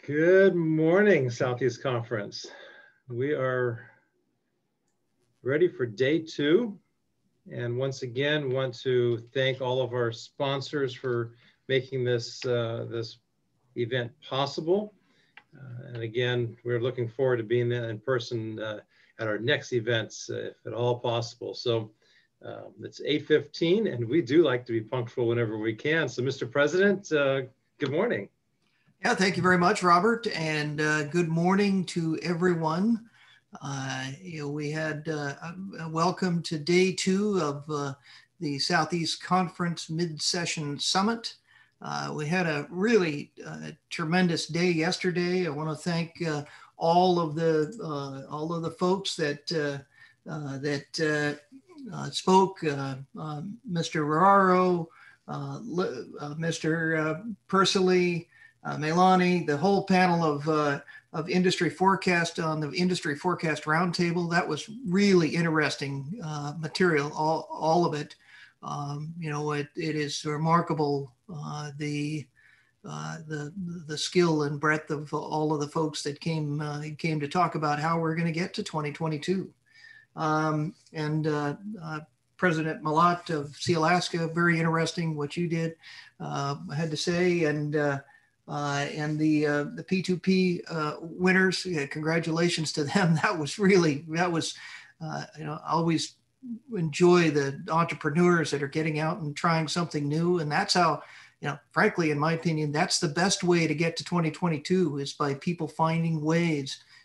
Good morning, Southeast Conference. We are ready for day 2. And once again, want to thank all of our sponsors for making this event possible. And again, we're looking forward to being there in person at our next events, if at all possible. So it's 8:15, and we do like to be punctual whenever we can. So Mr. President, good morning. Yeah, thank you very much, Robert, and good morning to everyone. We had a welcome to day 2 of the Southeast Conference Mid-Session Summit. We had a really tremendous day yesterday. I want to thank all of the folks that spoke. Mr. Ferraro, Mr. Persley, Melani, the whole panel of industry forecast on the industry forecast roundtable. That was really interesting material, all of it. It is remarkable the skill and breadth of all of the folks that came to talk about how we're going to get to 2022. President Malott of Sealaska, very interesting what you did, I had to say, and the P2P winners, congratulations to them. That was I always enjoy the entrepreneurs that are getting out and trying something new. And that's how, frankly, in my opinion, that's the best way to get to 2022 is by people finding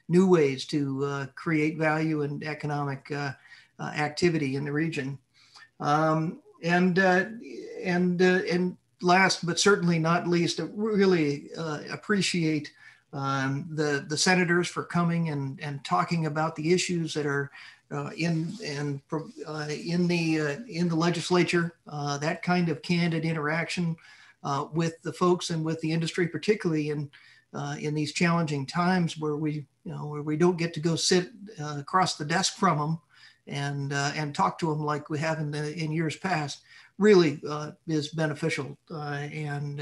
new ways to create value and economic activity in the region. And last but certainly not least, I really appreciate the senators for coming and talking about the issues that are in the legislature. That kind of candid interaction with the folks and with the industry, particularly in these challenging times where we don't get to go sit across the desk from them and talk to them like we have in years past, really is beneficial, and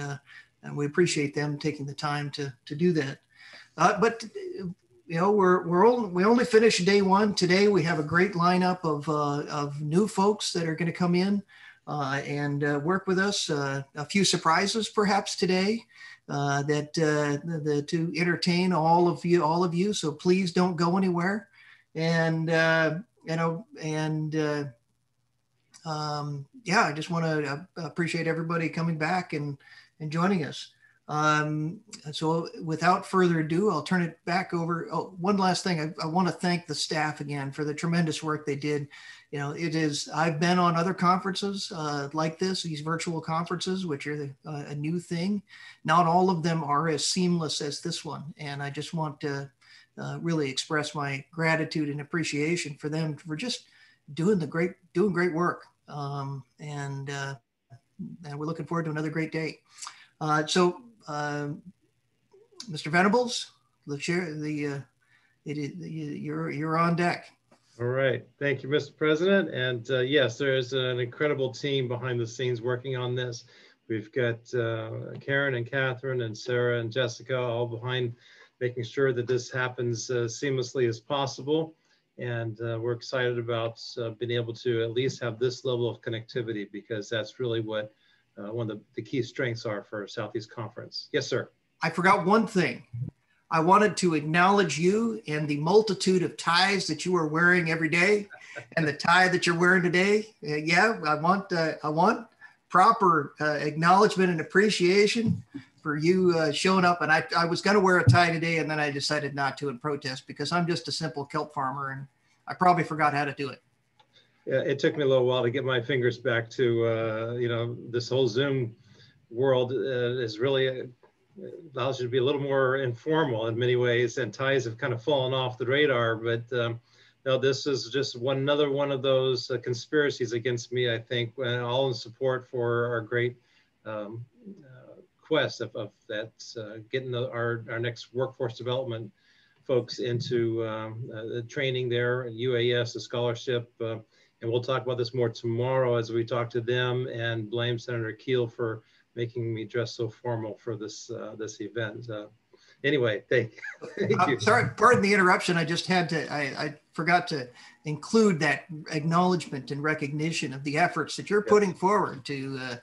we appreciate them taking the time to do that. But we only finished day 1 today. We have a great lineup of new folks that are going to come in and work with us. A few surprises perhaps today to entertain all of you. So please don't go anywhere. And I just want to appreciate everybody coming back and joining us. So without further ado, I'll turn it back over. Oh, one last thing. I want to thank the staff again for the tremendous work they did. I've been on other conferences like this, these virtual conferences, which are a new thing. Not all of them are as seamless as this one. And I just want to really express my gratitude and appreciation for them for just doing great work. And we're looking forward to another great day. Mr. Venables, you're on deck. All right, thank you, Mr. President. And yes, there is an incredible team behind the scenes working on this. We've got Karen and Catherine and Sarah and Jessica all behind, making sure that this happens seamlessly as possible. And we're excited about being able to at least have this level of connectivity, because that's really what one of the key strengths are for Southeast Conference. Yes, sir. I forgot one thing. I wanted to acknowledge you and the multitude of ties that you are wearing every day, and the tie that you're wearing today. I want proper acknowledgement and appreciation for you showing up. And I was going to wear a tie today, and then I decided not to in protest, because I'm just a simple kelp farmer and I probably forgot how to do it. Yeah, it took me a little while to get my fingers back to, this whole Zoom world is really allows you to be a little more informal in many ways, and ties have kind of fallen off the radar. But no, this is just another one of those conspiracies against me, I think, all in support for our great quest of that, getting our next workforce development folks into the training there at UAS, the scholarship. And we'll talk about this more tomorrow as we talk to them, and blame Senator Keel for making me dress so formal for this this event. Anyway, thank you. Sorry, pardon the interruption. I just had to, I forgot to include that acknowledgement and recognition of the efforts that you're putting forward to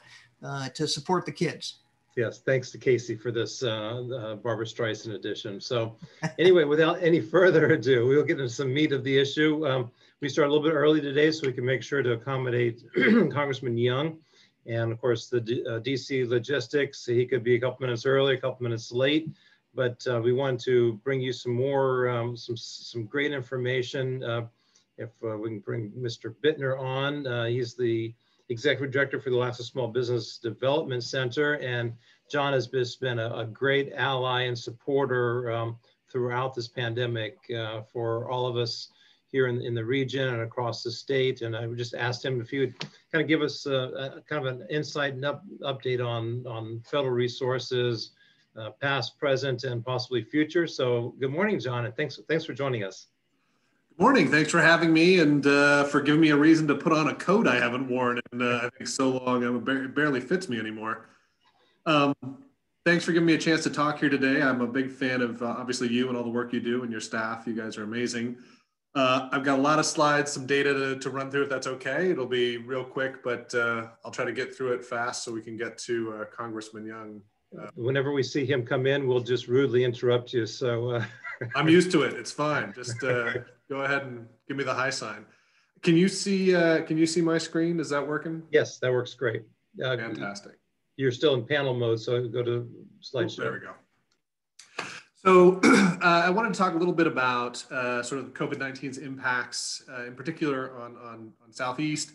support the kids. Yes, thanks to Casey for this Barbara Streisand edition. So anyway, without any further ado, we'll get into some meat of the issue. We start a little bit early today so we can make sure to accommodate Congressman Young. And of course, the DC logistics, he could be a couple minutes early, a couple minutes late, but we want to bring you some more, some great information. If we can bring Mr. Bittner on, he's the Executive Director for the Alaska Small Business Development Center. And John has been a great ally and supporter throughout this pandemic for all of us here in the region and across the state. And I would just asked him if he would kind of give us kind of an insight and update on federal resources, past, present, and possibly future. So good morning, John, and thanks for joining us. Morning. Thanks for having me and for giving me a reason to put on a coat I haven't worn in I think so long. It barely fits me anymore. Thanks for giving me a chance to talk here today. I'm a big fan of obviously you and all the work you do and your staff. You guys are amazing. I've got a lot of slides, some data to run through if that's okay. It'll be real quick, but I'll try to get through it fast so we can get to Congressman Young. Whenever we see him come in, we'll just rudely interrupt you. So I'm used to it. It's fine. Just go ahead and give me the high sign. Can you see my screen? Is that working? Yes, that works great. Fantastic. You're still in panel mode, so go to slideshow. There we go. So I wanted to talk a little bit about sort of COVID-19's impacts, in particular on Southeast.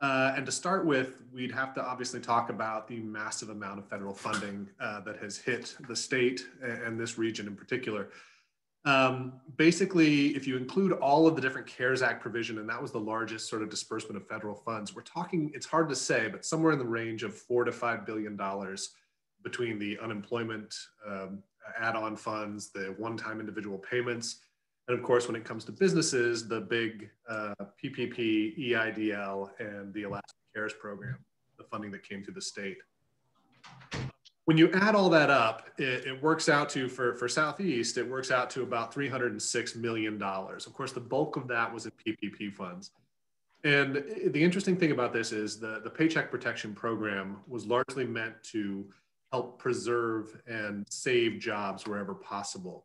And to start with, we'd have to obviously talk about the massive amount of federal funding that has hit the state and this region in particular. Basically, if you include all of the different CARES Act provision, and that was the largest sort of disbursement of federal funds, we're talking, it's hard to say, but somewhere in the range of $4 to $5 billion between the unemployment add-on funds, the one-time individual payments, and of course, when it comes to businesses, the big PPP, EIDL, and the Alaska CARES program, the funding that came to the state. When you add all that up, it works out to, for Southeast, it works out to about $306 million. Of course, the bulk of that was in PPP funds. And the interesting thing about this is the Paycheck Protection Program was largely meant to help preserve and save jobs wherever possible.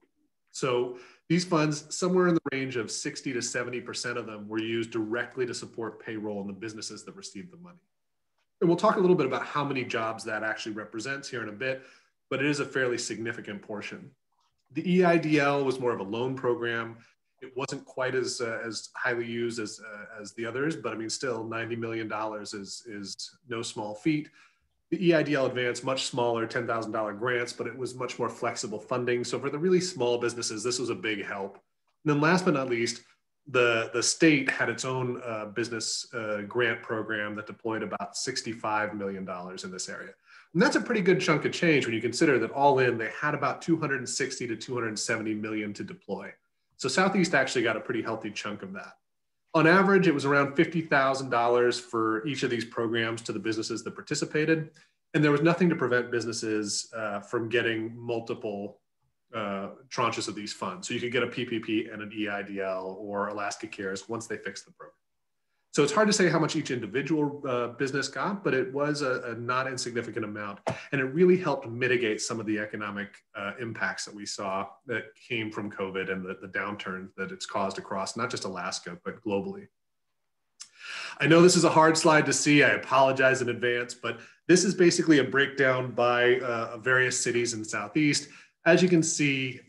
So these funds, somewhere in the range of 60 to 70% of them were used directly to support payroll in the businesses that received the money. And we'll talk a little bit about how many jobs that actually represents here in a bit, but it is a fairly significant portion. The EIDL was more of a loan program. It wasn't quite as highly used as the others, but I mean, still $90 million is no small feat. The EIDL Advance, much smaller, $10,000 grants, but it was much more flexible funding. So for the really small businesses, this was a big help. And then last but not least, the state had its own business grant program that deployed about $65 million in this area. And that's a pretty good chunk of change when you consider that all in, they had about 260 to 270 million to deploy. So Southeast actually got a pretty healthy chunk of that. On average, it was around $50,000 for each of these programs to the businesses that participated. And there was nothing to prevent businesses from getting multiple tranches of these funds. So you could get a PPP and an EIDL or Alaska CARES once they fixed the program. So it's hard to say how much each individual business got, but it was a not insignificant amount. And it really helped mitigate some of the economic impacts that we saw that came from COVID and the downturn that it's caused across not just Alaska, but globally. I know this is a hard slide to see. I apologize in advance, but this is basically a breakdown by various cities in Southeast. As you can see,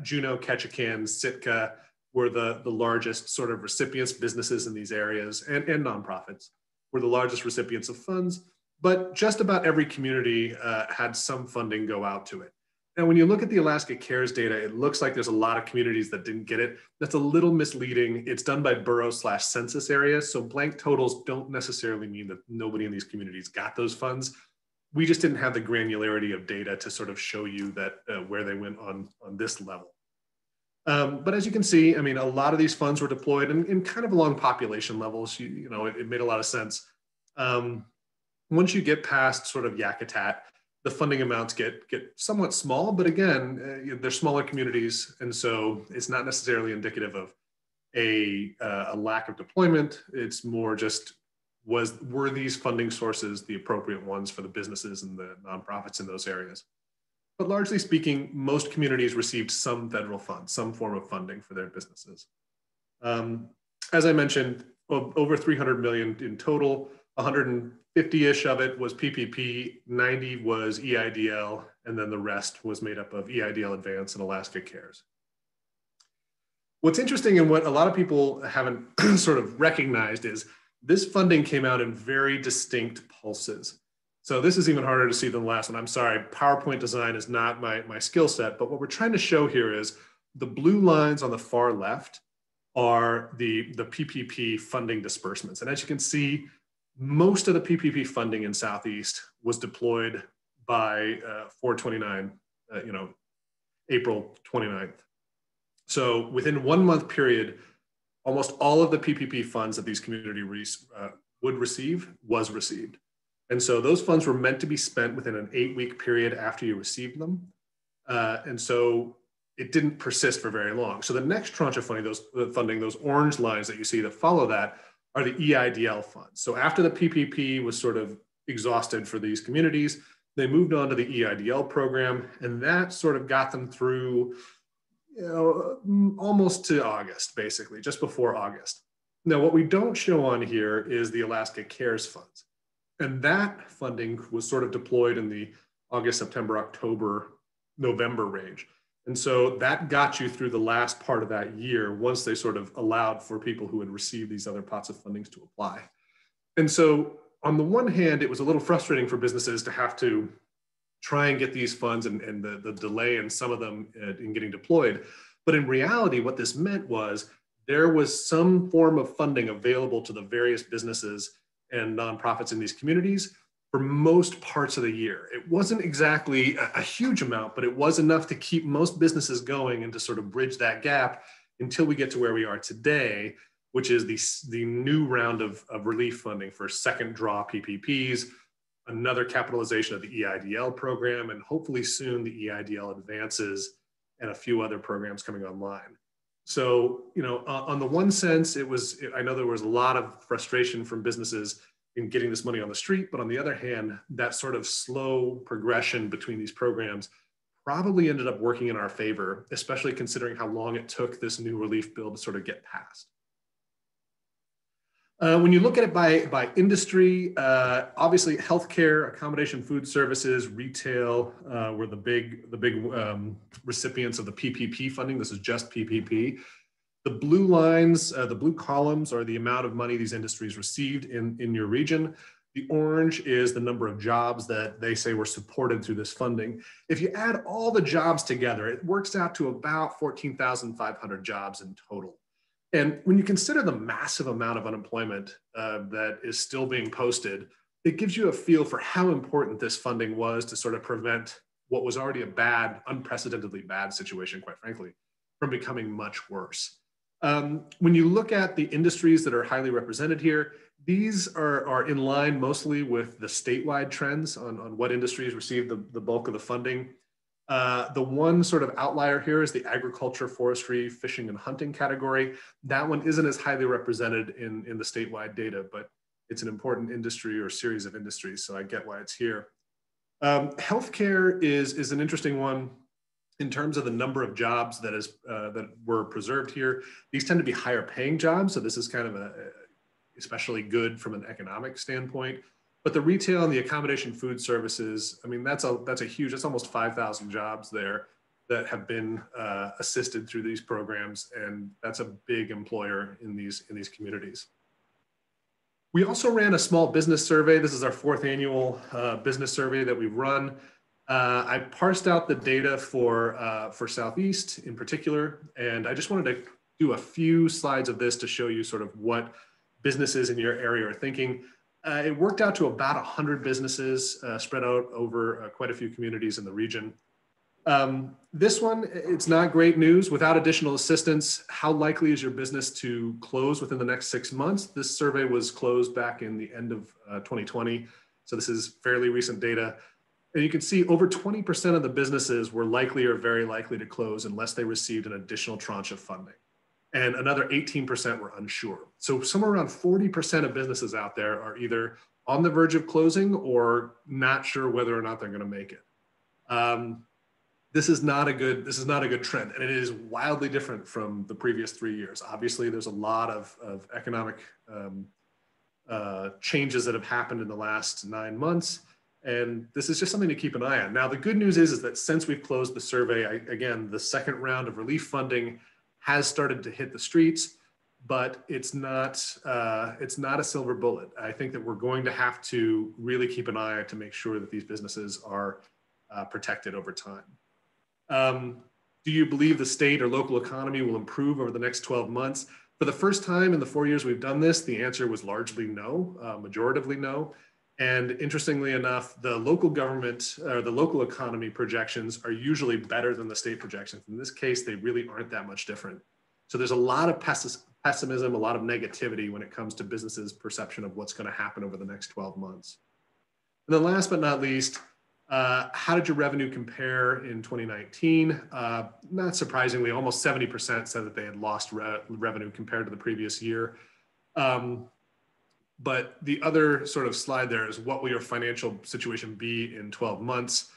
Juneau, Ketchikan, Sitka were the largest sort of recipients, businesses in these areas and nonprofits were the largest recipients of funds, but just about every community had some funding go out to it. Now, when you look at the Alaska CARES data, it looks like there's a lot of communities that didn't get it. That's a little misleading. It's done by borough/census area. So blank totals don't necessarily mean that nobody in these communities got those funds. We just didn't have the granularity of data to sort of show you that where they went on this level. But as you can see, I mean, a lot of these funds were deployed in kind of along population levels. You know, it made a lot of sense. Once you get past sort of Yakutat, the funding amounts get somewhat small, but again, they're smaller communities. And so it's not necessarily indicative of a lack of deployment. It's more just, were these funding sources the appropriate ones for the businesses and the nonprofits in those areas? But largely speaking, most communities received some federal funds, some form of funding for their businesses. As I mentioned, over 300 million in total, 150-ish of it was PPP, 90 was EIDL, and then the rest was made up of EIDL Advance and Alaska Cares. What's interesting and what a lot of people haven't sort of recognized is this funding came out in very distinct pulses. So this is even harder to see than the last one. I'm sorry, PowerPoint design is not my skill set, but what we're trying to show here is the blue lines on the far left are the PPP funding disbursements. And as you can see, most of the PPP funding in Southeast was deployed by 4/29, April 29th. So within 1 month period, almost all of the PPP funds that these communities would receive was received. And so those funds were meant to be spent within an 8-week period after you received them. And so it didn't persist for very long. So the next tranche of funding, those orange lines that you see that follow that, are the EIDL funds. So after the PPP was sort of exhausted for these communities, they moved on to the EIDL program, and that sort of got them through almost to August, basically, just before August. Now, what we don't show on here is the Alaska Cares funds. And that funding was sort of deployed in the August, September, October, November range. And so that got you through the last part of that year once they sort of allowed for people who had received these other pots of fundings to apply. And so on the one hand, it was a little frustrating for businesses to have to try and get these funds and the delay in some of them in getting deployed. But in reality, what this meant was there was some form of funding available to the various businesses and nonprofits in these communities for most parts of the year. It wasn't exactly a huge amount, but it was enough to keep most businesses going and to sort of bridge that gap until we get to where we are today, which is the new round of relief funding for second draw PPPs, another capitalization of the EIDL program, and hopefully soon the EIDL Advances and a few other programs coming online. So, on the one sense, I know there was a lot of frustration from businesses in getting this money on the street, but on the other hand, that sort of slow progression between these programs probably ended up working in our favor, especially considering how long it took this new relief bill to sort of get passed. When you look at it by industry, obviously healthcare, accommodation, food services, retail were the big recipients of the PPP funding. This is just PPP. The blue lines, the blue columns are the amount of money these industries received in your region. The orange is the number of jobs that they say were supported through this funding. If you add all the jobs together, it works out to about 14,500 jobs in total. And when you consider the massive amount of unemployment that is still being posted, it gives you a feel for how important this funding was to sort of prevent what was already a unprecedentedly bad situation, quite frankly, from becoming much worse. When you look at the industries that are highly represented here, these are in line mostly with the statewide trends on what industries receive the bulk of the funding. The one sort of outlier here is the agriculture, forestry, fishing, and hunting category. That one isn't as highly represented in the statewide data, but it's an important industry or series of industries, so I get why it's here. Healthcare is an interesting one in terms of the number of jobs that were preserved here. These tend to be higher paying jobs, so this is kind of especially good from an economic standpoint. But the retail and the accommodation food services, I mean, that's almost 5,000 jobs there that have been assisted through these programs, and that's a big employer in these communities. We also ran a small business survey. This is our 4th annual business survey that we've run. I parsed out the data for Southeast in particular, and I just wanted to do a few slides of this to show you sort of what businesses in your area are thinking. It worked out to about 100 businesses spread out over quite a few communities in the region. This one, it's not great news. Without additional assistance, how likely is your business to close within the next 6 months? This survey was closed back in the end of 2020. So this is fairly recent data. And you can see over 20% of the businesses were likely or very likely to close unless they received an additional tranche of funding. And another 18% were unsure. So somewhere around 40% of businesses out there are either on the verge of closing or not sure whether or not they're going to make it. This is not a good trend, and it is wildly different from the previous 3 years. Obviously, there's a lot of economic changes that have happened in the last 9 months. And this is just something to keep an eye on. Now, the good news is that since we've closed the survey, again, the second round of relief funding has started to hit the streets, but it's not a silver bullet. I think that we're going to have to really keep an eye to make sure that these businesses are protected over time. Do you believe the state or local economy will improve over the next 12 months? For the first time in the 4 years we've done this, the answer was largely no, majoritively no. And interestingly enough, the local government or the local economy projections are usually better than the state projections. In this case, they really aren't that much different. So there's a lot of pessimism, a lot of negativity when it comes to businesses' perception of what's going to happen over the next 12 months. And then last but not least, how did your revenue compare in 2019? Not surprisingly, almost 70% said that they had lost revenue compared to the previous year. But the other sort of slide there is, what will your financial situation be in 12 months?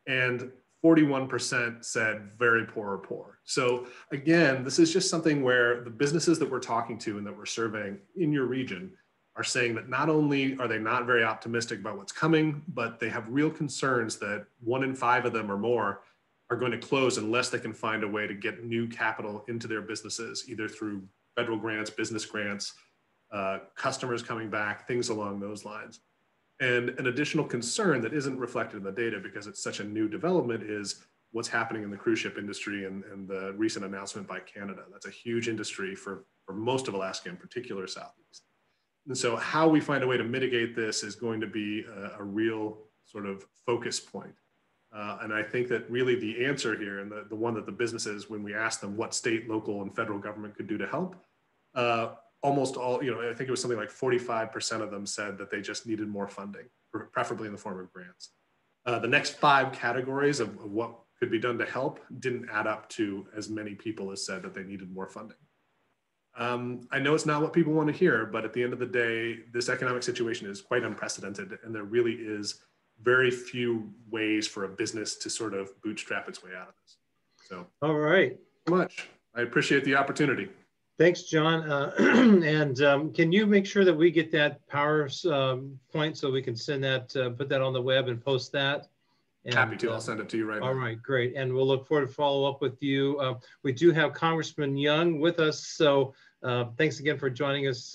And 41% said very poor or poor. So again, this is just something where the businesses that we're talking to and that we're surveying in your region are saying that not only are they not very optimistic about what's coming, but they have real concerns that 1 in 5 of them or more are going to close unless they can find a way to get new capital into their businesses, either through federal grants, business grants, customers coming back, things along those lines. And an additional concern that isn't reflected in the data because it's such a new development is what's happening in the cruise ship industry and the recent announcement by Canada. That's a huge industry for most of Alaska, in particular Southeast. And so how we find a way to mitigate this is going to be a real sort of focus point. And I think that really the answer here, and the one that the businesses, when we asked them what state, local, and federal government could do to help, almost all, I think it was something like 45% of them said that they just needed more funding, preferably in the form of grants. The next 5 categories of what could be done to help didn't add up to as many people as said that they needed more funding. I know it's not what people want to hear, but at the end of the day, this economic situation is quite unprecedented, and there really is very few ways for a business to sort of bootstrap its way out of this. So, all right. So much. I appreciate the opportunity. Thanks, John. And can you make sure that we get that PowerPoint so we can send that, put that on the web and post that? And, happy to. I'll send it to you right now. All right, great. And we'll look forward to follow up with you. We do have Congressman Young with us. So thanks again for joining us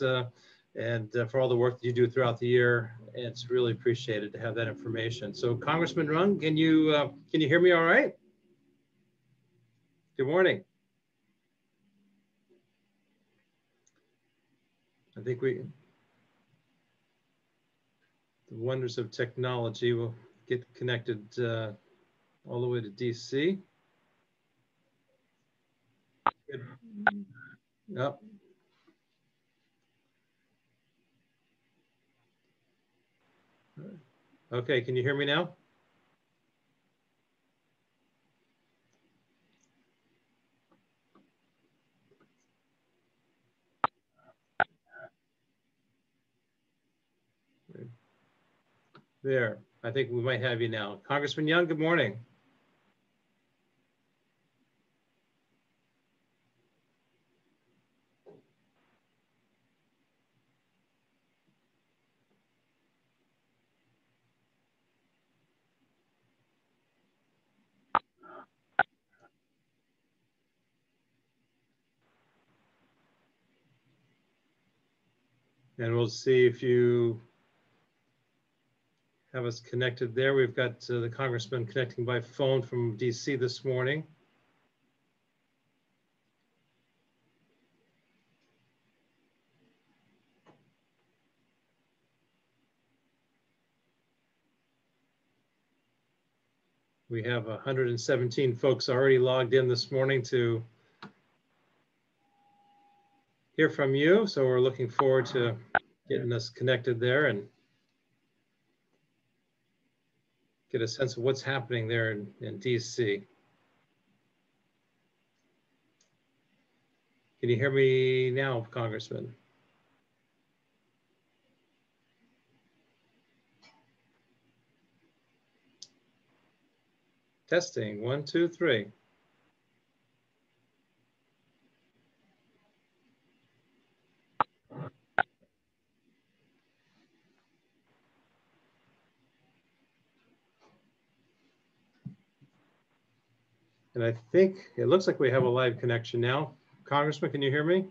and for all the work that you do throughout the year. It's really appreciated to have that information. So Congressman Young, can you hear me all right? Good morning. I think the wonders of technology will get connected all the way to DC. Good. Yep. Okay, can you hear me now? There, I think we might have you now. Congressman Young, good morning. And we'll see if you have us connected there. We've got the Congressman connecting by phone from DC this morning. We have 117 folks already logged in this morning to hear from you. So we're looking forward to getting us connected there. And get a sense of what's happening there in DC. Can you hear me now, Congressman? Testing, 1, 2, 3. And I think it looks like we have a live connection now. Congressman, can you hear me?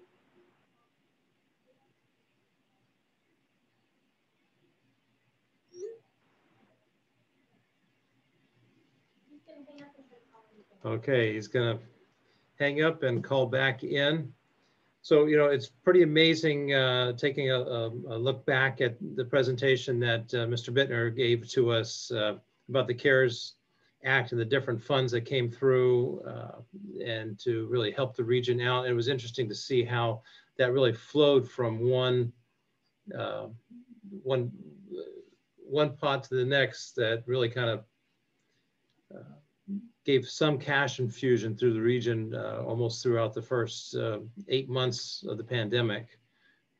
Okay, he's gonna hang up and call back in. So, you know, it's pretty amazing taking a look back at the presentation that Mr. Bittner gave to us about the CARES Act and the different funds that came through and to really help the region out. And it was interesting to see how that really flowed from one pot to the next that really kind of gave some cash infusion through the region almost throughout the first 8 months of the pandemic.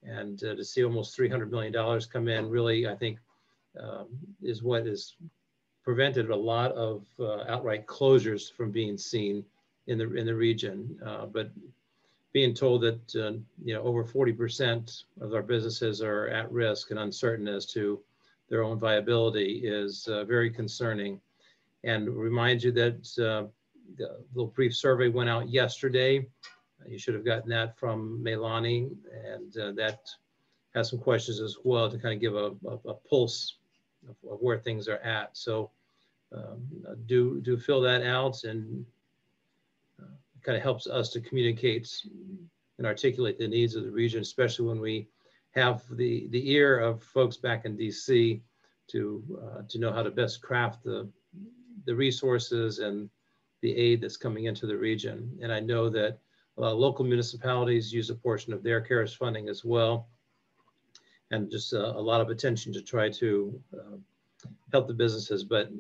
And to see almost $300 million come in really, I think, is what has prevented a lot of outright closures from being seen in the region. But being told that you know, over 40% of our businesses are at risk and uncertain as to their own viability is very concerning. And remind you that the little brief survey went out yesterday. You should have gotten that from Melanie, and that has some questions as well to kind of give a pulse of where things are at. So do fill that out, and it kind of helps us to communicate and articulate the needs of the region, especially when we have the ear of folks back in DC to know how to best craft the resources and the aid that's coming into the region. And I know that a lot of local municipalities use a portion of their CARES funding as well. And just a lot of attention to try to help the businesses. But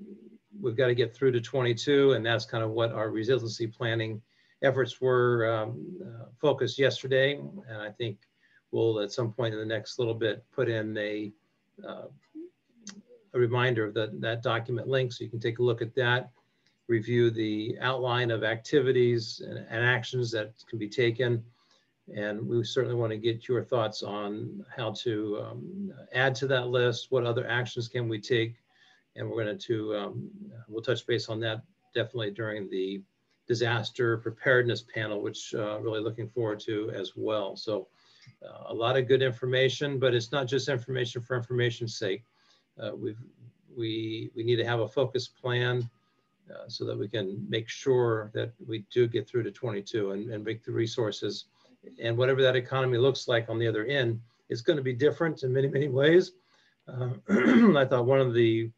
we've got to get through to 22, and that's kind of what our resiliency planning efforts were focused yesterday. And I think we'll at some point in the next little bit put in a reminder of that document link, so you can take a look at that, review the outline of activities and actions that can be taken. And we certainly want to get your thoughts on how to add to that list, what other actions can we take. And we're going to, we'll touch base on that definitely during the disaster preparedness panel, which really looking forward to as well. So a lot of good information, but it's not just information for information's sake. We need to have a focused plan so that we can make sure that we do get through to 22 and make the resources, and whatever that economy looks like on the other end is going to be different in many, many ways. I thought one of the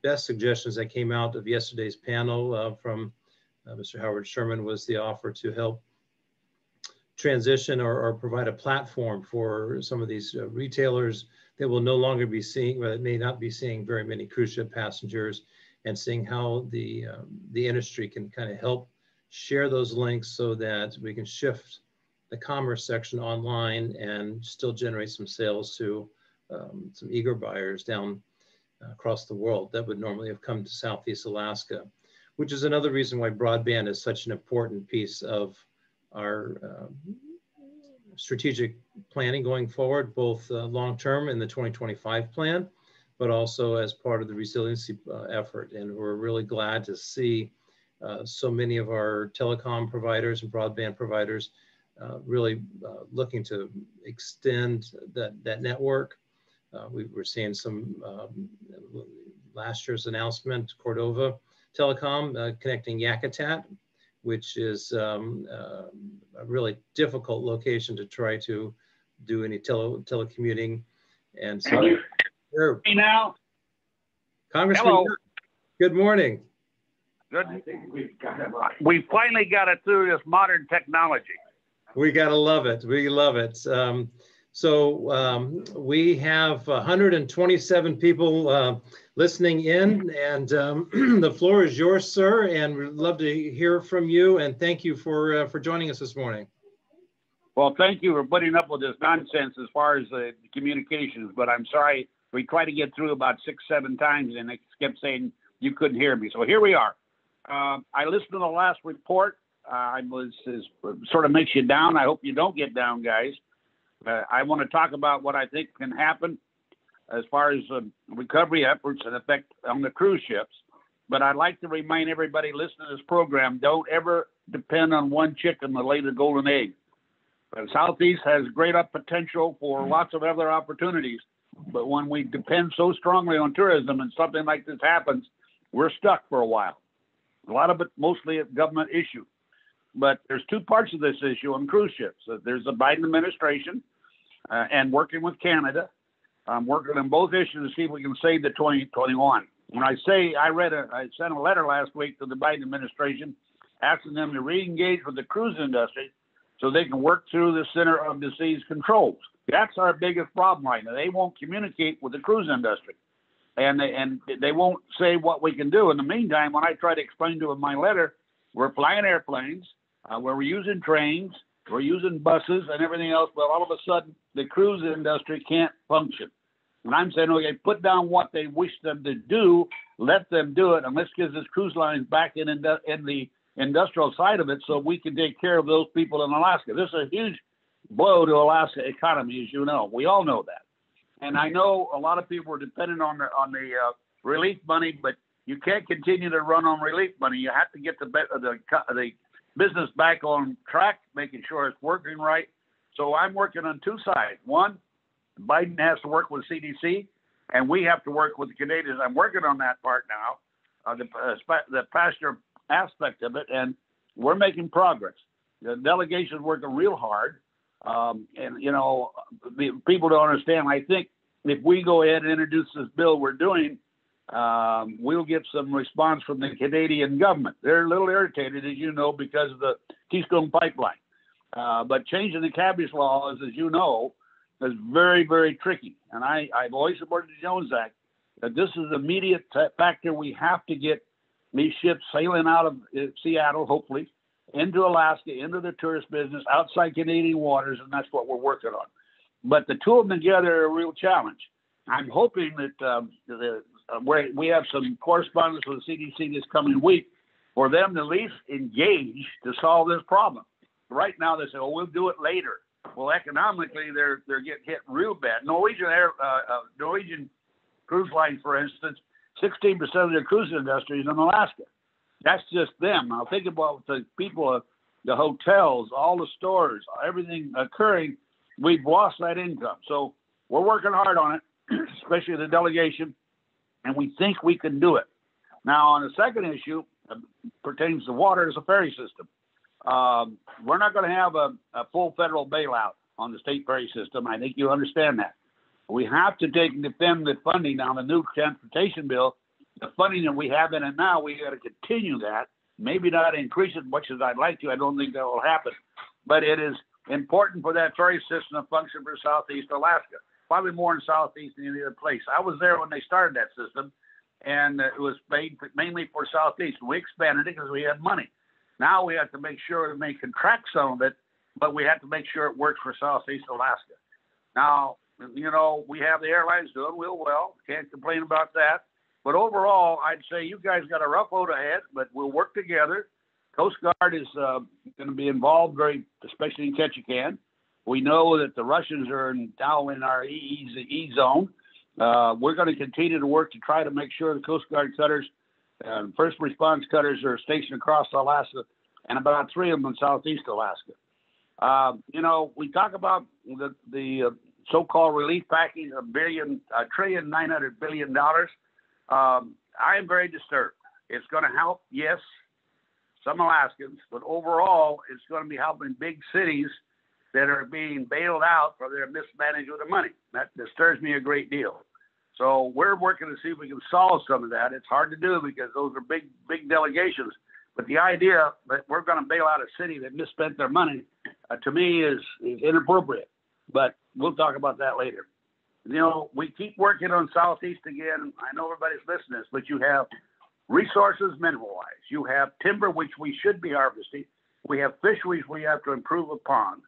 best suggestions that came out of yesterday's panel from Mr. Howard Sherman was the offer to help transition or provide a platform for some of these retailers that will no longer be seeing, or that may not be seeing very many cruise ship passengers, and seeing how the industry can kind of help share those links so that we can shift the commerce section online and still generate some sales to some eager buyers down across the world that would normally have come to Southeast Alaska, which is another reason why broadband is such an important piece of our strategic planning going forward, both long-term in the 2025 plan, but also as part of the resiliency effort. And we're really glad to see so many of our telecom providers and broadband providers really looking to extend that network. We were seeing some last year's announcement, Cordova Telecom connecting Yakutat, which is a really difficult location to try to do any telecommuting. And so, Hey now, Congressman, hello. Good morning. Good. We finally got it through this modern technology. We gotta love it. We love it. So we have 127 people listening in, and the floor is yours, sir, and we'd love to hear from you, and thank you for joining us this morning. Well, thank you for putting up with this nonsense as far as the communications, but I'm sorry, we tried to get through about 6-7 times and they kept saying you couldn't hear me. So here we are. I listened to the last report. Sort of makes you down. I hope you don't get down, guys. I want to talk about what I think can happen as far as recovery efforts and effect on the cruise ships. But I'd like to remind everybody listening to this program, don't ever depend on one chicken to lay the golden egg. The Southeast has great potential for lots of other opportunities. But when we depend so strongly on tourism and something like this happens, we're stuck for a while. A lot of it mostly a government issue. But there's two parts of this issue on cruise ships. There's the Biden administration and working with Canada. I'm working on both issues to see if we can save the 2021. When I say I sent a letter last week to the Biden administration asking them to re-engage with the cruise industry so they can work through the Center of Disease Controls. That's our biggest problem right now. They won't communicate with the cruise industry, and they won't say what we can do. In the meantime, when I try to explain to them my letter, we're flying airplanes, we're using trains, we're using buses and everything else, but all of a sudden the cruise industry can't function. And I'm saying, okay, put down what they wish them to do, let them do it, and let's get this cruise lines back in the industrial side of it so we can take care of those people in Alaska. This is a huge blow to Alaska economy, as you know. We all know that. And I know a lot of people are dependent on the relief money, but you can't continue to run on relief money. You have to get the business back on track, making sure it's working right. So I'm working on two sides. One, Biden has to work with CDC, and we have to work with the Canadians. I'm working on that part now, the passenger aspect of it, and we're making progress. The delegation is working real hard. And, you know, people don't understand. I think if we go ahead and introduce this bill we're doing, we'll get some response from the Canadian government. They're a little irritated, as you know, because of the Keystone Pipeline. But changing the cabotage laws, as you know, is very, very tricky. And I've always supported the Jones Act, that this is an immediate factor. We have to get these ships sailing out of Seattle, hopefully, into Alaska, into the tourist business, outside Canadian waters, and that's what we're working on. But the two of them together are a real challenge. I'm hoping that we have some correspondence with the CDC this coming week for them to at least engage to solve this problem. Right now, they say, "Oh, we'll do it later." Well, economically, they're getting hit real bad. Norwegian cruise line, for instance, 16% of their cruise industry is in Alaska. That's just them. Now think about the people, the hotels, all the stores, everything occurring. We've lost that income. So we're working hard on it, especially the delegation, and we think we can do it. Now, on the second issue, pertains to water, is a ferry system. We're not going to have a full federal bailout on the state ferry system. I think you understand that. We have to take and defend the funding on the new transportation bill. The funding that we have in it now, we got to continue that. Maybe not increase it as much as I'd like to. I don't think that will happen. But it is important for that ferry system to function for Southeast Alaska, probably more in Southeast than any other place. I was there when they started that system, and it was made mainly for Southeast. We expanded it because we had money. Now we have to make sure that they contract some of it, but we have to make sure it works for Southeast Alaska. Now, you know, we have the airlines doing real well. Can't complain about that. But overall, I'd say you guys got a rough road ahead, but we'll work together. Coast Guard is going to be involved, especially in Ketchikan. We know that the Russians are now in our E zone. We're going to continue to work to try to make sure the Coast Guard cutters, first response cutters, are stationed across Alaska, and about 3 of them in Southeast Alaska. You know, we talk about the so-called relief package of $1.9 trillion. I am very disturbed. It's going to help, yes, some Alaskans, but overall, it's going to be helping big cities that are being bailed out for their mismanagement of money. That disturbs me a great deal. So we're working to see if we can solve some of that. It's hard to do because those are big delegations. But the idea that we're going to bail out a city that misspent their money, to me, is inappropriate. but we'll talk about that later. You know, we keep working on Southeast again. I know everybody's listening to this, but you have resources mineral-wise. You have timber, which we should be harvesting. We have fisheries we have to improve upon.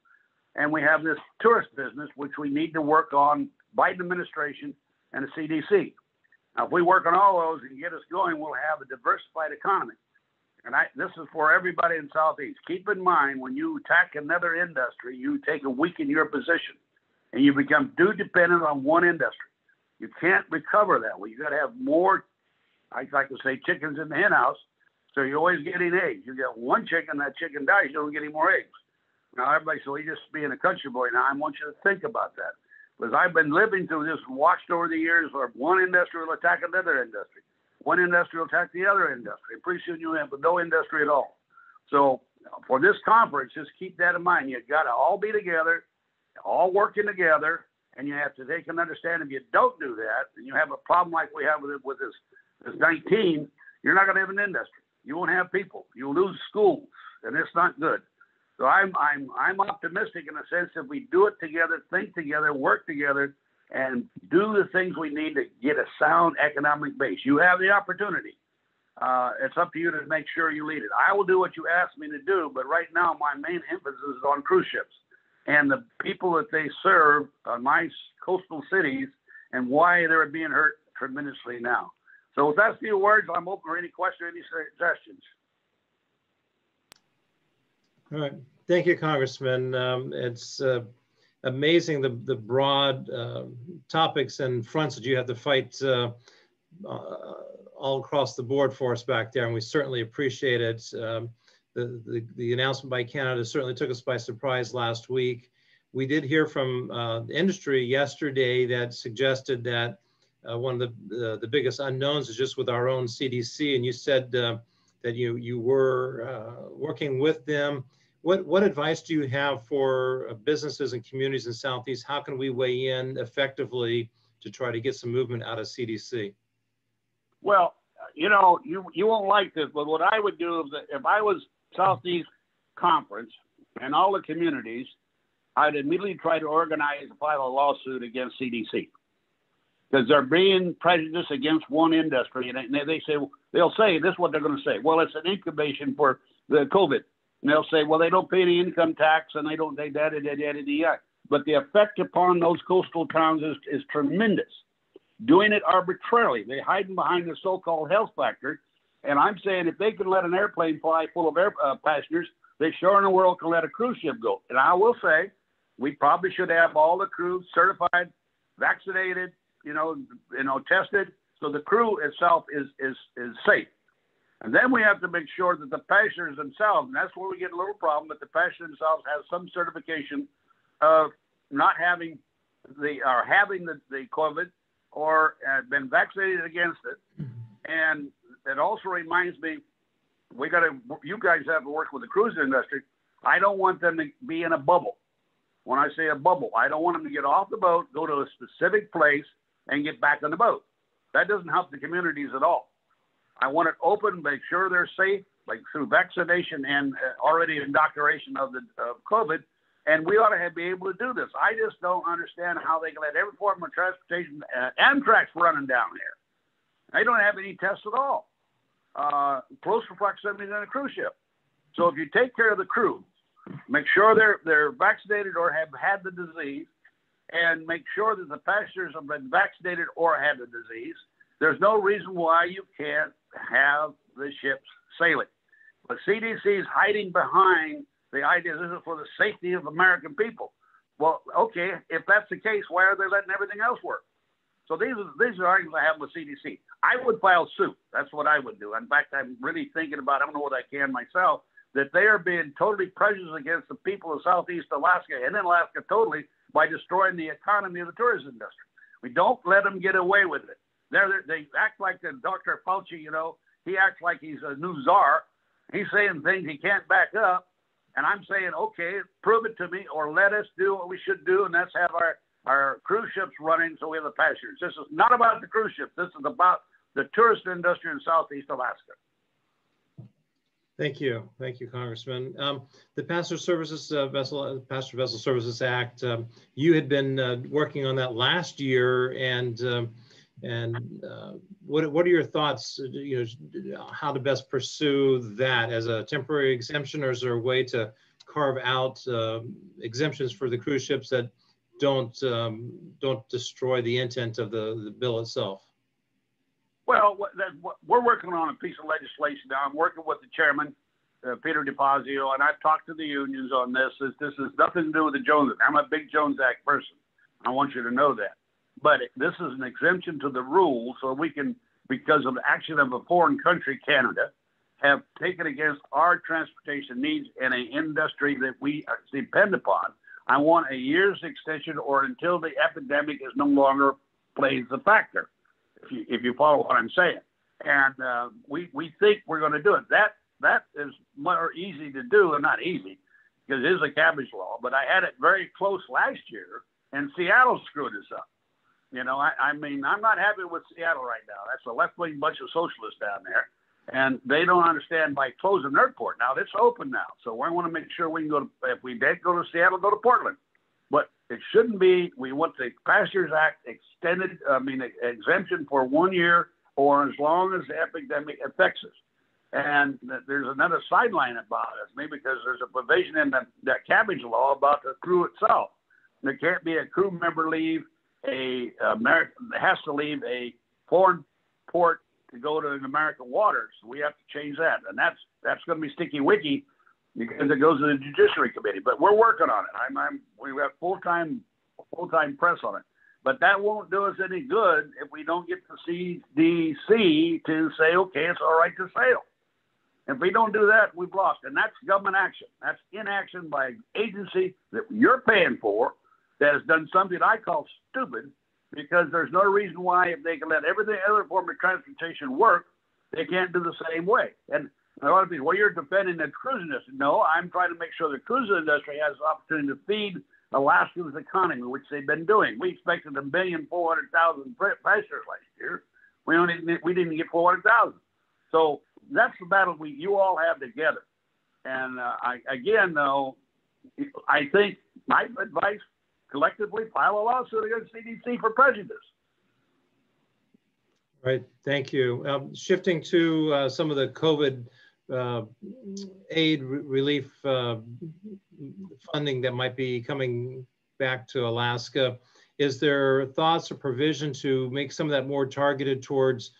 And we have this tourist business, which we need to work on, Biden administration and the CDC. Now, if we work on all those and get us going, we'll have a diversified economy. And this is for everybody in Southeast. Keep in mind, when you attack another industry, you take a weaken your position and you become too dependent on one industry. You can't recover that way. You got to have more, I like to say, chickens in the hen house. So you're always getting eggs. You get one chicken, that chicken dies, you don't get any more eggs. Now, everybody says, well, you're just being a country boy. Now, I want you to think about that. Because I've been living through this, watched over the years where one industry will attack another industry. One industry will attack the other industry. Pretty soon you have no industry at all. So for this conference, just keep that in mind. You've got to all be together, all working together, and you have to take and understand if you don't do that, and you have a problem like we have with this 19, you're not going to have an industry. You won't have people. You'll lose schools, and it's not good. So I'm optimistic in a sense if we do it together, think together, work together, and do the things we need to get a sound economic base. You have the opportunity. It's up to you to make sure you lead it. I will do what you ask me to do, but right now my main emphasis is on cruise ships and the people that they serve on my coastal cities and why they're being hurt tremendously now. So with that few words, I'm open for any questions or any suggestions. All right. Thank you, Congressman. It's amazing the broad topics and fronts that you have to fight all across the board for us back there, and we certainly appreciate it. The announcement by Canada certainly took us by surprise last week. We did hear from the industry yesterday that suggested that one of the biggest unknowns is just with our own CDC, and you said that you were working with them. What advice do you have for businesses and communities in Southeast? How can we weigh in effectively to try to get some movement out of CDC? Well, you know, you won't like this, but what I would do is that if I was Southeast Conference and all the communities, I'd immediately try to organize and file a lawsuit against CDC because they're being prejudiced against one industry. And they'll say this is what they're going to say. Well, it's an incubation for the COVID. And they'll say, well, they don't pay any income tax and they da. But the effect upon those coastal towns is tremendous. Doing it arbitrarily. They're hiding behind the so-called health factor. And I'm saying if they can let an airplane fly full of passengers, they sure in the world can let a cruise ship go. And I will say, we probably should have all the crew certified, vaccinated, tested, so the crew itself is safe. And then we have to make sure that the passengers themselves, and that's where we get a little problem, that the passengers themselves have some certification of not having having the COVID or been vaccinated against it. And it also reminds me, you guys have to work with the cruise industry. I don't want them to be in a bubble. When I say a bubble, I don't want them to get off the boat, go to a specific place, and get back on the boat. That doesn't help the communities at all. I want it open, make sure they're safe, like through vaccination and already indoctrination of COVID. And we ought to be able to do this. I just don't understand how they can let every form of transportation, Amtrak's running down here. They don't have any tests at all. Closer proximity than a cruise ship. So if you take care of the crew, make sure they're vaccinated or have had the disease, and make sure that the passengers have been vaccinated or had the disease, there's no reason why you can't have the ships sailing. But CDC is hiding behind the idea this is for the safety of American people. Well, okay, if that's the case, why are they letting everything else work? So these are arguments I have with CDC. I would file suit. That's what I would do. In fact, I'm really thinking about, I don't know what I can myself, that they are being totally prejudiced against the people of Southeast Alaska and in Alaska totally by destroying the economy of the tourism industry. We don't let them get away with it. They act like the Dr. Fauci, he acts like he's a new czar. He's saying things he can't back up. And I'm saying, okay, prove it to me or let us do what we should do, and that's have our cruise ships running so we have the passengers. This is not about the cruise ships. This is about the tourist industry in Southeast Alaska. Thank you, Congressman. The Passenger Vessel Services Act. You had been working on that last year, and what are your thoughts? How to best pursue that as a temporary exemption, or is there a way to carve out exemptions for the cruise ships that don't destroy the intent of the bill itself? Well, we're working on a piece of legislation now. I'm working with the chairman, Peter DeFazio, and I've talked to the unions on this. This has nothing to do with the Jones Act. I'm a big Jones Act person. I want you to know that. But this is an exemption to the rules, so we can, because of the action of a foreign country, Canada, have taken against our transportation needs in an industry that we depend upon. I want a year's extension, or until the epidemic is no longer plays a factor, if you follow what I'm saying. And we think we're going to do it. That is more easy to do, and not easy, because it is a cabbage law. But I had it very close last year, and Seattle screwed us up. I mean, I'm not happy with Seattle right now. That's a left-wing bunch of socialists down there, and they don't understand by closing their port. Now, it's open now, so we want to make sure we can go to, if we did go to Seattle, go to Portland. But it shouldn't be. We want the Passengers Act extended, exemption for 1 year or as long as the epidemic affects us. And there's another sideline about this, maybe because there's a provision in that cabbage law about the crew itself. There can't be a crew member has to leave a foreign port to go to an American waters. We have to change that, and that's going to be sticky wicky because it goes to the Judiciary Committee. But we're working on it. We have full-time press on it. But that won't do us any good if we don't get the CDC to say, okay, it's all right to sail. If we don't do that, we've lost. And that's government action. That's inaction by an agency that you're paying for that has done something I call stupid, because there's no reason why, if they can let every other form of transportation work, they can't do the same way. And a lot of people, well, you're defending the cruise industry. No, I'm trying to make sure the cruise industry has the opportunity to feed Alaska's economy, which they've been doing. We expected 1,400,000 passengers last year. We didn't get 400,000. So that's the battle you all have together. And again, though, I think my advice, collectively, file a lawsuit against CDC for prejudice. Right. Thank you. Shifting to some of the COVID aid relief funding that might be coming back to Alaska, is there thoughts or provision to make some of that more targeted towards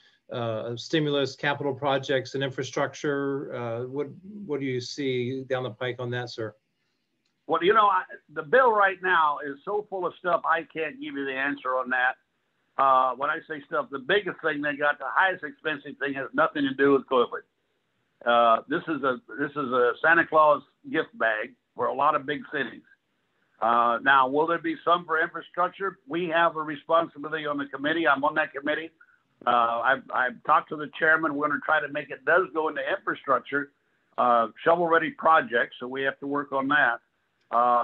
stimulus, capital projects, and infrastructure? What do you see down the pike on that, sir? Well, the bill right now is so full of stuff, I can't give you the answer on that. When I say stuff, the biggest thing they got, the highest expensive thing, has nothing to do with COVID. This is a Santa Claus gift bag for a lot of big cities. Now, will there be some for infrastructure? We have a responsibility on the committee. I'm on that committee. I've talked to the chairman. We're going to try to make it does go into infrastructure, shovel-ready projects, so we have to work on that.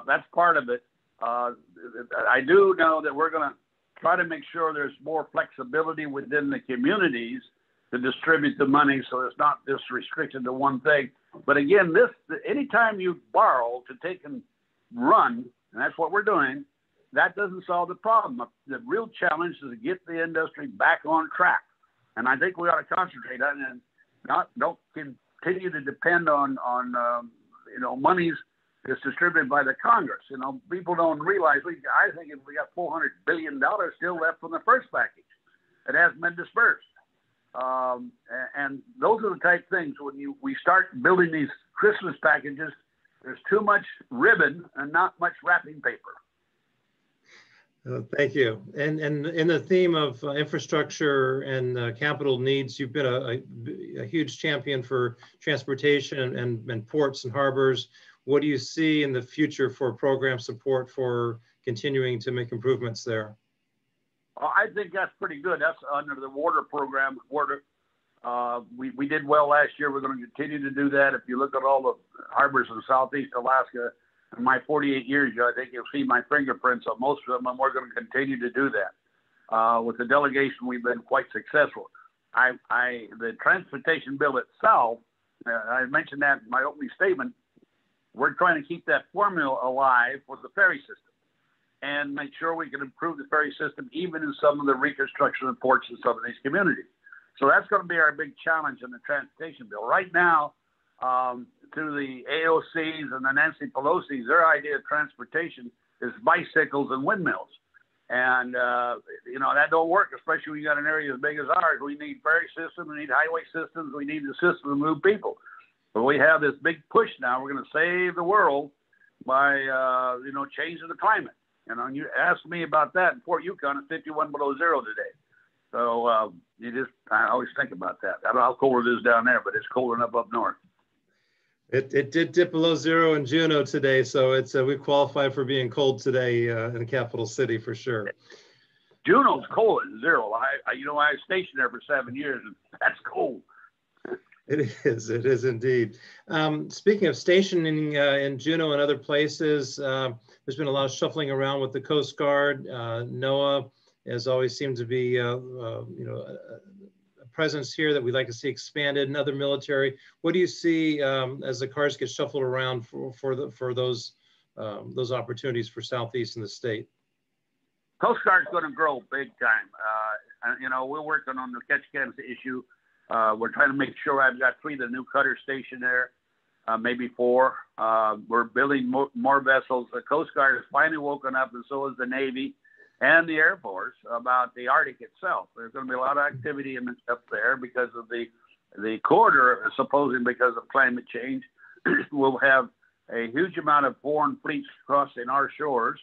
That's part of it. I do know that we're going to try to make sure there's more flexibility within the communities to distribute the money, so it's not just restricted to one thing. But again, anytime you borrow to take and run, and that's what we're doing, that doesn't solve the problem. The real challenge is to get the industry back on track. And I think we ought to concentrate on it and don't continue to depend on monies that's distributed by the Congress. People don't realize, I think we got $400 billion still left from the first package that hasn't been dispersed. And those are the type of things when we start building these Christmas packages, there's too much ribbon and not much wrapping paper. Thank you. And in the theme of infrastructure and capital needs, you've been a huge champion for transportation and ports and harbors. What do you see in the future for program support for continuing to make improvements there? I think that's pretty good. That's under the water program. We did well last year. We're going to continue to do that. If you look at all the harbors in Southeast Alaska, in my 48 years, I think you'll see my fingerprints on most of them, and we're going to continue to do that. With the delegation, we've been quite successful. The transportation bill itself I mentioned that in my opening statement. We're trying to keep that formula alive for the ferry system and make sure we can improve the ferry system even in some of the reconstruction of ports in some of these communities. So that's going to be our big challenge in the transportation bill. Right now, through the AOCs and the Nancy Pelosi's, their idea of transportation is bicycles and windmills. And, that don't work, especially when you got an area as big as ours. We need ferry systems, we need highway systems, we need the system to move people. But we have this big push now. We're going to save the world by, changing the climate. And you asked me about that in Fort Yukon, it's 51 below zero today. So I always think about that. I don't know how cold it is down there, but it's cold enough up north. It did dip below zero in Juneau today, so it's we qualify for being cold today in the capital city for sure. Juneau's cold at zero. I was stationed there for 7 years, and that's cold. It is indeed. Speaking of stationing in Juneau and other places, there's been a lot of shuffling around with the Coast Guard. NOAA has always seemed to be, a presence here that we'd like to see expanded, and other military. What do you see as the cards get shuffled around for those opportunities for Southeast in the state? Coast Guard's going to grow big time. We're working on the Ketchikan issue. We're trying to make sure I've got 3 of the new cutters stationed there, maybe 4. We're building more vessels. The Coast Guard has finally woken up, and so is the Navy and the Air Force, about the Arctic itself. There's going to be a lot of activity up there because of the corridor, supposedly because of climate change. We'll have a huge amount of foreign fleets crossing our shores.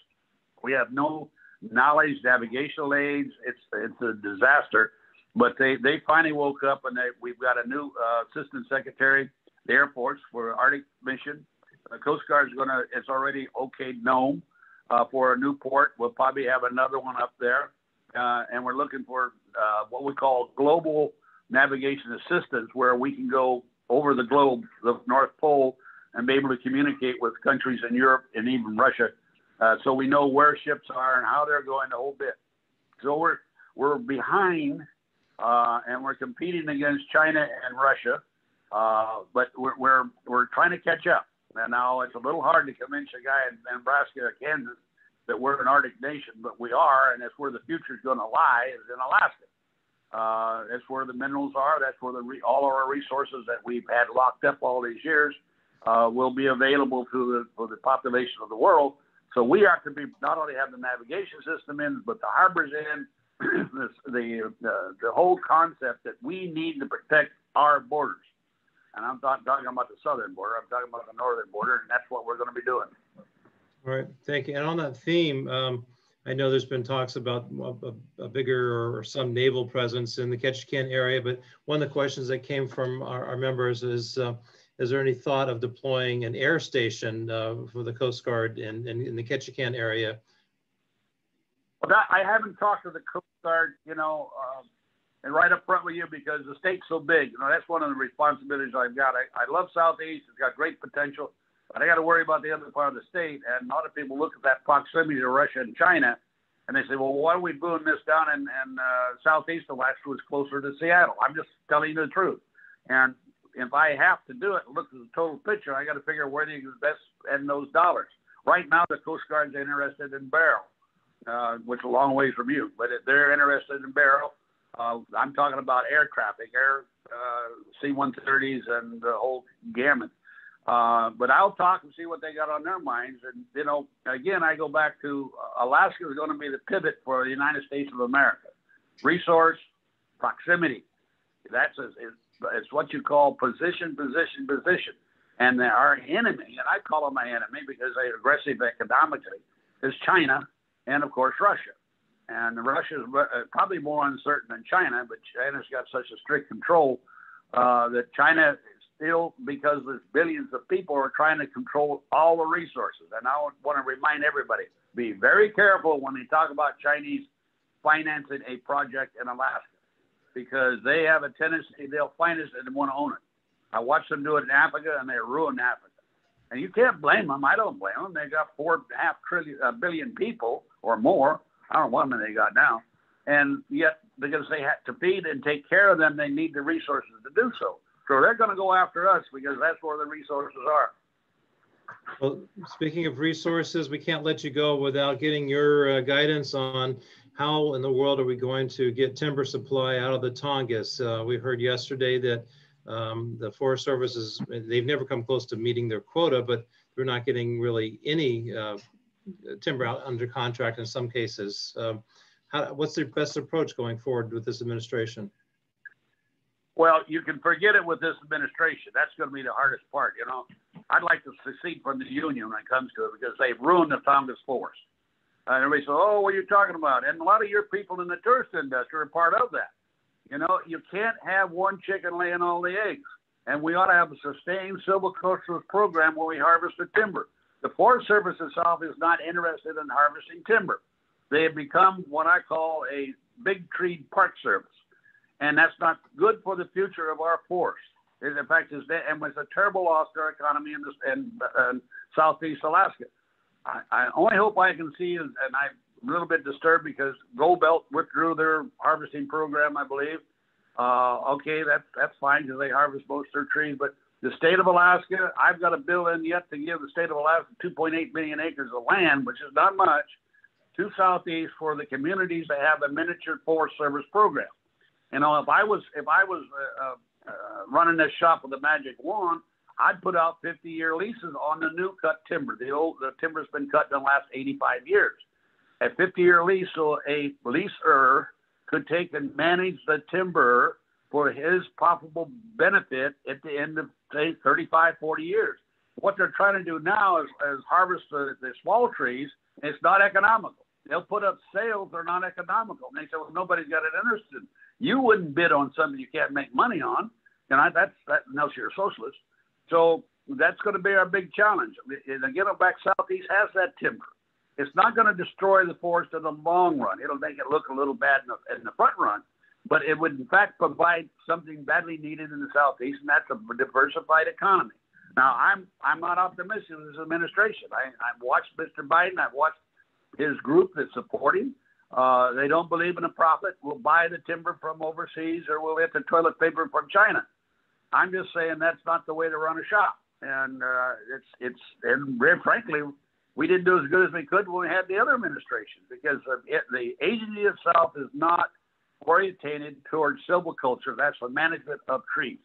We have no knowledge, navigational aids. It's a disaster. But they finally woke up, and we've got a new assistant secretary, the Air Force, for Arctic mission. The Coast Guard it's already okayed Nome for a new port. We'll probably have another one up there. And we're looking for what we call global navigation assistance, where we can go over the globe, the North Pole, and be able to communicate with countries in Europe and even Russia. So we know where ships are and how they're going, the whole bit. So we're behind. And we're competing against China and Russia, but we're trying to catch up. And now it's a little hard to convince a guy in Nebraska or Kansas that we're an Arctic nation, but we are, and that's where the future is going to lie, is in Alaska. That's where the minerals are. That's where all of our resources that we've had locked up all these years will be available for the population of the world. So we have to not only have the navigation system in, but the harbors in. The whole concept that we need to protect our borders. And I'm not talking about the southern border, I'm talking about the northern border, and that's what we're going to be doing. All right, thank you. And on that theme, I know there's been talks about a bigger or some naval presence in the Ketchikan area, but one of the questions that came from our members is there any thought of deploying an air station for the Coast Guard in the Ketchikan area? Well, I haven't talked to the Coast Guard, and right up front with you, because the state's so big. That's one of the responsibilities I've got. I love Southeast. It's got great potential, but I got to worry about the other part of the state. And a lot of people look at that proximity to Russia and China, and they say, well, why are we doing this down in Southeast Alaska, was closer to Seattle? I'm just telling you the truth. And if I have to do it, look at the total picture, I got to figure out where they can best spend those dollars. Right now, the Coast Guard's interested in Barrow. Which is a long ways from you, but if they're interested in Barrow, I'm talking about air traffic, C-130s and the whole gamut. But I'll talk and see what they got on their minds. And, again, I go back to Alaska is going to be the pivot for the United States of America. Resource, proximity. It's what you call position. And our enemy, and I call them my enemy because they're aggressive economically, is China. And, of course, Russia. And Russia is probably more uncertain than China, but China's got such a strict control that China still, because there's billions of people, are trying to control all the resources. And I want to remind everybody, be very careful when they talk about Chinese financing a project in Alaska, because they have a tendency, they'll finance it and want to own it. I watched them do it in Africa, and they ruined Africa. And you can't blame them. I don't blame them. They got 4.5 billion people or more. I don't know how many they got now. And yet, because they have to feed and take care of them, they need the resources to do so. So they're going to go after us because that's where the resources are. Well, speaking of resources, we can't let you go without getting your guidance on how in the world are we going to get timber supply out of the Tongass. We heard yesterday that the Forest Service they've never come close to meeting their quota, but they're not getting really any timber out under contract in some cases. What's the best approach going forward with this administration? Well, you can forget it with this administration. That's going to be the hardest part. You know, I'd like to secede from the union when it comes to it because they've ruined the Tongass forest. And everybody says, oh, what are you talking about? And a lot of your people in the tourist industry are part of that. You know, you can't have one chicken laying all the eggs. And we ought to have a sustained silviculturalist program where we harvest the timber. The Forest Service itself is not interested in harvesting timber. They have become what I call a big tree park service. And that's not good for the future of our forest. In fact, it's a terrible loss to our economy in Southeast Alaska. I only hope I can see, and I'm a little bit disturbed because Gold Belt withdrew their harvesting program, I believe. Okay, that's fine because they harvest most of their trees. But the state of Alaska, I've got a bill in yet to give the state of Alaska 2.8 million acres of land, which is not much, to Southeast for the communities to have a miniature Forest Service program. You know, if I was running this shop with a magic wand, I'd put out 50-year leases on the new cut timber. The timber's been cut in the last 85 years. A 50-year lease, so a leaser could take and manage the timber for his profitable benefit at the end of, say, 35, 40 years. What they're trying to do now is harvest the small trees. It's not economical. They'll put up sales. They're not economical. And they say, well, nobody's got it interested. You wouldn't bid on something you can't make money on. And that knows you're a socialist. So that's going to be our big challenge. And again, back Southeast has that timber. It's not going to destroy the forest in the long run. It'll make it look a little bad in the front run, but it would in fact provide something badly needed in the Southeast, and that's a diversified economy. Now, I'm not optimistic of this administration. I've watched Mr. Biden. I've watched his group that support him. They don't believe in a profit. We'll buy the timber from overseas, or we'll get the toilet paper from China. I'm just saying that's not the way to run a shop. And and very frankly, we didn't do as good as we could when we had the other administration because the agency itself is not orientated towards silviculture. That's the management of trees.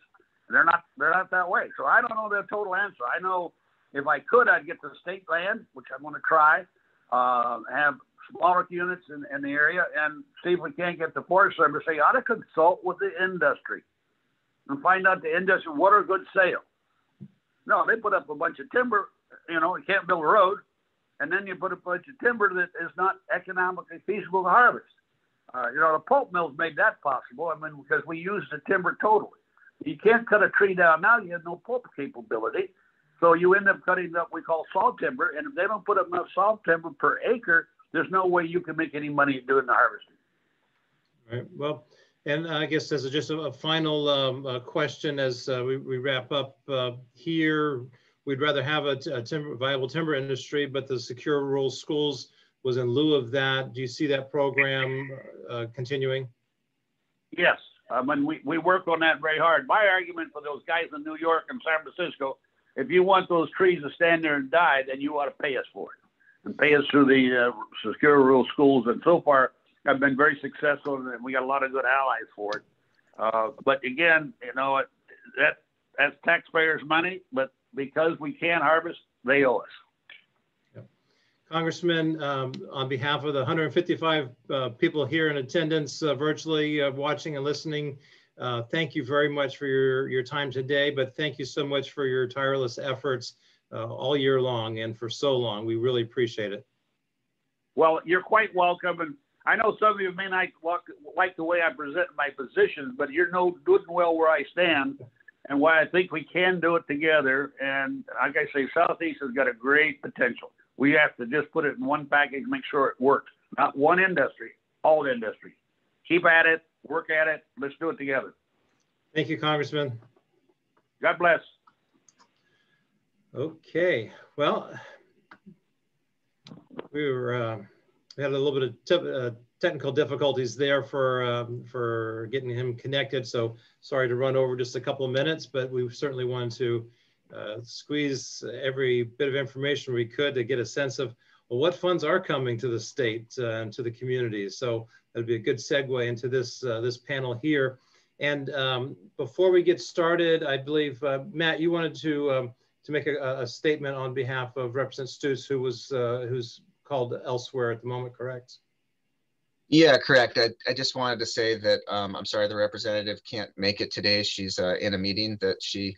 And they're not that way. So I don't know the total answer. I know if I could, I'd get the state land, which I'm going to try, have smaller units in the area, and see if we can't get the Forest Service. They ought to consult with the industry and find out the industry what are good sales. No, they put up a bunch of timber. You know, you can't build a road, and then you put a bunch of timber that is not economically feasible to harvest. You know, the pulp mills made that possible. I mean, because we use the timber totally. You can't cut a tree down now. You have no pulp capability. So you end up cutting up what we call saw timber. And if they don't put up enough saw timber per acre, there's no way you can make any money doing the harvesting. Right. Well, and I guess as just a final question as we wrap up here, we'd rather have a viable timber industry, but the Secure Rural Schools was in lieu of that. Do you see that program continuing? Yes. When we work on that very hard. My argument for those guys in New York and San Francisco, if you want those trees to stand there and die, then you ought to pay us for it and pay us through the Secure Rural Schools. And so far, I've been very successful, and we got a lot of good allies for it. But again, you know, that's taxpayers' money, but because we can't harvest, they owe us. Yep. Congressman, on behalf of the 155 people here in attendance virtually watching and listening, thank you very much for your time today, but thank you so much for your tireless efforts all year long and for so long. We really appreciate it. Well, you're quite welcome. And I know some of you may not like the way I present my positions, but you're good and well where I stand and why I think we can do it together. And like I say, Southeast has got a great potential. We have to just put it in one package, make sure it works. Not one industry, all industry. Keep at it, work at it. Let's do it together. Thank you, Congressman. God bless. Okay, well, we had a little bit of technical difficulties there for getting him connected. So sorry to run over just a couple of minutes, but we certainly wanted to squeeze every bit of information we could to get a sense of, well, what funds are coming to the state and to the communities. So that'd be a good segue into this this panel here. And before we get started, I believe Matt, you wanted to make a statement on behalf of Representative Stutes, who was who's called elsewhere at the moment, correct? Yeah, correct. I just wanted to say that I'm sorry the representative can't make it today. She's in a meeting that she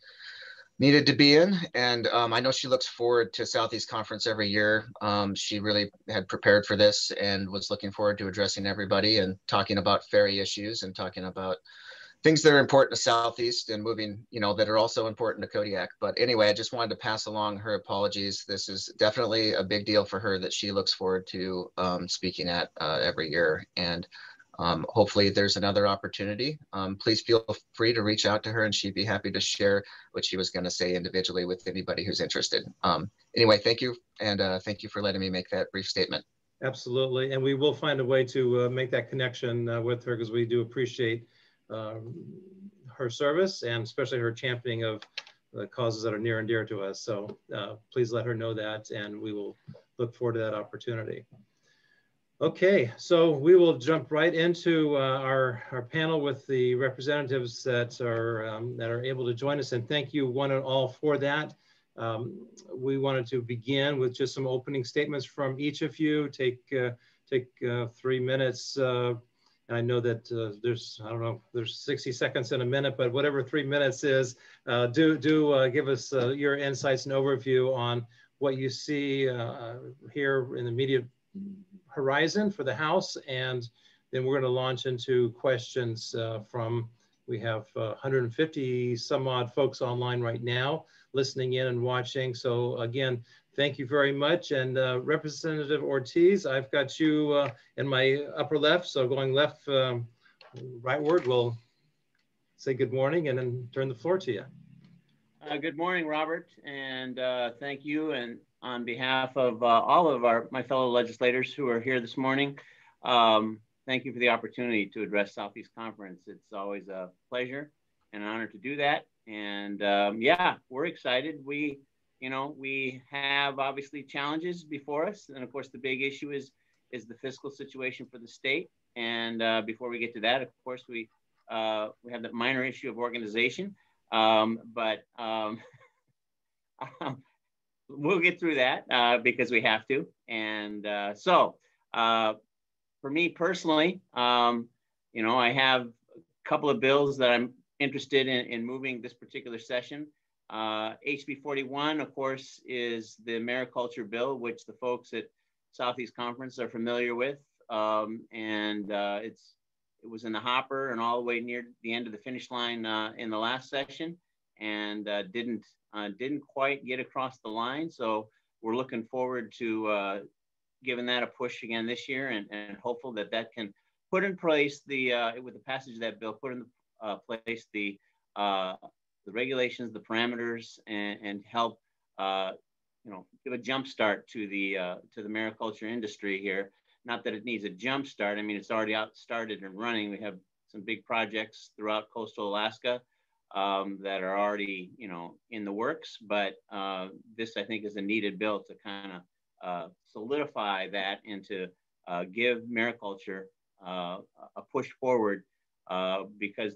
needed to be in. And I know she looks forward to Southeast Conference every year. She really had prepared for this and was looking forward to addressing everybody and talking about ferry issues and talking about things that are important to Southeast and moving, you know, that are also important to Kodiak. But anyway, I just wanted to pass along her apologies. This is definitely a big deal for her that she looks forward to speaking at every year. And hopefully there's another opportunity. Please feel free to reach out to her and she'd be happy to share what she was going to say individually with anybody who's interested. Anyway, thank you. And thank you for letting me make that brief statement. Absolutely. And we will find a way to make that connection with her, because we do appreciate her service and especially her championing of the causes that are near and dear to us. So please let her know that, and we will look forward to that opportunity. Okay, so we will jump right into our panel with the representatives that are able to join us, and thank you one and all for that. We wanted to begin with just some opening statements from each of you. Take 3 minutes. I know that there's, I don't know, there's 60 seconds in a minute, but whatever 3 minutes is, do give us your insights and overview on what you see here in the immediate horizon for the House. And then we're going to launch into questions from, we have 150 some odd folks online right now, listening in and watching. So again, thank you very much. And Representative Ortiz, I've got you in my upper left. So going left, rightward, we'll say good morning and then turn the floor to you. Good morning, Robert, and thank you. And on behalf of all of my fellow legislators who are here this morning, thank you for the opportunity to address Southeast Conference. It's always a pleasure and an honor to do that. And yeah, we're excited. We have obviously challenges before us. And of course, the big issue is the fiscal situation for the state. And before we get to that, of course, we have the minor issue of organization. We'll get through that because we have to. And so for me personally, I have a couple of bills that I'm interested in moving this particular session. HB 41, of course, is the mariculture bill, which the folks at Southeast Conference are familiar with. It was in the hopper and all the way near the end of the finish line in the last session, and didn't quite get across the line. So we're looking forward to giving that a push again this year, and hopeful that can put in place with the passage of that bill, put in place the regulations, the parameters, and help give a jump start to the mariculture industry here. Not that it needs a jump start. I mean, it's already started and running. We have some big projects throughout coastal Alaska that are already, in the works. But this, I think, is a needed bill to kind of solidify that and to give mariculture a push forward because,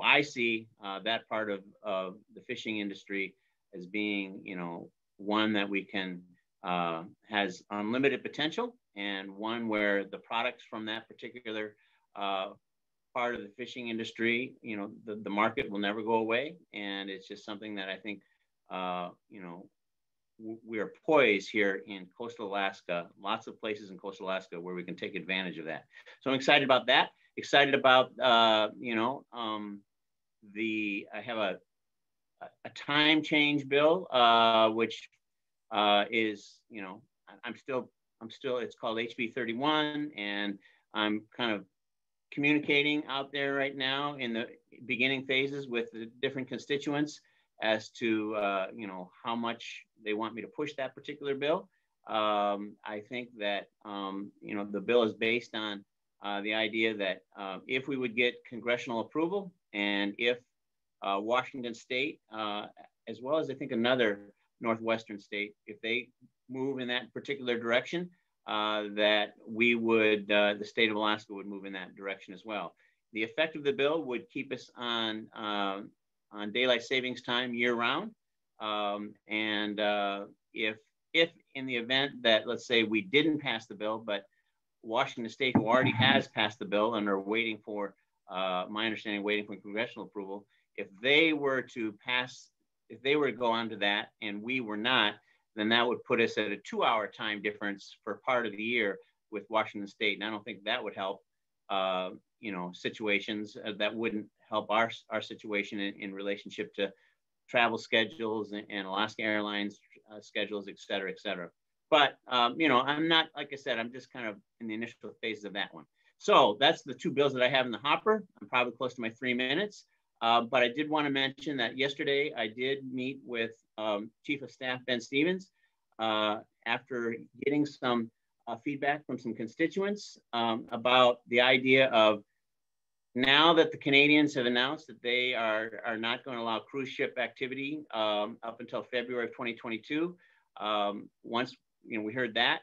I see that part of the fishing industry as being, one that we can has unlimited potential, and one where the products from that particular part of the fishing industry, the market will never go away. And it's just something that I think, we are poised here in coastal Alaska, lots of places in coastal Alaska where we can take advantage of that. So I'm excited about that. Excited about, I have a time change bill, which is, I'm still, it's called HB 31, and I'm kind of communicating out there right now in the beginning phases with the different constituents as to, how much they want me to push that particular bill. I think that, the bill is based on the idea that if we would get congressional approval, and if Washington State, as well as I think another Northwestern state, if they move in that particular direction, that we would, the state of Alaska would move in that direction as well. The effect of the bill would keep us on daylight savings time year round. If in the event that, let's say, we didn't pass the bill, but Washington State, who already has passed the bill and are waiting for, my understanding, waiting for congressional approval, if they were to go on to that and we were not, then that would put us at a 2-hour time difference for part of the year with Washington State. And I don't think that would help, situations. That wouldn't help our situation in relationship to travel schedules and Alaska Airlines schedules, et cetera, et cetera. But, I'm not, like I said, I'm just kind of in the initial phases of that one. So that's the 2 bills that I have in the hopper. I'm probably close to my 3 minutes. But I did want to mention that yesterday I did meet with Chief of Staff Ben Stevens after getting some feedback from some constituents about the idea of, now that the Canadians have announced that they are not going to allow cruise ship activity up until February of 2022, once we heard that,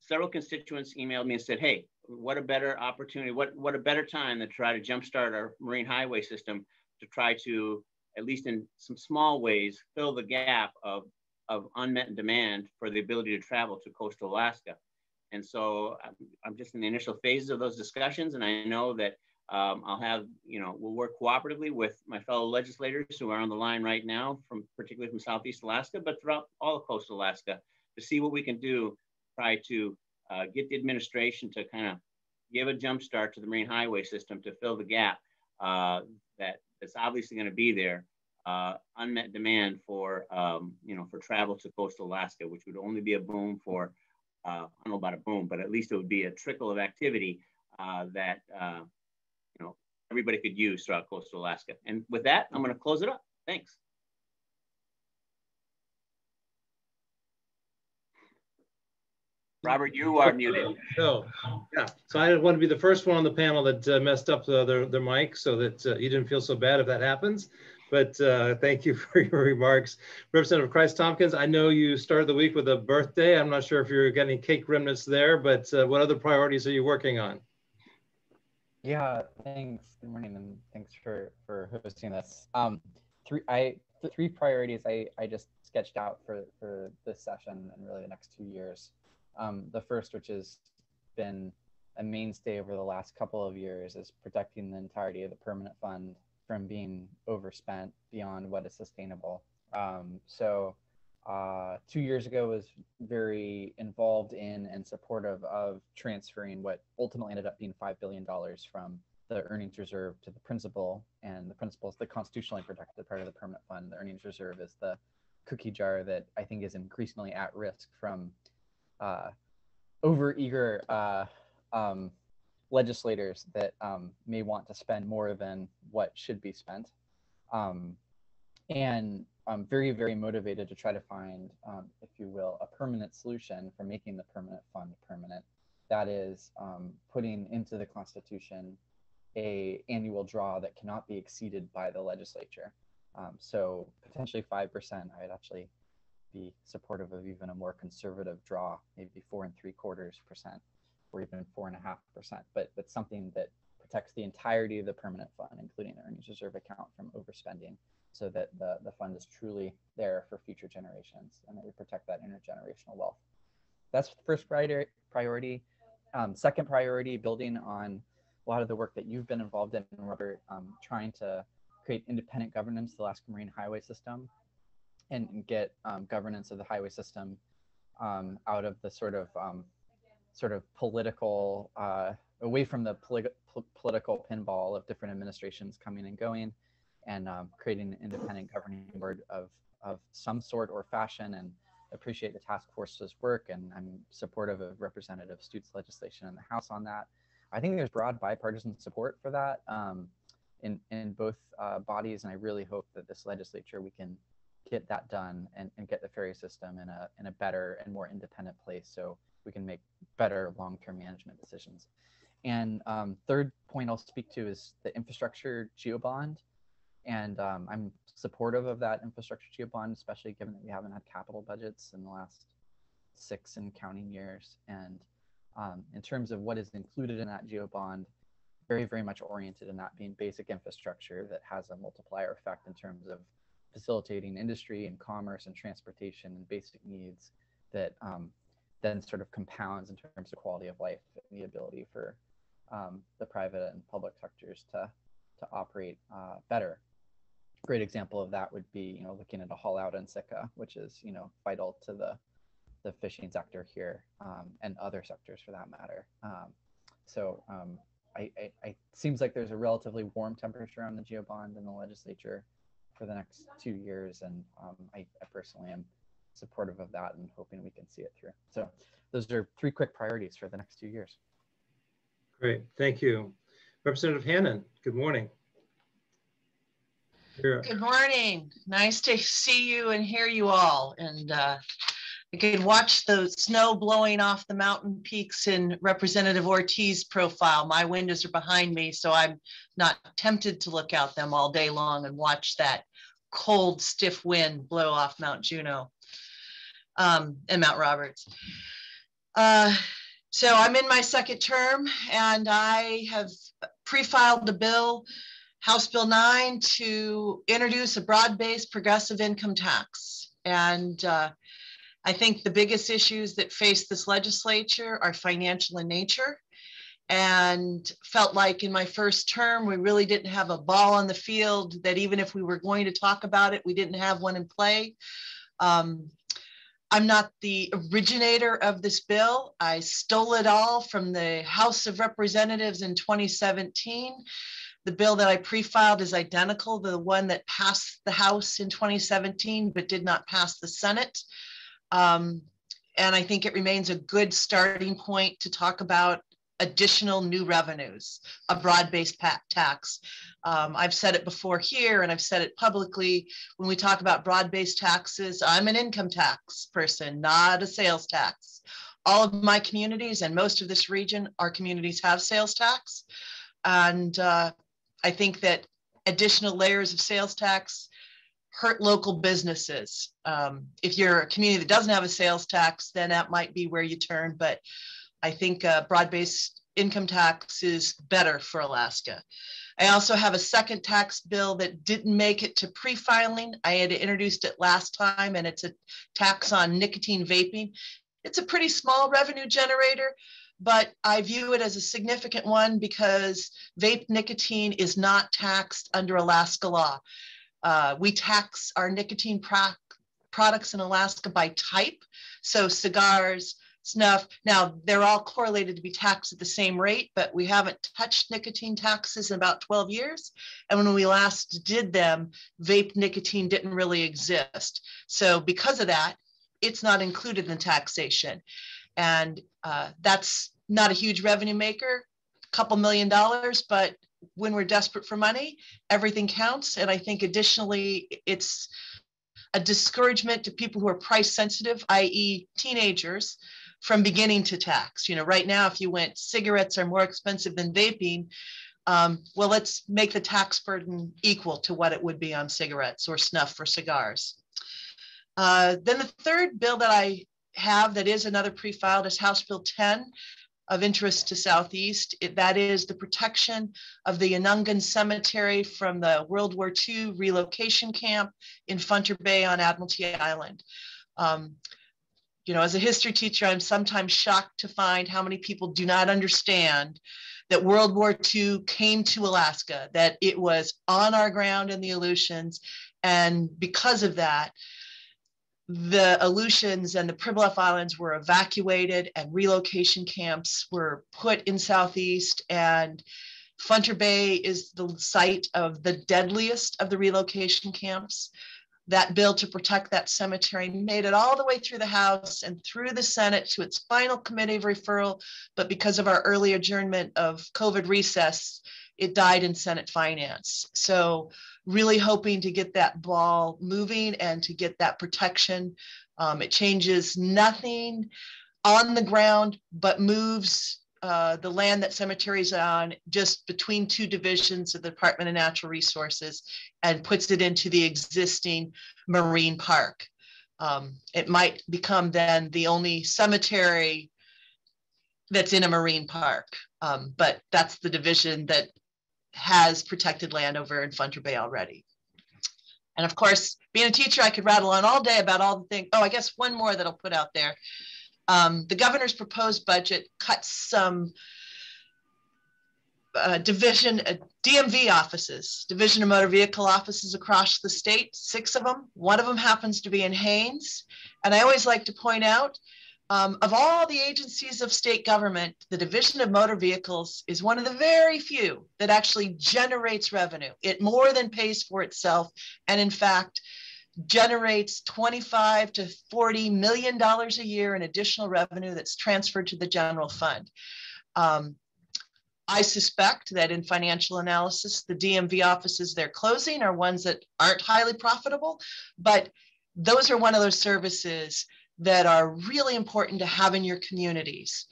several constituents emailed me and said, hey, what a better opportunity, what a better time than to try to jumpstart our marine highway system to try to, at least in some small ways, fill the gap of unmet demand for the ability to travel to coastal Alaska. And so I'm just in the initial phases of those discussions, and I know that I'll have, we'll work cooperatively with my fellow legislators who are on the line right now, particularly from Southeast Alaska, but throughout all of coastal Alaska, to see what we can do, try to get the administration to kind of give a jump start to the marine highway system to fill the gap that's obviously going to be there, unmet demand for, for travel to coastal Alaska, which would only be a boom for, I don't know about a boom, but at least it would be a trickle of activity that, everybody could use throughout coastal Alaska. And with that, I'm going to close it up. Thanks. Robert, you are muted. So, yeah. So I want to be the first one on the panel that messed up their mic, so that you didn't feel so bad if that happens. But thank you for your remarks. Representative Christ Tompkins, I know you started the week with a birthday. I'm not sure if you're getting cake remnants there, but what other priorities are you working on? Yeah, thanks. Good morning, and thanks for hosting this. Three priorities I just sketched out for this session and really the next 2 years. The first, which has been a mainstay over the last couple of years, is protecting the entirety of the permanent fund from being overspent beyond what is sustainable. 2 years ago was very involved in and supportive of transferring what ultimately ended up being $5 billion from the earnings reserve to the principal, and the principal is the constitutionally protected part of the permanent fund. The earnings reserve is the cookie jar that I think is increasingly at risk from overeager legislators that may want to spend more than what should be spent. And I'm very, very motivated to try to find, if you will, a permanent solution for making the permanent fund permanent. That is putting into the Constitution an annual draw that cannot be exceeded by the legislature. So potentially 5%. I'd actually be supportive of even a more conservative draw, maybe 4 3/4%, or even 4.5%. But something that protects the entirety of the permanent fund, including the earnings reserve account, from overspending, so that the fund is truly there for future generations, and that we protect that intergenerational wealth. That's the first priority. Second priority, building on a lot of the work that you've been involved in, Robert, trying to create independent governance of the Alaska Marine Highway System, and get governance of the highway system out of the sort of political, away from the political pinball of different administrations coming and going, and creating an independent governing board of some sort or fashion. And appreciate the task force's work, and I'm supportive of Representative Stute's legislation in the House on that. I think there's broad bipartisan support for that in both bodies, and I really hope that this legislature we can get that done and get the ferry system in a better and more independent place, so we can make better long-term management decisions. And third point I'll speak to is the infrastructure geobond. And I'm supportive of that infrastructure geobond, especially given that we haven't had capital budgets in the last 6 and counting years. And in terms of what is included in that geobond, very, very much oriented in that being basic infrastructure that has a multiplier effect in terms of facilitating industry and commerce and transportation and basic needs that then sort of compounds in terms of quality of life and the ability for the private and public sectors to operate better. Great example of that would be, looking at a haul out in Sitka, which is, vital to the fishing sector here and other sectors for that matter. It seems like there's a relatively warm temperature on the geobond in the legislature for the next 2 years, and I personally am supportive of that and hoping we can see it through. So those are 3 quick priorities for the next 2 years. Great, thank you. Representative Hannan, good morning. Good morning. Nice to see you and hear you all. And I could watch the snow blowing off the mountain peaks in Representative Ortiz profile. My windows are behind me, so I'm not tempted to look out them all day long and watch that cold, stiff wind blow off Mount Juneau and Mount Roberts. So I'm in my 2nd term, and I have pre-filed a bill, House Bill 9, to introduce a broad-based progressive income tax. And I think the biggest issues that face this legislature are financial in nature, and felt like in my 1st term, we really didn't have a ball on the field, that even if we were going to talk about it, we didn't have one in play. I'm not the originator of this bill. I stole it all from the House of Representatives in 2017. The bill that I pre-filed is identical to the one that passed the House in 2017, but did not pass the Senate. And I think it remains a good starting point to talk about additional new revenues, a broad-based tax. I've said it before here, and I've said it publicly. When we talk about broad-based taxes, I'm an income tax person, not a sales tax. All of my communities and most of this region, our communities have sales tax. And I think that additional layers of sales tax hurt local businesses. If you're a community that doesn't have a sales tax, then that might be where you turn. But I think broad-based income tax is better for Alaska. I also have a 2nd tax bill that didn't make it to pre-filing. I had introduced it last time, and it's a tax on nicotine vaping. It's a pretty small revenue generator, but I view it as a significant one because vape nicotine is not taxed under Alaska law. We tax our nicotine products in Alaska by type. So cigars, snuff, now they're all correlated to be taxed at the same rate, but we haven't touched nicotine taxes in about 12 years. And when we last did them, vape nicotine didn't really exist. So because of that, it's not included in taxation. And that's not a huge revenue maker, a couple $1 million, but when we're desperate for money, everything counts. And I think additionally, it's a discouragement to people who are price sensitive, i.e. teenagers, from beginning to tax. Right now, if you went, cigarettes are more expensive than vaping. Well, let's make the tax burden equal to what it would be on cigarettes or snuff for cigars. Then the 3rd bill that I have that is another pre-filed is House Bill 10, of interest to Southeast. That is the protection of the Anungan Cemetery from the World War II relocation camp in Funter Bay on Admiralty Island. As a history teacher, I'm sometimes shocked to find how many people do not understand that World War II came to Alaska, that it was on our ground in the Aleutians. And because of that, the Aleutians and the Pribilof Islands were evacuated and relocation camps were put in Southeast, and Funter Bay is the site of the deadliest of the relocation camps. That bill to protect that cemetery made it all the way through the House and through the Senate to its final committee of referral, but because of our early adjournment of COVID recess, it died in Senate Finance. So really hoping to get that ball moving and to get that protection. It changes nothing on the ground, but moves the land that cemetery's on just between two divisions of the Department of Natural Resources and puts it into the existing marine park. It might become then the only cemetery that's in a marine park, but that's the division that has protected land over in Funter Bay already. And of course, being a teacher, I could rattle on all day about all the things. Oh, I guess one more that I'll put out there. The governor's proposed budget cuts some DMV offices, Division of Motor Vehicle offices across the state, 6 of them. One of them happens to be in Haines. And I always like to point out, of all the agencies of state government, the Division of Motor Vehicles is one of the very few that actually generates revenue. It more than pays for itself. And in fact, generates $25 to $40 million a year in additional revenue that's transferred to the general fund. I suspect that in financial analysis, the DMV offices they're closing are ones that aren't highly profitable, but those are one of those services that are really important to have in your communities.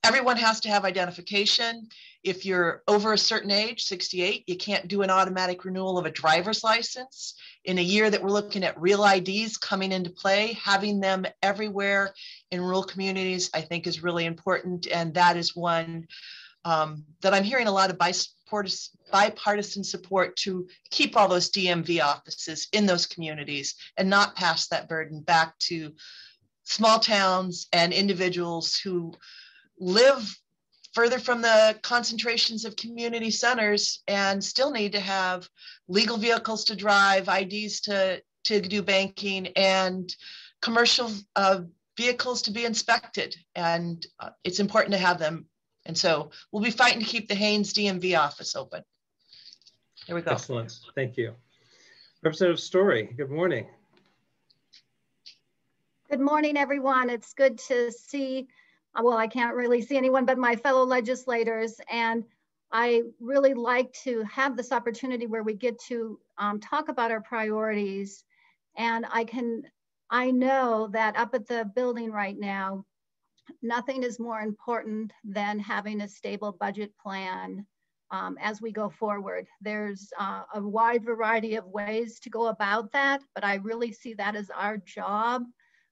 Everyone has to have identification. If you're over a certain age, 68, you can't do an automatic renewal of a driver's license. In a year that we're looking at real IDs coming into play, having them everywhere in rural communities, I think is really important. And that is one that I'm hearing a lot of bipartisan support to keep all those DMV offices in those communities and not pass that burden back to small towns and individuals who live further from the concentrations of community centers and still need to have legal vehicles to drive, IDs to do banking, and commercial vehicles to be inspected. And it's important to have them. And so we'll be fighting to keep the Haines DMV office open. There we go. Excellent. Thank you. Representative Story, good morning. Good morning, everyone. It's good to see, well, I can't really see anyone but my fellow legislators. And I really like to have this opportunity where we get to talk about our priorities. And I know that up at the building right now, nothing is more important than having a stable budget plan as we go forward. There's a wide variety of ways to go about that, but I really see that as our job.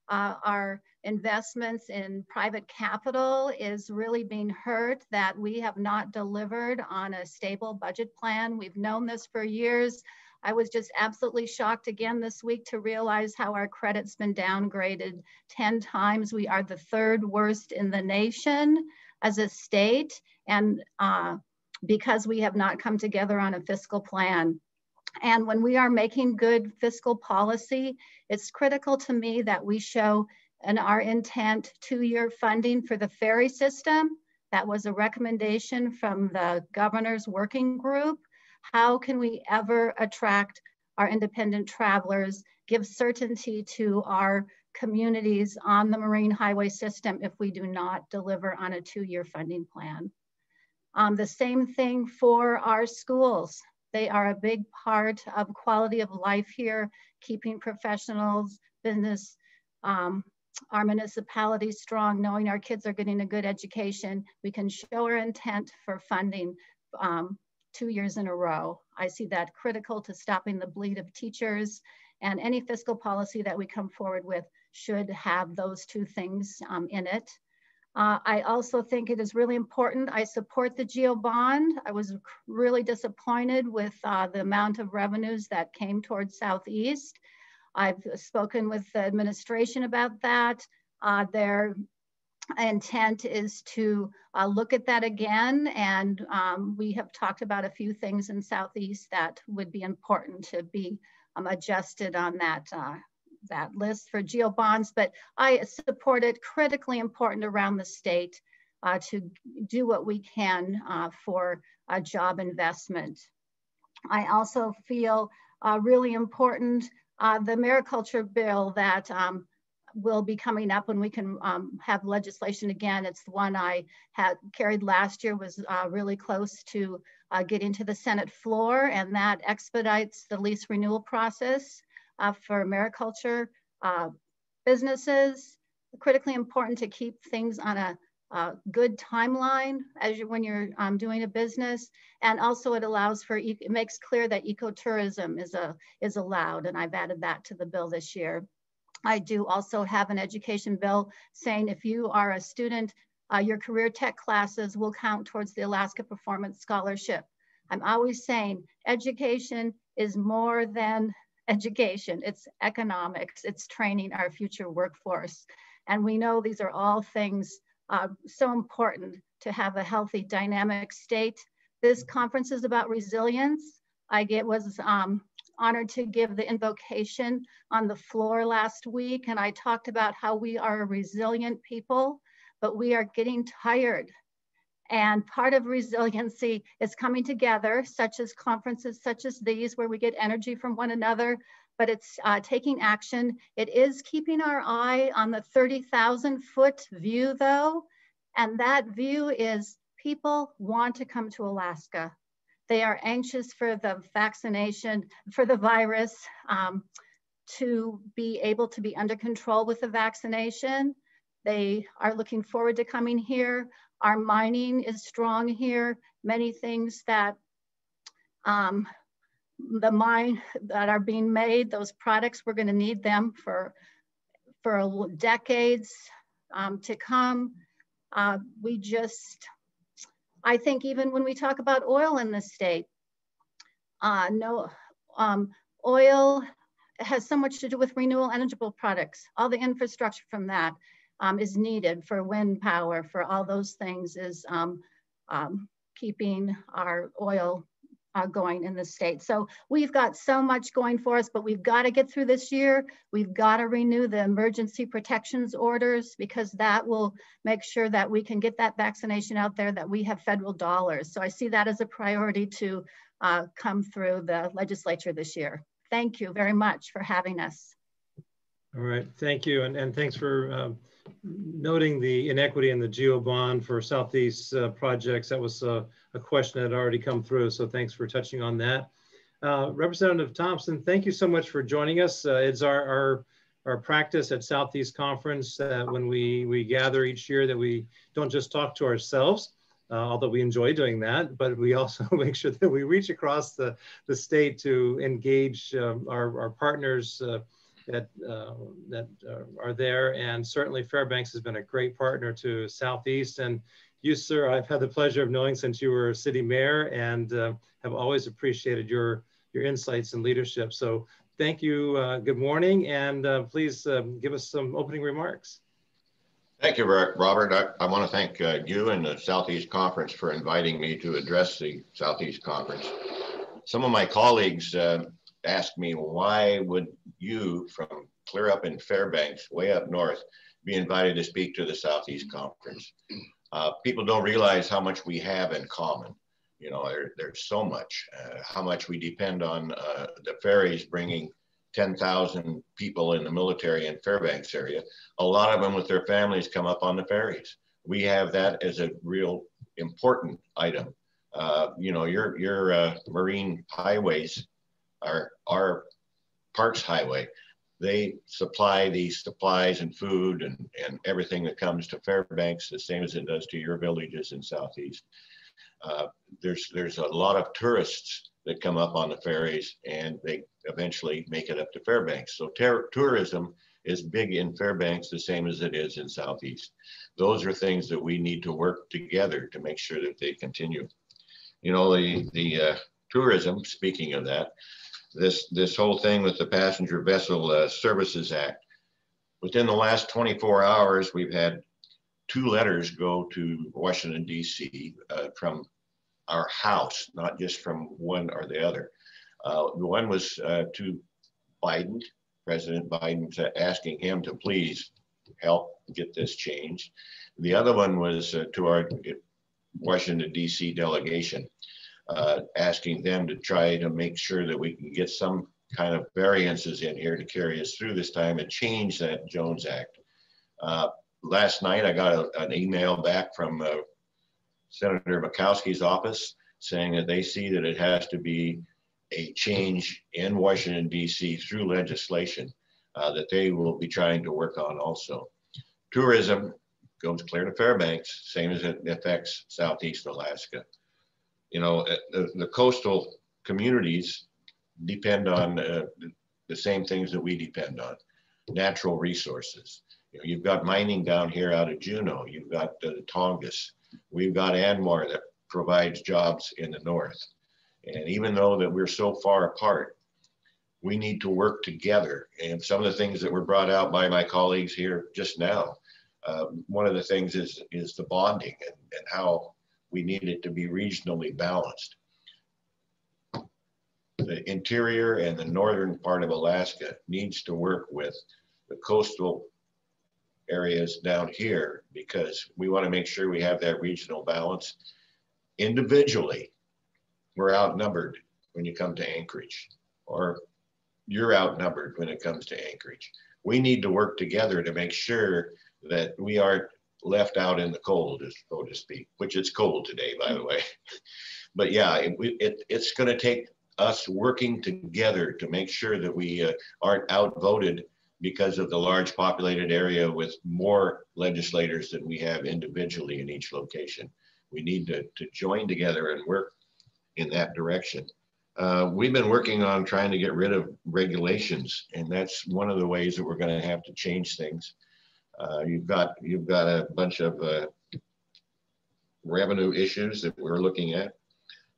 Our investments in private capital is really being hurt, that we have not delivered on a stable budget plan. We've known this for years. I was just absolutely shocked again this week to realize how our credit's been downgraded 10 times. We are the 3rd worst in the nation as a state, and because we have not come together on a fiscal plan. And when we are making good fiscal policy, it's critical to me that we show in our intent 2-year funding for the ferry system. That was a recommendation from the governor's working group. How can we ever attract our independent travelers, give certainty to our communities on the marine highway system if we do not deliver on a 2-year funding plan? The same thing for our schools. They are a big part of quality of life here, keeping professionals, business, our municipalities strong, knowing our kids are getting a good education. We can show our intent for funding 2 years in a row. I see that critical to stopping the bleed of teachers, and any fiscal policy that we come forward with should have those 2 things in it. I also think it is really important. I support the GEO bond. I was really disappointed with the amount of revenues that came towards Southeast. I've spoken with the administration about that. Their intent is to look at that again. And we have talked about a few things in Southeast that would be important to be adjusted on that list for GEO bonds, but I support it. Critically important around the state to do what we can for a job investment. I also feel really important the mariculture bill that will be coming up when we can have legislation again. It's the one I had carried last year, was really close to getting to the Senate floor, and that expedites the lease renewal process for mariculture businesses. Critically important to keep things on good timeline when you're doing a business, and also it allows for, it makes clear that ecotourism is allowed, and I've added that to the bill this year. I do also have an education bill saying if you are a student, your career tech classes will count towards the Alaska Performance Scholarship. I'm always saying education is more than education. It's economics, it's training our future workforce. And we know these are all things so important to have a healthy, dynamic state. This conference is about resilience. I was honored to give the invocation on the floor last week, and I talked about how we are a resilient people, but we are getting tired. And part of resiliency is coming together, such as conferences such as these, where we get energy from one another, but it's taking action. It is keeping our eye on the 30,000-foot view though. And that view is people want to come to Alaska. They are anxious for the vaccination, for the virus to be able to be under control with the vaccination. They are looking forward to coming here. Our mining is strong here. Many things that the mine that are being made, those products, we're going to need them for decades to come. I think even when we talk about oil in the state, oil has so much to do with renewable energy products. All the infrastructure from that is needed for wind power, for all those things is keeping our oil going in the state. So we've got so much going for us, but we've got to get through this year. We've got to renew the emergency protections orders, because that will make sure that we can get that vaccination out there, that we have federal dollars. So I see that as a priority to come through the legislature this year. Thank you very much for having us. All right, thank you. And thanks for noting the inequity in the GEO bond for Southeast projects. That was a question that had already come through, so thanks for touching on that. Representative Thompson, thank you so much for joining us. It's our practice at Southeast Conference when we gather each year that we don't just talk to ourselves, although we enjoy doing that, but we also make sure that we reach across the state to engage our partners that are there. And certainly Fairbanks has been a great partner to Southeast. And you, sir, I've had the pleasure of knowing since you were city mayor, and have always appreciated your insights and leadership. So thank you, good morning, and please give us some opening remarks. Thank you, Robert. I want to thank you and the Southeast Conference for inviting me to address the Southeast Conference. Some of my colleagues asked me, why would you, from clear up in Fairbanks, way up north, be invited to speak to the Southeast Conference? People don't realize how much we have in common. You know, there's so much, how much we depend on the ferries bringing 10,000 people in the military in Fairbanks area. A lot of them with their families come up on the ferries. We have that as a real important item. You know, your marine highways are our Parks Highway. They supply these supplies and food and everything that comes to Fairbanks, the same as it does to your villages in Southeast. There's a lot of tourists that come up on the ferries, and they eventually make it up to Fairbanks. So tourism is big in Fairbanks, the same as it is in Southeast. Those are things that we need to work together to make sure that they continue. You know, the tourism, speaking of that, this whole thing with the Passenger Vessel Services Act, within the last 24 hours, we've had 2 letters go to Washington, D.C. From our House, not just from one or the other. The one was to Biden, President Biden, asking him to please help get this changed. The other one was to our Washington, D.C. delegation, asking them to try to make sure that we can get some kind of variances in here to carry us through this time and change that Jones Act. Last night, I got an email back from Senator Murkowski's office saying that they see that it has to be a change in Washington, D.C. through legislation that they will be trying to work on also. Tourism goes clear to Fairbanks, same as it affects Southeast Alaska. You know, the coastal communities depend on the same things that we depend on, natural resources. You know, you've got mining down here out of Juneau, you've got the Tongass, we've got ANWR that provides jobs in the north. And even though that we're so far apart, we need to work together. And some of the things that were brought out by my colleagues here just now, one of the things is the bonding and how we need it to be regionally balanced. The interior and the northern part of Alaska needs to work with the coastal areas down here because we want to make sure we have that regional balance. Individually, we're outnumbered when you come to Anchorage, or you're outnumbered when it comes to Anchorage. We need to work together to make sure that we aren't left out in the cold, so to speak, which it's cold today, by the way. But yeah, it's going to take us working together to make sure that we aren't outvoted because of the large populated area with more legislators than we have individually in each location. We need to join together and work in that direction. We've been working on trying to get rid of regulations, and that's one of the ways that we're going to have to change things. You've got a bunch of revenue issues that we're looking at,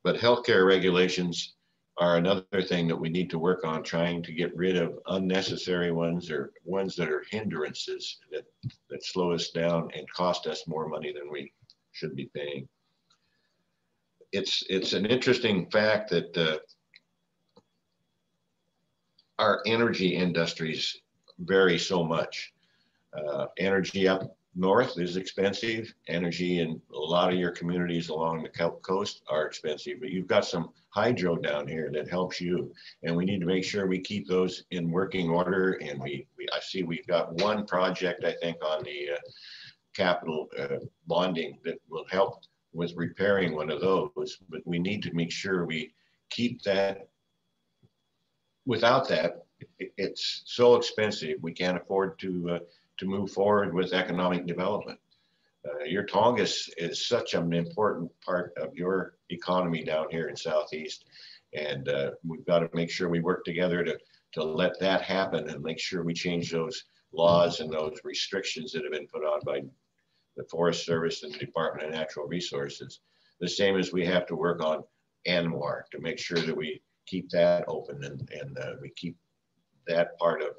but healthcare regulations are another thing that we need to work on, trying to get rid of unnecessary ones or ones that are hindrances that slow us down and cost us more money than we should be paying. It's an interesting fact that our energy industries vary so much. Energy up north is expensive. Energy in a lot of your communities along the coast are expensive, but you've got some hydro down here that helps you. And we need to make sure we keep those in working order. And I see we've got one project, I think, on the capital bonding that will help with repairing one of those, but we need to make sure we keep that. Without that, it's so expensive, we can't afford to move forward with economic development. Your Tongass is such an important part of your economy down here in Southeast, and we've got to make sure we work together to let that happen and make sure we change those laws and those restrictions that have been put on by the Forest Service and the Department of Natural Resources. The same as we have to work on ANWR to make sure that we keep that open and we keep that part of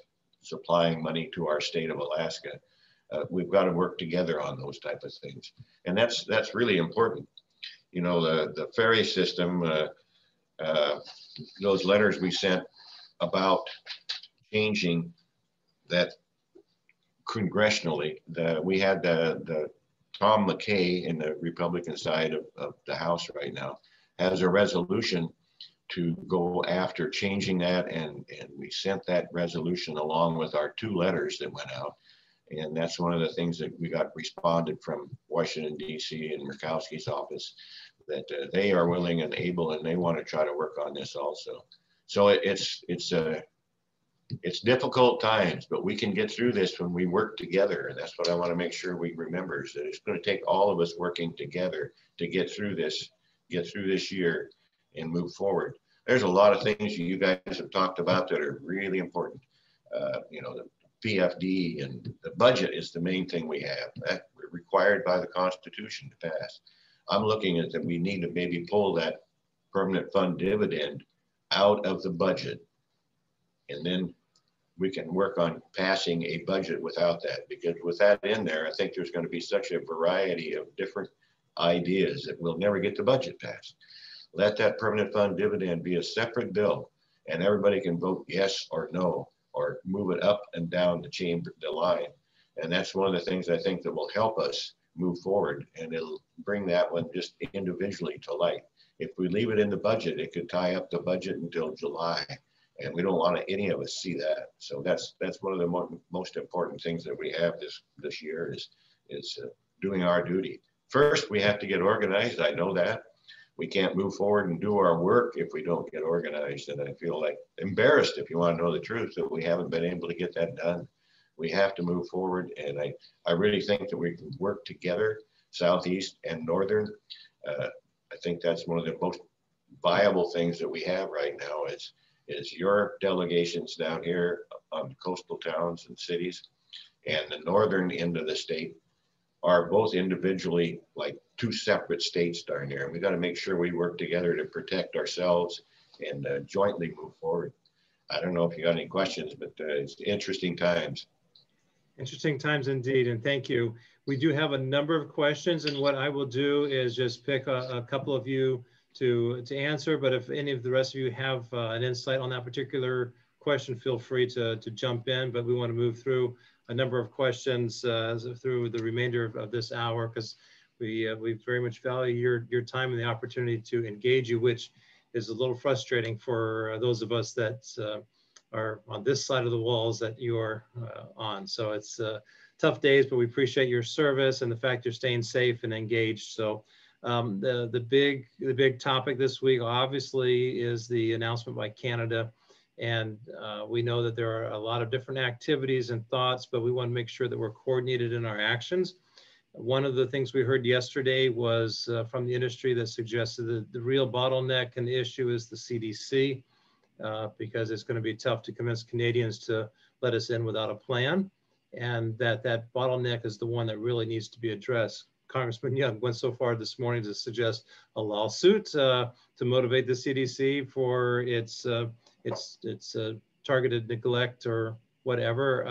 supplying money to our state of Alaska. We've got to work together on those type of things. And that's really important. You know, the ferry system, those letters we sent about changing that congressionally, we had the Tom McKay in the Republican side of the House right now has a resolution to go after changing that, and we sent that resolution along with our 2 letters that went out. And that's one of the things that we got responded from Washington, D.C. and Murkowski's office, that they are willing and able, and they want to try to work on this also. So it's difficult times, but we can get through this when we work together. And that's what I want to make sure we remember, is that it's going to take all of us working together to get through this year and move forward. There's a lot of things you guys have talked about that are really important. You know, the PFD and the budget is the main thing we have. That we're required by the Constitution to pass. I'm looking at that we need to maybe pull that permanent fund dividend out of the budget, and then we can work on passing a budget without that, because with that in there, I think there's going to be such a variety of different ideas that we'll never get the budget passed. Let that permanent fund dividend be a separate bill, and everybody can vote yes or no, or move it up and down the line. And that's one of the things I think that will help us move forward, and it'll bring that one just individually to light. If we leave it in the budget, it could tie up the budget until July, and we don't want any of us see that. So that's one of the most important things that we have this year is doing our duty. First, we have to get organized. I know that. We can't move forward and do our work if we don't get organized. And I feel like embarrassed, if you want to know the truth, that we haven't been able to get that done. We have to move forward. And I really think that we can work together, Southeast and Northern. I think that's one of the most viable things that we have right now is your delegations down here on coastal towns and cities, and the northern end of the state are both individually like two separate states down there. And we got to make sure we work together to protect ourselves and jointly move forward. I don't know if you got any questions, but it's interesting times. Interesting times indeed, and thank you. We do have a number of questions, and what I will do is just pick a couple of you to answer, but if any of the rest of you have an insight on that particular question, feel free to jump in, but we want to move through a number of questions through the remainder of this hour, because we very much value your time and the opportunity to engage you, which is a little frustrating for those of us that are on this side of the walls that you are on. So it's tough days, but we appreciate your service and the fact you're staying safe and engaged. So the big topic this week obviously is the announcement by Canada. And we know that there are a lot of different activities and thoughts, but we want to make sure that we're coordinated in our actions. One of the things we heard yesterday was from the industry that suggested that the real bottleneck and issue is the CDC, because it's going to be tough to convince Canadians to let us in without a plan. And that bottleneck is the one that really needs to be addressed. Congressman Young went so far this morning to suggest a lawsuit to motivate the CDC for its targeted neglect or whatever.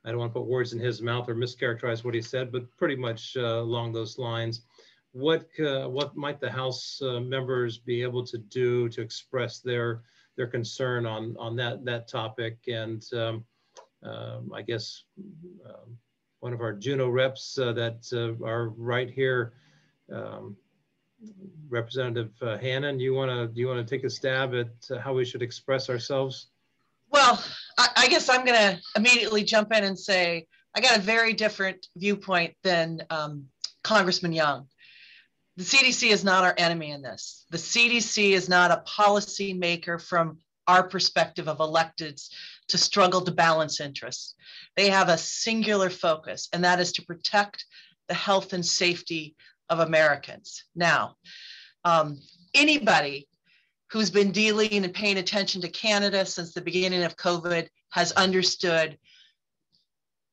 I don't want to put words in his mouth or mischaracterize what he said, but pretty much along those lines. What might the House members be able to do to express their concern on that topic? And I guess one of our Juneau reps that are right here, Representative Hannan, do you want to take a stab at how we should express ourselves? Well, I guess I'm going to immediately jump in and say I got a very different viewpoint than Congressman Young. The CDC is not our enemy in this. The CDC is not a policy maker from our perspective of electeds to struggle to balance interests. They have a singular focus, and that is to protect the health and safety of Americans. Now, anybody who's been dealing and paying attention to Canada since the beginning of COVID has understood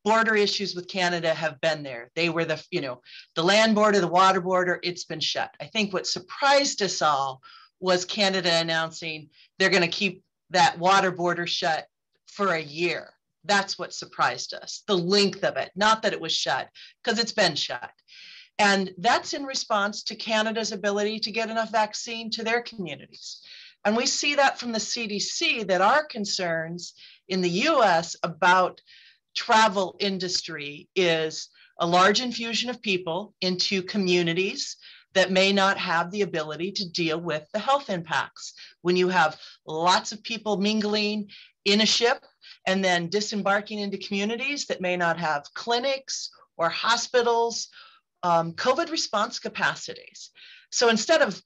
border issues with Canada have been there. They were the land border, the water border, it's been shut. I think what surprised us all was Canada announcing they're going to keep that water border shut for a year. That's what surprised us, the length of it, not that it was shut, because it's been shut. And that's in response to Canada's ability to get enough vaccine to their communities. And we see that from the CDC, that our concerns in the US about travel industry is a large infusion of people into communities that may not have the ability to deal with the health impacts. When you have lots of people mingling in a ship and then disembarking into communities that may not have clinics or hospitals, COVID response capacities. So instead of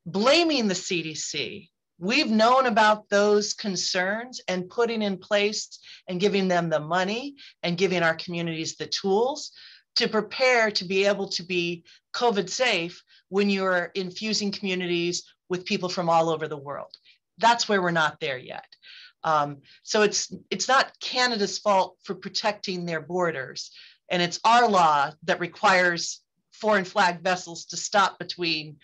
blaming the CDC, we've known about those concerns and putting in place and giving them the money and giving our communities the tools to prepare to be able to be COVID safe when you're infusing communities with people from all over the world. That's where we're not there yet. So it's not Canada's fault for protecting their borders. And it's our law that requires foreign flag vessels to stop between,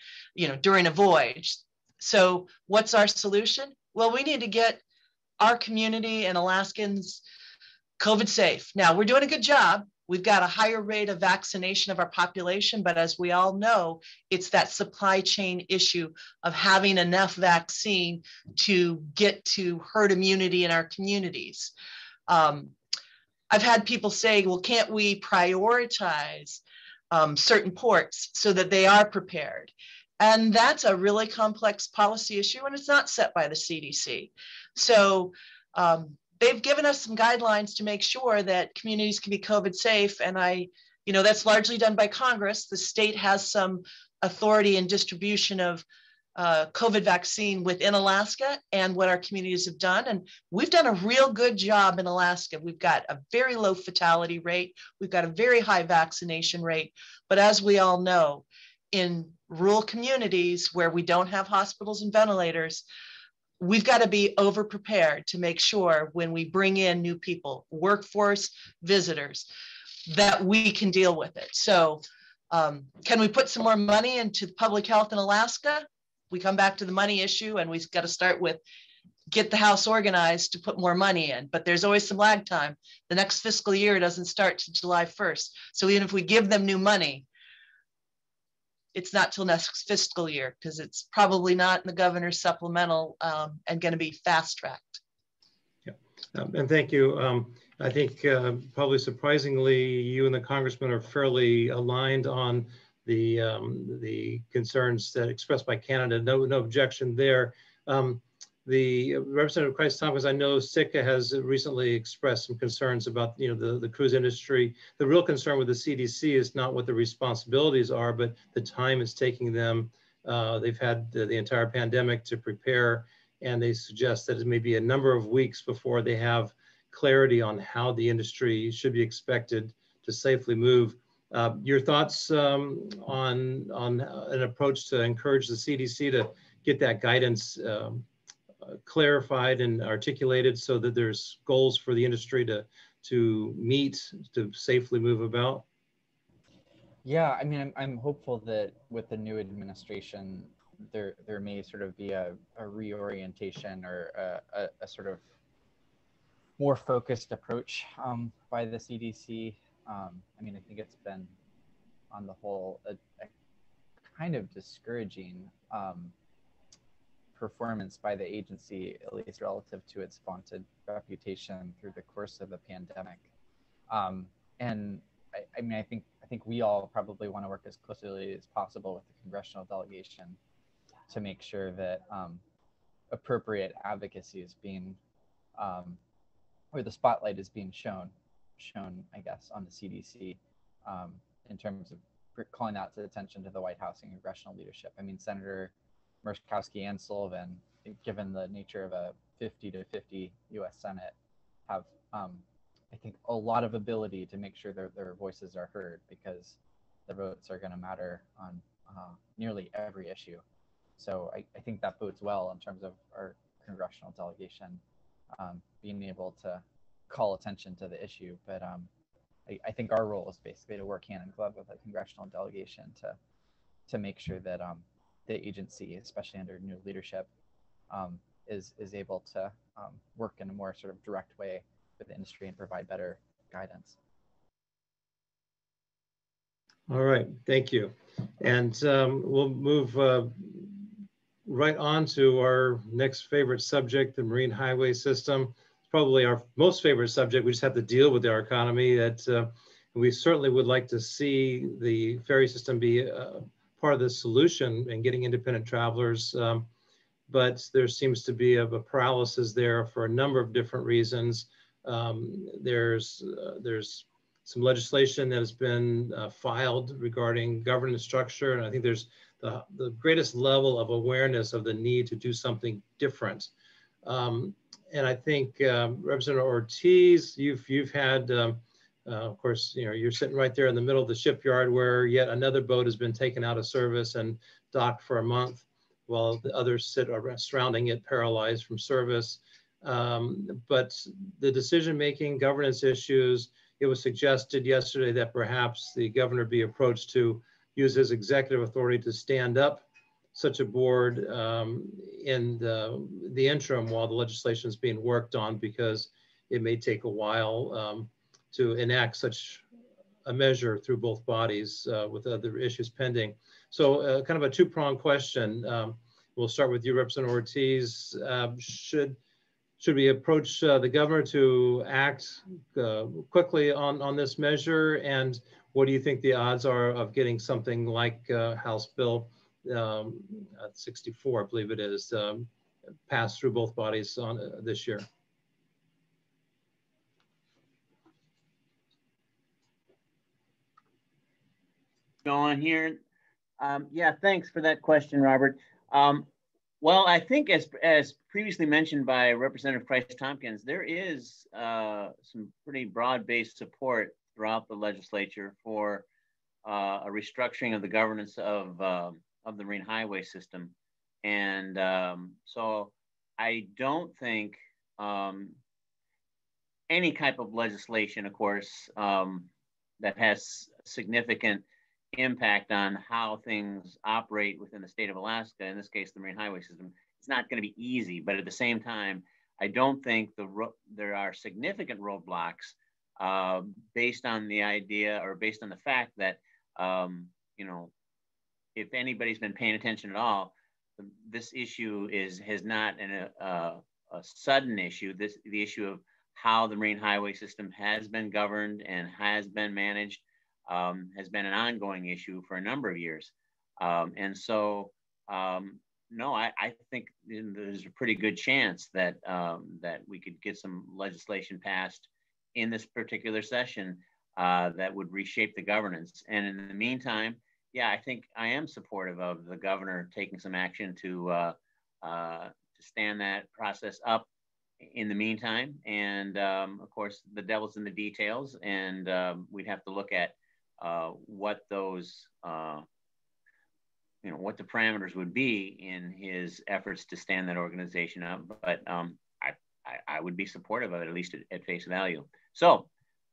during a voyage. So what's our solution? Well, we need to get our community and Alaskans COVID safe. Now, we're doing a good job. We've got a higher rate of vaccination of our population, but as we all know, it's that supply chain issue of having enough vaccine to get to herd immunity in our communities. I've had people say, well, can't we prioritize certain ports so that they are prepared? And that's a really complex policy issue, and it's not set by the CDC. So they've given us some guidelines to make sure that communities can be COVID safe. And that's largely done by Congress. The state has some authority in distribution of COVID vaccine within Alaska and what our communities have done. And we've done a real good job in Alaska. We've got a very low fatality rate. We've got a very high vaccination rate. But as we all know, in rural communities where we don't have hospitals and ventilators, we've got to be over prepared to make sure when we bring in new people, workforce, visitors, that we can deal with it. So can we put some more money into public health in Alaska? We come back to the money issue, and we've got to start with get the House organized to put more money in, but there's always some lag time. The next fiscal year doesn't start to July 1st. So even if we give them new money, it's not till next fiscal year, because it's probably not in the governor's supplemental and going to be fast tracked. Yeah, and thank you. I think probably surprisingly, you and the congressman are fairly aligned on the concerns that expressed by Canada. No objection there. The Representative Christ-Tompkins, I know Sitka has recently expressed some concerns about the cruise industry. The real concern with the CDC is not what the responsibilities are, but the time it's taking them. They've had the entire pandemic to prepare, and they suggest that it may be a number of weeks before they have clarity on how the industry should be expected to safely move. Your thoughts on an approach to encourage the CDC to get that guidance clarified and articulated so that there's goals for the industry to meet, to safely move about? Yeah, I mean, I'm hopeful that with the new administration, there may sort of be a reorientation or a sort of more focused approach by the CDC. I mean, I think it's been, on the whole, a kind of discouraging performance by the agency, at least relative to its vaunted reputation through the course of the pandemic. And I mean, I think we all probably want to work as closely as possible with the congressional delegation to make sure that appropriate advocacy is being, or the spotlight is being shown, I guess, on the CDC in terms of calling out to attention to the White House and congressional leadership. I mean, Senator Murkowski and Sullivan, given the nature of a 50-50 U.S. Senate, have, I think, a lot of ability to make sure their voices are heard, because the votes are going to matter on nearly every issue. So I think that bodes well in terms of our congressional delegation being able to call attention to the issue. But I think our role is basically to work hand in glove with the congressional delegation to make sure that the agency, especially under new leadership, is able to work in a more sort of direct way with the industry and provide better guidance. All right, thank you. And we'll move right on to our next favorite subject, the marine highway system. It's probably our most favorite subject. We just have to deal with our economy. That we certainly would like to see the ferry system be part of the solution in getting independent travelers. But there seems to be a paralysis there for a number of different reasons. There's some legislation that has been filed regarding governance structure, and I think there's the greatest level of awareness of the need to do something different. And I think Representative Ortiz, you've had, of course, you're sitting right there in the middle of the shipyard where yet another boat has been taken out of service and docked for a month, while the others sit surrounding it paralyzed from service. But the decision-making, governance issues, it was suggested yesterday that perhaps the governor be approached to use his executive authority to stand up such a board in the interim while the legislation is being worked on, because it may take a while to enact such a measure through both bodies with other issues pending. So kind of a two-pronged question. We'll start with you, Representative Ortiz. Should we approach the governor to act quickly on this measure? And what do you think the odds are of getting something like House Bill 64, I believe it is, passed through both bodies on this year? Go on here. Yeah, thanks for that question, Robert. Well, I think as previously mentioned by Representative Price-Tompkins, there is some pretty broad-based support throughout the legislature for a restructuring of the governance of the Marine Highway System. And so I don't think any type of legislation, of course, that has significant impact on how things operate within the state of Alaska, in this case, the Marine Highway System, it's not going to be easy. But at the same time, I don't think there are significant roadblocks based on the idea or based on the fact that, you know, if anybody's been paying attention at all, this issue has not a sudden issue. The issue of how the Marine Highway System has been governed and has been managed has been an ongoing issue for a number of years. And so, no, I think there's a pretty good chance that that we could get some legislation passed in this particular session that would reshape the governance. And in the meantime, yeah, I think I am supportive of the governor taking some action to stand that process up in the meantime. And of course, the devil's in the details, and we'd have to look at what those, you know, what the parameters would be in his efforts to stand that organization up. But I would be supportive of it, at least at face value. So,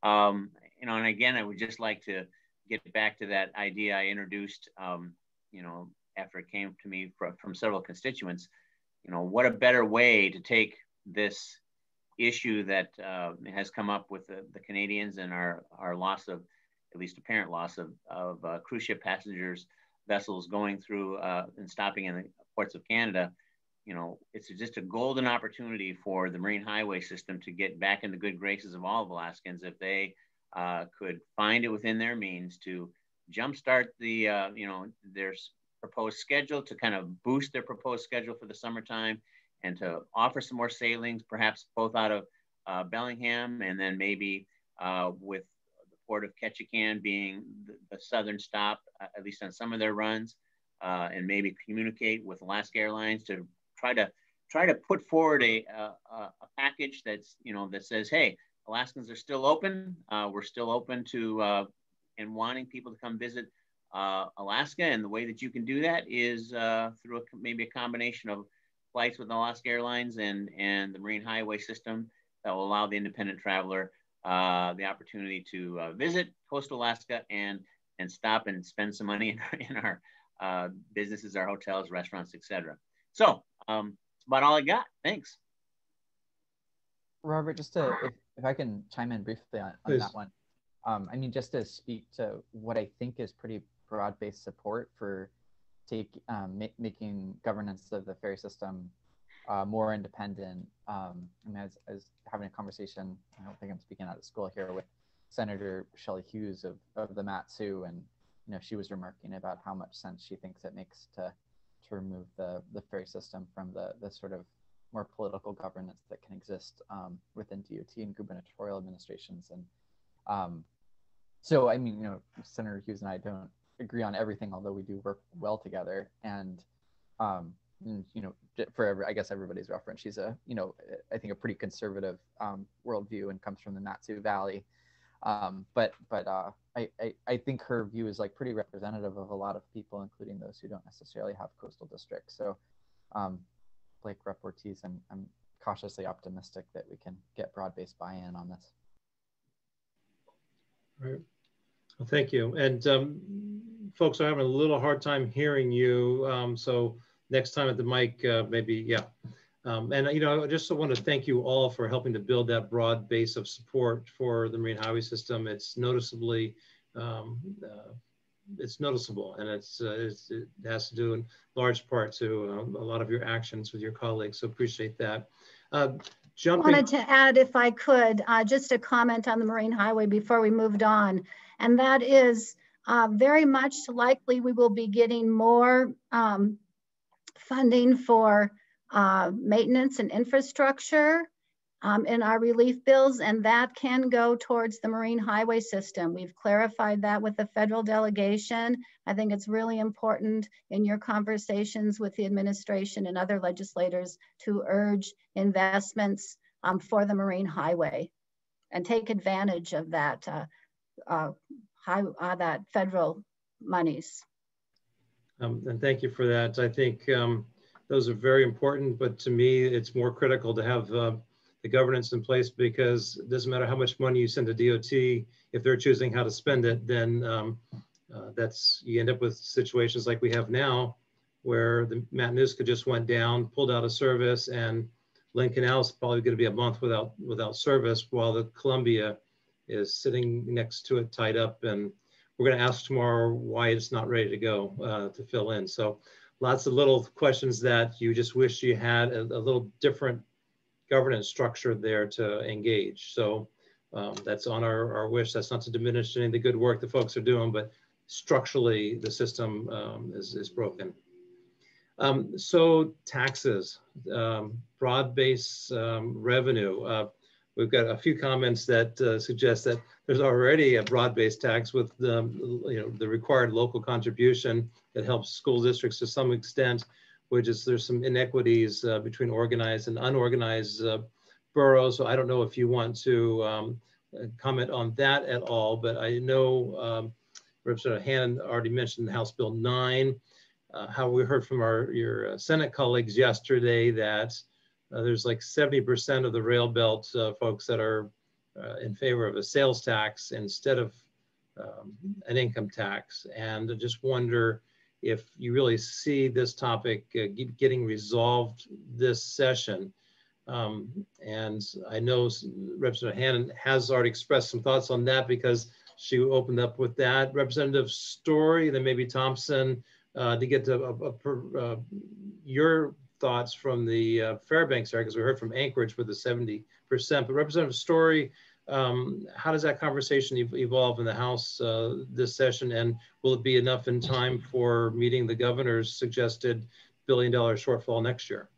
you know, and again, I would just like to get back to that idea I introduced, you know, after it came to me from several constituents. You know, what a better way to take this issue that has come up with the Canadians and our loss of, at least apparent loss of cruise ship passengers vessels going through and stopping in the ports of Canada. You know, it's just a golden opportunity for the Marine Highway System to get back in the good graces of all of Alaskans if they could find it within their means to jumpstart the, you know, their proposed schedule, to kind of boost their proposed schedule for the summertime, and to offer some more sailings, perhaps both out of Bellingham, and then maybe with the port of Ketchikan being the southern stop, at least on some of their runs, and maybe communicate with Alaska Airlines to try to put forward a package that's, you know, that says, hey, Alaskans are still open. We're still open to and wanting people to come visit Alaska. And the way that you can do that is through maybe a combination of flights with Alaska Airlines and the Marine Highway System that will allow the independent traveler the opportunity to visit coastal Alaska and stop and spend some money in our businesses, our hotels, restaurants, etc. So that's about all I got. Thanks. Robert, just to, if I can chime in briefly on that one. I mean, just to speak to what I think is pretty broad-based support for making governance of the ferry system more independent. I mean, as having a conversation, I don't think I'm speaking out of school here, with Senator Shelley Hughes of the Mat-Su, and you know, she was remarking about how much sense she thinks it makes to remove the ferry system from the sort of more political governance that can exist within DOT and gubernatorial administrations. And so, I mean, you know, Senator Hughes and I don't agree on everything, although we do work well together. And you know, I guess everybody's reference, she's a, you know, I think a pretty conservative worldview and comes from the Mat-Su Valley. But I think her view is like pretty representative of a lot of people, including those who don't necessarily have coastal districts. So like Rep. Ortiz, I'm cautiously optimistic that we can get broad-based buy-in on this. All right. Well, thank you. And folks are having a little hard time hearing you. So next time at the mic, maybe, yeah. And, you know, I just want to thank you all for helping to build that broad base of support for the Marine Highway System. It's noticeably, it's noticeable, and it has to do in large part to a lot of your actions with your colleagues. So appreciate that. I wanted to add, if I could, just a comment on the Marine Highway before we moved on. And that is very much likely we will be getting more funding for maintenance and infrastructure in our relief bills, and that can go towards the marine highway system. We've clarified that with the federal delegation. I think it's really important in your conversations with the administration and other legislators to urge investments for the marine highway and take advantage of that, that federal monies. And thank you for that. I think those are very important, but to me, it's more critical to have the governance in place, because it doesn't matter how much money you send to DOT, if they're choosing how to spend it, then you end up with situations like we have now, where the Matanuska just went down, pulled out of service, and Lynn Canal is probably going to be a month without service, while the Columbia is sitting next to it tied up. And we're going to ask tomorrow why it's not ready to go to fill in. So lots of little questions that you just wish you had a little different governance structure there to engage. So that's on our wish. That's not to diminish any of the good work the folks are doing, but structurally the system is broken. So taxes, broad-based revenue. We've got a few comments that suggest that there's already a broad-based tax with the required local contribution that helps school districts to some extent, which is there's some inequities between organized and unorganized boroughs. So I don't know if you want to comment on that at all, but I know Representative Hannan already mentioned House Bill 9. How we heard from your Senate colleagues yesterday that there's like 70% of the rail belt folks that are in favor of a sales tax instead of an income tax. And I just wonder if you really see this topic getting resolved this session. And I know Representative Hannan has already expressed some thoughts on that because she opened up with that. Representative Story, then maybe Thompson, to get to your thoughts from the Fairbanks area, because we heard from Anchorage with the 70%. But Representative Story, how does that conversation evolve in the House this session? And will it be enough in time for meeting the governor's suggested $1 billion shortfall next year?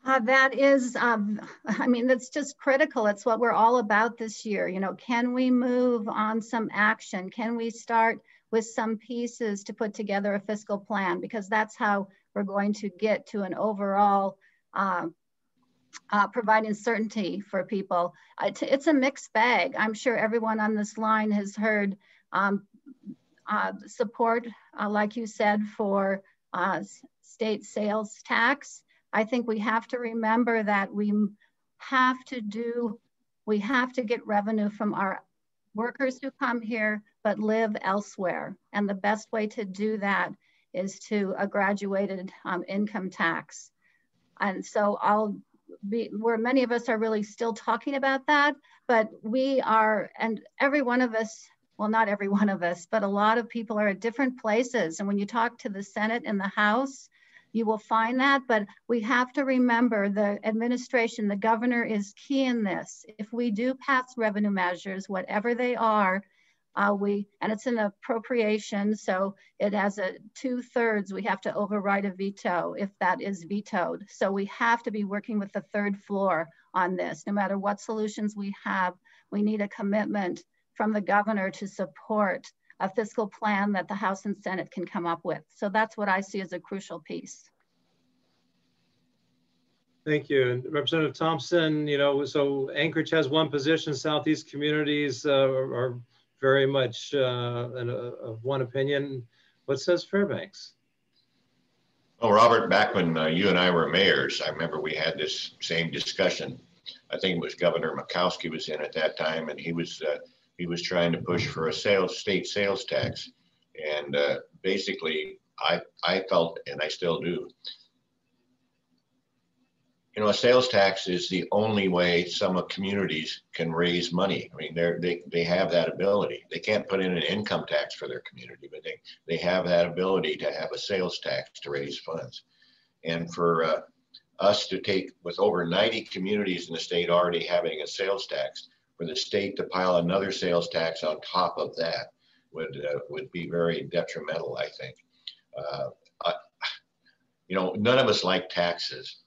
That is, I mean, that's just critical. It's what we're all about this year. You know, can we move on some action? Can we start with some pieces to put together a fiscal plan? Because that's how we're going to get to an overall providing certainty for people. It's a mixed bag. I'm sure everyone on this line has heard support, like you said, for state sales tax. I think we have to remember that we have to get revenue from our workers who come here but live elsewhere. And the best way to do that is to a graduated income tax. And so where many of us are really still talking about that, but we are, and every one of us, well, not every one of us, but a lot of people are at different places. And when you talk to the Senate and the House, you will find that, but we have to remember the administration, the governor is key in this. If we do pass revenue measures, whatever they are, and it's an appropriation, so it has a 2/3, we have to override a veto if that is vetoed. So we have to be working with the third floor on this. No matter what solutions we have, we need a commitment from the governor to support a fiscal plan that the House and Senate can come up with. So that's what I see as a crucial piece. Thank you. And Representative Thompson, you know, so Anchorage has one position, Southeast communities are very much of one opinion. What says Fairbanks? Well, Robert, back when you and I were mayors, I remember we had this same discussion. I think it was Governor Murkowski was in at that time, and he was trying to push for a state sales tax. And basically, I felt, and I still do, you know, a sales tax is the only way some communities can raise money. I mean, they have that ability. They can't put in an income tax for their community, but they have that ability to have a sales tax to raise funds. And for us to take, with over 90 communities in the state already having a sales tax, for the state to pile another sales tax on top of that would be very detrimental, I think. You know, none of us like taxes.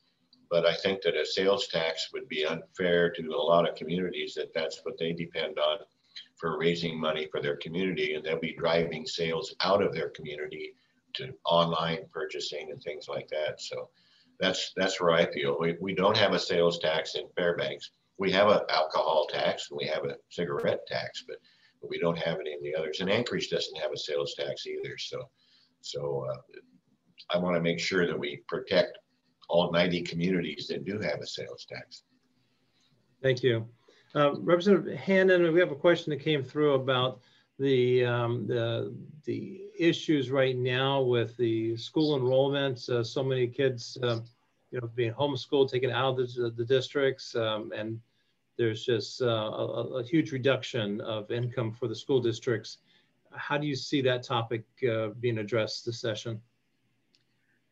But I think that a sales tax would be unfair to a lot of communities that that's what they depend on for raising money for their community, and they'll be driving sales out of their community to online purchasing and things like that. So that's where I feel. We don't have a sales tax in Fairbanks. We have an alcohol tax and we have a cigarette tax, but we don't have any of the others. And Anchorage doesn't have a sales tax either. So I want to make sure that we protect all 90 communities that do have a sales tax. Thank you. Representative Hannan, we have a question that came through about the issues right now with the school enrollment. So many kids, being homeschooled, taken out of the districts, and there's just a huge reduction of income for the school districts. How do you see that topic being addressed this session?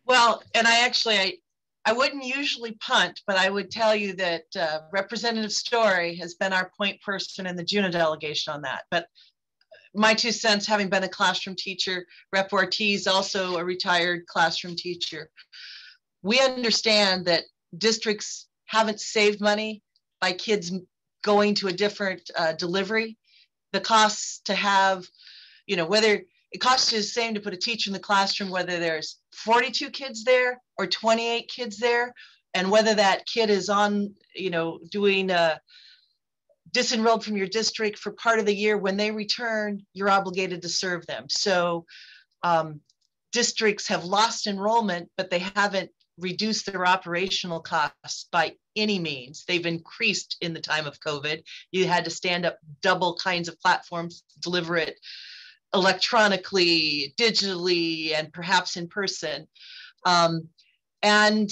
Well, and I wouldn't usually punt, but I would tell you that Representative Story has been our point person in the Juneau delegation on that. But my 2 cents, having been a classroom teacher, Rep. Ortiz, also a retired classroom teacher, we understand that districts haven't saved money by kids going to a different delivery. The costs to have, whether it costs you the same to put a teacher in the classroom, whether there's 42 kids there or 28 kids there, and whether that kid is on, doing disenrolled from your district for part of the year. When they return, you're obligated to serve them. So districts have lost enrollment, but they haven't reduced their operational costs by any means. They've increased in the time of COVID. You had to stand up double kinds of platforms, deliver it electronically, digitally, and perhaps in person. And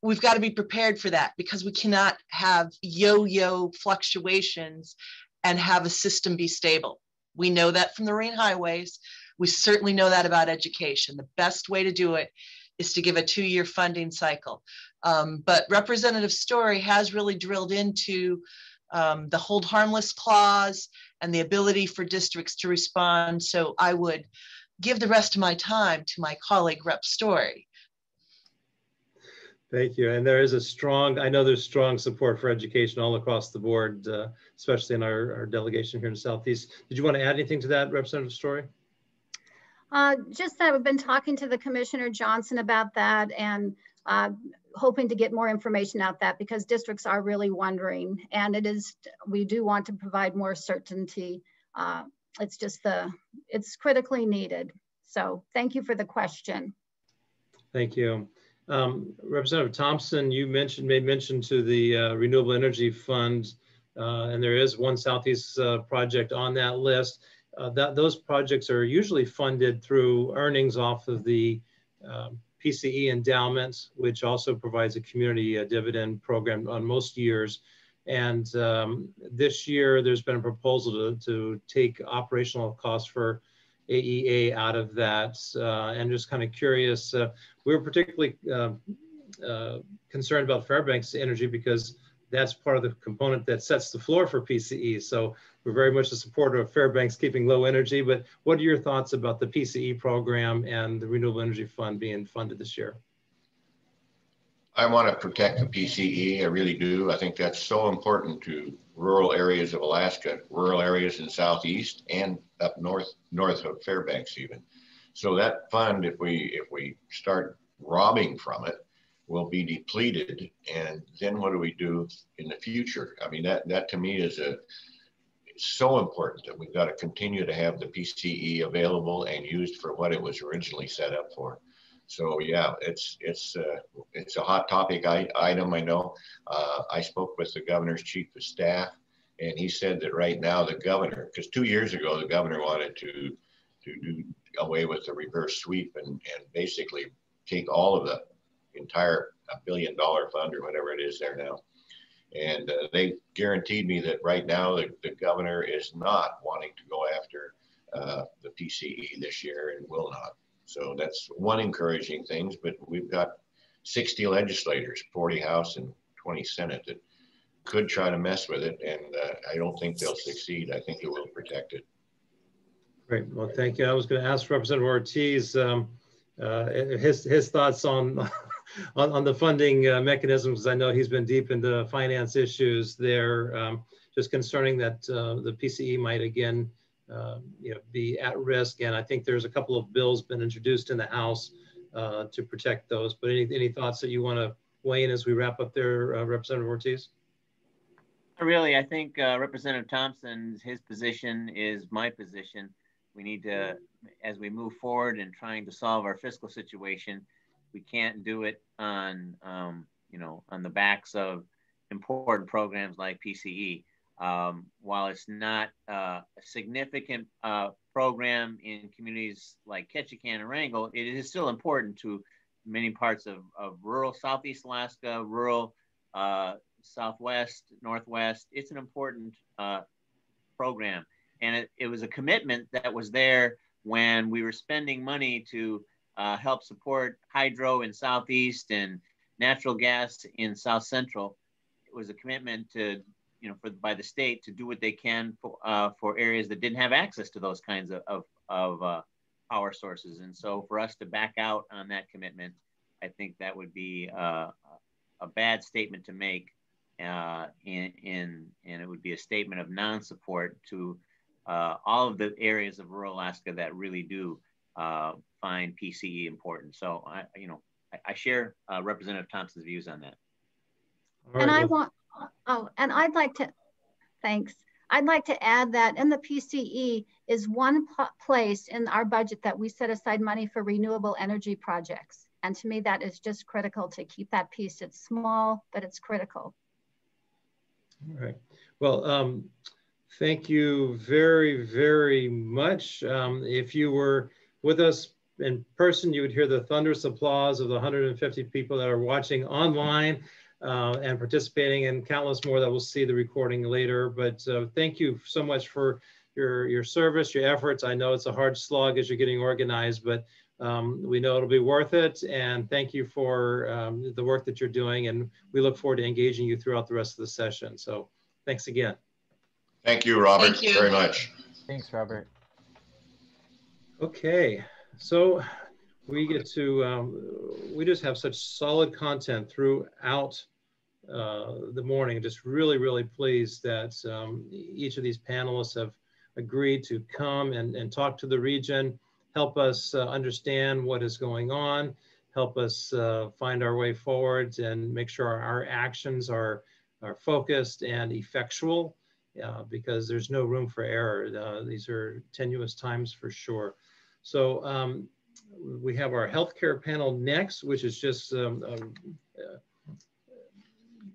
we've got to be prepared for that, because we cannot have yo-yo fluctuations and have a system be stable. We know that from the Marine Highways. We certainly know that about education. The best way to do it is to give a 2-year funding cycle. But Representative Story has really drilled into the hold harmless clause and the ability for districts to respond. So I would give the rest of my time to my colleague, Rep. Story. Thank you. And there is I know there's strong support for education all across the board, especially in our delegation here in the Southeast. Did you want to add anything to that, Representative Story? Just that I've been talking to the Commissioner Johnson about that, and hoping to get more information out that, because districts are really wondering, and we do want to provide more certainty. It's critically needed. So thank you for the question. Thank you. Representative Thompson, you made mention to the Renewable Energy Fund, and there is one Southeast project on that list. Those projects are usually funded through earnings off of the PCE endowment, which also provides a community dividend program on most years. And this year, there's been a proposal to take operational costs for AEA out of that. And just kind of curious, we were particularly concerned about Fairbanks Energy because that's part of the component that sets the floor for PCE. So we're very much a supporter of Fairbanks keeping low energy, but what are your thoughts about the PCE program and the Renewable Energy Fund being funded this year? I want to protect the PCE, I really do. I think that's so important to rural areas of Alaska, rural areas in Southeast and up north of Fairbanks even. So that fund, if we start robbing from it, will be depleted. And then what do we do in the future? I mean, that to me is so important that we've got to continue to have the PCE available and used for what it was originally set up for. So yeah, it's a hot topic item, I know. I spoke with the governor's chief of staff, and he said that right now the governor, because 2 years ago the governor wanted to do away with the reverse sweep and basically take all of the entire $1 billion fund or whatever it is there now. And they guaranteed me that right now the governor is not wanting to go after the PCE this year and will not. So that's one encouraging thing, but we've got 60 legislators, 40 House and 20 Senate, that could try to mess with it. And I don't think they'll succeed. I think it will protect it. Great. Well, thank you. I was going to ask Representative Ortiz his thoughts on on the funding mechanisms. I know he's been deep into finance issues there, just concerning that the PCE might again be at risk. And I think there's a couple of bills been introduced in the House to protect those. But any thoughts that you want to weigh in as we wrap up there, Representative Ortiz? Really, I think Representative Thompson, his position is my position. We need to, as we move forward in trying to solve our fiscal situation, we can't do it on, on the backs of important programs like PCE. While it's not a significant program in communities like Ketchikan and Wrangell, it is still important to many parts of rural Southeast Alaska, rural Southwest, Northwest. It's an important program. And it was a commitment that was there when we were spending money to help support hydro in Southeast and natural gas in South Central. It was a commitment to, by the state to do what they can for areas that didn't have access to those kinds of power sources. And so for us to back out on that commitment, I think that would be a bad statement to make. And it would be a statement of non-support to all of the areas of rural Alaska that really do find PCE important. So I share Representative Thompson's views on that. And I'd like to, thanks. I'd like to add that in the PCE is one place in our budget that we set aside money for renewable energy projects. And to me, that is just critical to keep that piece. It's small, but it's critical. All right. Well, thank you very, very much. If you were with us in person, you would hear the thunderous applause of the 150 people that are watching online and participating, and countless more that will see the recording later. But thank you so much for your service, your efforts. I know it's a hard slog as you're getting organized, but we know it'll be worth it. And thank you for the work that you're doing. And we look forward to engaging you throughout the rest of the session. So thanks again. Thank you, Robert, Thank you very much. Thanks, Robert. Okay, so we get to, we just have such solid content throughout the morning. Just really, really pleased that each of these panelists have agreed to come and talk to the region, help us understand what is going on, help us find our way forward, and make sure our actions are focused and effectual, because there's no room for error. These are tenuous times for sure. So we have our healthcare panel next, which is just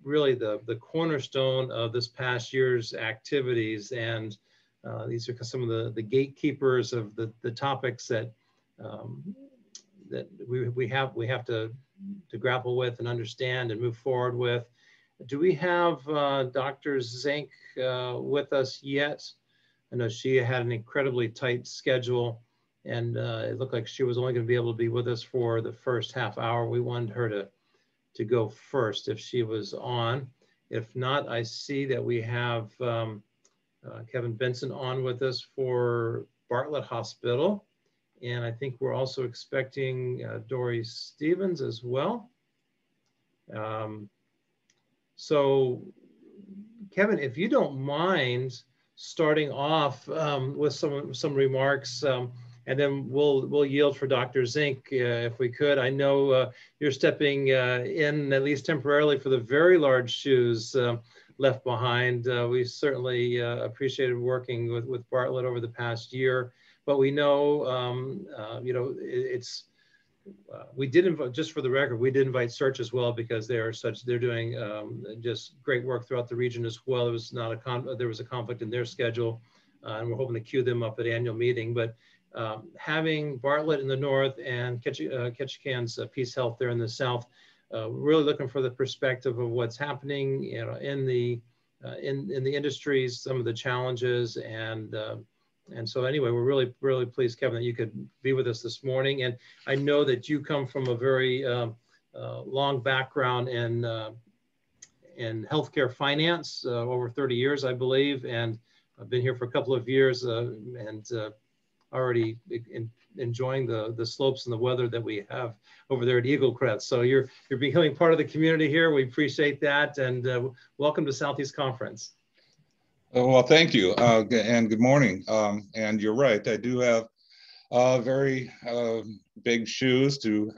really the cornerstone of this past year's activities. And these are some of the gatekeepers of the topics that that we have to grapple with and understand and move forward with. Do we have Dr. Zink with us yet? I know she had an incredibly tight schedule, and it looked like she was only going to be able to be with us for the first half hour. We wanted her to go first if she was on. If not, I see that we have Kevin Benson on with us for Bartlett Hospital. And I think we're also expecting Dory Stevens as well. So Kevin, if you don't mind starting off with some remarks, and then we'll yield for Dr. Zink if we could. I know you're stepping in, at least temporarily, for the very large shoes left behind. We certainly appreciated working with Bartlett over the past year, but we know, we did invite, just for the record, we did invite Search as well, because they're doing just great work throughout the region as well. It was not there was a conflict in their schedule, and we're hoping to queue them up at annual meeting. But having Bartlett in the north and Ketchikan's Peace Health there in the south, really looking for the perspective of what's happening, in the industries, some of the challenges, and so anyway, we're really, really pleased, Kevin, that you could be with us this morning. And I know that you come from a very long background in healthcare finance, over 30 years, I believe, and I've been here for a couple of years, and already enjoying the slopes and the weather that we have over there at Eagle Crest. So you're becoming part of the community here. We appreciate that, and welcome to Southeast Conference. Well, thank you, and good morning. And you're right, I do have very big shoes to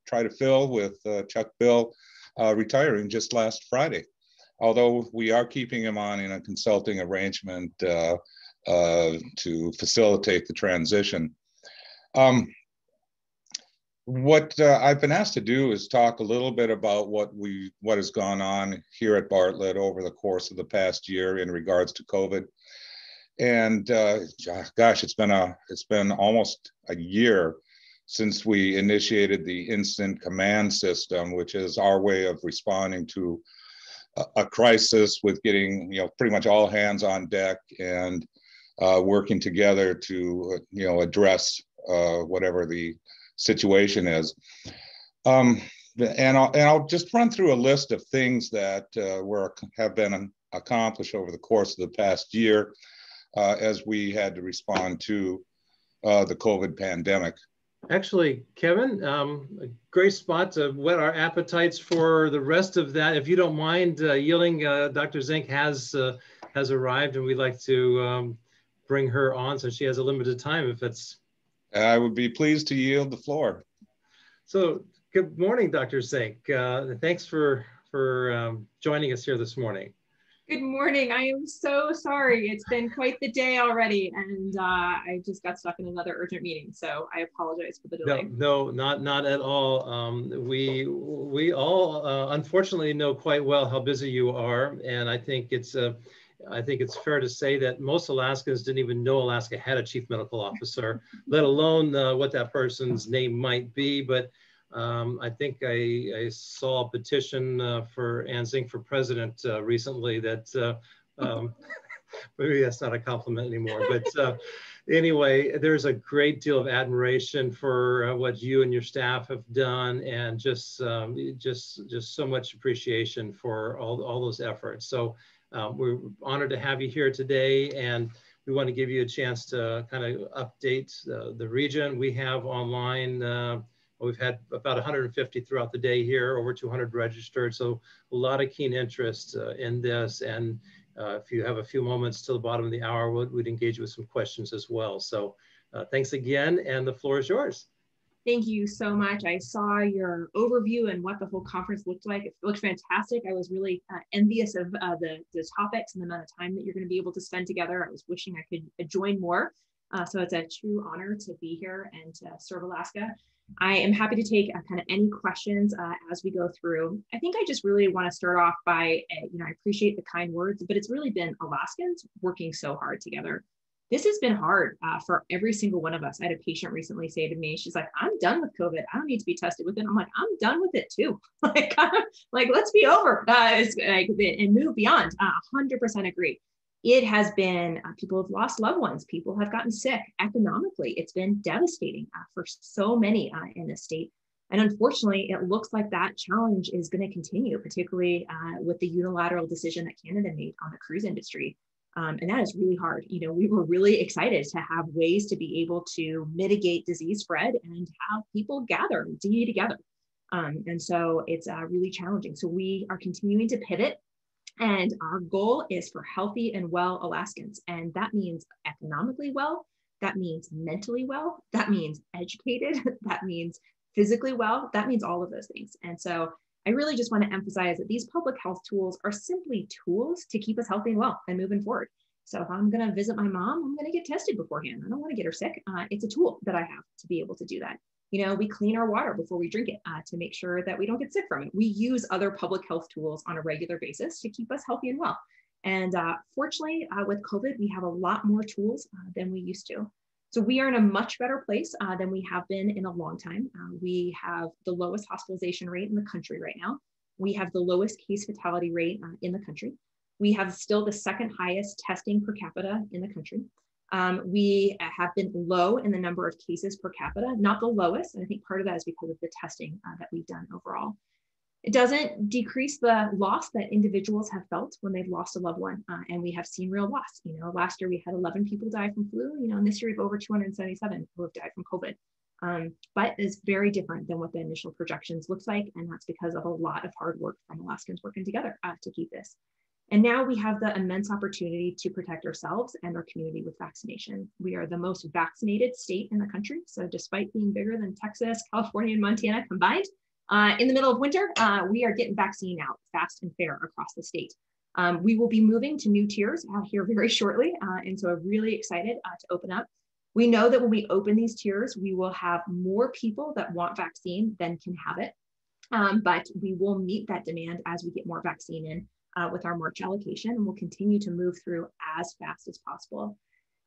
try to fill with Chuck Bill retiring just last Friday. Although we are keeping him on in a consulting arrangement to facilitate the transition. What I've been asked to do is talk a little bit about what has gone on here at Bartlett over the course of the past year in regards to COVID. And gosh, it's been almost a year since we initiated the Incident Command System, which is our way of responding to a crisis with getting pretty much all hands on deck and working together to address whatever the situation is. And I'll just run through a list of things that have been accomplished over the course of the past year as we had to respond to the COVID pandemic. Actually, Kevin, a great spot to whet our appetites for the rest of that. If you don't mind yielding, Dr. Zink has arrived, and we'd like to bring her on, so she has a limited time. If it's, I would be pleased to yield the floor. So, good morning, Dr. Zink. Thanks for joining us here this morning. Good morning. I am so sorry. It's been quite the day already, and I just got stuck in another urgent meeting, so I apologize for the delay. No, not at all. We all unfortunately know quite well how busy you are, and I think it's fair to say that most Alaskans didn't even know Alaska had a chief medical officer, let alone what that person's name might be. But I think I saw a petition for Ann Zink for president recently that maybe that's not a compliment anymore. But anyway, there's a great deal of admiration for what you and your staff have done, and just so much appreciation for all those efforts. So we're honored to have you here today, and we want to give you a chance to kind of update the region. We have online. We've had about 150 throughout the day here, over 200 registered. So a lot of keen interest in this. And if you have a few moments till the bottom of the hour, we'd engage with some questions as well. So thanks again, and the floor is yours. Thank you so much. I saw your overview and what the whole conference looked like. It looked fantastic. I was really envious of the topics and the amount of time that you're going to be able to spend together. I was wishing I could join more. So it's a true honor to be here and to serve Alaska. I am happy to take kind of any questions as we go through. I think I just really want to start off by, I appreciate the kind words, but it's really been Alaskans working so hard together. This has been hard for every single one of us. I had a patient recently say to me, she's like, I'm done with COVID. I don't need to be tested with it. I'm like, I'm done with it too. like, let's be over and move beyond. 100% agree. It has been, people have lost loved ones. People have gotten sick. Economically, it's been devastating for so many in the state. And unfortunately, it looks like that challenge is going to continue, particularly with the unilateral decision that Canada made on the cruise industry. And that is really hard. We were really excited to have ways to be able to mitigate disease spread and have people gather and be together. And so it's really challenging. So we are continuing to pivot. And our goal is for healthy and well Alaskans. And that means economically well, that means mentally well, that means educated, that means physically well, that means all of those things. And so I really just want to emphasize that these public health tools are simply tools to keep us healthy and well and moving forward. So if I'm going to visit my mom, I'm going to get tested beforehand. I don't want to get her sick. It's a tool that I have to be able to do that. We clean our water before we drink it to make sure that we don't get sick from it. We use other public health tools on a regular basis to keep us healthy and well. And fortunately, with COVID, we have a lot more tools than we used to. So we are in a much better place than we have been in a long time. We have the lowest hospitalization rate in the country right now. We have the lowest case fatality rate in the country. We have still the second highest testing per capita in the country. We have been low in the number of cases per capita, not the lowest. And I think part of that is because of the testing that we've done overall. It doesn't decrease the loss that individuals have felt when they've lost a loved one. And we have seen real loss. You know, last year we had 11 people die from flu, you know, and this year we have over 277 who have died from COVID. But it's very different than what the initial projections looks like. And that's because of a lot of hard work from Alaskans working together to keep this. And now we have the immense opportunity to protect ourselves and our community with vaccination. We are the most vaccinated state in the country. So despite being bigger than Texas, California, and Montana combined, in the middle of winter, we are getting vaccine out fast and fair across the state. We will be moving to new tiers here very shortly. And so I'm really excited to open up. We know that when we open these tiers, we will have more people that want vaccine than can have it. But we will meet that demand as we get more vaccine in with our March allocation, and we'll continue to move through as fast as possible.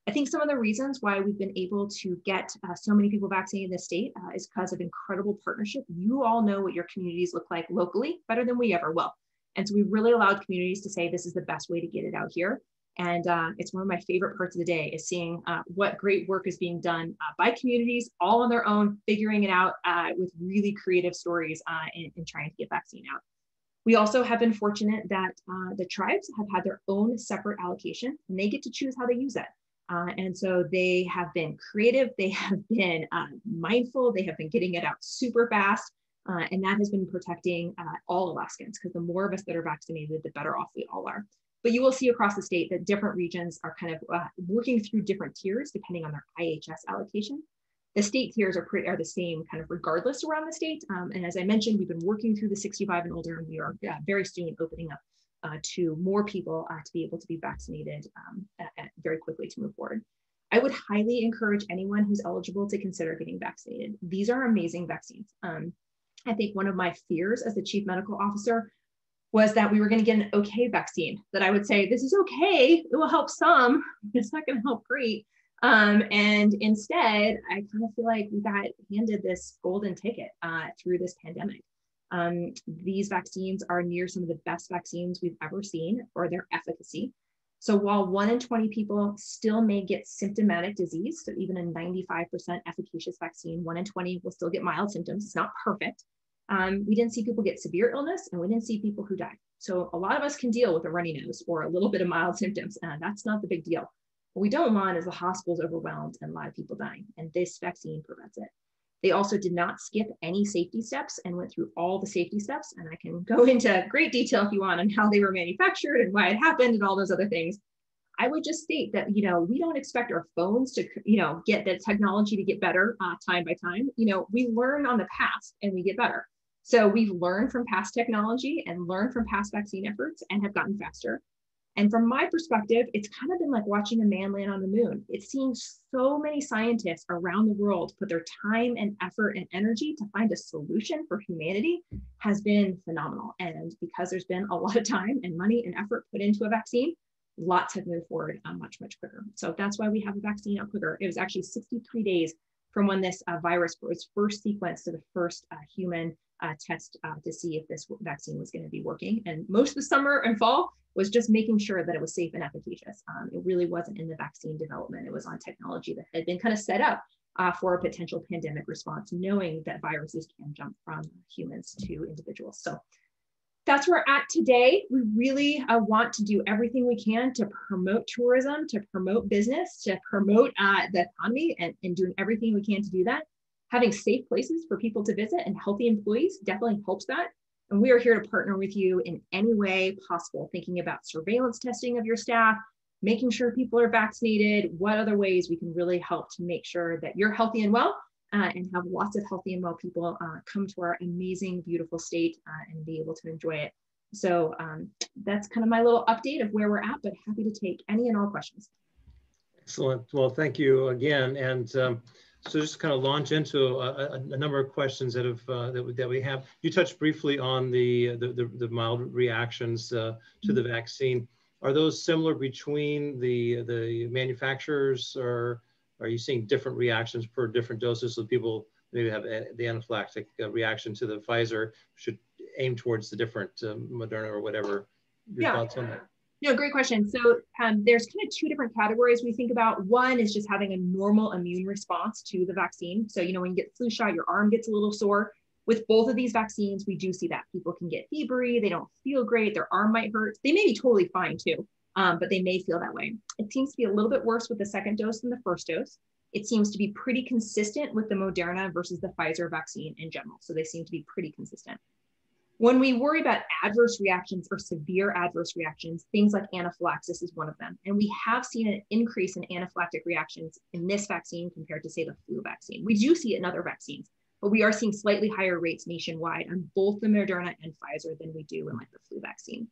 I think some of the reasons why we've been able to get so many people vaccinated in the state is because of incredible partnership. You all know what your communities look like locally better than we ever will. And so we really allowed communities to say, this is the best way to get it out here. And it's one of my favorite parts of the day is seeing what great work is being done by communities all on their own, figuring it out with really creative stories in trying to get vaccine out. We also have been fortunate that the tribes have had their own separate allocation and they get to choose how they use it. And so they have been creative, they have been mindful, they have been getting it out super fast. And that has been protecting all Alaskans, because the more of us that are vaccinated, the better off we all are. But you will see across the state that different regions are kind of working through different tiers depending on their IHS allocation. The state tiers are the same kind of regardless around the state. And as I mentioned, we've been working through the 65 and older, and we are very soon opening up to more people to be able to be vaccinated very quickly to move forward. I would highly encourage anyone who's eligible to consider getting vaccinated. These are amazing vaccines. I think one of my fears as the chief medical officer was that we were going to get an okay vaccine, that I would say, this is okay, it will help some, it's not going to help great. And instead, I kind of feel like we got handed this golden ticket through this pandemic. These vaccines are near some of the best vaccines we've ever seen for their efficacy. So while 1 in 20 people still may get symptomatic disease, so even a 95% efficacious vaccine, 1 in 20 will still get mild symptoms. It's not perfect. We didn't see people get severe illness, and we didn't see people who died. So a lot of us can deal with a runny nose or a little bit of mild symptoms. That's not the big deal. What we don't want is the hospitals overwhelmed and a lot of people dying, and this vaccine prevents it. They also did not skip any safety steps and went through all the safety steps. And I can go into great detail if you want on how they were manufactured and why it happened and all those other things. I would just state that, we don't expect our phones to, get the technology to get better time by time. We learn on the past and we get better. So we've learned from past technology and learned from past vaccine efforts and have gotten faster. And from my perspective, it's kind of been like watching a man land on the moon. It seems so many scientists around the world put their time and effort and energy to find a solution for humanity has been phenomenal. And because there's been a lot of time and money and effort put into a vaccine, lots have moved forward much, much quicker. So that's why we have a vaccine out quicker. It was actually 63 days from when this virus was first sequenced to the first human test to see if this vaccine was going to be working. And most of the summer and fall was just making sure that it was safe and efficacious. It really wasn't in the vaccine development. It was on technology that had been kind of set up for a potential pandemic response, knowing that viruses can jump from humans to individuals. So that's where we're at today. We really want to do everything we can to promote tourism, to promote business, to promote the economy, and doing everything we can to do that. Having safe places for people to visit and healthy employees definitely helps that. And we are here to partner with you in any way possible, thinking about surveillance testing of your staff, making sure people are vaccinated, what other ways we can really help to make sure that you're healthy and well, and have lots of healthy and well people come to our amazing, beautiful state and be able to enjoy it. So that's kind of my little update of where we're at, but happy to take any and all questions. Excellent. Well, thank you again. And so just to kind of launch into a number of questions that we have. You touched briefly on the mild reactions to the vaccine. Are those similar between the manufacturers, or are you seeing different reactions per different doses? So people maybe have the anaphylactic reaction to the Pfizer should aim towards the different Moderna or whatever. Your thoughts on that? No, great question. So there's kind of two different categories we think about. One is just having a normal immune response to the vaccine. So, when you get the flu shot, your arm gets a little sore. With both of these vaccines, we do see that people can get fevery, they don't feel great, their arm might hurt. They may be totally fine too, but they may feel that way. It seems to be a little bit worse with the second dose than the first dose. It seems to be pretty consistent with the Moderna versus the Pfizer vaccine in general. So they seem to be pretty consistent. When we worry about adverse reactions or severe adverse reactions, things like anaphylaxis is one of them. And we have seen an increase in anaphylactic reactions in this vaccine compared to, say, the flu vaccine. We do see it in other vaccines, but we are seeing slightly higher rates nationwide on both the Moderna and Pfizer than we do in like the flu vaccine.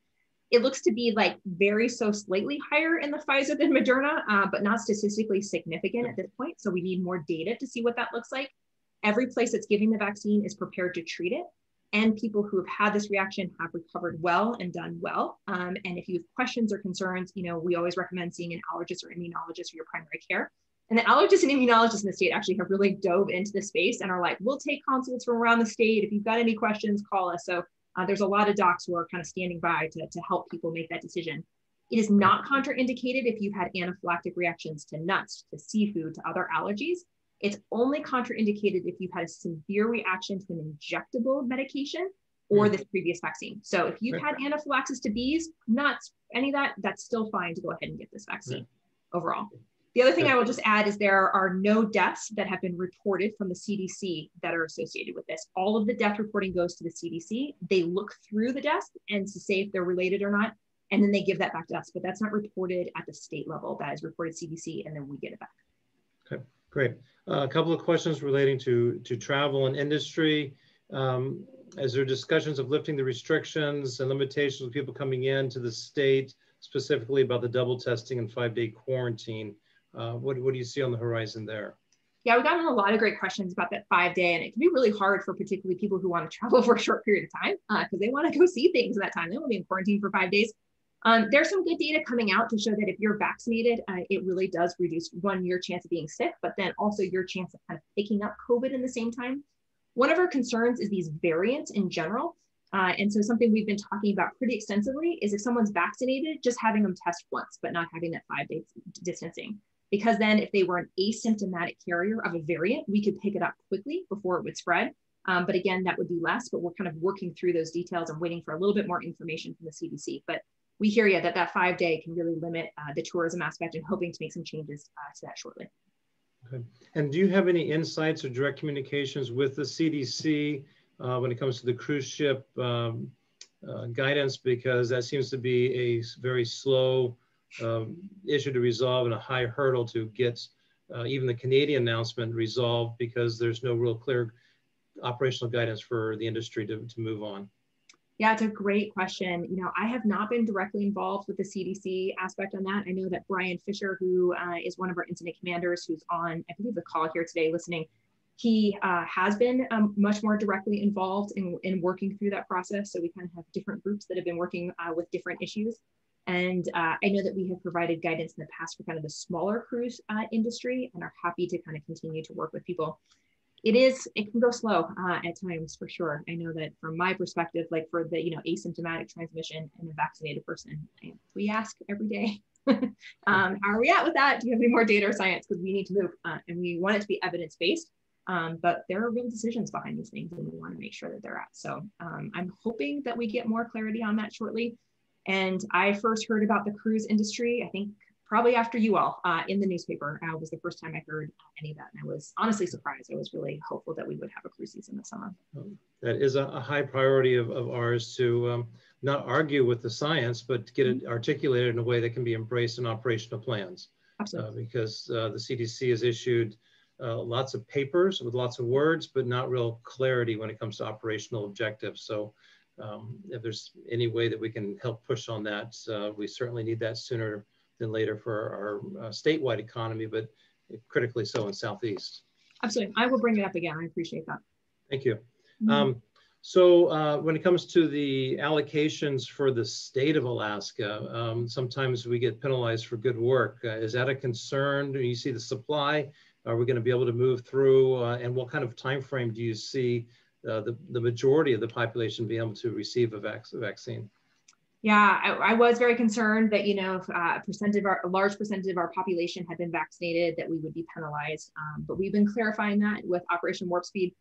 It looks to be like very slightly higher in the Pfizer than Moderna, but not statistically significant at this point. So we need more data to see what that looks like. Every place that's giving the vaccine is prepared to treat it. And people who have had this reaction have recovered well and done well. And if you have questions or concerns, you know, we always recommend seeing an allergist or immunologist for your primary care. And the allergists and immunologists in the state actually have really dove into the space and are like, we'll take consults from around the state. If you've got any questions, call us. So there's a lot of docs who are kind of standing by to help people make that decision. It is not contraindicated if you've had anaphylactic reactions to nuts, to seafood, to other allergies. It's only contraindicated if you've had a severe reaction to an injectable medication or this previous vaccine. So if you've had anaphylaxis to bees, nuts, any of that, that's still fine to go ahead and get this vaccine overall. The other thing I will just add is there are no deaths that have been reported from the CDC that are associated with this. All of the death reporting goes to the CDC. They look through the deaths and to say if they're related or not, and then they give that back to us. But that's not reported at the state level. That is reported CDC, and then we get it back. Okay. Great. A couple of questions relating to travel and industry. As there are discussions of lifting the restrictions and limitations of people coming into the state, specifically about the double testing and 5-day quarantine, what do you see on the horizon there? Yeah, we've gotten a lot of great questions about that 5-day, and it can be really hard for particularly people who want to travel for a short period of time because they want to go see things at that time. They want to be in quarantine for 5 days. There's some good data coming out to show that if you're vaccinated, it really does reduce your chance of being sick, but then also your chance of kind of picking up COVID in the same time. One of our concerns is these variants in general. And so something we've been talking about pretty extensively is if someone's vaccinated, just having them test once, but not having that 5-day distancing. Because then if they were an asymptomatic carrier of a variant, we could pick it up quickly before it would spread. But again, that would be less, but we're kind of working through those details and waiting for a little bit more information from the CDC. But we hear you that 5-day can really limit the tourism aspect and hoping to make some changes to that shortly. Okay. And do you have any insights or direct communications with the CDC when it comes to the cruise ship guidance? Because that seems to be a very slow issue to resolve and a high hurdle to get even the Canadian announcement resolved because there's no real clear operational guidance for the industry to move on. Yeah, it's a great question. You know, I have not been directly involved with the CDC aspect on that. I know that Brian Fisher, who is one of our incident commanders, who's on, I believe, the call here today listening, he has been much more directly involved in working through that process. So we kind of have different groups that have been working with different issues. And I know that we have provided guidance in the past for kind of the smaller cruise industry and are happy to kind of continue to work with people. It can go slow at times for sure. I know that from my perspective, like for the, asymptomatic transmission in a vaccinated person, we ask every day, how are we at with that? Do you have any more data or science? Because we need to move and we want it to be evidence-based, but there are real decisions behind these things and we want to make sure that they're at. So I'm hoping that we get more clarity on that shortly. And I first heard about the cruise industry, I think, probably after you all in the newspaper was the first time I heard any of that. And I was honestly surprised. I was really hopeful that we would have a cruise season this summer. That is a high priority of ours to not argue with the science, but to get it articulated in a way that can be embraced in operational plans. Absolutely. Because the CDC has issued lots of papers with lots of words, but not real clarity when it comes to operational objectives. So if there's any way that we can help push on that, we certainly need that sooner than later for our statewide economy, but critically so in Southeast. Absolutely. I will bring it up again. I appreciate that. Thank you. So when it comes to the allocations for the state of Alaska, sometimes we get penalized for good work. Is that a concern? Do you see the supply? Are we going to be able to move through? And what kind of time frame do you see the majority of the population being able to receive a vaccine? Yeah, I was very concerned that, if a large percentage of our population had been vaccinated, that we would be penalized. But we've been clarifying that with Operation Warp Speed.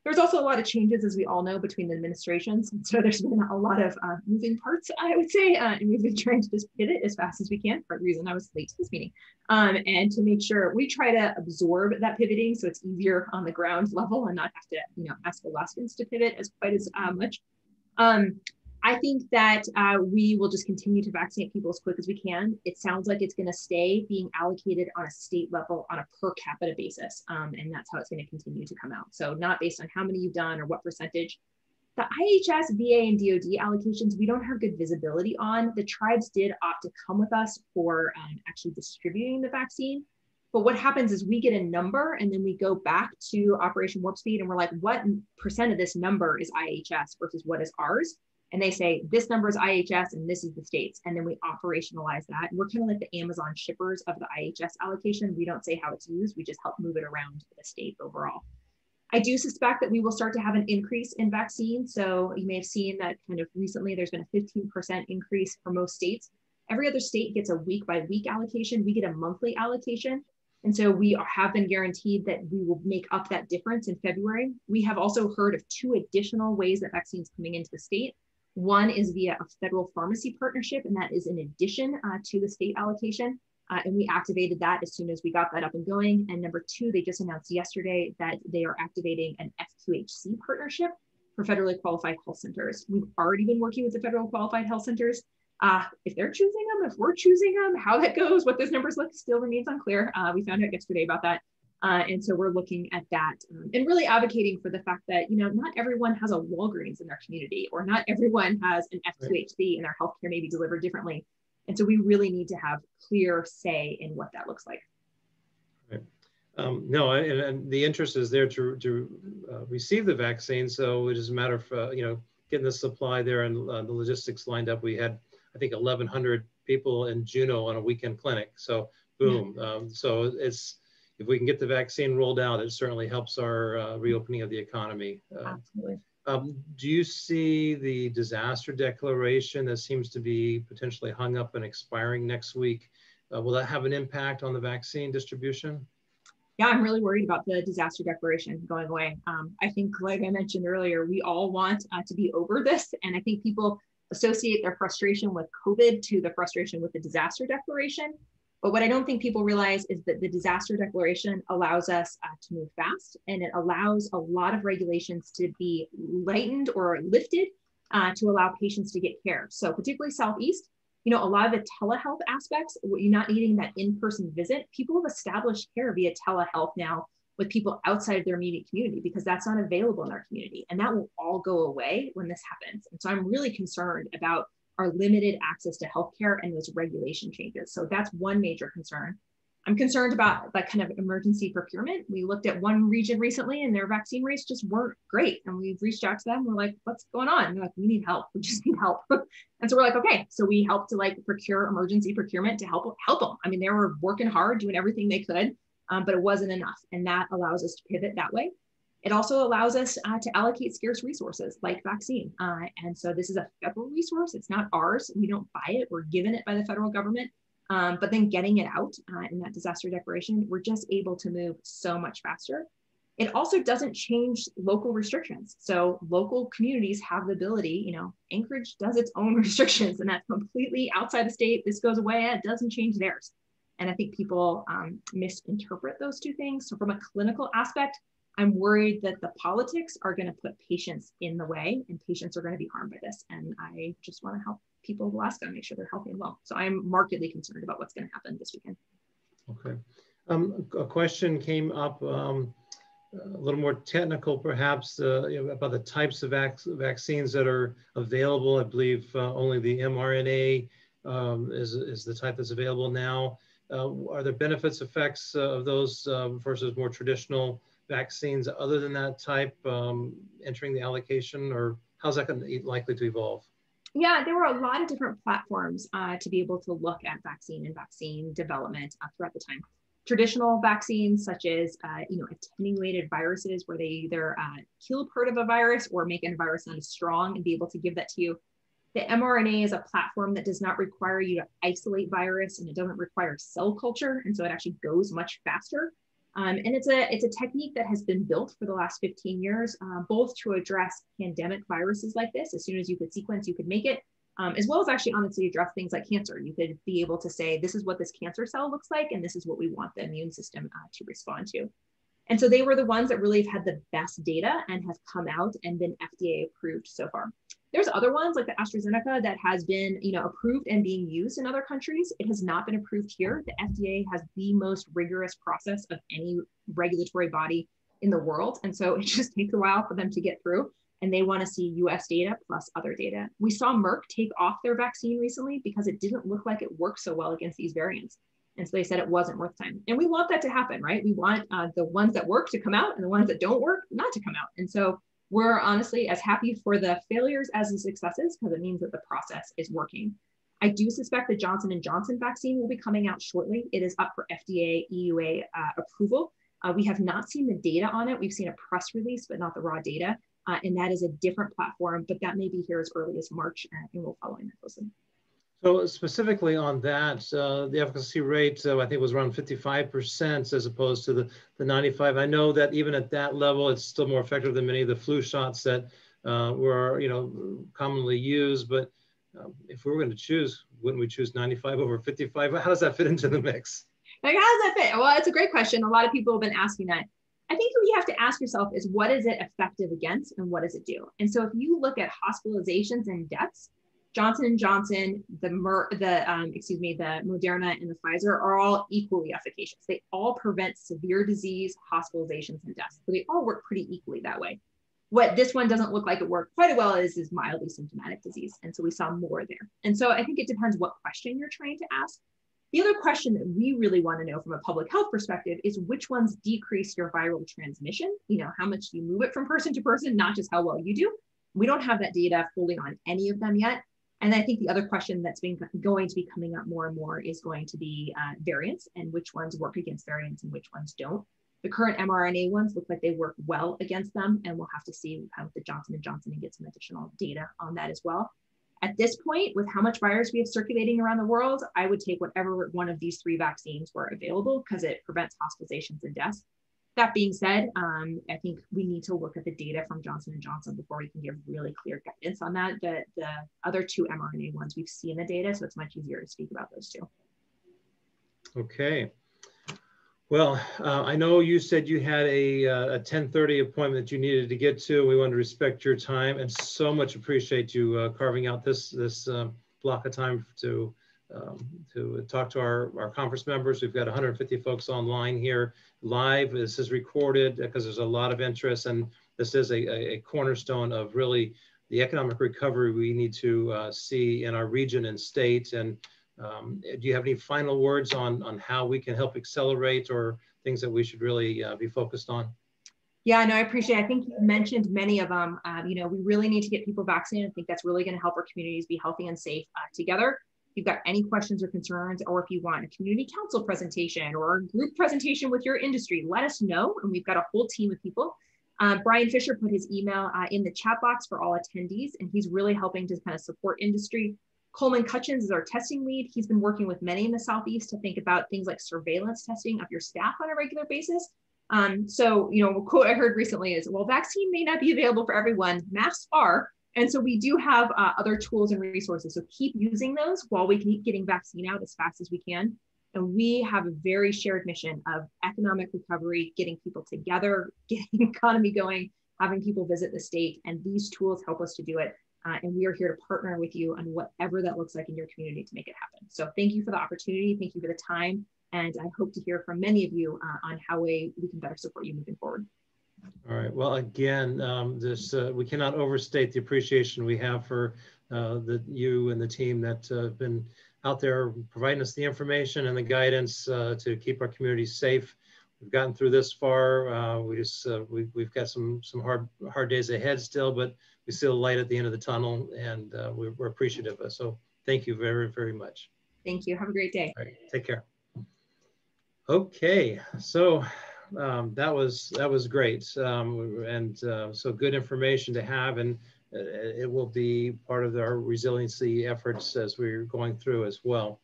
There's also a lot of changes, as we all know, between the administrations. And so there's been a lot of moving parts, I would say, and we've been trying to just pivot as fast as we can, for the reason I was late to this meeting, and to make sure we try to absorb that pivoting so it's easier on the ground level and not have to, you know, ask Alaskans to pivot as quite as much. I think that we will just continue to vaccinate people as quick as we can. It sounds like it's going to stay being allocated on a state level on a per capita basis. And that's how it's going to continue to come out. So not based on how many you've done or what percentage. The IHS, VA, and DoD allocations, we don't have good visibility on. The tribes did opt to come with us for actually distributing the vaccine. But what happens is we get a number and then we go back to Operation Warp Speed and we're like, what percent of this number is IHS versus what is ours? And they say, this number is IHS and this is the states. And then we operationalize that. And we're kind of like the Amazon shippers of the IHS allocation. We don't say how it's used. We just help move it around the state overall. I do suspect that we will start to have an increase in vaccines. So you may have seen that kind of recently there's been a 15% increase for most states. Every other state gets a week by week allocation. We get a monthly allocation. And so we have been guaranteed that we will make up that difference in February. We have also heard of 2 additional ways that vaccines coming into the state. One is via a federal pharmacy partnership, and that is in addition to the state allocation. And we activated that as soon as we got that up and going. And number 2, they just announced yesterday that they are activating an FQHC partnership for federally qualified health centers. We've already been working with the federal qualified health centers. If they're choosing them, if we're choosing them, how that goes, what those numbers look still remains unclear. We found out yesterday about that. And so we're looking at that and really advocating for the fact that, you know, not everyone has a Walgreens in their community, or not everyone has an FQHC and their healthcare may be delivered differently. And so we really need to have clear say in what that looks like. Right. No, and the interest is there to receive the vaccine. So it is a matter of, you know, getting the supply there and the logistics lined up. We had, I think, 1,100 people in Juneau on a weekend clinic. So boom. So it's, if we can get the vaccine rolled out, it certainly helps our reopening of the economy. Absolutely. Do you see the disaster declaration that seems to be potentially hung up and expiring next week? Will that have an impact on the vaccine distribution? Yeah, I'm really worried about the disaster declaration going away. I think, like I mentioned earlier, we all want to be over this. And I think people associate their frustration with COVID to the frustration with the disaster declaration. But what I don't think people realize is that the disaster declaration allows us to move fast, and it allows a lot of regulations to be lightened or lifted to allow patients to get care. So particularly Southeast, you know, a lot of the telehealth aspects, you're not needing that in-person visit. People have established care via telehealth now with people outside of their immediate community because that's not available in our community. And that will all go away when this happens. And so I'm really concerned about our limited access to healthcare and those regulation changes. So that's one major concern. I'm concerned about that kind of emergency procurement. We looked at one region recently and their vaccine rates just weren't great. And we've reached out to them. We're like, what's going on? And they're like, we need help. We just need help. And so we're like, okay. So we helped to like procure emergency procurement to help them. I mean, they were working hard, doing everything they could, but it wasn't enough. And that allows us to pivot that way. It also allows us to allocate scarce resources like vaccine. And so this is a federal resource. It's not ours. We don't buy it. We're given it by the federal government. But then getting it out in that disaster declaration, we're just able to move so much faster. It also doesn't change local restrictions. So local communities have the ability, you know, Anchorage does its own restrictions and that's completely outside the state. This goes away, it doesn't change theirs. And I think people misinterpret those two things. So from a clinical aspect, I'm worried that the politics are going to put patients in the way and patients are going to be harmed by this. And I just want to help people of Alaska make sure they're healthy and well. So I'm markedly concerned about what's going to happen this weekend. Okay. A question came up, a little more technical perhaps, you know, about the types of vaccines that are available. I believe only the mRNA is the type that's available now. Are there benefits, effects of those versus more traditional vaccines other than that type entering the allocation, or how's that going to likely to evolve? Yeah, there were a lot of different platforms to be able to look at vaccine and vaccine development throughout the time. Traditional vaccines, such as you know, attenuated viruses, where they either kill part of a virus or make a virus not as strong and be able to give that to you. The mRNA is a platform that does not require you to isolate virus, and it doesn't require cell culture, and so it actually goes much faster. And it's a technique that has been built for the last 15 years, both to address pandemic viruses like this. As soon as you could sequence, you could make it, as well as actually honestly address things like cancer. You could be able to say, this is what this cancer cell looks like, and this is what we want the immune system to respond to. And so they were the ones that really have had the best data and have come out and been FDA approved so far. There's other ones like the AstraZeneca that has been, approved and being used in other countries. It has not been approved here. The FDA has the most rigorous process of any regulatory body in the world. And so it just takes a while for them to get through, and they want to see US data plus other data. We saw Merck take off their vaccine recently because it didn't look like it worked so well against these variants. And so they said it wasn't worth time. And we want that to happen, right? We want the ones that work to come out and the ones that don't work not to come out. And so we're honestly as happy for the failures as the successes, because it means that the process is working. I do suspect the Johnson & Johnson vaccine will be coming out shortly. It is up for FDA EUA approval. We have not seen the data on it. We've seen a press release, but not the raw data. And that is a different platform, but that may be here as early as March, and we'll follow that closely. So specifically on that, the efficacy rate, I think was around 55% as opposed to the 95. I know that even at that level, it's still more effective than many of the flu shots that were, commonly used. But if we were going to choose, wouldn't we choose 95 over 55? How does that fit into the mix? Like, how does that fit? Well, it's a great question. A lot of people have been asking that. I think what you have to ask yourself is, what is it effective against and what does it do? And so if you look at hospitalizations and deaths, Johnson & Johnson, the Moderna and the Pfizer are all equally efficacious. They all prevent severe disease, hospitalizations, and deaths. So they all work pretty equally that way. What this one doesn't look like it worked quite as well is mildly symptomatic disease. And so we saw more there. And so I think it depends what question you're trying to ask. The other question that we really want to know from a public health perspective is which ones decrease your viral transmission. How much do you move it from person to person, not just how well you do. We don't have that data fully on any of them yet. And I think the other question that's going to be coming up more and more is going to be variants, and which ones work against variants and which ones don't. The current mRNA ones look like they work well against them, and we'll have to see how the Johnson & Johnson and get some additional data on that as well. At this point, with how much virus we have circulating around the world, I would take whatever one of these 3 vaccines were available because it prevents hospitalizations and deaths. That being said, I think we need to look at the data from Johnson & Johnson before we can give really clear guidance on that. The other 2 mRNA ones, we've seen the data, so it's much easier to speak about those 2. Okay. Well, I know you said you had a 10:30 appointment that you needed to get to. We want to respect your time and so much appreciate you carving out this block of time to talk to our conference members. We've got 150 folks online here live. This is recorded because there's a lot of interest, and this is a cornerstone of really the economic recovery we need to see in our region and state. And do you have any final words on how we can help accelerate or things that we should really be focused on? Yeah, no, I appreciate it. I think you mentioned many of them. We really need to get people vaccinated. I think that's really going to help our communities be healthy and safe together. If you've got any questions or concerns, or if you want a community council presentation or a group presentation with your industry, let us know. And we've got a whole team of people. Brian Fisher put his email in the chat box for all attendees, and he's really helping to kind of support industry. Coleman Cutchins is our testing lead. He's been working with many in the Southeast to think about things like surveillance testing of your staff on a regular basis. A quote I heard recently is, well, vaccine may not be available for everyone, masks are. And so we do have other tools and resources. So keep using those while we keep getting vaccine out as fast as we can. And we have a very shared mission of economic recovery, getting people together, getting the economy going, having people visit the state. And these tools help us to do it. And we are here to partner with you on whatever that looks like in your community to make it happen. So thank you for the opportunity. Thank you for the time. And I hope to hear from many of you on how we can better support you moving forward. All right. Well, again, we cannot overstate the appreciation we have for you and the team that have been out there providing us the information and the guidance to keep our communities safe. We've gotten through this far. We've got some hard days ahead still, but we see a light at the end of the tunnel, and we're appreciative of it. So thank you very, very much. Thank you. Have a great day. All right. Take care. Okay. So that was great. So good information to have, and it will be part of our resiliency efforts as we're going through as well.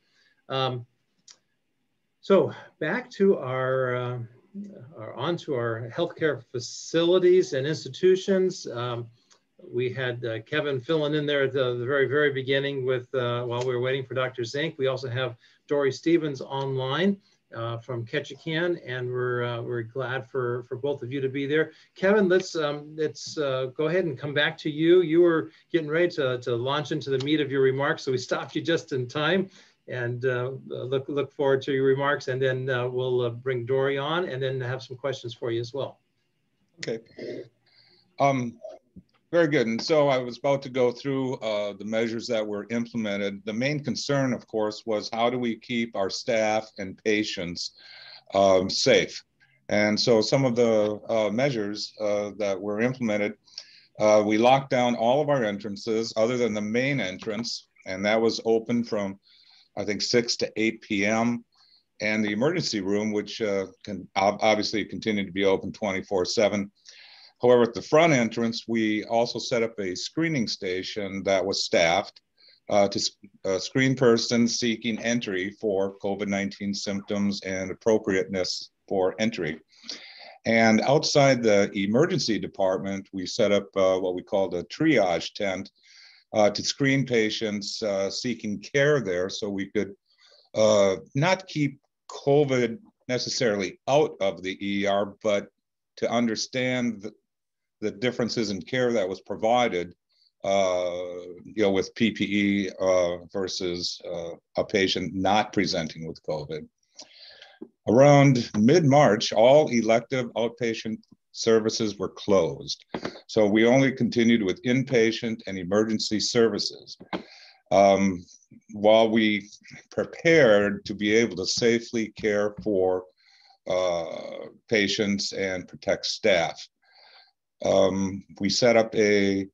So back to our are on to our healthcare facilities and institutions. We had Kevin filling in there at the very beginning with while we were waiting for Dr. Zink. We also have Dory Stevens online from Ketchikan, and we're glad for both of you to be there. Kevin, let's go ahead and come back to you. You were getting ready to launch into the meat of your remarks, so we stopped you just in time. And look forward to your remarks, and then we'll bring Dory on, and then have some questions for you as well. Okay. Very good. And so I was about to go through the measures that were implemented. The main concern, of course, was how do we keep our staff and patients safe? And so some of the measures that were implemented, we locked down all of our entrances other than the main entrance, and that was open from, I think, 6 to 8 p.m. And the emergency room, which can obviously continue to be open 24/7. However, at the front entrance, we also set up a screening station that was staffed to screen persons seeking entry for COVID-19 symptoms and appropriateness for entry. And outside the emergency department, we set up what we called a triage tent to screen patients seeking care there, so we could not keep COVID necessarily out of the ER, but to understand the differences in care that was provided, with PPE versus a patient not presenting with COVID. Around mid-March, all elective outpatient services were closed. So we only continued with inpatient and emergency services. While we prepared to be able to safely care for patients and protect staff. We set up we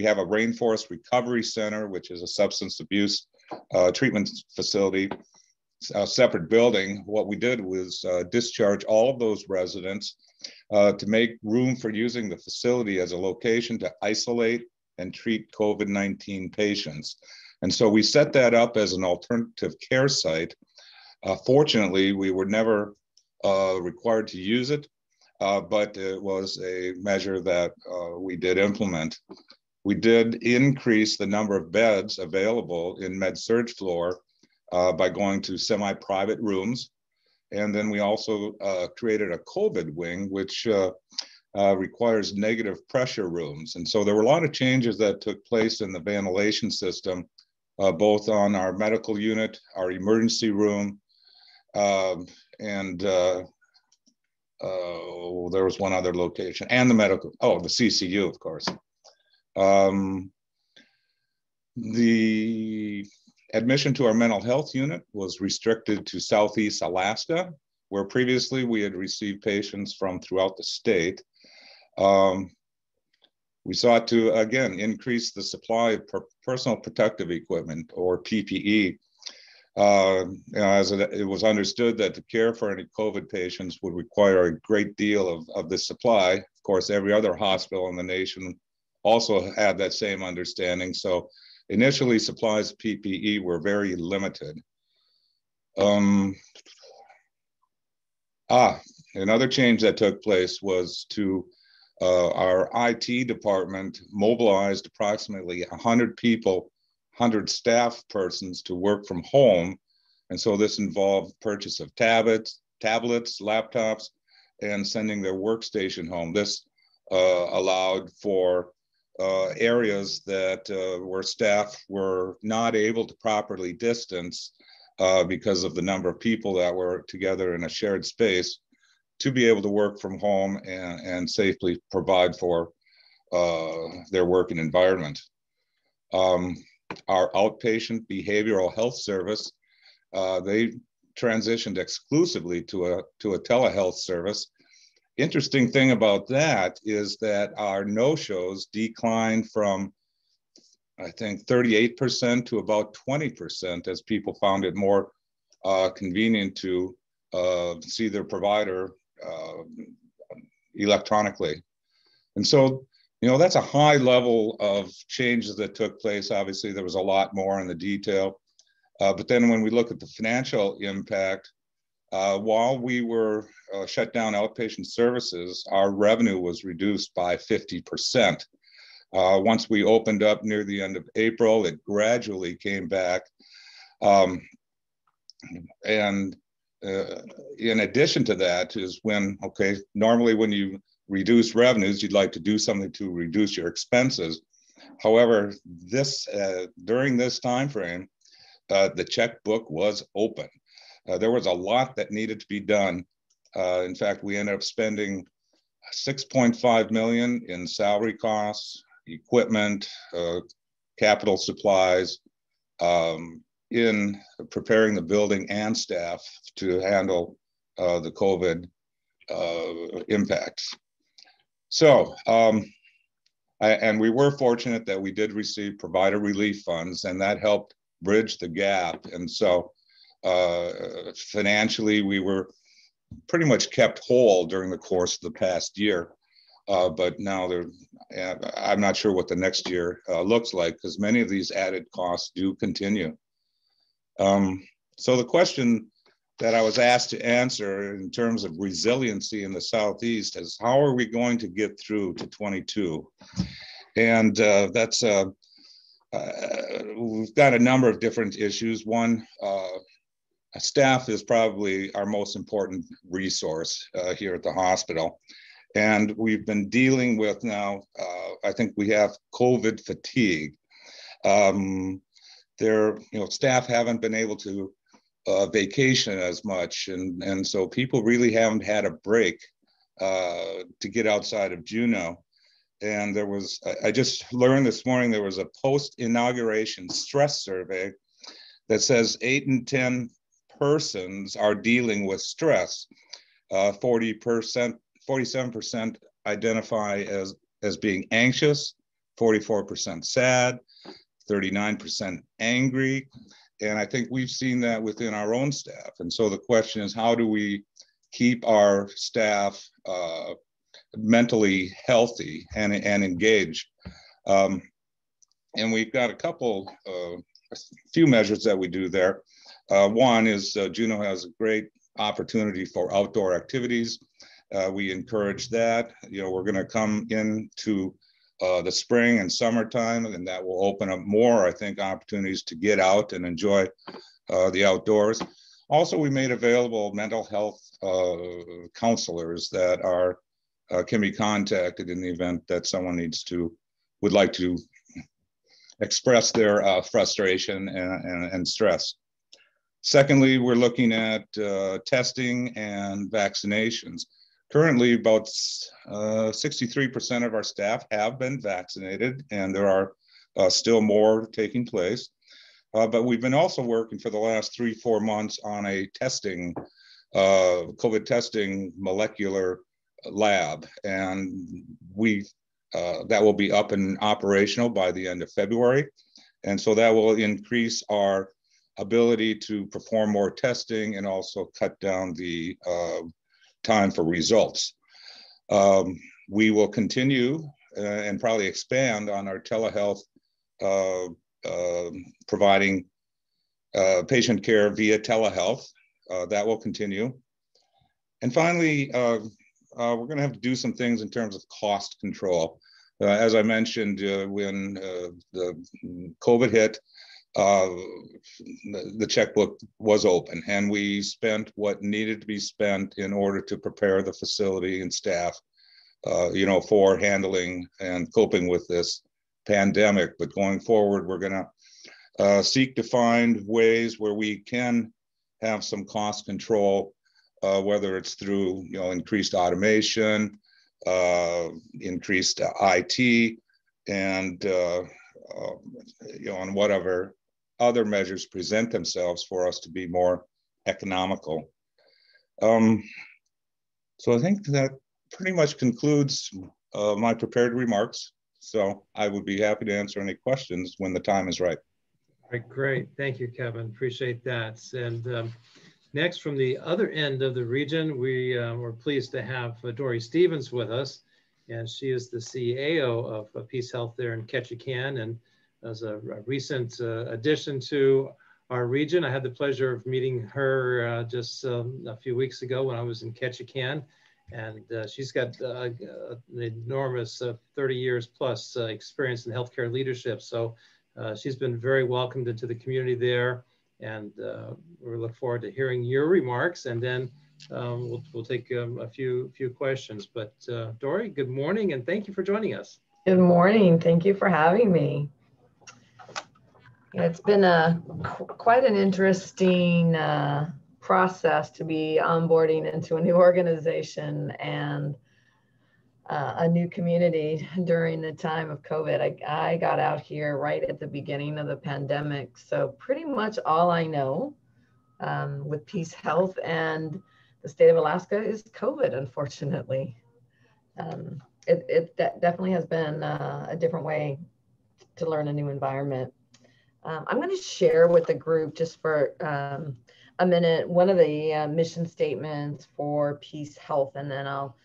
have a Rainforest Recovery Center, which is a substance abuse treatment facility, a separate building. What we did was discharge all of those residents to make room for using the facility as a location to isolate and treat COVID-19 patients. And so we set that up as an alternative care site. Fortunately, we were never required to use it. But it was a measure that we did implement. We did increase the number of beds available in med-surg floor by going to semi-private rooms. And then we also created a COVID wing, which requires negative pressure rooms. And so there were a lot of changes that took place in the ventilation system, both on our medical unit, our emergency room, and there was one other location, and the medical, the CCU, of course. The admission to our mental health unit was restricted to Southeast Alaska, where previously we had received patients from throughout the state. We sought to, again, increase the supply of personal protective equipment, or PPE. As it was understood that the care for any COVID patients would require a great deal of this supply. Of course, every other hospital in the nation also had that same understanding. So initially, supplies of PPE were very limited. Another change that took place was to our IT department mobilized approximately 100 people, 100 staff persons to work from home. And so this involved purchase of tablets, laptops, and sending their workstation home. This allowed for areas that where staff were not able to properly distance because of the number of people that were together in a shared space to be able to work from home and safely provide for their working environment. Our outpatient behavioral health service, they transitioned exclusively to a telehealth service. Interesting thing about that is that our no-shows declined from, I think, 38% to about 20% as people found it more convenient to see their provider electronically. And so, that's a high level of changes that took place. Obviously, there was a lot more in the detail. But then when we look at the financial impact, While we were shut down outpatient services, our revenue was reduced by 50%. Once we opened up near the end of April, it gradually came back. And in addition to that is when, okay, normally when you reduce revenues, you'd like to do something to reduce your expenses. However, during this time frame, the checkbook was open. There was a lot that needed to be done. In fact, we ended up spending $6.5 million in salary costs, equipment, capital supplies, in preparing the building and staff to handle the COVID impacts. So, and we were fortunate that we did receive provider relief funds, and that helped bridge the gap. And so financially, we were pretty much kept whole during the course of the past year. But now I'm not sure what the next year looks like, because many of these added costs do continue. So the question that I was asked to answer in terms of resiliency in the Southeast is, how are we going to get through to 22? And that's, we've got a number of different issues. One, staff is probably our most important resource here at the hospital. And we've been dealing with now, I think we have COVID fatigue. Staff haven't been able to vacation as much. And so people really haven't had a break to get outside of Juneau. And I just learned this morning, there was a post-inauguration stress survey that says 8 in 10 persons are dealing with stress. 47% identify as being anxious, 44% sad, 39% angry. And I think we've seen that within our own staff. And so the question is, how do we keep our staff mentally healthy and engaged? And we've got a few measures that we do there. One is Juneau has a great opportunity for outdoor activities. We encourage that. We're going to come into the spring and summertime, and that will open up more, I think, opportunities to get out and enjoy the outdoors. Also, we made available mental health counselors that can be contacted in the event that someone would like to express their frustration and stress. Secondly, we're looking at testing and vaccinations. Currently, about 63% of our staff have been vaccinated, and there are still more taking place. But we've been also working for the last 3-4 months on a COVID testing molecular lab, and that will be up and operational by the end of February. And so that will increase our ability to perform more testing and also cut down the time for results. We will continue and probably expand on our telehealth, providing patient care via telehealth. That will continue. And finally, we're going to have to do some things in terms of cost control. As I mentioned, when the COVID hit, the checkbook was open, and we spent what needed to be spent in order to prepare the facility and staff, for handling and coping with this pandemic. But going forward, we're going to seek to find ways where we can have some cost control, whether it's through increased automation, increased IT, and on whatever other measures present themselves for us to be more economical. So I think that pretty much concludes my prepared remarks. So I would be happy to answer any questions when the time is right. All right, great. Thank you, Kevin. Appreciate that. And next, from the other end of the region, we're pleased to have Dory Stevens with us. And she is the CAO of Peace Health there in Ketchikan, and as a recent addition to our region. I had the pleasure of meeting her just a few weeks ago when I was in Ketchikan. And she's got an enormous 30 years plus experience in healthcare leadership. So she's been very welcomed into the community there. And we look forward to hearing your remarks. And then we'll take a few questions. But Dory, good morning and thank you for joining us. Good morning. Thank you for having me. It's been quite an interesting process to be onboarding into a new organization and a new community during the time of COVID. I got out here right at the beginning of the pandemic. So pretty much all I know with Peace Health and the state of Alaska is COVID, unfortunately. It definitely has been a different way to learn a new environment. I'm going to share with the group just for a minute one of the mission statements for Peace Health, and then I'll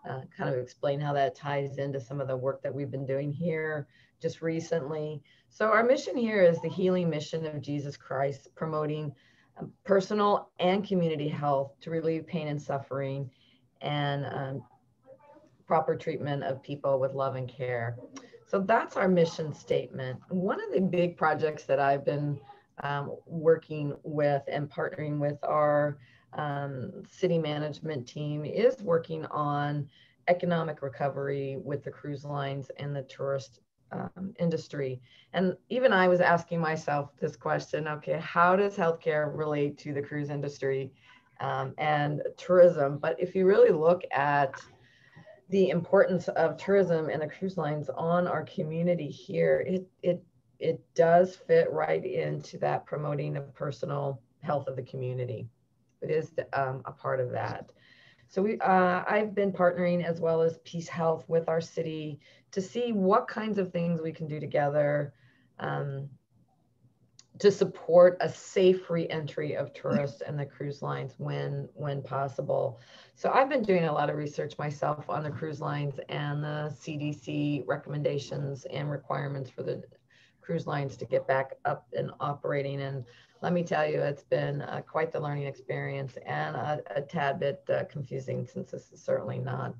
kind of explain how that ties into some of the work that we've been doing here just recently. So our mission here is the healing mission of Jesus Christ, promoting personal and community health to relieve pain and suffering and proper treatment of people with love and care. So that's our mission statement. One of the big projects that I've been working with and partnering with our city management team is working on economic recovery with the cruise lines and the tourist industry. And even I was asking myself this question, okay, how does healthcare relate to the cruise industry and tourism? But if you really look at the importance of tourism and the cruise lines on our community here, it does fit right into that promoting of personal health of the community. It is a part of that. So I've been partnering as well as Peace Health with our city to see what kinds of things we can do together to support a safe re-entry of tourists and the cruise lines when possible. So I've been doing a lot of research myself on the cruise lines and the CDC recommendations and requirements for the cruise lines to get back up and operating. And let me tell you, it's been quite the learning experience and a tad bit confusing, since this is certainly not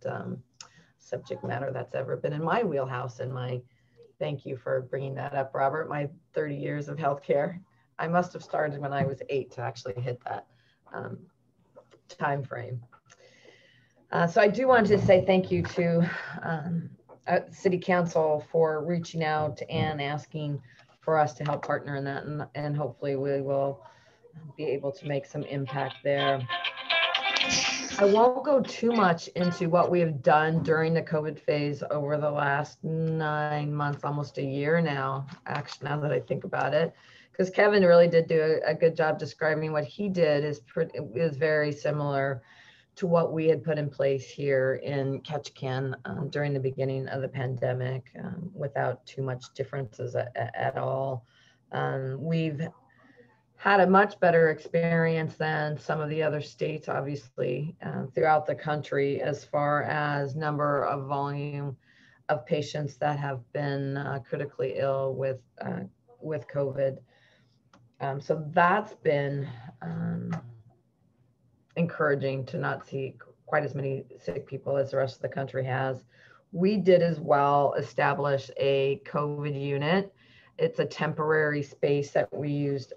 subject matter that's ever been in my wheelhouse. And thank you for bringing that up, Robert. My 30 years of healthcare, I must have started when I was 8 to actually hit that time frame. So I do want to say thank you to City Council for reaching out and asking for us to help partner in that, and hopefully we will be able to make some impact there. I won't go too much into what we have done during the COVID phase over the last 9 months, almost a year now, actually, now that I think about it, because Kevin really did do a good job describing what he did is very similar to what we had put in place here in Ketchikan during the beginning of the pandemic, without too much differences at all. We've had a much better experience than some of the other states, obviously, throughout the country, as far as number of volume of patients that have been critically ill with COVID. So that's been encouraging to not see quite as many sick people as the rest of the country has. We did as well establish a COVID unit. It's a temporary space that we used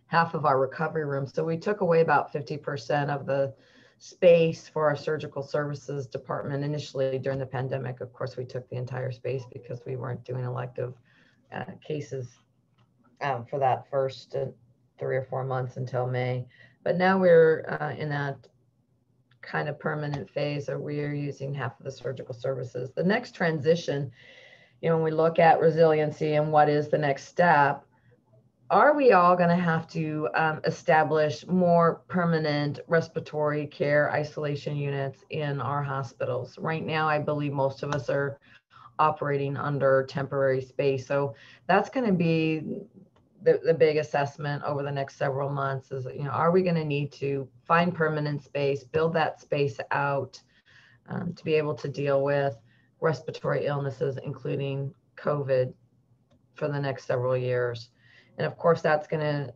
half of our recovery room. So we took away about 50% of the space for our surgical services department initially during the pandemic. Of course, we took the entire space because we weren't doing elective cases for that first 3 or 4 months until May. But now we're in that kind of permanent phase where we are using half of the surgical services. The next transition, when we look at resiliency and what is the next step, are we all going to have to establish more permanent respiratory care isolation units in our hospitals? Right now, I believe most of us are operating under temporary space. So that's going to be the big assessment over the next several months is, are we going to need to find permanent space, build that space out to be able to deal with respiratory illnesses, including COVID, for the next several years? And of course, that's going to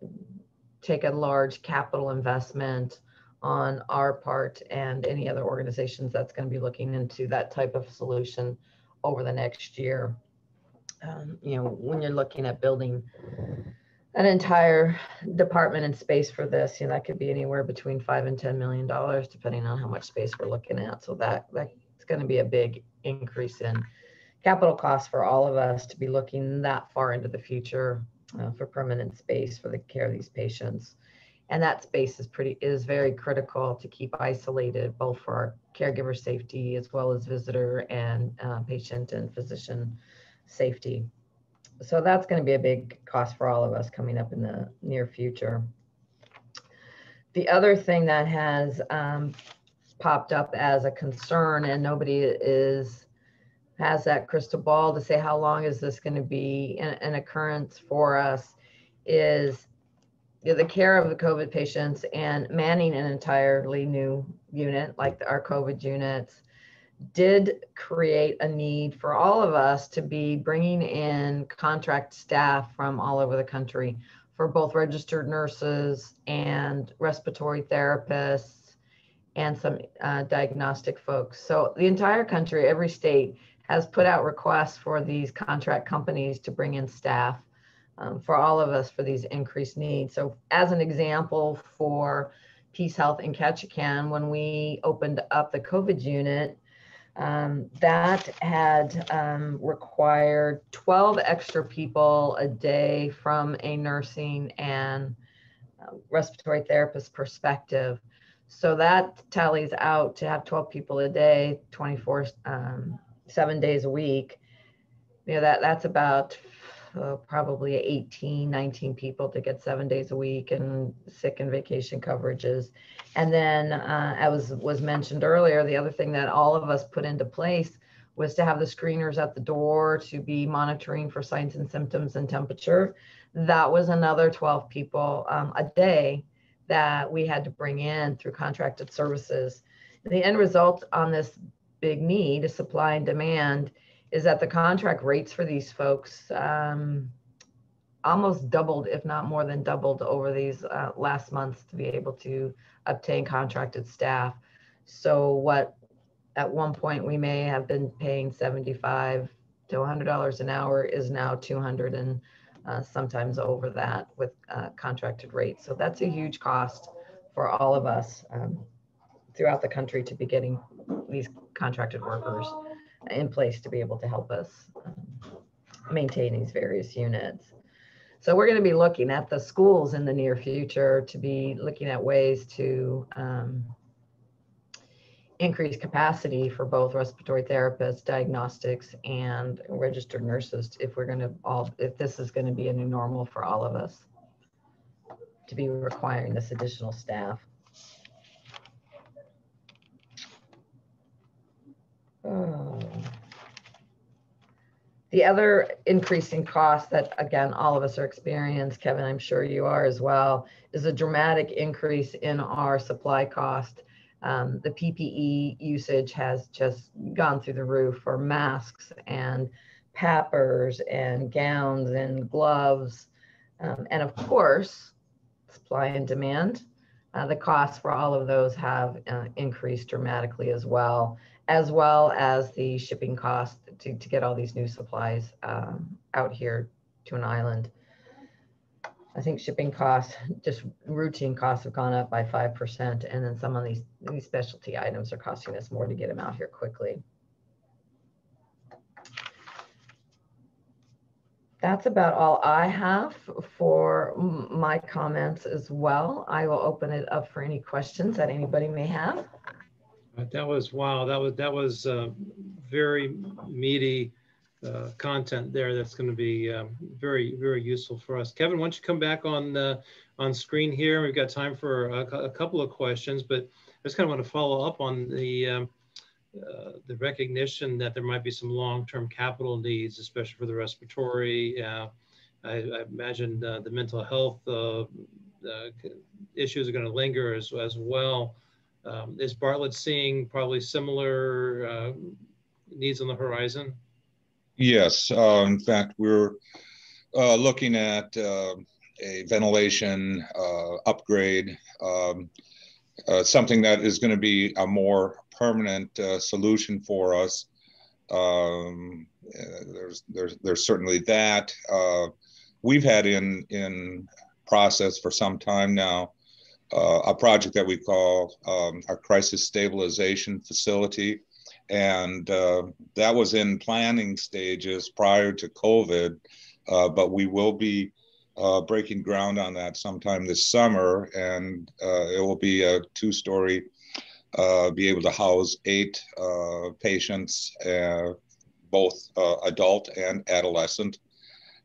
take a large capital investment on our part and any other organizations that's going to be looking into that type of solution over the next year. You know, when you're looking at building an entire department and space for this, you know, that could be anywhere between $5 and $10 million, depending on how much space we're looking at. So that's going to be a big increase in capital costs for all of us to be looking that far into the future for permanent space for the care of these patients. And that space is very critical to keep isolated, both for our caregiver safety as well as visitor and patient and physician safety. So that's going to be a big cost for all of us coming up in the near future. The other thing that has popped up as a concern, and nobody has that crystal ball to say how long is this going to be an occurrence for us, is the care of the COVID patients and manning an entirely new unit like our COVID units did create a need for all of us to be bringing in contract staff from all over the country for both registered nurses and respiratory therapists and some diagnostic folks. So the entire country, every state has put out requests for these contract companies to bring in staff for all of us for these increased needs. So as an example, for Peace Health in Ketchikan, when we opened up the COVID unit, that had required 12 extra people a day from a nursing and respiratory therapist perspective. So that tallies out to have 12 people a day, 7 days a week. You know, that's about probably 18, 19 people to get 7 days a week and sick and vacation coverages. And then as was mentioned earlier, the other thing that all of us put into place was to have the screeners at the door to be monitoring for signs and symptoms and temperature. That was another 12 people a day that we had to bring in through contracted services. The end result on this big need, supply and demand, is that the contract rates for these folks almost doubled, if not more than doubled, over these last months to be able to obtain contracted staff. So what at one point we may have been paying $75 to $100 an hour is now $200 and sometimes over that with contracted rates. So that's a huge cost for all of us throughout the country to be getting these contracted workers in place to be able to help us maintain these various units. So we're going to be looking at the schools in the near future to be looking at ways to increase capacity for both respiratory therapists, diagnostics, and registered nurses if this is going to be a new normal for all of us to be requiring this additional staff. The other increasing cost that, again, all of us are experiencing, Kevin, I'm sure you are as well, is a dramatic increase in our supply cost. The PPE usage has just gone through the roof for masks and PAPRs and gowns and gloves. And of course, supply and demand. The costs for all of those have increased dramatically as well as the shipping cost to get all these new supplies out here to an island. I think shipping costs, just routine costs, have gone up by 5%, and then some of these specialty items are costing us more to get them out here quickly. That's about all I have for my comments as well. I will open it up for any questions that anybody may have. That was, wow, that was very meaty content there. That's going to be very, very useful for us. Kevin, why don't you come back on screen here? We've got time for a couple of questions, but I just kind of want to follow up on the recognition that there might be some long-term capital needs, especially for the respiratory. I imagine the mental health issues are going to linger as well. Is Bartlett seeing probably similar needs on the horizon? Yes, in fact, we're looking at a ventilation upgrade, something that is going to be a more permanent solution for us. There's certainly that. We've had in process for some time now a project that we call our crisis stabilization facility, and that was in planning stages prior to COVID, but we will be breaking ground on that sometime this summer, and it will be a 2-story, be able to house 8 patients, both adult and adolescent.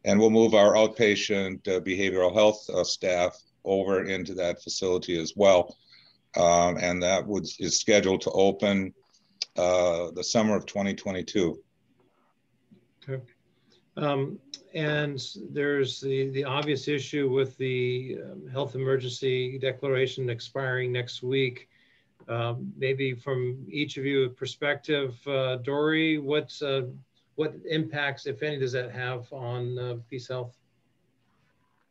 And we'll move our outpatient behavioral health staff over into that facility as well. And that is scheduled to open the summer of 2022. Okay. And there's the obvious issue with the health emergency declaration expiring next week. Maybe from each of you a perspective, Dory, what impacts, if any, does that have on Peace Health?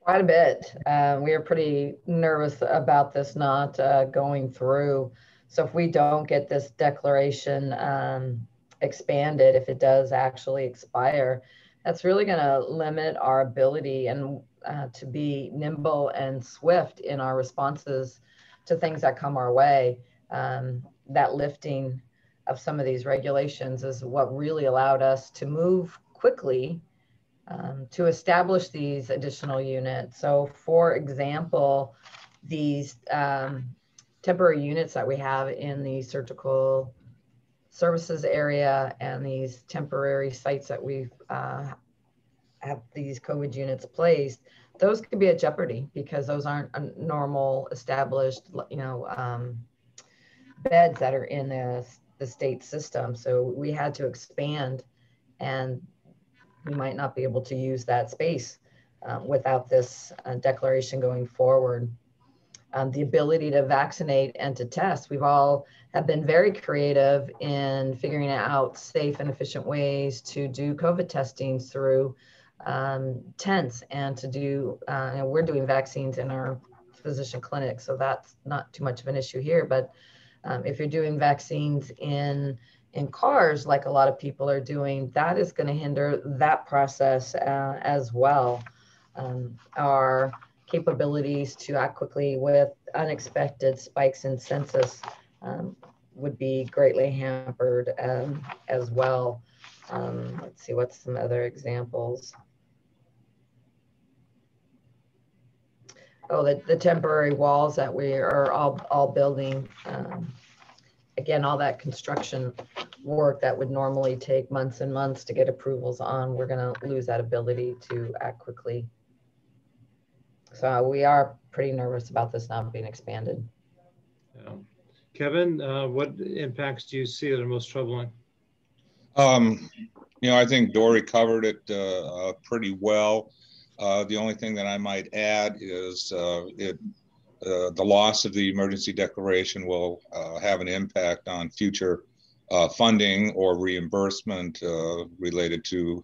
Quite a bit. We are pretty nervous about this not going through. So if we don't get this declaration expanded, if it does actually expire, that's really going to limit our ability and to be nimble and swift in our responses to things that come our way. That lifting of some of these regulations is what really allowed us to move quickly to establish these additional units. So for example, these temporary units that we have in the surgical services area and these temporary sites that we've have these COVID units placed, those could be at jeopardy because those aren't normal established, beds that are in the state system. So we had to expand, and we might not be able to use that space without this declaration going forward. The ability to vaccinate and to test. We've all have been very creative in figuring out safe and efficient ways to do COVID testing through tents and to do, we're doing vaccines in our physician clinic, so that's not too much of an issue here. But if you're doing vaccines in cars, like a lot of people are doing, that is going to hinder that process as well. Our capabilities to act quickly with unexpected spikes in census would be greatly hampered as well. Let's see, what's some other examples? Oh, the temporary walls that we are all building. Again, all that construction work that would normally take months and months to get approvals on, we're going to lose that ability to act quickly. So we are pretty nervous about this not being expanded. Yeah. Kevin, what impacts do you see that are most troubling? I think Dory covered it pretty well. The only thing that I might add is the loss of the emergency declaration will have an impact on future funding or reimbursement related to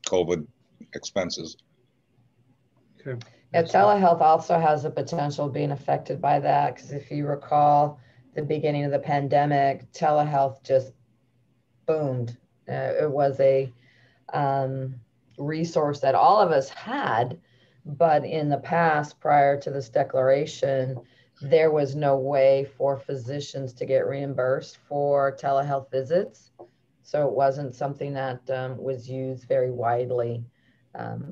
COVID expenses. Okay. Yeah, telehealth also has the potential of being affected by that, because if you recall the beginning of the pandemic, telehealth just boomed. It was a resource that all of us had, but in the past, prior to this declaration, there was no way for physicians to get reimbursed for telehealth visits. So it wasn't something that was used very widely.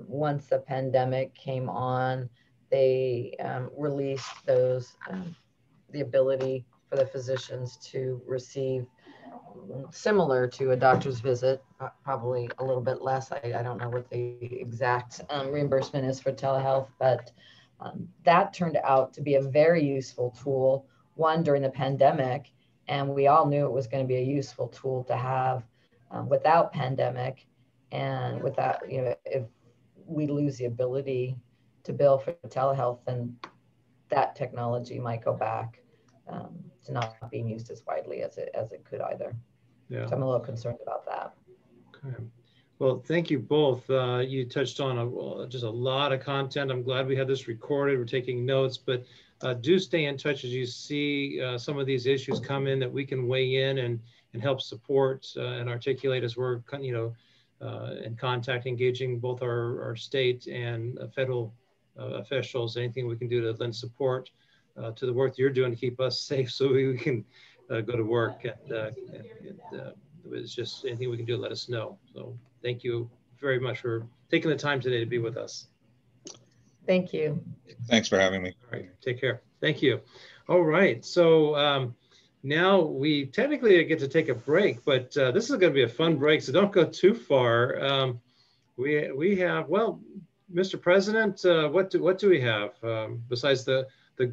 Once the pandemic came on, they released those, the ability for the physicians to receive similar to a doctor's visit, probably a little bit less. I don't know what the exact reimbursement is for telehealth, but that turned out to be a very useful tool, one during the pandemic, and we all knew it was going to be a useful tool to have without pandemic. And without, if we lose the ability to bill for telehealth, then that technology might go back to not being used as widely as it could either. Yeah. So I'm a little concerned about that. Okay. Well, thank you both. You touched on just a lot of content. I'm glad we had this recorded. We're taking notes, but do stay in touch as you see some of these issues come in that we can weigh in and help support and articulate as we're, in contact, engaging both our state and federal officials. Anything we can do to lend support to the work that you're doing to keep us safe so we can go to work. It's just anything we can do, let us know. So thank you very much for taking the time today to be with us. Thank you. Thanks for having me. All right, take care. Thank you. All right, so now we technically get to take a break, but this is going to be a fun break, so don't go too far. We have, well, Mr. President, what do we have besides the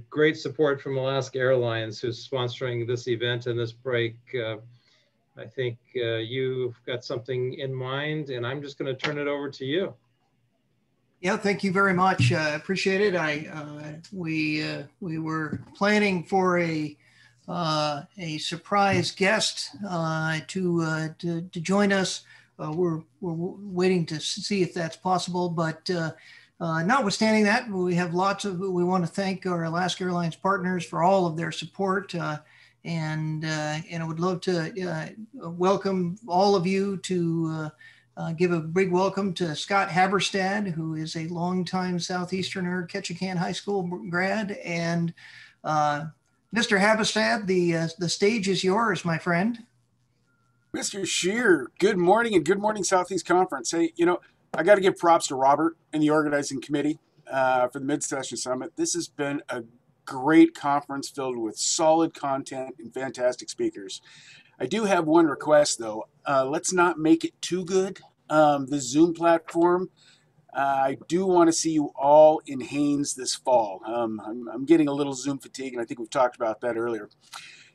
great support from Alaska Airlines, who's sponsoring this event and this break? I think you've got something in mind, and I'm just going to turn it over to you. Yeah, thank you very much. Appreciate it. We were planning for a surprise guest to join us. We're waiting to see if that's possible, but notwithstanding that, we have we want to thank our Alaska Airlines partners for all of their support. And I would love to welcome all of you to give a big welcome to Scott Haberstad, who is a longtime Southeasterner Ketchikan High School grad. And Mr. Haberstad, the stage is yours, my friend. Mr. Scheer, good morning, and good morning, Southeast Conference. Hey, I got to give props to Robert and the organizing committee for the Mid-Session Summit. This has been a great conference filled with solid content and fantastic speakers. I do have one request, though. Let's not make it too good. The Zoom platform, I do want to see you all in Haines this fall. I'm getting a little Zoom fatigue, and I think we've talked about that earlier.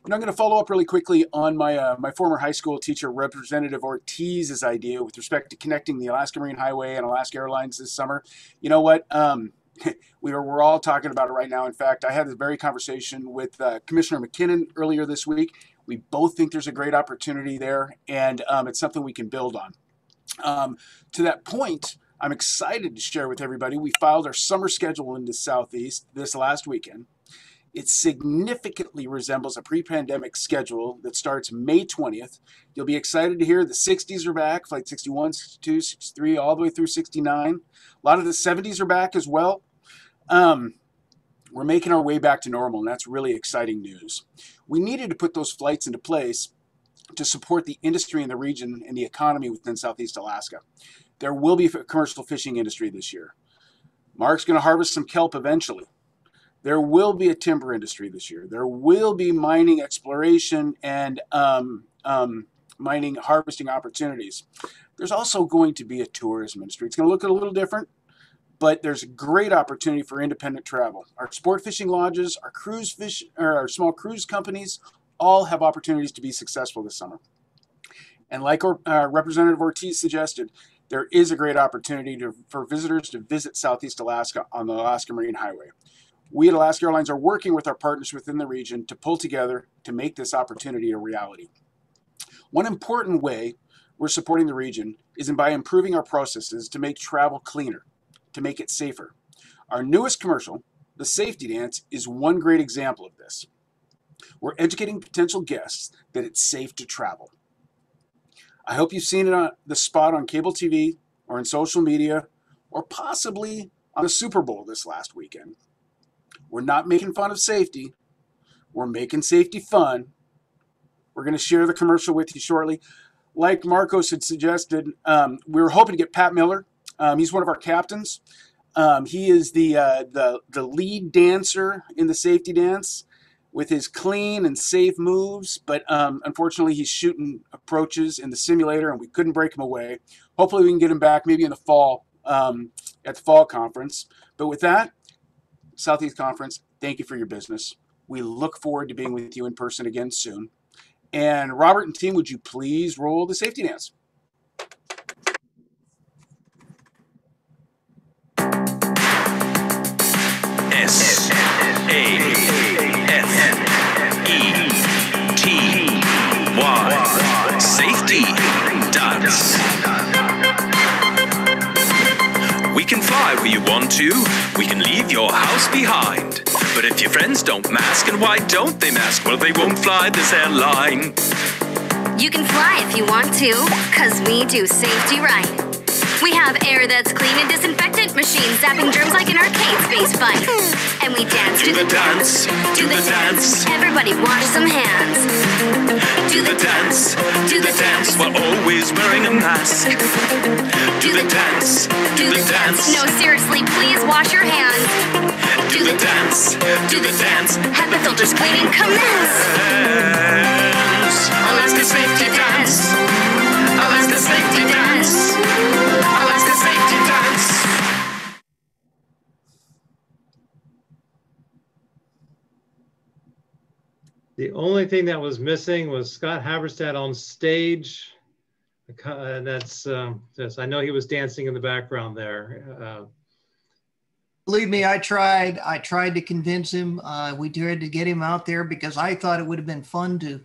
And I'm going to follow up really quickly on my former high school teacher, Representative Ortiz's idea with respect to connecting the Alaska Marine Highway and Alaska Airlines this summer. You know what? We're all talking about it right now. In fact, I had this very conversation with Commissioner McKinnon earlier this week. We both think there's a great opportunity there, and it's something we can build on. To that point, I'm excited to share with everybody, we filed our summer schedule into Southeast this last weekend. It significantly resembles a pre-pandemic schedule that starts May 20th. You'll be excited to hear the 60s are back, flight 61, 62, 63, all the way through 69. A lot of the 70s are back as well. We're making our way back to normal, and that's really exciting news. We needed to put those flights into place to support the industry in the region and the economy within Southeast Alaska. There will be a commercial fishing industry this year. Mark's going to harvest some kelp eventually. There will be a timber industry this year. There will be mining exploration and mining harvesting opportunities. There's also going to be a tourism industry. It's going to look a little different, but there's a great opportunity for independent travel. Our sport fishing lodges, our small cruise companies, all have opportunities to be successful this summer. And like Representative Ortiz suggested, there is a great opportunity for visitors to visit Southeast Alaska on the Alaska Marine Highway. We at Alaska Airlines are working with our partners within the region to pull together to make this opportunity a reality. One important way we're supporting the region is by improving our processes to make travel cleaner, to make it safer. Our newest commercial, The Safety Dance, is one great example of this. We're educating potential guests that it's safe to travel. I hope you've seen it on the spot on cable TV or in social media or possibly on the Super Bowl this last weekend. We're not making fun of safety. We're making safety fun. We're going to share the commercial with you shortly. Like Marcos had suggested, we were hoping to get Pat Miller. He's one of our captains. He is the lead dancer in the safety dance with his clean and safe moves, but unfortunately he's shooting approaches in the simulator and we couldn't break him away. Hopefully we can get him back maybe in the fall, at the fall conference. But with that, Southeast Conference, thank you for your business. We look forward to being with you in person again soon. And Robert and team, would you please roll the safety dance? SAFETY Safety Dance. fly where you want to, we can leave your house behind. But if your friends don't mask, and why don't they mask? Well, they won't fly this airline. You can fly if you want to, 'cause we do safety right. We have air that's clean and disinfectant machines zapping germs like an arcade space fight. And we dance to the dance, do the dance. Everybody wash some hands. Do the dance, do the dance. We're always wearing a mask. Do the dance, do the dance. No, seriously, please wash your hands. Do the dance, do the dance. Have the filters cleaning commence. Alaska Safety Dance. Alaska Safety Dance. Alaska Safety Dance. The only thing that was missing was Scott Haverstad on stage. And that's, yes, I know he was dancing in the background there. Believe me, I tried to convince him. We tried to get him out there because I thought it would have been fun to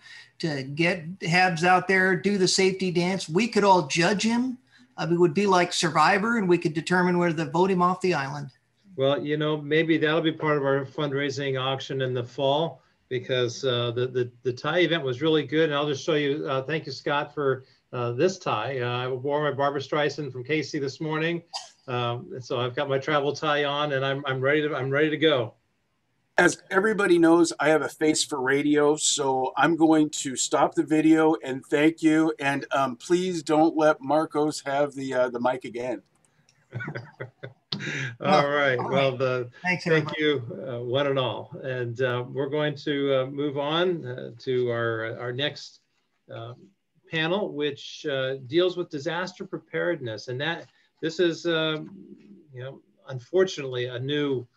get Habs out there, do the safety dance. We could all judge him. It would be like Survivor, and we could determine whether to vote him off the island. Well, you know, maybe that'll be part of our fundraising auction in the fall, because the tie event was really good. And I'll just show you, thank you, Scott, for this tie. I wore my Barbara Streisand from Casey this morning. So I've got my travel tie on, and I'm ready to go. As everybody knows, I have a face for radio, so I'm going to stop the video and thank you. And please don't let Marcos have the mic again. All right. Well, thank you, one and all. And we're going to move on to our next panel, which deals with disaster preparedness. And this is, you know, unfortunately, a new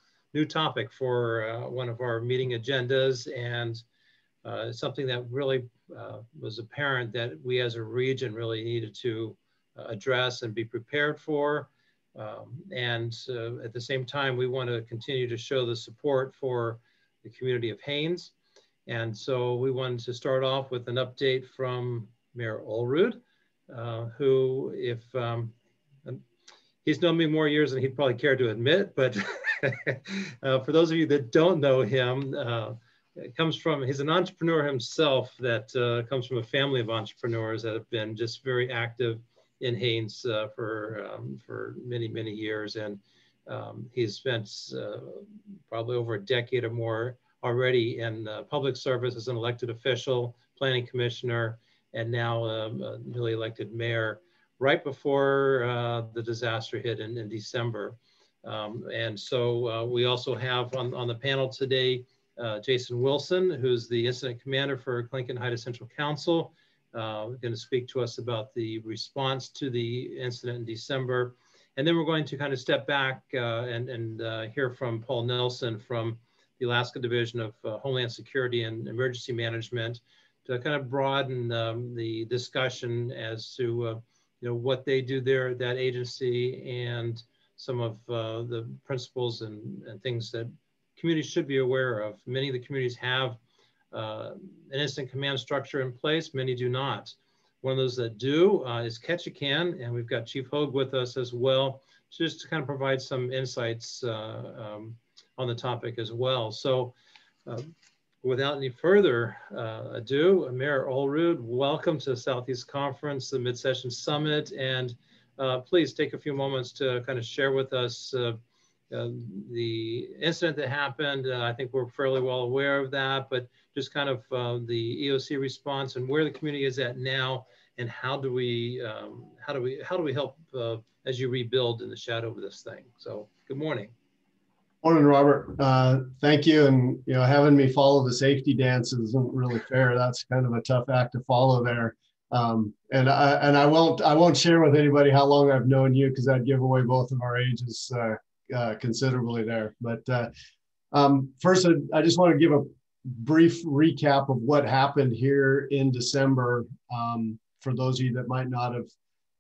topic for one of our meeting agendas, and something that really was apparent that we as a region really needed to address and be prepared for. And at the same time, we want to continue to show the support for the community of Haines. And so we wanted to start off with an update from Mayor Olerud, who, if he's known me more years than he'd probably care to admit, but for those of you that don't know him, he's an entrepreneur himself that comes from a family of entrepreneurs that have been just very active in Haines for many, many years. And he's spent probably over a decade or more already in public service as an elected official, planning commissioner, and now newly elected mayor, right before the disaster hit in December. And so we also have on the panel today, Jason Wilson, who's the incident commander for Lincoln Heights Central Council, going to speak to us about the response to the incident in December. And then we're going to kind of step back and hear from Paul Nelson from the Alaska Division of Homeland Security and Emergency Management to kind of broaden the discussion as to you know, what they do there at that agency, and some of the principles and things that communities should be aware of. Many of the communities have an incident command structure in place, many do not. One of those that do is Ketchikan, and we've got Chief Hogue with us as well, just to kind of provide some insights on the topic as well. So without any further ado, Mayor Olerud, welcome to the Southeast Conference, the Mid-Session Summit, and please take a few moments to kind of share with us the incident that happened. I think we're fairly well aware of that, but just kind of the EOC response and where the community is at now, and how do we help as you rebuild in the shadow of this thing. So good morning. Morning, Robert. Thank you. And you know, having me follow the safety dance isn't really fair. That's kind of a tough act to follow there. And I won't share with anybody how long I've known you, because I'd give away both of our ages considerably there. But first, I just want to give a brief recap of what happened here in December. For those of you that might not have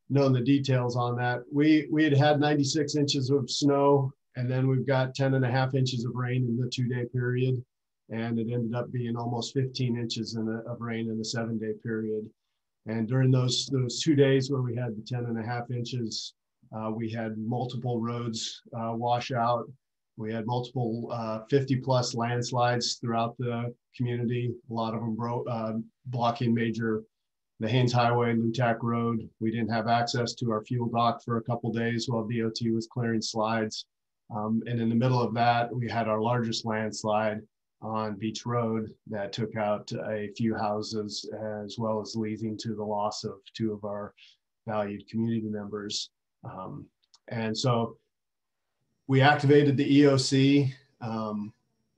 known the details on that, we had 96 inches of snow, and then we've got 10.5 inches of rain in the 2-day period, and it ended up being almost 15 inches of rain in the 7-day period. And during those 2 days where we had the 10.5 inches, We had multiple roads wash out. We had multiple 50+ landslides throughout the community. A lot of them blocking the Haynes Highway, Lutak Road. We didn't have access to our fuel dock for a couple days while DOT was clearing slides. And in the middle of that, we had our largest landslide on Beach Road that took out a few houses, as well as leading to the loss of 2 of our valued community members. And so we activated the EOC.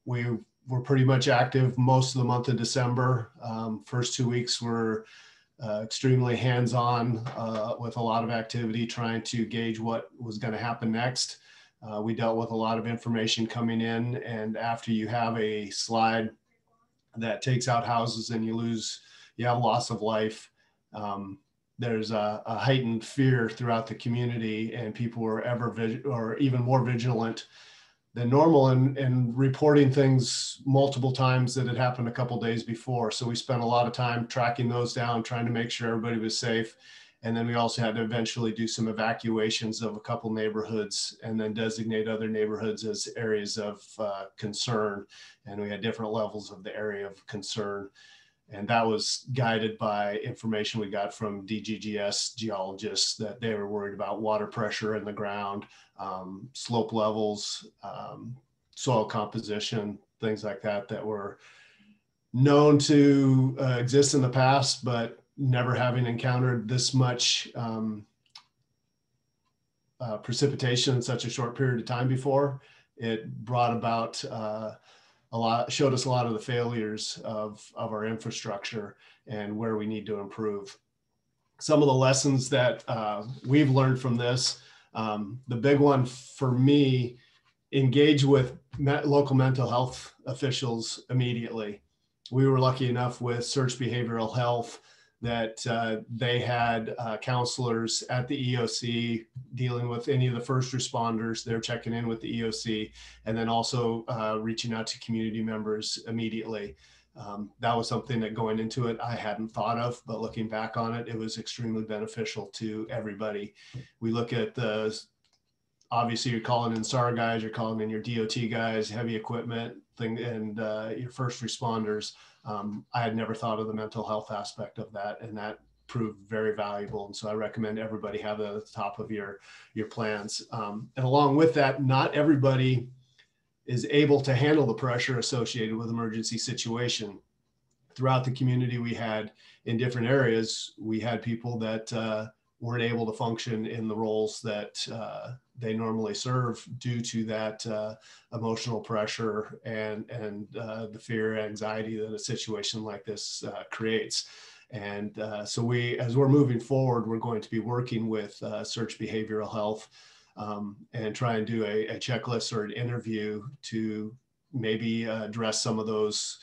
We were pretty much active most of the month of December. First 2 weeks were extremely hands-on with a lot of activity, trying to gauge what was going to happen next. We dealt with a lot of information coming in, and after you have a slide that takes out houses and you have loss of life, there's a heightened fear throughout the community, and people were even more vigilant than normal and reporting things multiple times that had happened a couple days before. So we spent a lot of time tracking those down, trying to make sure everybody was safe. And then we also had to eventually do some evacuations of a couple neighborhoods and then designate other neighborhoods as areas of concern. And we had different levels of the area of concern. And that was guided by information we got from DGGS geologists that they were worried about water pressure in the ground, slope levels, soil composition, things like that, that were known to exist in the past, but never having encountered this much precipitation in such a short period of time before. It brought about showed us a lot of the failures of our infrastructure and where we need to improve. Some of the lessons that we've learned from this, the big one for me, engage with local mental health officials immediately. We were lucky enough with Search Behavioral Health that they had counselors at the EOC dealing with any of the first responders. They're checking in with the EOC, and then also reaching out to community members immediately. That was something that going into it, I hadn't thought of, but looking back on it, it was extremely beneficial to everybody. We look at obviously you're calling in SAR guys, you're calling in your DOT guys, heavy equipment and your first responders. I had never thought of the mental health aspect of that, and that proved very valuable. And so I recommend everybody have that at the top of your plans. And along with that, not everybody is able to handle the pressure associated with emergency situation. Throughout the community we had in different areas, we had people that weren't able to function in the roles that they normally serve due to that emotional pressure and the fear, anxiety that a situation like this creates. And so as we're moving forward, we're going to be working with Search Behavioral Health and try and do a checklist or an interview to maybe address some of those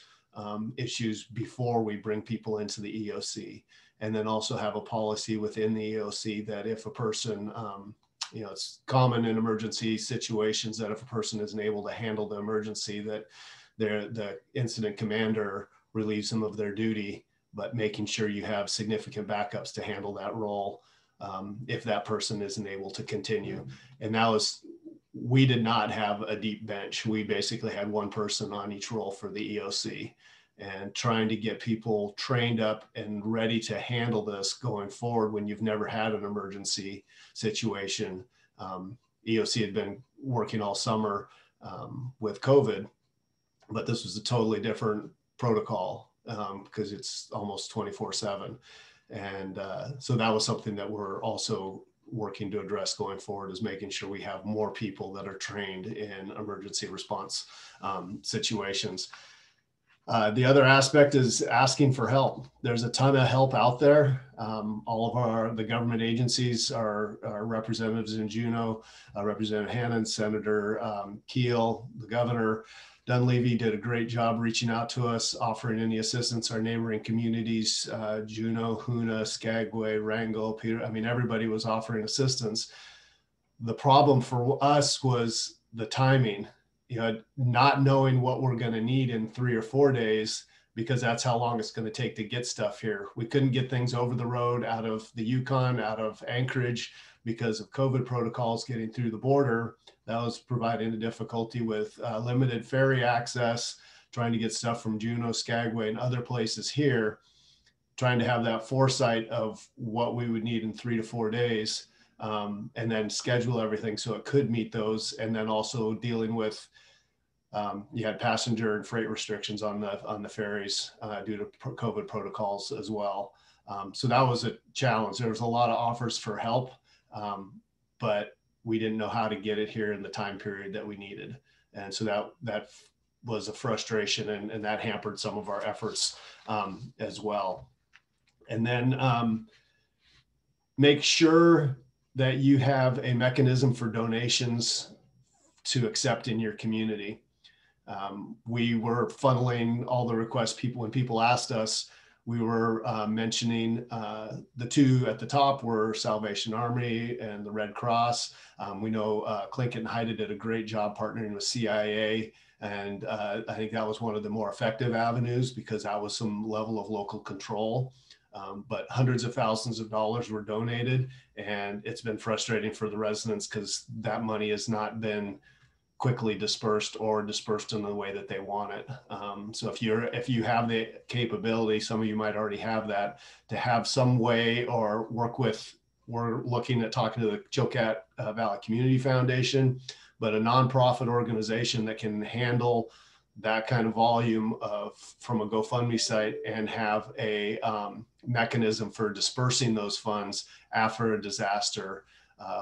issues before we bring people into the EOC. And then also have a policy within the EOC that if a person, it's common in emergency situations that if a person isn't able to handle the emergency, that the incident commander relieves them of their duty, but making sure you have significant backups to handle that role if that person isn't able to continue. And we did not have a deep bench. We basically had one person on each role for the EOC, and trying to get people trained up and ready to handle this going forward when you've never had an emergency situation. EOC had been working all summer with COVID, but this was a totally different protocol because it's almost 24/7. And so that was something that we're also working to address going forward, is making sure we have more people that are trained in emergency response situations. The other aspect is asking for help. There's a ton of help out there. All of the government agencies are representatives in Juneau, Representative Hannan, Senator Keel, the governor. Dunleavy did a great job reaching out to us, offering any assistance. Our neighboring communities, Juneau, Hoonah, Skagway, Wrangell, Peter, everybody was offering assistance. The problem for us was the timing. Not knowing what we're going to need in 3 or 4 days, because that's how long it's going to take to get stuff here. We couldn't get things over the road out of the Yukon, out of Anchorage, because of COVID protocols getting through the border. That was providing a difficulty with limited ferry access, trying to get stuff from Juneau, Skagway, and other places here, trying to have that foresight of what we would need in 3 to 4 days, and then schedule everything so it could meet those. And then also dealing with, you had passenger and freight restrictions on the ferries due to COVID protocols as well. So that was a challenge. There was a lot of offers for help, but we didn't know how to get it here in the time period that we needed. And so that was a frustration, and that hampered some of our efforts as well. And then make sure that you have a mechanism for donations to accept in your community. We were funneling all the requests when people asked us. We were mentioning the two at the top were Salvation Army and the Red Cross. We know Tlingit Haida did a great job partnering with CIA. And I think that was one of the more effective avenues because that was some level of local control. But hundreds of thousands of dollars were donated, and it's been frustrating for the residents because that money has not been quickly dispersed or dispersed in the way that they want it. So if you have the capability, some of you might already have that, to have some way or work with, we're looking at talking to the Chilkat Valley Community Foundation, but a nonprofit organization that can handle that kind of volume from a GoFundMe site and have a mechanism for dispersing those funds after a disaster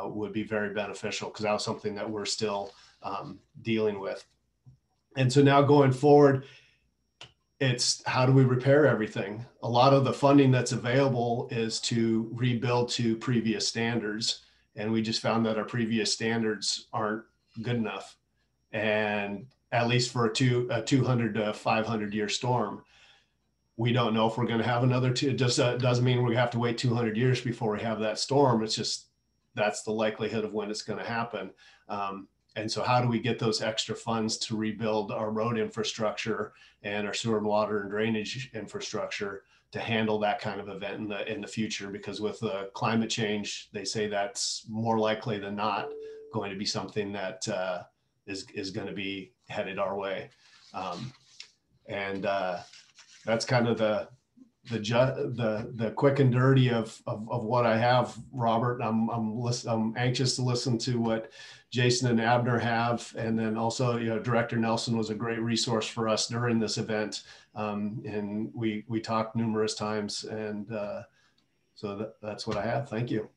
would be very beneficial, because that was something that we're still dealing with. And so now going forward, it's how do we repair everything? A lot of the funding that's available is to rebuild to previous standards. And we just found that our previous standards aren't good enough. And at least for a 200 to 500 year storm, we don't know if we're going to have another two. It just doesn't mean we have to wait 200 years before we have that storm. It's just, that's the likelihood of when it's going to happen. And so how do we get those extra funds to rebuild our road infrastructure and our sewer and water and drainage infrastructure to handle that kind of event in the future? Because with climate change, they say that's more likely than not going to be something that is going to be headed our way. That's kind of the quick and dirty of what I have, Robert. I'm anxious to listen to what Jason and Abner have, and then also, Director Nelson was a great resource for us during this event, and we talked numerous times, and so that's what I have. Thank you.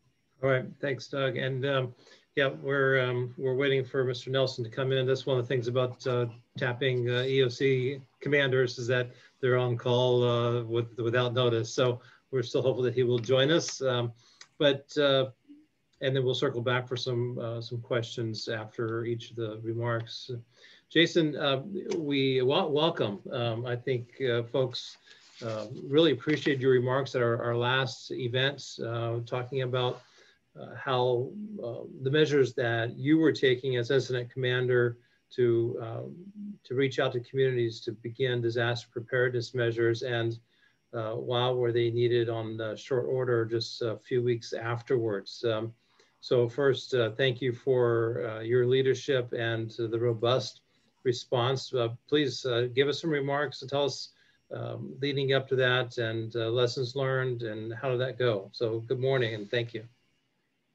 All right, thanks, Doug. And yeah, we're waiting for Mr. Nelson to come in. That's one of the things about tapping EOC commanders is that they're on call without notice. So we're still hopeful that he will join us. And then we'll circle back for some questions after each of the remarks. Jason, we welcome. I think folks really appreciate your remarks at our last event, talking about how the measures that you were taking as incident commander to reach out to communities to begin disaster preparedness measures, and wow, were they needed on the short order just a few weeks afterwards. So first, thank you for your leadership and the robust response. Please give us some remarks and tell us leading up to that and lessons learned and how did that go? So good morning and thank you.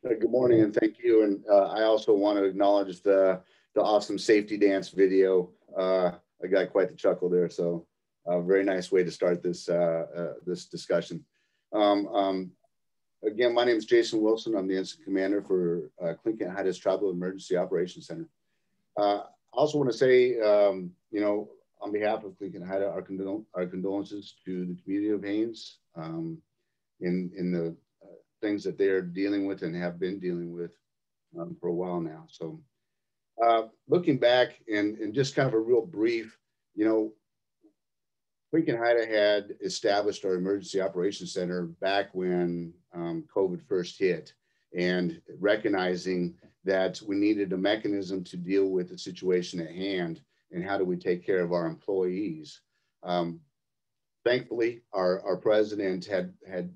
Good morning and thank you. And I also want to acknowledge the awesome safety dance video. I got quite the chuckle there. So a very nice way to start this this discussion. Again, my name is Jason Wilson. I'm the incident commander for Tlingit Haida's Tribal Emergency Operations Center. I also want to say, on behalf of Tlingit Haida, our condolences to the community of Haines in the things that they're dealing with and have been dealing with for a while now. So looking back and just kind of a real brief, Tlingit Haida had established our Emergency Operations Center back when COVID first hit, and recognizing that we needed a mechanism to deal with the situation at hand and how do we take care of our employees. thankfully, our president had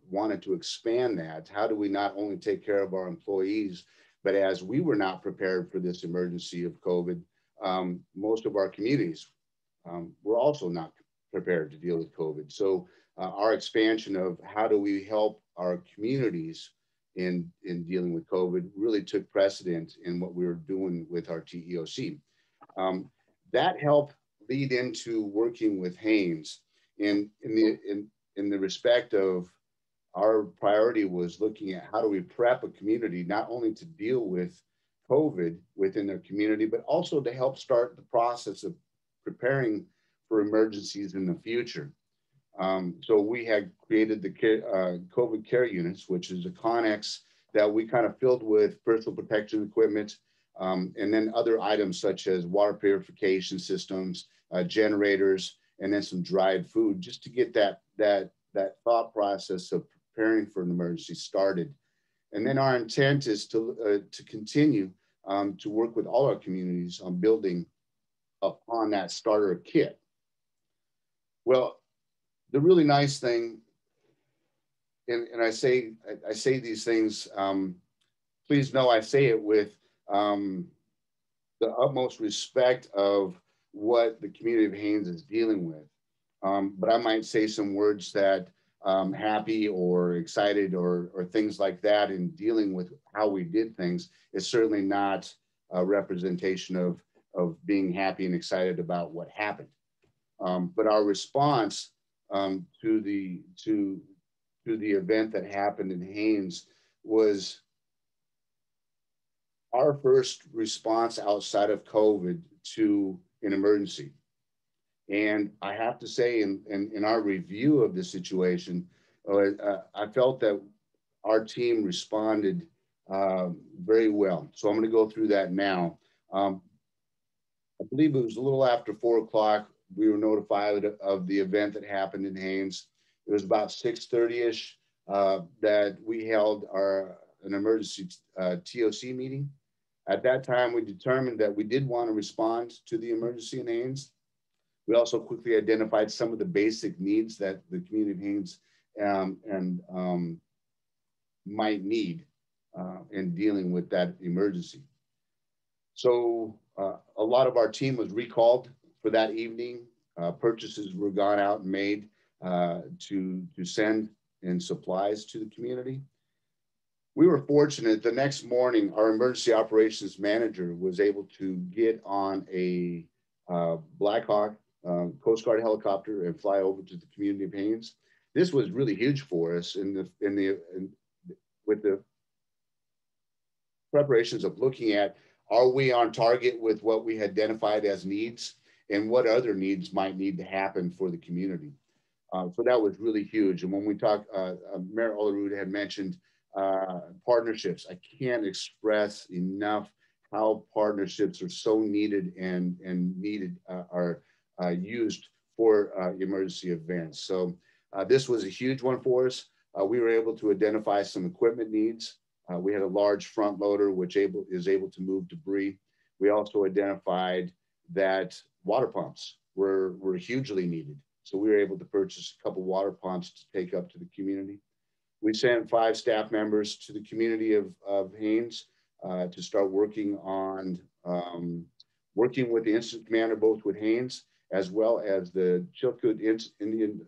wanted to expand that. How do we not only take care of our employees, but as we were not prepared for this emergency of COVID, most of our communities were also not prepared to deal with COVID. So our expansion of how do we help our communities in dealing with COVID really took precedent in what we were doing with our TEOC. That helped lead into working with Haynes in the respect of our priority was looking at how do we prep a community not only to deal with COVID within their community, but also to help start the process of preparing for emergencies in the future. So we had created the COVID care units, which is a Connex that we kind of filled with personal protection equipment, and then other items such as water purification systems, generators, and then some dried food, just to get that thought process of preparing for an emergency started. And then our intent is to continue to work with all our communities on building upon that starter kit. Well, the really nice thing, and I say these things, please know I say it with the utmost respect of what the community of Haines is dealing with. But I might say some words that happy or excited or things like that in dealing with how we did things is certainly not a representation of being happy and excited about what happened. But our response to the event that happened in Haines was our first response outside of COVID to an emergency. And I have to say, in our review of the situation, I felt that our team responded very well. So I'm going to go through that now. I believe it was a little after 4 o'clock. We were notified of the event that happened in Haines. It was about 6:30-ish that we held an emergency TOC meeting. At that time, we determined that we did want to respond to the emergency in Haines. We also quickly identified some of the basic needs that the community of Haines might need in dealing with that emergency. So a lot of our team was recalled for that evening. Purchases were gone out and made to send in supplies to the community. We were fortunate the next morning, our emergency operations manager was able to get on a Black Hawk Coast Guard helicopter and fly over to the community of Haines. This was really huge for us with the preparations of looking at, are we on target with what we identified as needs and what other needs might need to happen for the community. So that was really huge. And when we talked, Mayor Olerud had mentioned partnerships. I can't express enough how partnerships are so needed and needed are used for emergency events. So this was a huge one for us. We were able to identify some equipment needs. We had a large front loader which is able to move debris. We also identified that water pumps were hugely needed. So we were able to purchase a couple water pumps to take up to the community. We sent 5 staff members to the community of Haines to start working on working with the incident commander, both with Haines as well as the Chilkoot Indian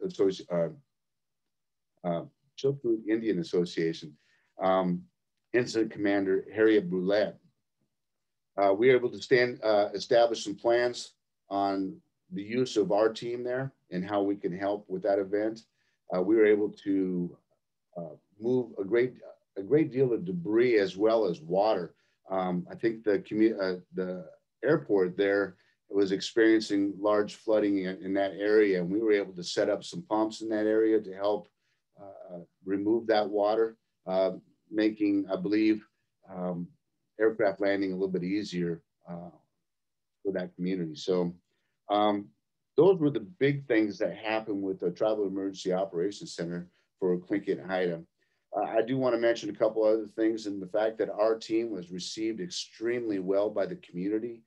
Association, incident commander Harriet Brulette. We were able to establish some plans on the use of our team there and how we can help with that event. We were able to move a great deal of debris as well as water. I think the airport there was experiencing large flooding in that area, and we were able to set up some pumps in that area to help remove that water, making, I believe, aircraft landing a little bit easier for that community. So those were the big things that happened with the Tribal Emergency Operations Center for Tlingit and Haida. I do want to mention a couple other things, and the fact that our team was received extremely well by the community.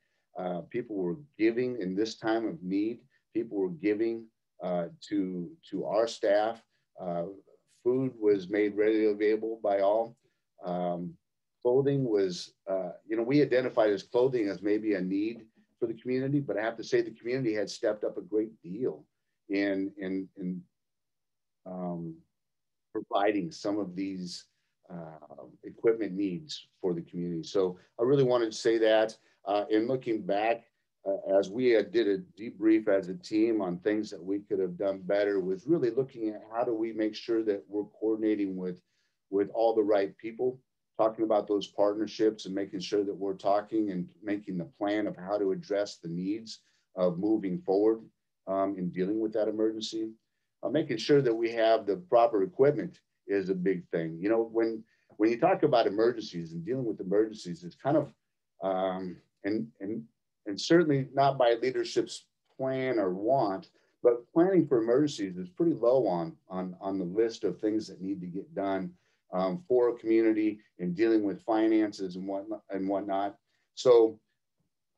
People were giving in this time of need. People were giving to our staff. Food was made readily available by all. Clothing was, we identified as clothing as maybe a need for the community, but I have to say the community had stepped up a great deal in providing some of these equipment needs for the community. So I really wanted to say that. In looking back, as we did a debrief as a team on things that we could have done better, was really looking at how do we make sure that we're coordinating with all the right people, talking about those partnerships and making sure that we're talking and making the plan of how to address the needs of moving forward in dealing with that emergency. Making sure that we have the proper equipment is a big thing. You know, when you talk about emergencies and dealing with emergencies, it's kind of, and certainly not by leadership's plan or want, but planning for emergencies is pretty low on the list of things that need to get done for a community and dealing with finances and whatnot. So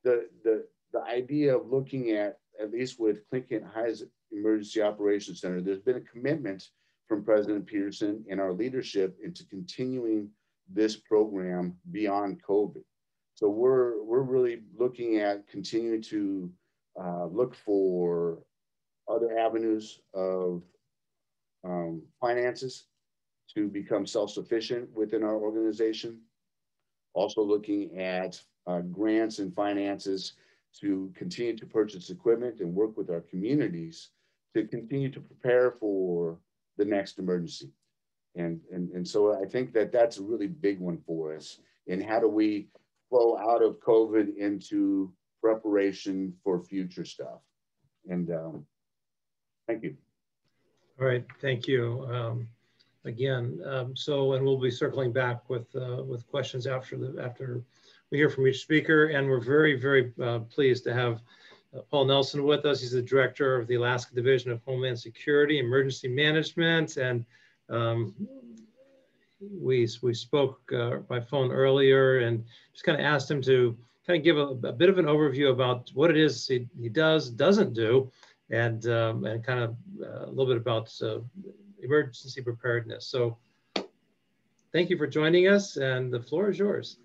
the idea of looking at least with Clinton High's Emergency Operations Center, there's been a commitment from President Peterson and our leadership into continuing this program beyond COVID. So we're really looking at continuing to look for other avenues of finances to become self-sufficient within our organization. Also looking at grants and finances to continue to purchase equipment and work with our communities to continue to prepare for the next emergency. And so I think that that's a really big one for us. And how do we flow out of COVID into preparation for future stuff? And thank you. All right, thank you. Again, and we'll be circling back with questions after we hear from each speaker. And we're very, very pleased to have Paul Nelson with us. He's the director of the Alaska Division of Homeland Security, Emergency Management. And we spoke by phone earlier and just kind of asked him to kind of give a bit of an overview about what it is he doesn't do, and kind of a little bit about emergency preparedness. So thank you for joining us, and the floor is yours.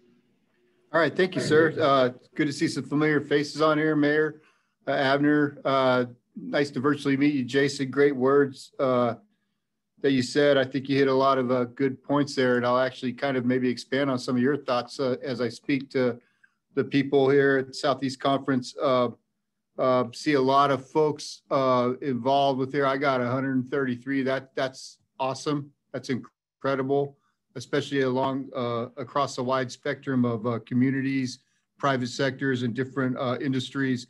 All right, thank you, sir. Good to see some familiar faces on here, Mayor Abner. Nice to virtually meet you, Jason. Great words that you said. I think you hit a lot of good points there, and I'll actually kind of maybe expand on some of your thoughts as I speak to the people here at Southeast Conference. See a lot of folks involved with here. I got 133. That's awesome. That's incredible, especially across a wide spectrum of communities, private sectors, and different industries.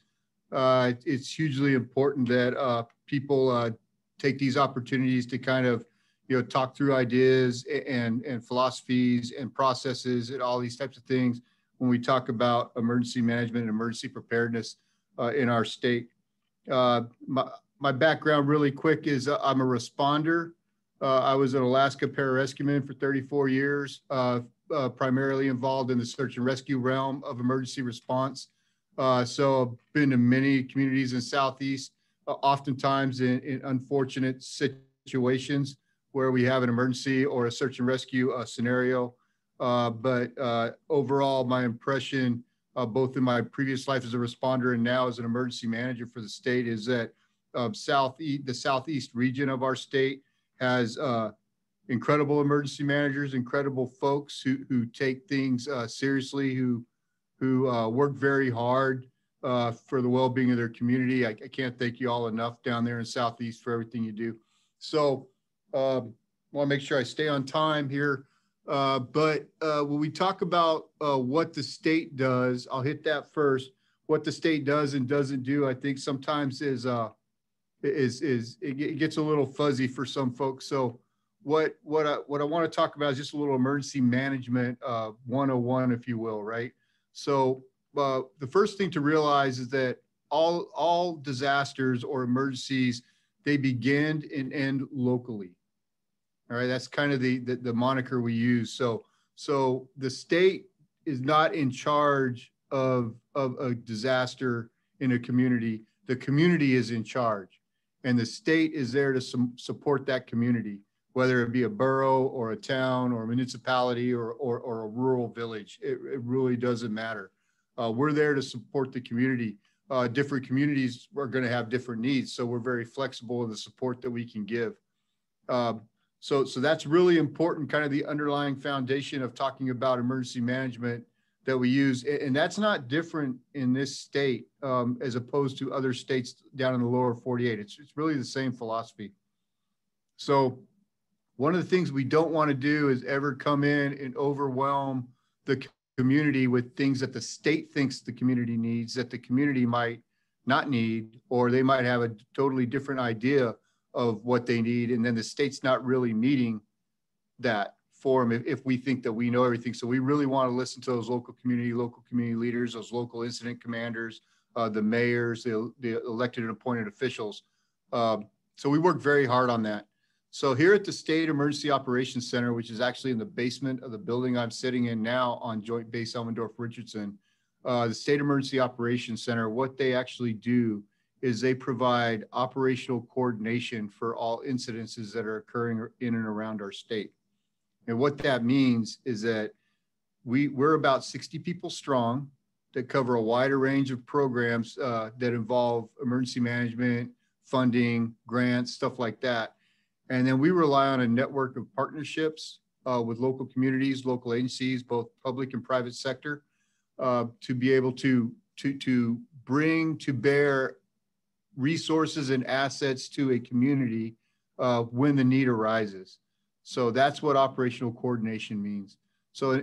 It's hugely important that people take these opportunities to kind of, talk through ideas and philosophies and processes and all these types of things when we talk about emergency management and emergency preparedness in our state. My background really quick is I'm a responder. I was an Alaska pararescueman for 34 years, primarily involved in the search and rescue realm of emergency response. So I've been to many communities in Southeast, oftentimes in unfortunate situations where we have an emergency or a search and rescue scenario. But overall, my impression, both in my previous life as a responder and now as an emergency manager for the state, is that the Southeast region of our state has incredible emergency managers, incredible folks who take things seriously, who work very hard for the well-being of their community. I can't thank you all enough down there in Southeast for everything you do. So I want to make sure I stay on time here. But when we talk about what the state does, I'll hit that first. What the state does and doesn't do, I think sometimes it gets a little fuzzy for some folks. So what I want to talk about is just a little emergency management 101, if you will, right? So the first thing to realize is that all disasters or emergencies, they begin and end locally. All right, that's kind of the moniker we use. So the state is not in charge of a disaster in a community. The community is in charge. and the state is there to support that community, whether it be a borough or a town or a municipality or a rural village. It really doesn't matter. We're there to support the community. Different communities are going to have different needs, so we're very flexible in the support that we can give. So that's really important, kind of the underlying foundation of talking about emergency management that we use. And that's not different in this state as opposed to other states down in the lower 48. It's really the same philosophy. So one of the things we don't want to do is ever come in and overwhelm the community with things that the state thinks the community needs that the community might not need, or they might have a totally different idea of what they need. And then the state's not really meeting that for them if we think that we know everything. So we really want to listen to those local community leaders, those local incident commanders, the mayors, the elected and appointed officials. So we work very hard on that. So here at the State Emergency Operations Center, which is actually in the basement of the building I'm sitting in now on Joint Base Elmendorf-Richardson, the State Emergency Operations Center, what they actually do is they provide operational coordination for all incidences that are occurring in and around our state. And what that means is that we're about 60 people strong that cover a wider range of programs that involve emergency management, funding, grants, stuff like that. And then we rely on a network of partnerships with local communities, local agencies, both public and private sector, to be able to bring to bear resources and assets to a community when the need arises. So that's what operational coordination means. So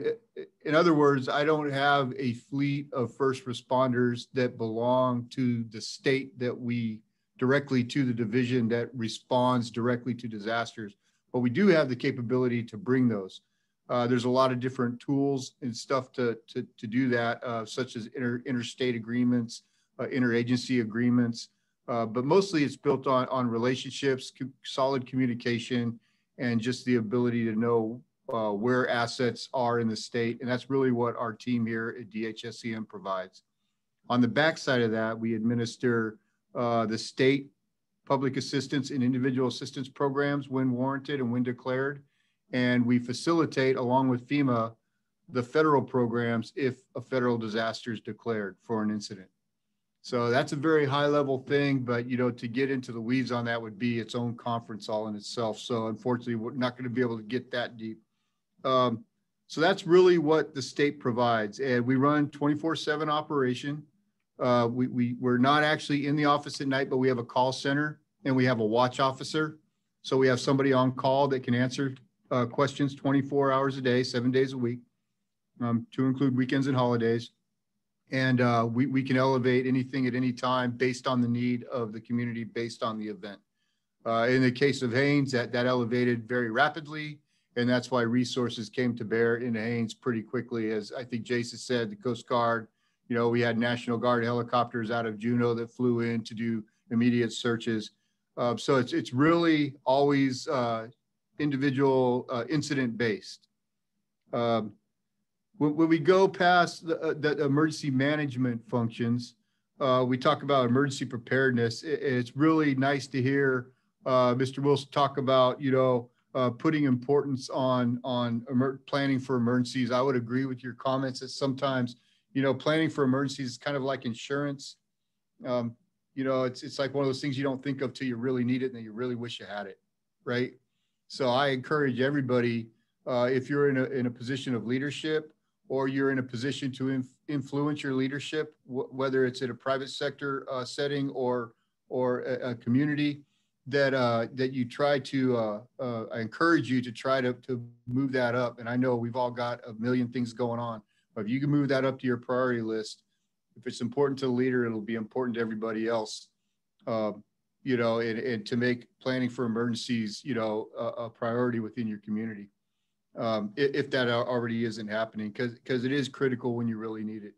in other words, I don't have a fleet of first responders that belong to the state that we directly to the division that responds directly to disasters, but we do have the capability to bring those. There's a lot of different tools and stuff to do that, such as interstate agreements, interagency agreements, but mostly it's built on relationships, solid communication, and just the ability to know where assets are in the state. And that's really what our team here at DHSCM provides. On the backside of that, we administer the state public assistance and individual assistance programs when warranted and when declared. And we facilitate, along with FEMA, the federal programs if a federal disaster is declared for an incident. So that's a very high level thing, but to get into the weeds on that would be its own conference all in itself. So unfortunately, we're not going to be able to get that deep. So that's really what the state provides. And we run 24/7 operation. We're not actually in the office at night, but we have a call center and we have a watch officer. So we have somebody on call that can answer questions 24 hours a day, 7 days a week, to include weekends and holidays. And we can elevate anything at any time based on the need of the community, based on the event. In the case of Haines, that elevated very rapidly. And that's why resources came to bear in Haines pretty quickly. As I think Jason said, the Coast Guard, we had National Guard helicopters out of Juneau that flew in to do immediate searches. So it's really always individual incident based. When we go past the emergency management functions, we talk about emergency preparedness. It's really nice to hear Mr. Wilson talk about, putting importance on planning for emergencies. I would agree with your comments that sometimes, planning for emergencies is kind of like insurance. It's like one of those things you don't think of till you really need it and then you really wish you had it, right? So I encourage everybody, if you're in a position of leadership or you're in a position to influence your leadership, whether it's in a private sector setting or a community, that you try to, I encourage you to try to move that up. And I know we've all got a million things going on, but if you can move that up to your priority list, if it's important to the leader, it'll be important to everybody else, and to make planning for emergencies, a priority within your community, if that already isn't happening, because it is critical when you really need it.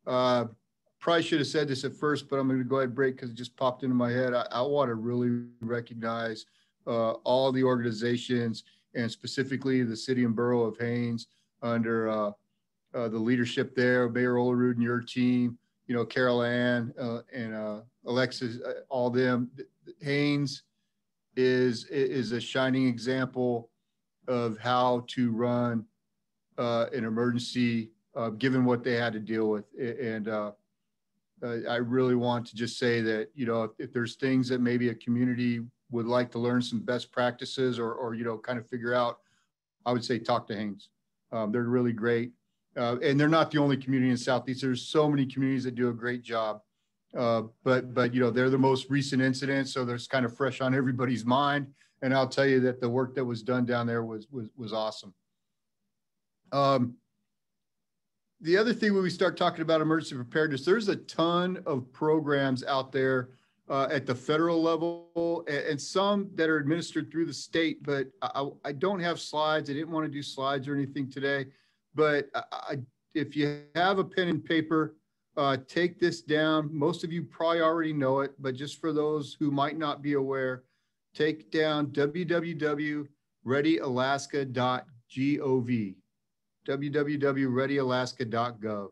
Probably should have said this at first, but I'm going to go ahead and break because it just popped into my head. I want to really recognize all the organizations and specifically the city and borough of Haines under the leadership there, Mayor Olerud and your team, Carol Ann and Alexis, all them. Haynes is a shining example of how to run an emergency, given what they had to deal with. And I really want to just say that, you know, if there's things that maybe a community would like to learn some best practices or you know, kind of figure out, I would say talk to Haynes. They're really great. And they're not the only community in Southeast. There's so many communities that do a great job. But you know, they're the most recent incident, so there's kind of fresh on everybody's mind. And I'll tell you that the work that was done down there was awesome. The other thing when we start talking about emergency preparedness, there's a ton of programs out there at the federal level and some that are administered through the state, but I don't have slides. I didn't want to do slides or anything today, but if you have a pen and paper, take this down. Most of you probably already know it, but just for those who might not be aware, take down www.readyalaska.gov, www.readyalaska.gov.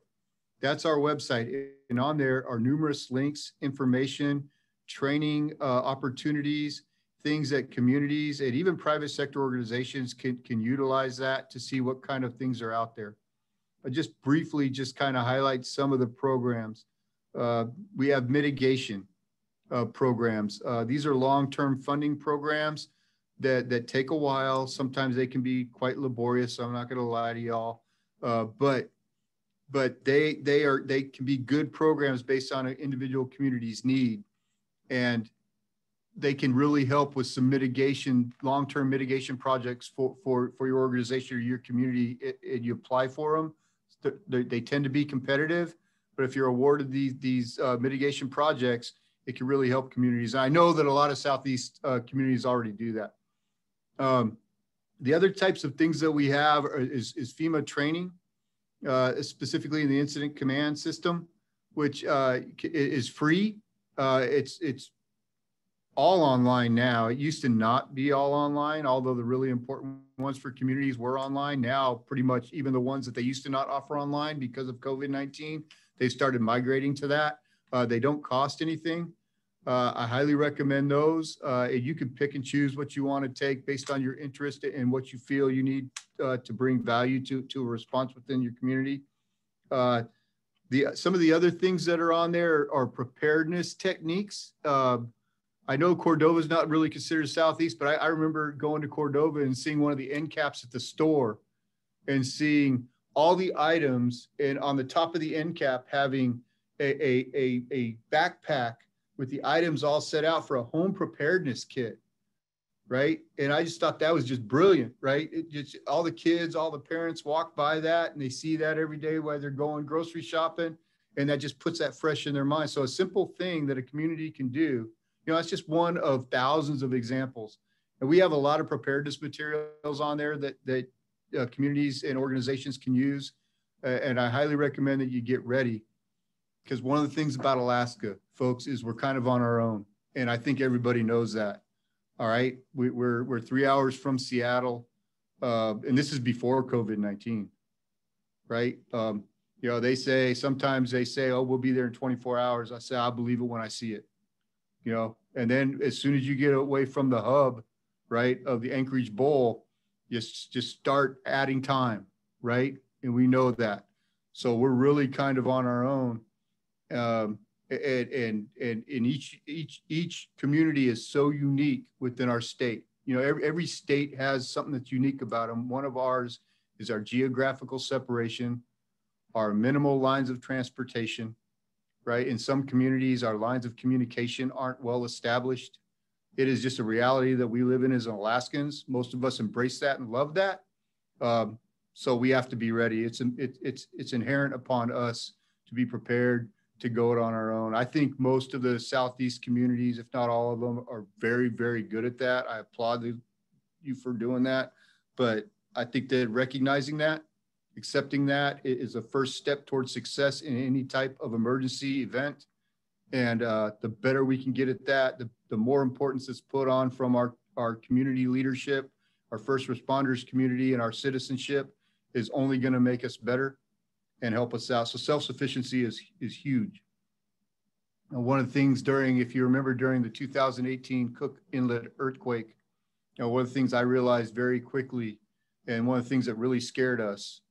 That's our website. And on there are numerous links, information, training opportunities, things that communities and even private sector organizations can utilize that to see what kind of things are out there. I just briefly just kind of highlight some of the programs. We have mitigation programs. These are long-term funding programs that take a while. Sometimes they can be quite laborious, so I'm not going to lie to y'all. But they can be good programs based on an individual community's need, and they can really help with some mitigation, long-term mitigation projects for your organization or your community. And you apply for them. They tend to be competitive, but if you're awarded these mitigation projects, it can really help communities. And I know that a lot of Southeast communities already do that. The other types of things that we have is FEMA training, specifically in the incident command system, which is free. It's all online now. It used to not be all online, although the really important ones for communities were online. Now, pretty much even the ones that they used to not offer online because of COVID-19, they started migrating to that. They don't cost anything. I highly recommend those. You can pick and choose what you want to take based on your interest and what you feel you need to bring value to a response within your community. Some of the other things that are on there are preparedness techniques. I know Cordova is not really considered Southeast, but I remember going to Cordova and seeing one of the end caps at the store and seeing all the items, and on the top of the end cap having a backpack with the items all set out for a home preparedness kit, right? And I just thought that was just brilliant, right? It just, all the kids, all the parents walk by that and they see that every day while they're going grocery shopping, and that just puts that fresh in their mind. So a simple thing that a community can do, you know, it's just one of thousands of examples. And we have a lot of preparedness materials on there that communities and organizations can use. And I highly recommend that you get ready, because one of the things about Alaska, folks, is we're kind of on our own. And I think everybody knows that. All right. We're 3 hours from Seattle. And this is before COVID-19, right? You know, sometimes they say, oh, we'll be there in 24 hours. I say, I'll believe it when I see it. You know, and then as soon as you get away from the hub, right, of the Anchorage Bowl, just start adding time, right? And we know that. So we're really kind of on our own. And each community is so unique within our state. You know, every state has something that's unique about them. One of ours is our geographical separation, our minimal lines of transportation, right? In some communities, our lines of communication aren't well established. It is just a reality that we live in as Alaskans. Most of us embrace that and love that. So we have to be ready. It's inherent upon us to be prepared to go it on our own. I think most of the Southeast communities, if not all of them, are very, very good at that. I applaud you for doing that. But I think that recognizing that, accepting that is a first step towards success in any type of emergency event. And the better we can get at that, the more importance is put on from our community leadership, our first responders community, and our citizenship is only going to make us better and help us out. So self-sufficiency is huge. One of the things during, if you remember, during the 2018 Cook Inlet earthquake, one of the things I realized very quickly, and one of the things that really scared us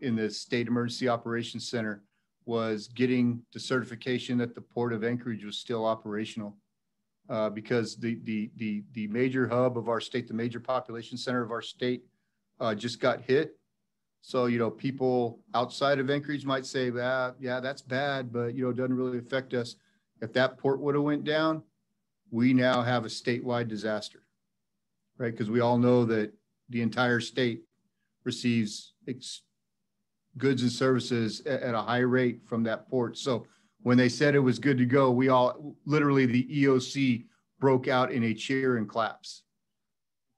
in the State Emergency Operations Center, was getting the certification that the Port of Anchorage was still operational, because the major hub of our state, the major population center of our state, just got hit. So, people outside of Anchorage might say, yeah, that's bad, but, it doesn't really affect us. If that port would have went down, we now have a statewide disaster, right? Because we all know that the entire state receives goods and services at a high rate from that port. So when they said it was good to go, we all, literally the EOC broke out in a cheer and claps.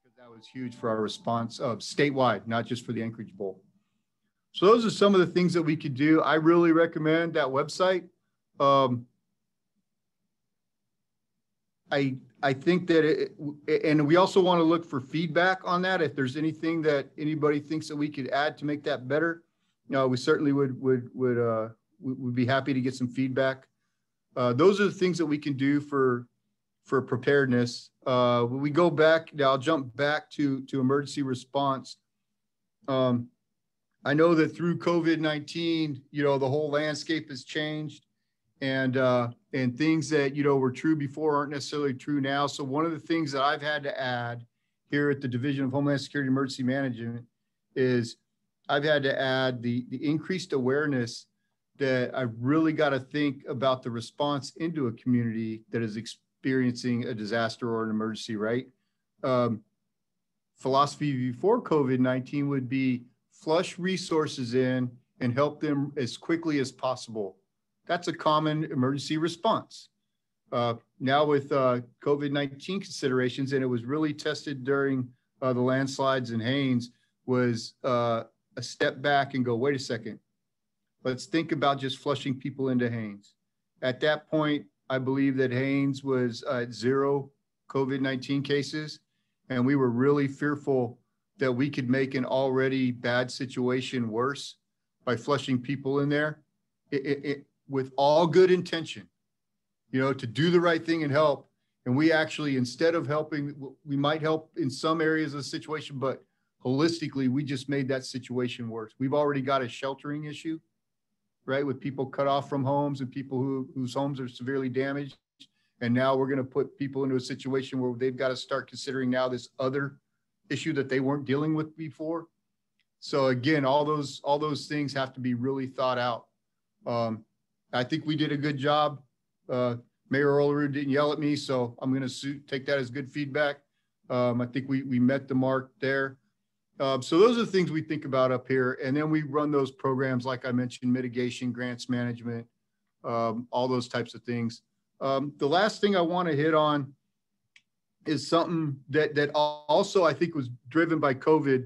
Because that was huge for our response statewide, not just for the Anchorage Bowl. So those are some of the things that we could do. I really recommend that website. I think that and we also want to look for feedback on that. If there's anything that anybody thinks that we could add to make that better, we certainly would be happy to get some feedback. Those are the things that we can do for preparedness. When we go back, now I'll jump back to emergency response. I know that through COVID-19, the whole landscape has changed, and things that, were true before aren't necessarily true now. So one of the things that I've had to add here at the Division of Homeland Security Emergency Management is I've had to add the increased awareness that I've really got to think about the response into a community that is experiencing a disaster or an emergency, right? Philosophy before COVID-19 would be flush resources in and help them as quickly as possible. That's a common emergency response. Now with COVID-19 considerations, and it was really tested during the landslides in Haines, was a step back and go, wait a second, let's think about just flushing people into Haines. At that point, I believe that Haines was at 0 COVID-19 cases, and we were really fearful that we could make an already bad situation worse by flushing people in there with all good intention, to do the right thing and help. And we actually, instead of helping, we might help in some areas of the situation, but holistically, we just made that situation worse. We've already got a sheltering issue, right? With people cut off from homes and people whose homes are severely damaged. And now we're going to put people into a situation where they've got to start considering now this other issue that they weren't dealing with before. So again, all those things have to be really thought out. I think we did a good job. Mayor Olerud didn't yell at me, so I'm going to take that as good feedback. I think we met the mark there. So those are the things we think about up here. And then we run those programs, like I mentioned, mitigation, grants management, all those types of things. The last thing I want to hit on is something that also I think was driven by COVID.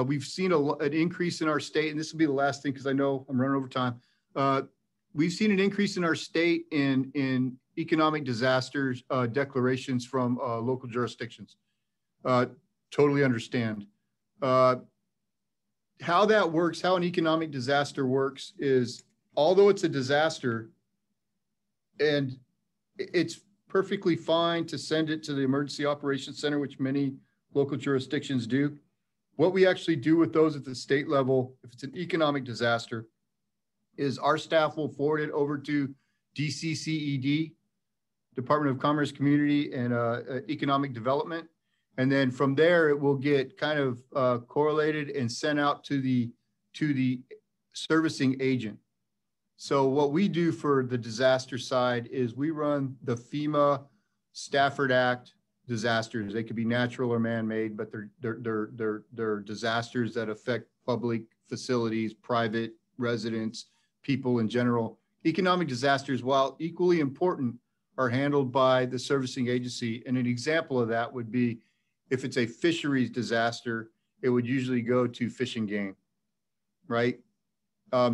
We've seen an increase in our state, and this will be the last thing because I know I'm running over time. We've seen an increase in our state in economic disasters declarations from local jurisdictions. Totally understand. How that works, how an economic disaster works is, although it's a disaster, and it's perfectly fine to send it to the Emergency Operations Center, which many local jurisdictions do. What we actually do with those at the state level, if it's an economic disaster, is our staff will forward it over to DCCED, Department of Commerce, Community, and Economic Development. And then from there, it will get kind of correlated and sent out to the servicing agent. So what we do for the disaster side is we run the FEMA Stafford Act disasters. They could be natural or man-made, but they're disasters that affect public facilities, private residents, people in general. Economic disasters, while equally important, are handled by the servicing agency. And an example of that would be if it's a fisheries disaster, it would usually go to Fish and Game, right?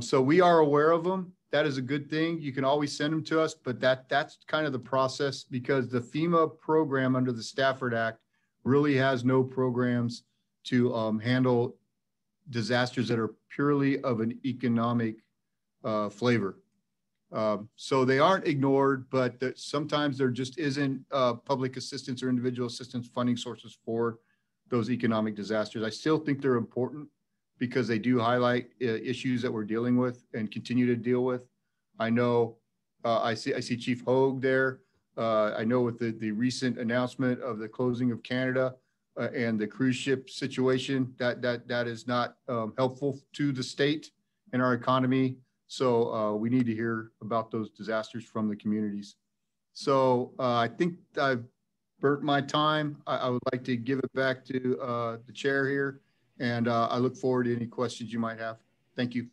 So we are aware of them. That is a good thing. You can always send them to us, but that's kind of the process, because the FEMA program under the Stafford Act really has no programs to handle disasters that are purely of an economic flavor. So they aren't ignored, but sometimes there just isn't public assistance or individual assistance funding sources for those economic disasters. I still think they're important because they do highlight issues that we're dealing with and continue to deal with. I know I see Chief Hogue there. I know with the recent announcement of the closing of Canada and the cruise ship situation, that is not helpful to the state and our economy. So we need to hear about those disasters from the communities. So I think I've burnt my time. I would like to give it back to the chair here, and I look forward to any questions you might have. Thank you.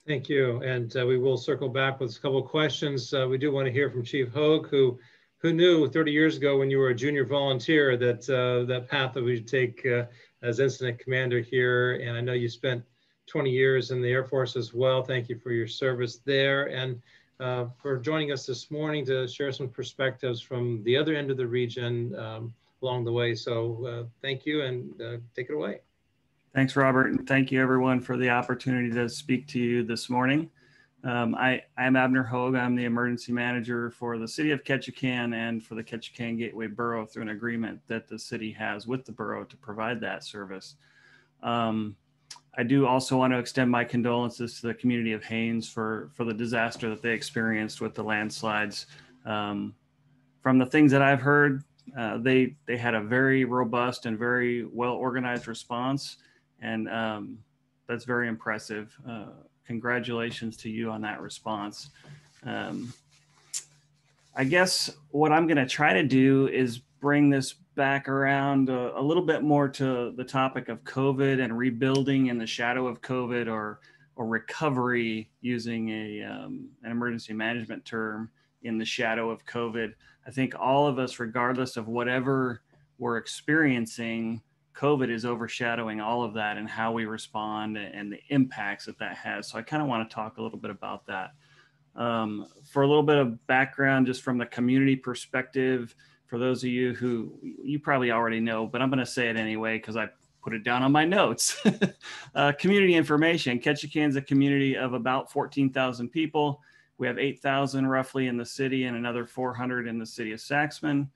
Thank you. And we will circle back with a couple of questions. We do want to hear from Chief Hogue, who knew 30 years ago when you were a junior volunteer that that path that we should take as incident commander here. And I know you spent 20 years in the Air Force as well. Thank you for your service there and for joining us this morning to share some perspectives from the other end of the region along the way. So thank you, and take it away. Thanks, Robert, and thank you everyone for the opportunity to speak to you this morning. I'm Abner Hogue. I'm the emergency manager for the city of Ketchikan and for the Ketchikan Gateway Borough through an agreement that the city has with the borough to provide that service. I do also want to extend my condolences to the community of Haines for the disaster that they experienced with the landslides. From the things that I've heard, they had a very robust and very well-organized response, and that's very impressive. Congratulations to you on that response. I guess what I'm going to try to do is bring this back around a little bit more to the topic of COVID and rebuilding in the shadow of COVID, or recovery, using an emergency management term, in the shadow of COVID. I think all of us, regardless of whatever we're experiencing, COVID is overshadowing all of that and how we respond and the impacts that has. So I kind of want to talk a little bit about that. For a little bit of background, just from the community perspective, for those of you who you probably already know, but I'm going to say it anyway because I put it down on my notes. Community information. Ketchikan's a community of about 14,000 people. We have 8,000 roughly in the city and another 400 in the city of Saxman.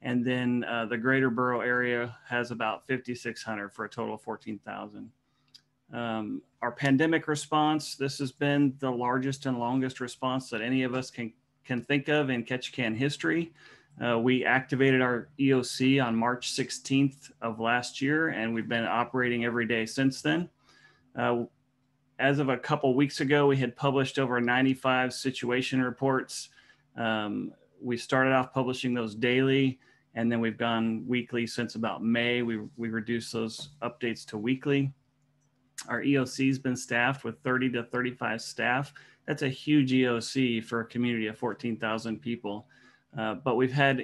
And then the greater borough area has about 5,600 for a total of 14,000. Our pandemic response, this has been the largest and longest response that any of us can think of in Ketchikan history. We activated our EOC on March 16th of last year, and we've been operating every day since then. As of a couple weeks ago, we had published over 95 situation reports. We started off publishing those daily, and then we've gone weekly since about May. We reduced those updates to weekly. Our EOC has been staffed with 30 to 35 staff. That's a huge EOC for a community of 14,000 people. But we've had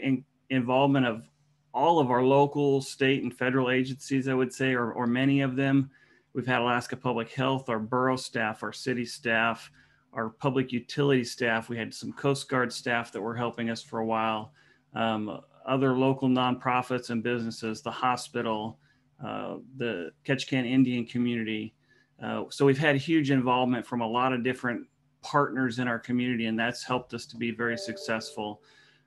involvement of all of our local, state, and federal agencies, I would say, or many of them. We've had Alaska Public Health, our borough staff, our city staff, our public utility staff. We had some Coast Guard staff that were helping us for a while. Other local nonprofits and businesses, the hospital, the Ketchikan Indian community. So we've had huge involvement from a lot of different partners in our community, and that's helped us to be very successful.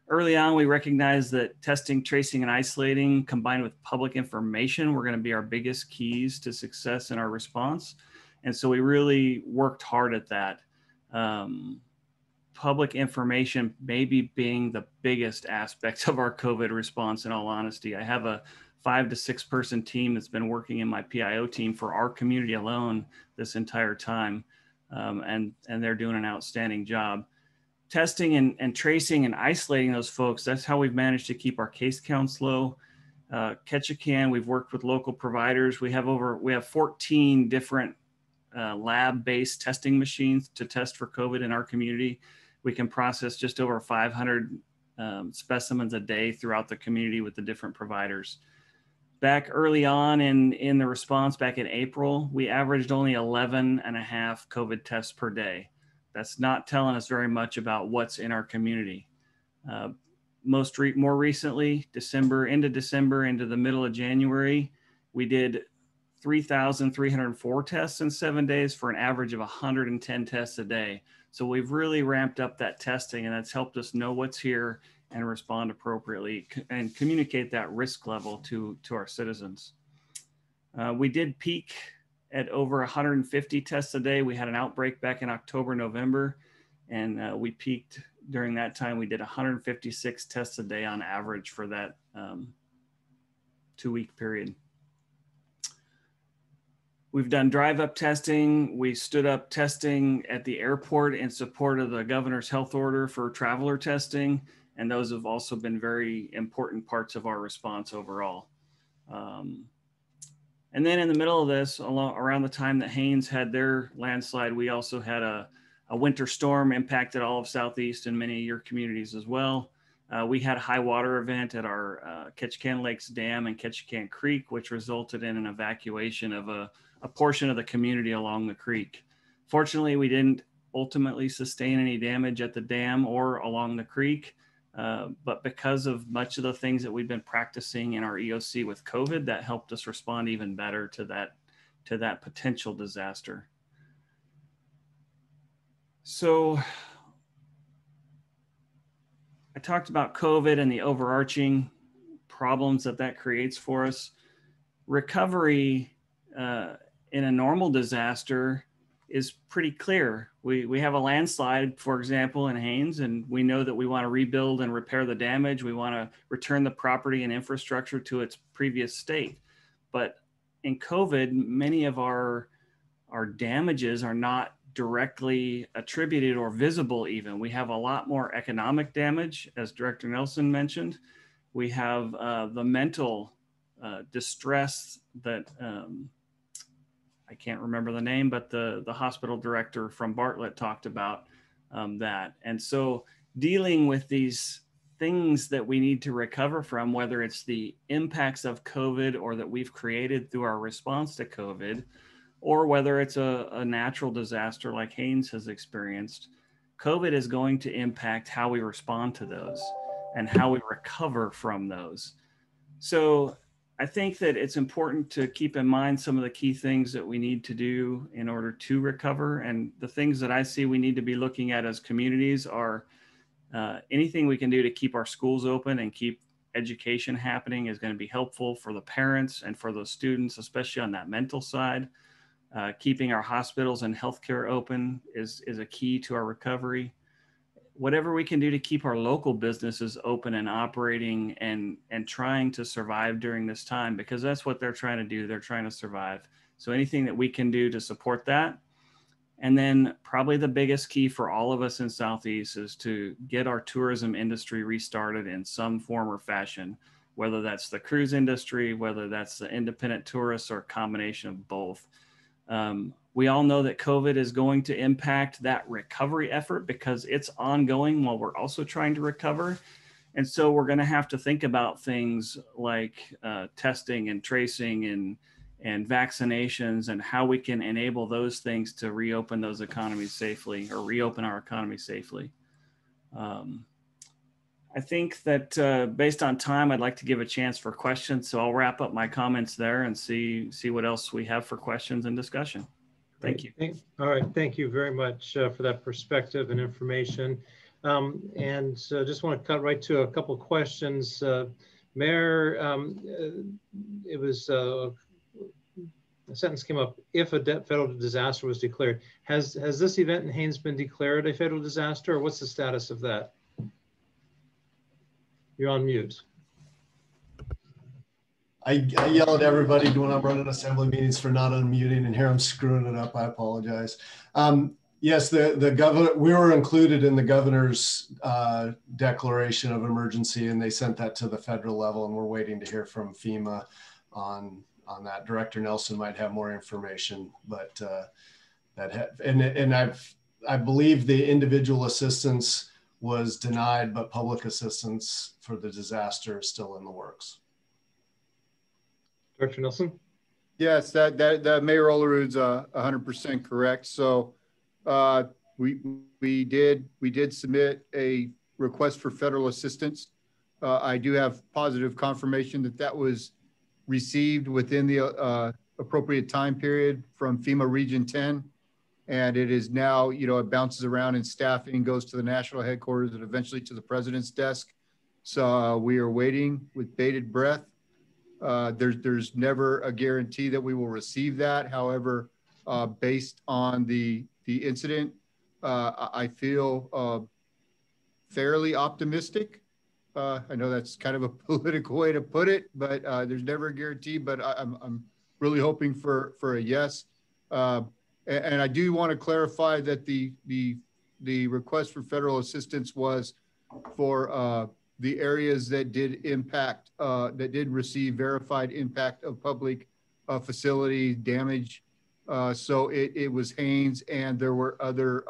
Early on, we recognized that testing, tracing, and isolating combined with public information were going to be our biggest keys to success in our response. And so we really worked hard at that. Public information maybe being the biggest aspect of our COVID response, in all honesty. I have a 5 to 6 person team that's been working in my PIO team for our community alone this entire time. And they're doing an outstanding job. Testing and tracing and isolating those folks, that's how we've managed to keep our case counts low. Ketchikan, we've worked with local providers. We have 14 different lab-based testing machines to test for COVID in our community. We can process just over 500 specimens a day throughout the community with the different providers. Back early on in the response, back in April, we averaged only 11.5 COVID tests per day. That's not telling us very much about what's in our community. More recently, into the middle of January, we did 3,304 tests in 7 days for an average of 110 tests a day. So we've really ramped up that testing, and that's helped us know what's here and respond appropriately and communicate that risk level to our citizens. We did peak at over 150 tests a day. We had an outbreak back in October, November, and we peaked during that time. We did 156 tests a day on average for that 2-week period. We've done drive-up testing. We stood up testing at the airport in support of the governor's health order for traveler testing. And those have also been very important parts of our response overall. And then in the middle of this, around the time that Haines had their landslide, we also had a winter storm impacted all of Southeast and many of your communities as well. We had a high water event at our Ketchikan Lakes Dam and Ketchikan Creek, which resulted in an evacuation of a portion of the community along the creek. Fortunately, we didn't ultimately sustain any damage at the dam or along the creek. But because of much of the things that we've been practicing in our EOC with COVID, that helped us respond even better to that potential disaster. So I talked about COVID and the overarching problems that creates for us. Recovery in a normal disaster is pretty clear. We have a landslide, for example, in Haines, and we know that we want to rebuild and repair the damage. We want to return the property and infrastructure to its previous state. But in COVID, many of our damages are not directly attributed or visible even. We have a lot more economic damage, as Director Nelson mentioned. We have the mental distress that I can't remember the name, but the hospital director from Bartlett talked about that. And so dealing with these things that we need to recover from, whether it's the impacts of COVID or that we've created through our response to COVID, or whether it's a natural disaster like Haines has experienced, COVID is going to impact how we respond to those and how we recover from those. So I think that it's important to keep in mind some of the key things that we need to do in order to recover. And the things that I see we need to be looking at as communities are anything we can do to keep our schools open and keep education happening is going to be helpful for the parents and for those students, especially on that mental side. Keeping our hospitals and healthcare open is a key to our recovery. Whatever we can do to keep our local businesses open and operating and trying to survive during this time, because that's what they're trying to do. They're trying to survive. So anything that we can do to support that. And then probably the biggest key for all of us in Southeast is to get our tourism industry restarted in some form or fashion, whether that's the cruise industry, whether that's the independent tourists, or a combination of both. We all know that COVID is going to impact that recovery effort because it's ongoing while we're also trying to recover. And so we're going to have to think about things like testing and tracing and vaccinations and how we can enable those things to reopen those economies safely, or reopen our economy safely. I think that based on time, I'd like to give a chance for questions. So I'll wrap up my comments there and see what else we have for questions and discussion. Thank you. All right, thank you very much for that perspective and information. And just want to cut right to a couple questions. Mayor, it was a sentence came up, if a federal disaster was declared. Has this event in Haines been declared a federal disaster, or what's the status of that? You're on mute. I yell at everybody when I'm running assembly meetings for not unmuting, and here I'm screwing it up. I apologize. Yes, the governor, we were included in the governor's declaration of emergency, and they sent that to the federal level, and we're waiting to hear from FEMA on that. Director Nelson might have more information, but I believe the individual assistance was denied, but public assistance for the disaster is still in the works. Director Nelson? Yes, that Mayor Olerud's 100% correct. So we did submit a request for federal assistance. I do have positive confirmation that was received within the appropriate time period from FEMA Region 10. And it is now, you know, it bounces around in staffing, goes to the national headquarters and eventually to the president's desk. So we are waiting with bated breath. There's never a guarantee that we will receive that. However, based on the incident, I feel fairly optimistic. I know that's kind of a political way to put it, but there's never a guarantee. But I'm really hoping for a yes. And I do want to clarify that the request for federal assistance was for the areas that did impact, that did receive verified impact of public facility damage. So it was Haines, and there were other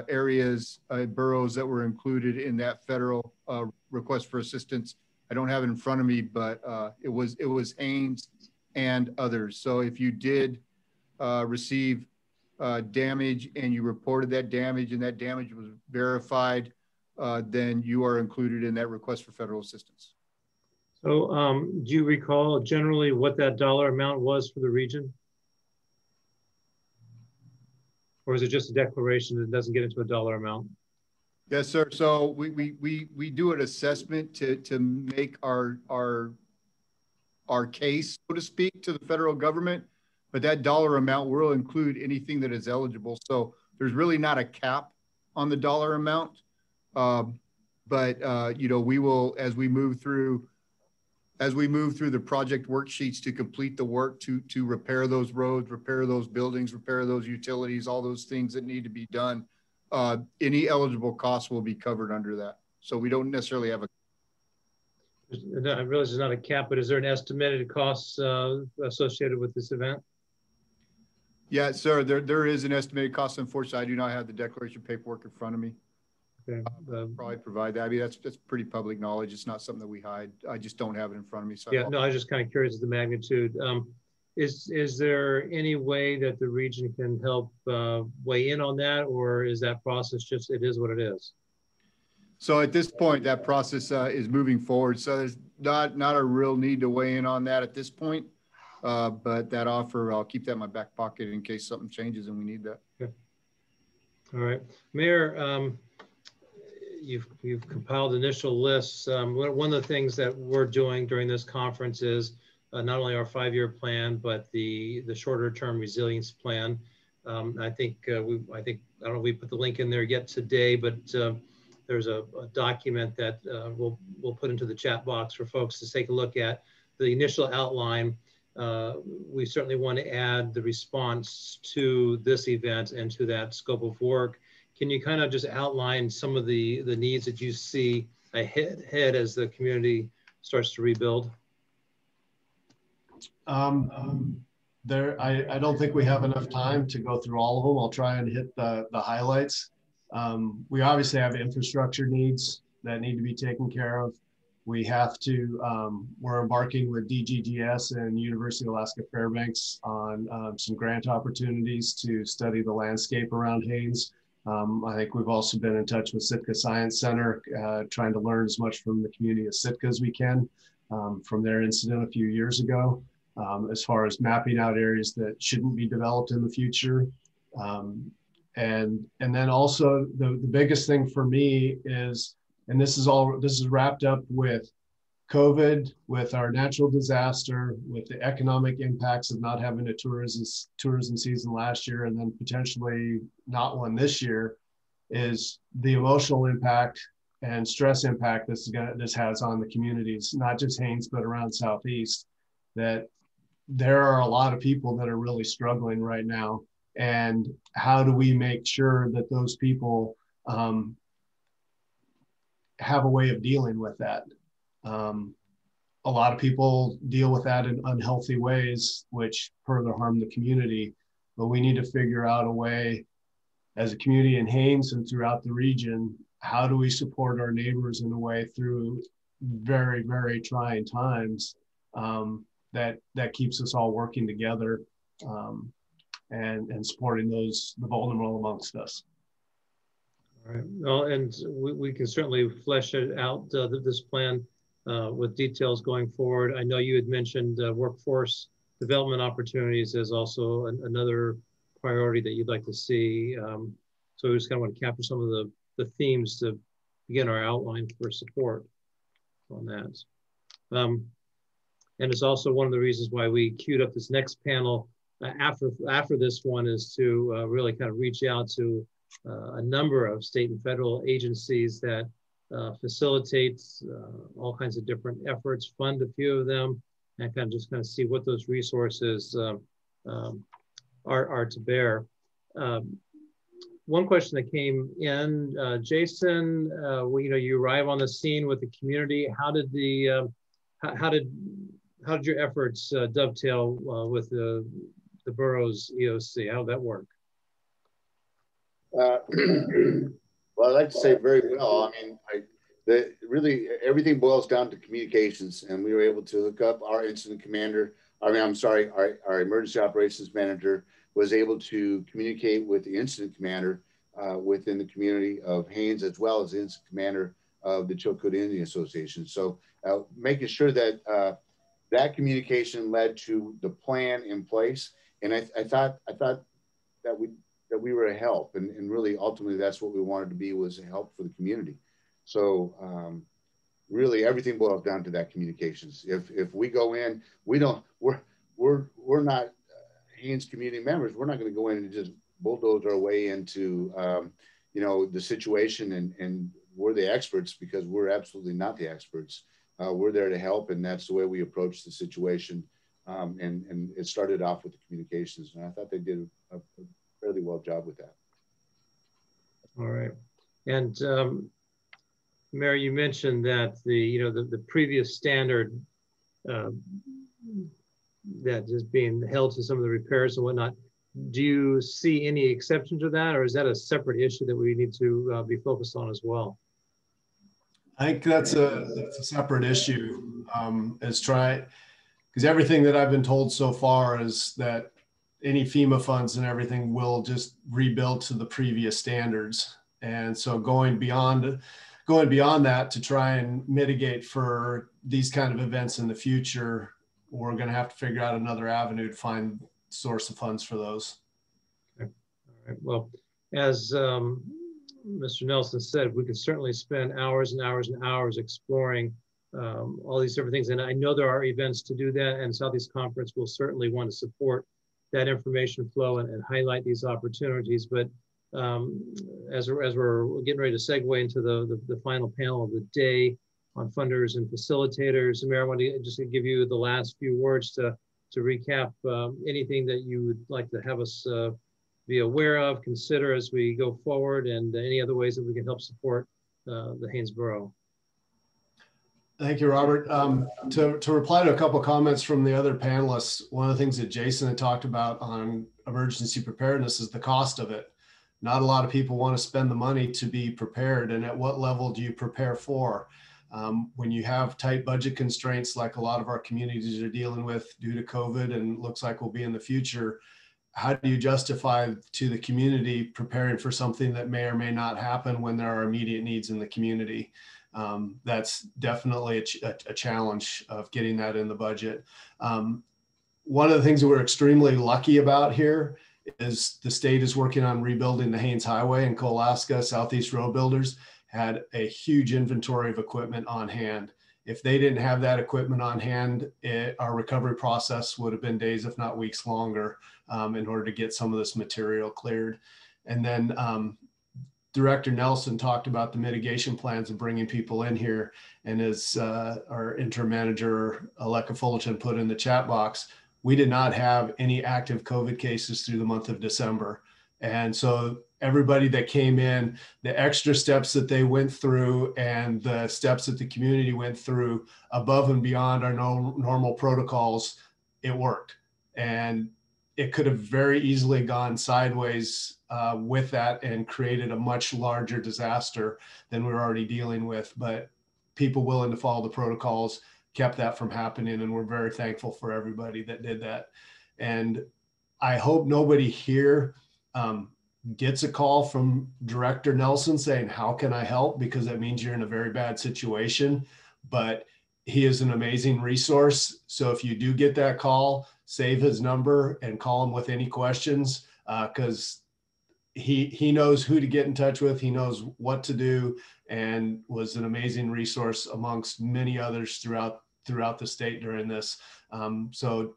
areas, boroughs that were included in that federal request for assistance. I don't have it in front of me, but it was Haines and others. So if you did receive damage and you reported that damage and that damage was verified, then you are included in that request for federal assistance. So do you recall generally what that dollar amount was for the region? Or is it just a declaration that doesn't get into a dollar amount? Yes, sir. So we do an assessment to make our case, so to speak, to the federal government. But that dollar amount will include anything that is eligible. So there's really not a cap on the dollar amount. But you know, we will, as we move through the project worksheets to complete the work to repair those roads, repair those buildings, repair those utilities, all those things that need to be done, any eligible costs will be covered under that. So we don't necessarily have a. I realize there's not a cap, but is there an estimated cost associated with this event? Yeah, sir, there is an estimated cost. Unfortunately, I do not have the declaration paperwork in front of me. Okay. I'll probably provide that. I mean, that's pretty public knowledge. It's not something that we hide. I just don't have it in front of me. So yeah, no, I was just kind of curious of the magnitude. Is there any way that the region can help weigh in on that, or is that process just, it is what it is? So at this point, that process is moving forward. So there's not a real need to weigh in on that at this point. But that offer, I'll keep that in my back pocket in case something changes and we need that. Okay. All right, Mayor, you've compiled initial lists. One of the things that we're doing during this conference is not only our 5-year plan, but the shorter term resilience plan. I think I don't know if we put the link in there yet today, but there's a document that we'll put into the chat box for folks to take a look at. The initial outline. We certainly want to add the response to this event and to that scope of work. Can you kind of just outline some of the needs that you see ahead as the community starts to rebuild? I don't think we have enough time to go through all of them. I'll try and hit the highlights. We obviously have infrastructure needs that need to be taken care of. We have to, we're embarking with DGGS and University of Alaska Fairbanks on some grant opportunities to study the landscape around Haines. I think we've also been in touch with Sitka Science Center, trying to learn as much from the community of Sitka as we can from their incident a few years ago, as far as mapping out areas that shouldn't be developed in the future. And then also the biggest thing for me is, and this is wrapped up with COVID, with our natural disaster, with the economic impacts of not having a tourism season last year and then potentially not one this year, is the emotional impact and stress impact this has on the communities, not just Haines, but around Southeast, that there are a lot of people that are really struggling right now. And how do we make sure that those people have a way of dealing with that? A lot of people deal with that in unhealthy ways, which further harm the community. But we need to figure out a way as a community in Haines and throughout the region, how do we support our neighbors in a way through very, very trying times that keeps us all working together and supporting the vulnerable amongst us. All right. Well, and we can certainly flesh it out, this plan with details going forward. I know you had mentioned workforce development opportunities as also another priority that you'd like to see. So we just kind of want to capture some of the themes to begin our outline for support on that. And it's also one of the reasons why we queued up this next panel after this one, is to really kind of reach out to a number of state and federal agencies that facilitate all kinds of different efforts, fund a few of them, and kind of see what those resources are to bear. One question that came in, Jason, you arrive on the scene with the community. How did your efforts dovetail with the borough's EOC? How did that work? Well, I'd like to say very well. I mean, really everything boils down to communications, and we were able to hook up our incident commander. Our emergency operations manager was able to communicate with the incident commander within the community of Haines, as well as the incident commander of the Chilkoot Indian Association. So making sure that that communication led to the plan in place. And I thought that we were a help, and really ultimately that's what we wanted to be, was a help for the community. So really everything boils down to that communications. If we go in, we're not Haines community members. We're not going to go in and just bulldoze our way into the situation and we're the experts, because we're absolutely not the experts. We're there to help, and that's the way we approach the situation. And it started off with the communications, and I thought they did a fairly well job with that. All right. And Mary, you mentioned that the previous standard that is being held to some of the repairs and whatnot. Do you see any exception to that, or is that a separate issue that we need to be focused on as well? I think that's a separate issue. Because everything that I've been told so far is that any FEMA funds and everything will just rebuild to the previous standards. And so going beyond that to try and mitigate for these kind of events in the future, we're going to have to figure out another avenue to find source of funds for those. Okay. All right. Well, as Mr. Nelson said, we could certainly spend hours and hours and hours exploring all these different things. And I know there are events to do that, and Southeast Conference will certainly want to support that information flow and highlight these opportunities. But as we're getting ready to segue into the final panel of the day on funders and facilitators, Mayor, I want to just give you the last few words to recap anything that you would like to have us be aware of, consider as we go forward, and any other ways that we can help support the Haines Borough. Thank you, Robert. To reply to a couple of comments from the other panelists, one of the things that Jason had talked about on emergency preparedness is the cost of it. Not a lot of people want to spend the money to be prepared, and at what level do you prepare for? When you have tight budget constraints like a lot of our communities are dealing with due to COVID and looks like will be in the future, how do you justify to the community preparing for something that may or may not happen when there are immediate needs in the community? That's definitely a challenge of getting that in the budget. One of the things that we're extremely lucky about here is the state is working on rebuilding the Haines Highway, and Coalaska Southeast Road Builders had a huge inventory of equipment on hand. If they didn't have that equipment on hand, our recovery process would have been days, if not weeks longer, in order to get some of this material cleared. And then Director Nelson talked about the mitigation plans of bringing people in here. And as our interim manager, Aleka Fullerton, put in the chat box, we did not have any active COVID cases through the month of December. And so everybody that came in, the extra steps that they went through and the steps that the community went through above and beyond our normal protocols, it worked. And it could have very easily gone sideways with that and created a much larger disaster than we're already dealing with. But people willing to follow the protocols kept that from happening, and we're very thankful for everybody that did that. And I hope nobody here gets a call from Director Nelson saying, how can I help? Because that means you're in a very bad situation. But he is an amazing resource. So if you do get that call, save his number and call him with any questions. because he knows who to get in touch with. He knows what to do, and was an amazing resource amongst many others throughout the state during this. So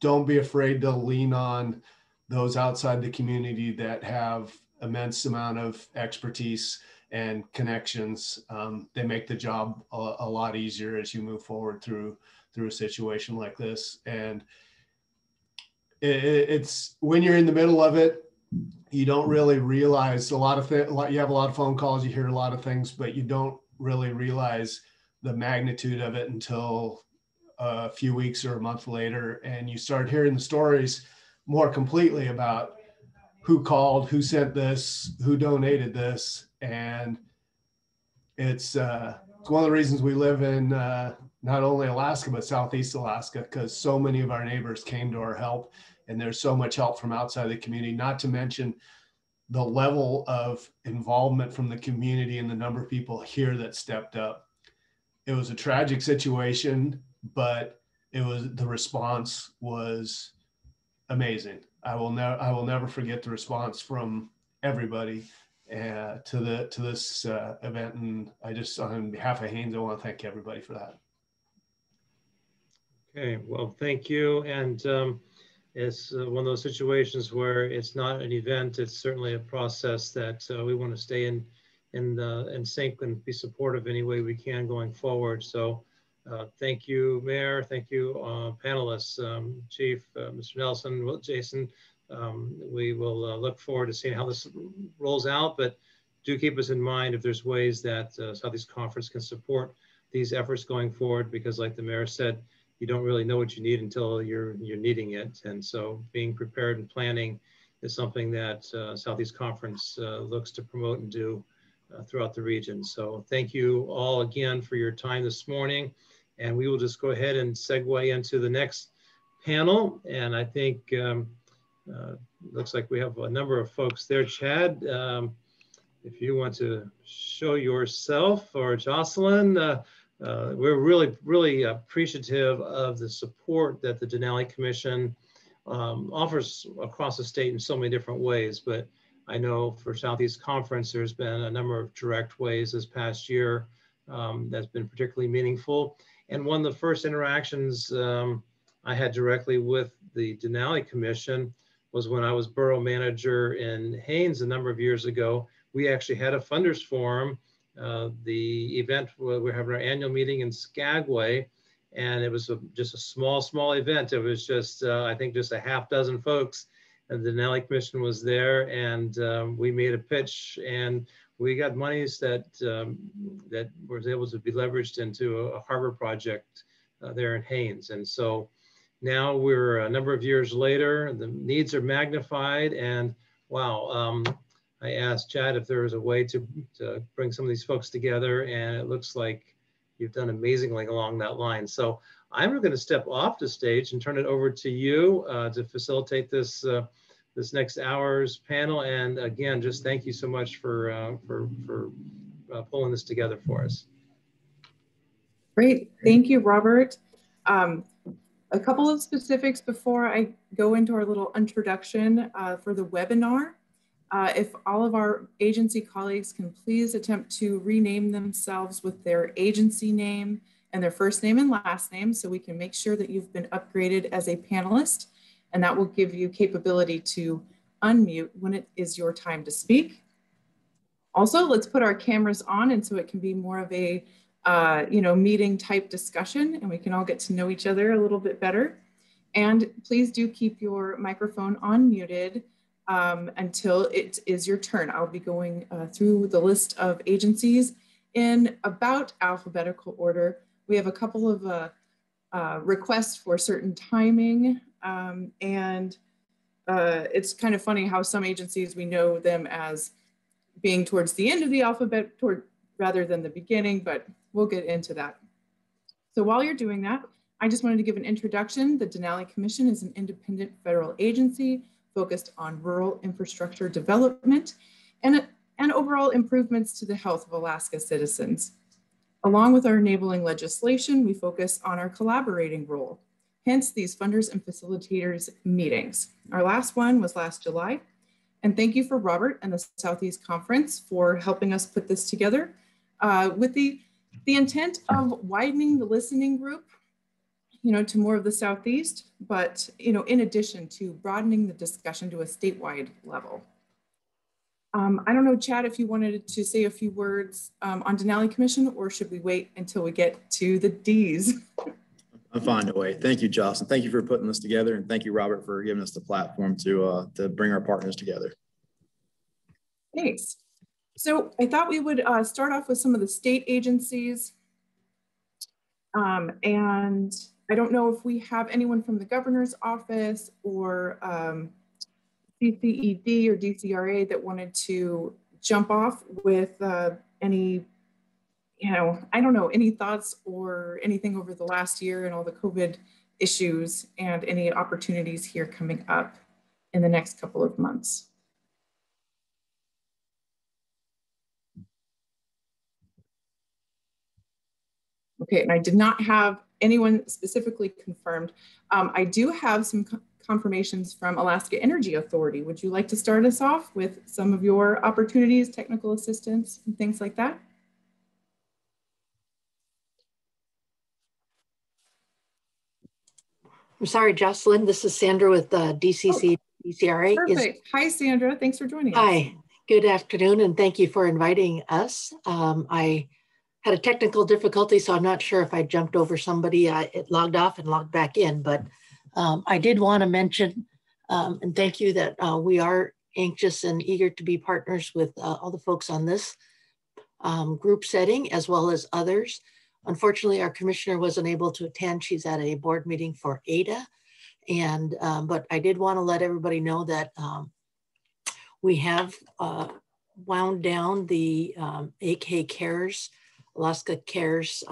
don't be afraid to lean on those outside the community that have immense amount of expertise and connections. They make the job a lot easier as you move forward through a situation like this. And it's when you're in the middle of it, you don't really realize you have a lot of phone calls, you hear a lot of things, but you don't really realize the magnitude of it until a few weeks or a month later, and you start hearing the stories more completely about who called, who sent this, who donated this. And it's one of the reasons we live in not only Alaska, but Southeast Alaska, because so many of our neighbors came to our help, and there's so much help from outside the community, not to mention the level of involvement from the community and the number of people here that stepped up. It was a tragic situation, but the response was amazing. I will never forget the response from everybody to this event, and I just, on behalf of Haines, I want to thank everybody for that. Okay, well, thank you. And it's one of those situations where it's not an event; it's certainly a process that we want to stay in sync and be supportive any way we can going forward. So. Thank you, Mayor. Thank you, panelists, Chief, Mr. Nelson, Jason. We will look forward to seeing how this rolls out, but do keep us in mind if there's ways that Southeast Conference can support these efforts going forward, because like the Mayor said, you don't really know what you need until you're needing it. And so being prepared and planning is something that Southeast Conference looks to promote and do throughout the region. So thank you all again for your time this morning. And we will just go ahead and segue into the next panel. And I think looks like we have a number of folks there. Chad, if you want to show yourself, or Jocelyn, we're really appreciative of the support that the Denali Commission offers across the state in so many different ways. But I know for Southeast Conference, there's been a number of direct ways this past year that's been particularly meaningful. And one of the first interactions I had directly with the Denali Commission was when I was borough manager in Haines a number of years ago. We actually had a funders forum. The event, we're having our annual meeting in Skagway, and it was just a small event. It was just, I think, just a half dozen folks, and the Denali Commission was there, and we made a pitch, and we got monies that that was able to be leveraged into a harbor project there in Haines. And so now we're a number of years later, the needs are magnified, and wow, I asked Chad if there was a way to bring some of these folks together, and it looks like you've done amazingly along that line. So I'm going to step off the stage and turn it over to you to facilitate this this next hour's panel. And again, just thank you so much for pulling this together for us. Great, thank you, Robert. A couple of specifics before I go into our little introduction for the webinar. If all of our agency colleagues can please attempt to rename themselves with their agency name and their first name and last name, so we can make sure that you've been upgraded as a panelist, and that will give you capability to unmute when it is your time to speak. Also, let's put our cameras on, and so it can be more of a meeting type discussion, and we can all get to know each other a little bit better. And please do keep your microphone unmuted until it is your turn. I'll be going through the list of agencies in about alphabetical order. We have a couple of requests for certain timing, and it's kind of funny how some agencies, we know them as being towards the end of the alphabet rather than the beginning, but we'll get into that. So while you're doing that, I just wanted to give an introduction. The Denali Commission is an independent federal agency focused on rural infrastructure development and overall improvements to the health of Alaska citizens. Along with our enabling legislation, we focus on our collaborating role, hence these funders and facilitators meetings. Our last one was last July. And thank you for Robert and the Southeast Conference for helping us put this together with the intent of widening the listening group, to more of the Southeast, but, in addition to broadening the discussion to a statewide level. I don't know, Chad, if you wanted to say a few words on Denali Commission, or should we wait until we get to the Ds? I'm fine to wait. Thank you, Jocelyn. Thank you for putting this together. And thank you, Robert, for giving us the platform to bring our partners together. Thanks. So I thought we would start off with some of the state agencies. And I don't know if we have anyone from the governor's office or CCED or DCRA that wanted to jump off with any, I don't know, any thoughts or anything over the last year and all the COVID issues and any opportunities here coming up in the next couple of months. Okay, and I did not have anyone specifically confirmed. I do have some confirmations from Alaska Energy Authority. Would you like to start us off with some of your opportunities, technical assistance, and things like that? I'm sorry, Jocelyn. This is Sandra with DCC DCRA. Perfect. Hi, Sandra. Thanks for joining us. Hi. Good afternoon, and thank you for inviting us. I had a technical difficulty, so I'm not sure if I jumped over somebody. It logged off and logged back in, but I did want to mention, and thank you, that we are anxious and eager to be partners with all the folks on this group setting, as well as others. Unfortunately, our commissioner wasn't able to attend. She's at a board meeting for ADA. And, but I did want to let everybody know that we have wound down the AK Cares, Alaska Cares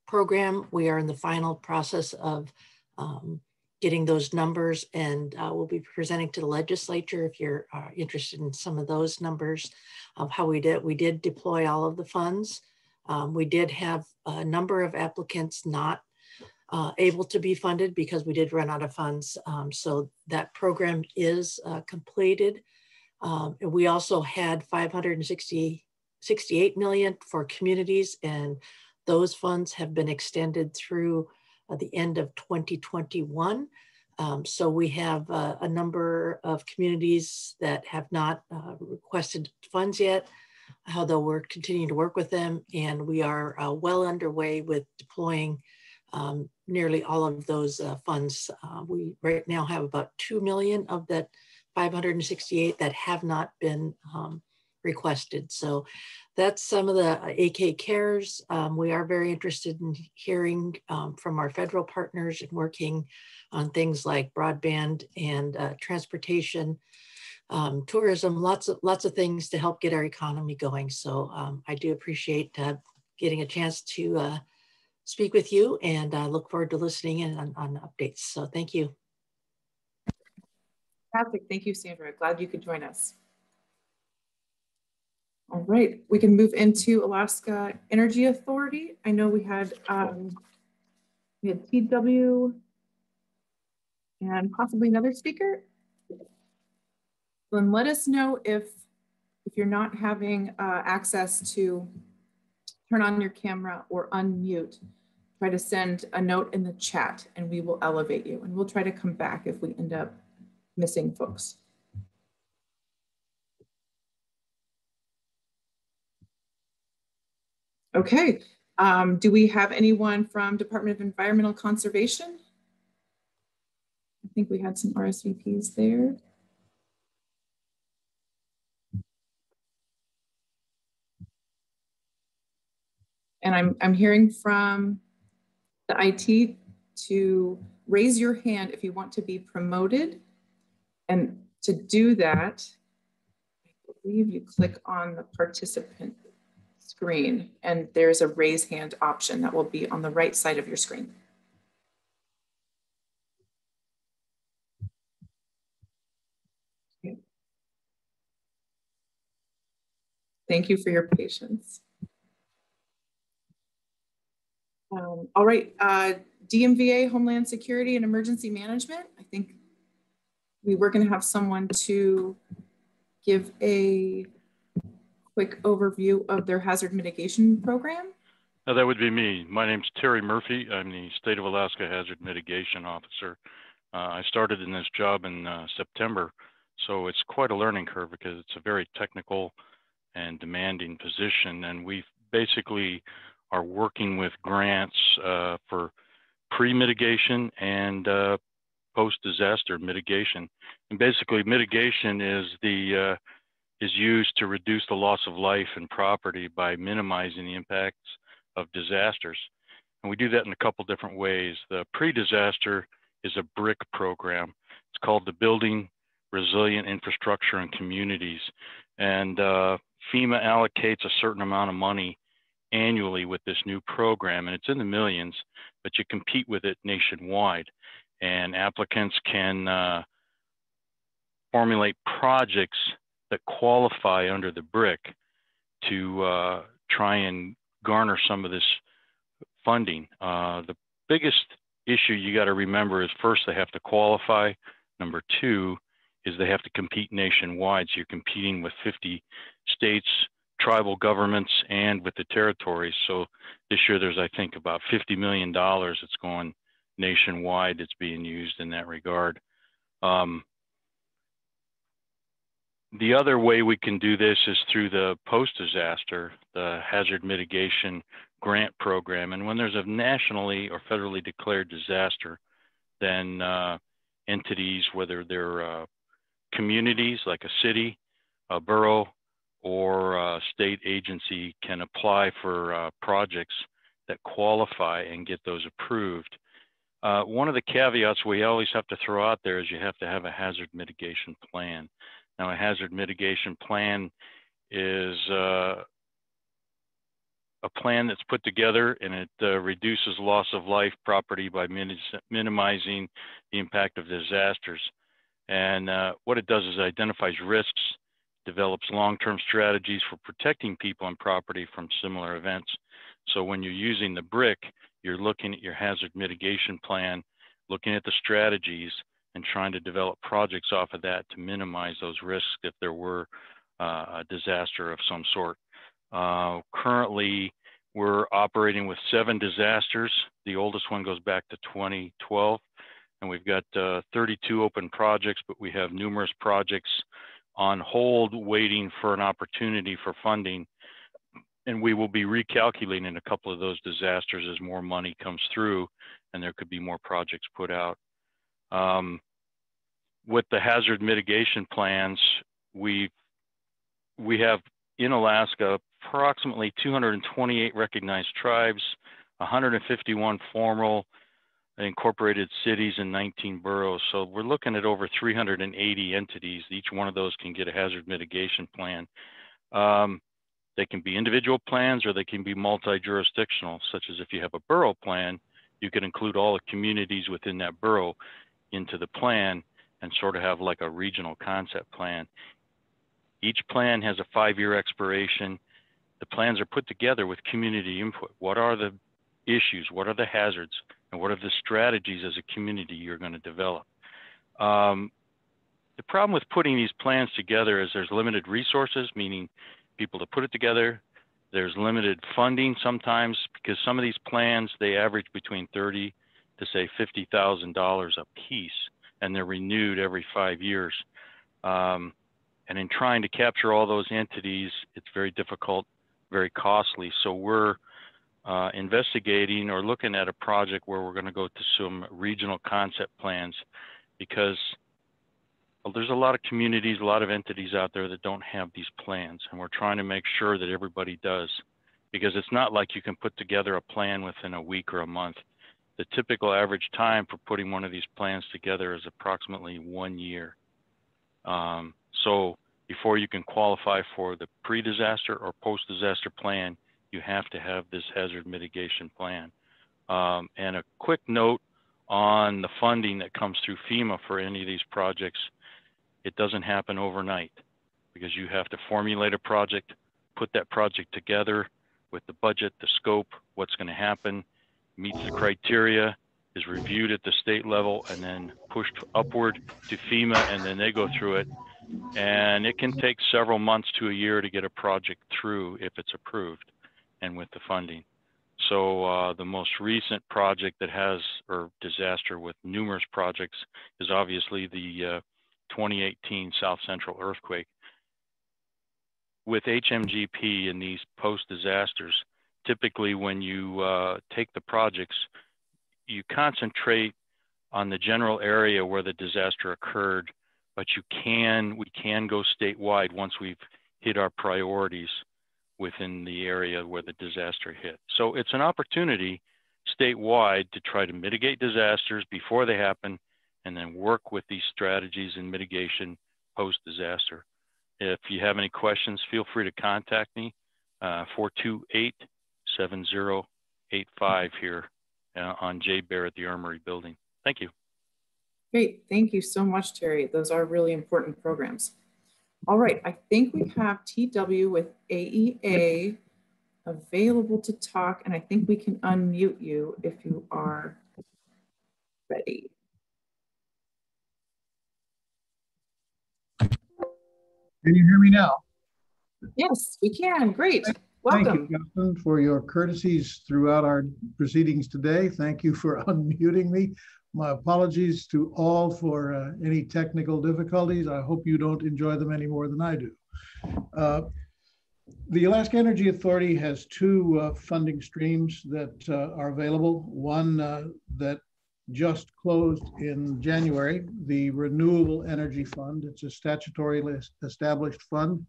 program. We are in the final process of getting those numbers, and we'll be presenting to the legislature if you're interested in some of those numbers of how we did. We did deploy all of the funds. We did have a number of applicants not able to be funded because we did run out of funds. So that program is completed. And we also had $568 million for communities, and those funds have been extended through the end of 2021. So we have a number of communities that have not requested funds yet, although we're continuing to work with them, and we are well underway with deploying nearly all of those funds. We right now have about 2 million of that 568 that have not been requested. So that's some of the AK Cares. We are very interested in hearing from our federal partners and working on things like broadband and transportation, tourism, lots of things to help get our economy going. So I do appreciate getting a chance to speak with you, and I look forward to listening in on updates. So thank you. Fantastic. Thank you, Sandra. Glad you could join us. All right, we can move into Alaska Energy Authority. I know we had TW and possibly another speaker. Then let us know if you're not having access to turn on your camera or unmute. Try to send a note in the chat and we will elevate you, and we'll try to come back if we end up missing folks. Okay, do we have anyone from Department of Environmental Conservation? I think we had some RSVPs there. And I'm hearing from the IT to raise your hand if you want to be promoted. And to do that, I believe you click on the participant screen, and there's a raise hand option that will be on the right side of your screen. Okay. Thank you for your patience. All right, DMVA, Homeland Security and Emergency Management. I think we were going to have someone to give a quick overview of their hazard mitigation program. That would be me. My name's Terry Murphy. I'm the State of Alaska Hazard Mitigation Officer. I started in this job in September, so it's quite a learning curve because it's a very technical and demanding position. And we basically are working with grants for pre-mitigation and post-disaster mitigation. And basically mitigation is used to reduce the loss of life and property by minimizing the impacts of disasters. And we do that in a couple different ways. The pre-disaster is a BRIC program. It's called the Building Resilient Infrastructure and Communities. And FEMA allocates a certain amount of money annually with this new program, and it's in the millions, but you compete with it nationwide. And applicants can formulate projects that qualify under the BRIC to try and garner some of this funding. The biggest issue you got to remember is first they have to qualify. Number two is they have to compete nationwide. So you're competing with 50 states, tribal governments, and with the territories. So this year there's, I think, about $50 million that's going nationwide that's being used in that regard. The other way we can do this is through the post-disaster, the hazard mitigation grant program. And when there's a nationally or federally declared disaster, then entities, whether they're communities like a city, a borough, or a state agency, can apply for projects that qualify and get those approved. One of the caveats we always have to throw out there is you have to have a hazard mitigation plan. Now, a hazard mitigation plan is a plan that's put together, and it reduces loss of life, property by minimizing the impact of disasters. And what it does is it identifies risks, develops long-term strategies for protecting people and property from similar events. So when you're using the BRIC, you're looking at your hazard mitigation plan, looking at the strategies, and trying to develop projects off of that to minimize those risks if there were a disaster of some sort. Currently, we're operating with 7 disasters. The oldest one goes back to 2012, and we've got 32 open projects, but we have numerous projects on hold waiting for an opportunity for funding. And we will be recalculating a couple of those disasters as more money comes through and there could be more projects put out. With the hazard mitigation plans, we have in Alaska approximately 228 recognized tribes, 151 formal incorporated cities, and 19 boroughs. So we're looking at over 380 entities. Each one of those can get a hazard mitigation plan. They can be individual plans or they can be multi-jurisdictional, such as if you have a borough plan, you can include all the communities within that borough into the plan and sort of have like a regional concept plan. Each plan has a 5-year expiration. The plans are put together with community input. What are the issues? What are the hazards? And what are the strategies as a community you're going to develop? The problem with putting these plans together is there's limited resources, meaning people to put it together. There's limited funding sometimes because some of these plans, they average between $30,000 to say $50,000 a piece, and they're renewed every 5 years. And in trying to capture all those entities, it's very difficult, very costly. So we're investigating or looking at a project where we're going to go to some regional concept plans because there's a lot of communities, a lot of entities out there that don't have these plans, and we're trying to make sure that everybody does, because it's not like you can put together a plan within a week or a month. The typical average time for putting one of these plans together is approximately 1 year. So before you can qualify for the pre-disaster or post-disaster plan, you have to have this hazard mitigation plan. And a quick note on the funding that comes through FEMA for any of these projects. It doesn't happen overnight because you have to formulate a project, put that project together with the budget, the scope, what's going to happen, meets the criteria, is reviewed at the state level and then pushed upward to FEMA, and then they go through it. And it can take several months to a year to get a project through if it's approved and with the funding. So the most recent project that has, or disaster with numerous projects, is obviously the 2018 South Central earthquake. With HMGP and these post-disasters, typically when you take the projects, you concentrate on the general area where the disaster occurred, but we can go statewide once we've hit our priorities within the area where the disaster hit. So it's an opportunity statewide to try to mitigate disasters before they happen, and then work with these strategies in mitigation post-disaster. If you have any questions, feel free to contact me, 428-7085 here on J. Bear at the Armory Building. Thank you. Great, thank you so much, Terry. Those are really important programs. All right, I think we have TW with AEA available to talk, and I think we can unmute you if you are ready. Can you hear me now? Yes, we can. Great. Welcome. Thank you, Justin, for your courtesies throughout our proceedings today. Thank you for unmuting me. My apologies to all for any technical difficulties. I hope you don't enjoy them any more than I do. The Alaska Energy Authority has two funding streams that are available. One that just closed in January, the Renewable Energy Fund. It's a statutorily established fund.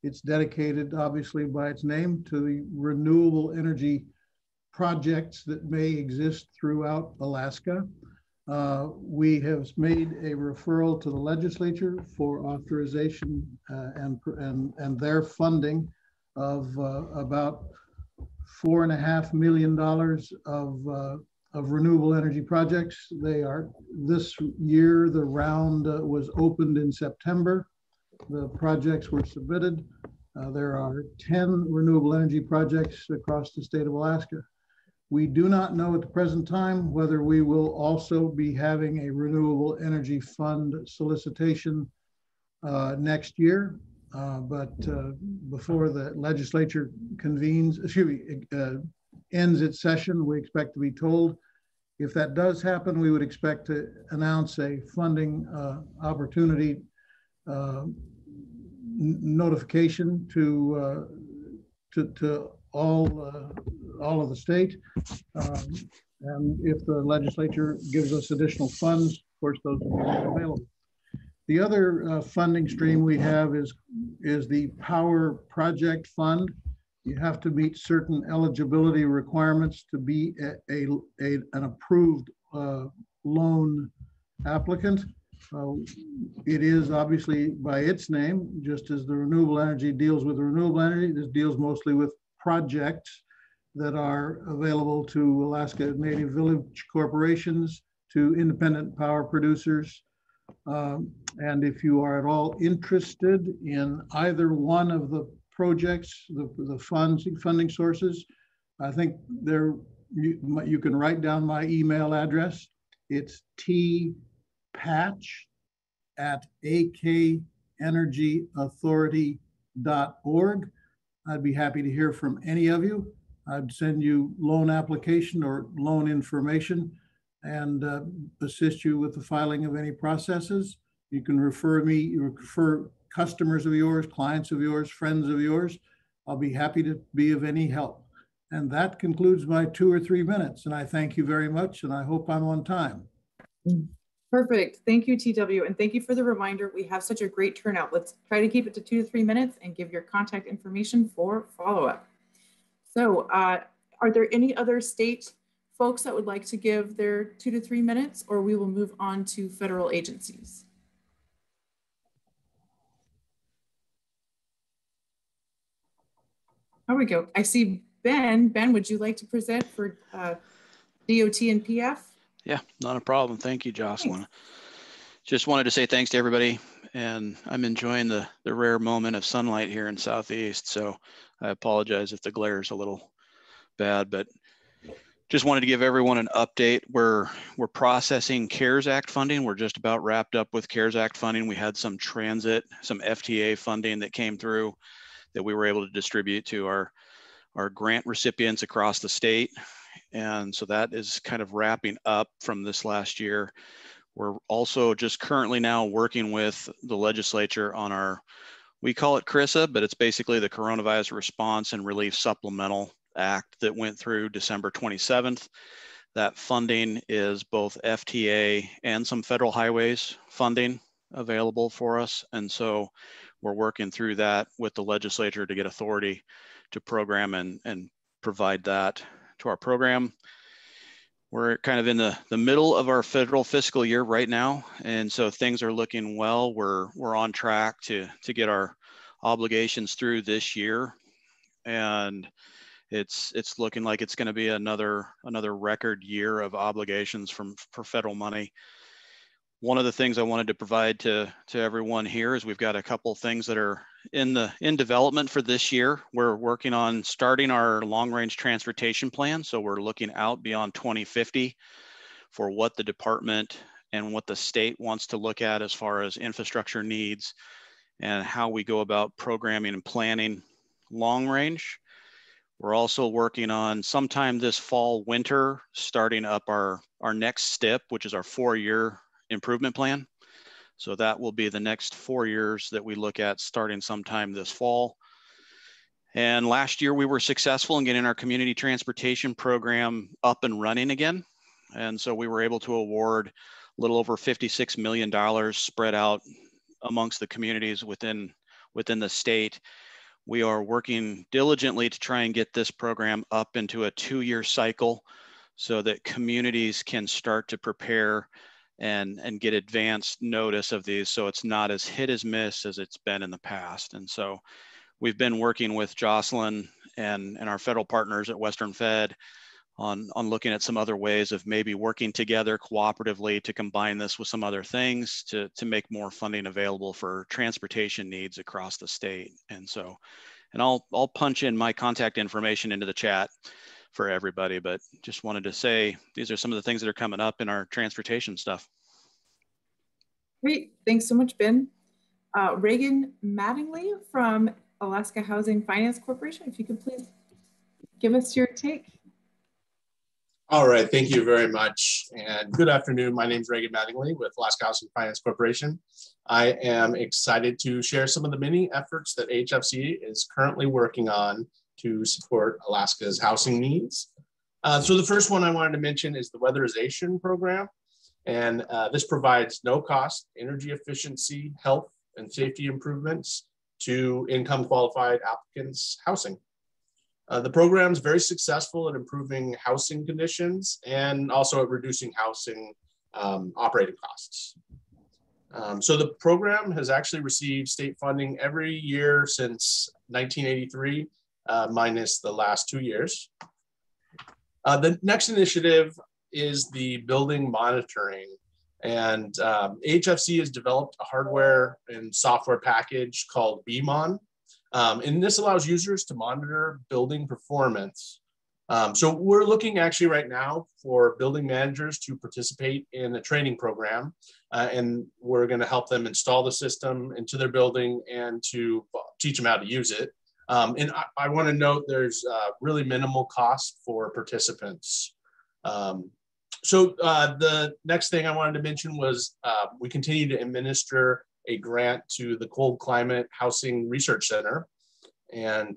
It's dedicated, obviously, by its name to the renewable energy projects that may exist throughout Alaska. We have made a referral to the legislature for authorization and their funding of about $4.5 million of renewable energy projects. They are, this year, the round was opened in September. The projects were submitted. There are 10 renewable energy projects across the state of Alaska. We do not know at the present time whether we will also be having a renewable energy fund solicitation next year. But before the legislature convenes, ends its session, we expect to be told. If that does happen, we would expect to announce a funding opportunity notification to all of the state. And if the legislature gives us additional funds, of course, those will be available. The other funding stream we have is the Power Project Fund. You have to meet certain eligibility requirements to be an approved loan applicant. It is obviously by its name, just as the renewable energy deals with renewable energy, this deals mostly with projects that are available to Alaska Native Village corporations, to independent power producers. And if you are at all interested in either one of the projects, the funding sources, I think you can write down my email address. It's tpatch@akenergyauthority.org. I'd be happy to hear from any of you. I'd send you loan application or loan information and assist you with the filing of any processes. You can refer customers of yours, clients of yours, friends of yours. I'll be happy to be of any help. And that concludes my 2 or 3 minutes. And I thank you very much. And I hope I'm on time. Perfect. Thank you, TW. And thank you for the reminder. We have such a great turnout. Let's try to keep it to 2 to 3 minutes and give your contact information for follow-up. So are there any other state folks that would like to give their 2 to 3 minutes, or we will move on to federal agencies? There we go. I see Ben. Ben, would you like to present for DOT and PF? Yeah, not a problem. Thank you, Jocelyn. Just wanted to say thanks to everybody. And I'm enjoying the rare moment of sunlight here in Southeast. So I apologize if the glare is a little bad, but Just wanted to give everyone an update. We're processing CARES Act funding. We're just about wrapped up with CARES Act funding. We had some transit, some FTA funding that came through that we were able to distribute to our grant recipients across the state. And so that is kind of wrapping up from this last year. We're also just currently now working with the legislature on our, we call it CRRSA, but it's basically the Coronavirus Response and Relief Supplemental Act that went through December 27th. That funding is both FTA and some federal highways funding available for us. And so we're working through that with the legislature to get authority to program and provide that to our program. We're kind of in the middle of our federal fiscal year right now. And so things are looking well. We're on track to get our obligations through this year. And it's looking like it's going to be another record year of obligations for federal money. One of the things I wanted to provide to everyone here is we've got a couple things that are in development for this year. We're working on starting our long-range transportation plan. So we're looking out beyond 2050 for what the department and what the state wants to look at as far as infrastructure needs and how we go about programming and planning long range. We're also working on sometime this fall, winter, starting up our next STIP, which is our 4-year improvement plan. So that will be the next 4 years that we look at starting sometime this fall. And last year we were successful in getting our community transportation program up and running again. And so we were able to award a little over $56 million spread out amongst the communities within the state. We are working diligently to try and get this program up into a 2-year cycle so that communities can start to prepare and get advanced notice of these, so it's not as hit as miss as it's been in the past. And so we've been working with Jocelyn and our federal partners at Western Fed on looking at some other ways of maybe working together cooperatively to combine this with some other things to make more funding available for transportation needs across the state. And so, and I'll punch in my contact information into the chat for everybody, but just wanted to say these are some of the things that are coming up in our transportation stuff. Great, thanks so much, Ben. Reagan Mattingly from Alaska Housing Finance Corporation, if you could please give us your take. All right, thank you very much. And good afternoon. My name is Reagan Mattingly with Alaska Housing Finance Corporation. I am excited to share some of the many efforts that HFC is currently working on to support Alaska's housing needs. So the first one I wanted to mention is the weatherization program. And this provides no cost energy efficiency, health, and safety improvements to income qualified applicants' housing. The program is very successful at improving housing conditions and also at reducing housing operating costs. So the program has actually received state funding every year since 1983, minus the last 2 years. The next initiative is the building monitoring. And HFC has developed a hardware and software package called BMON. And this allows users to monitor building performance. So we're looking actually right now for building managers to participate in a training program. And we're gonna help them install the system into their building and to teach them how to use it. And I wanna note there's really minimal cost for participants. So the next thing I wanted to mention was we continue to administer a grant to the Cold Climate Housing Research Center. And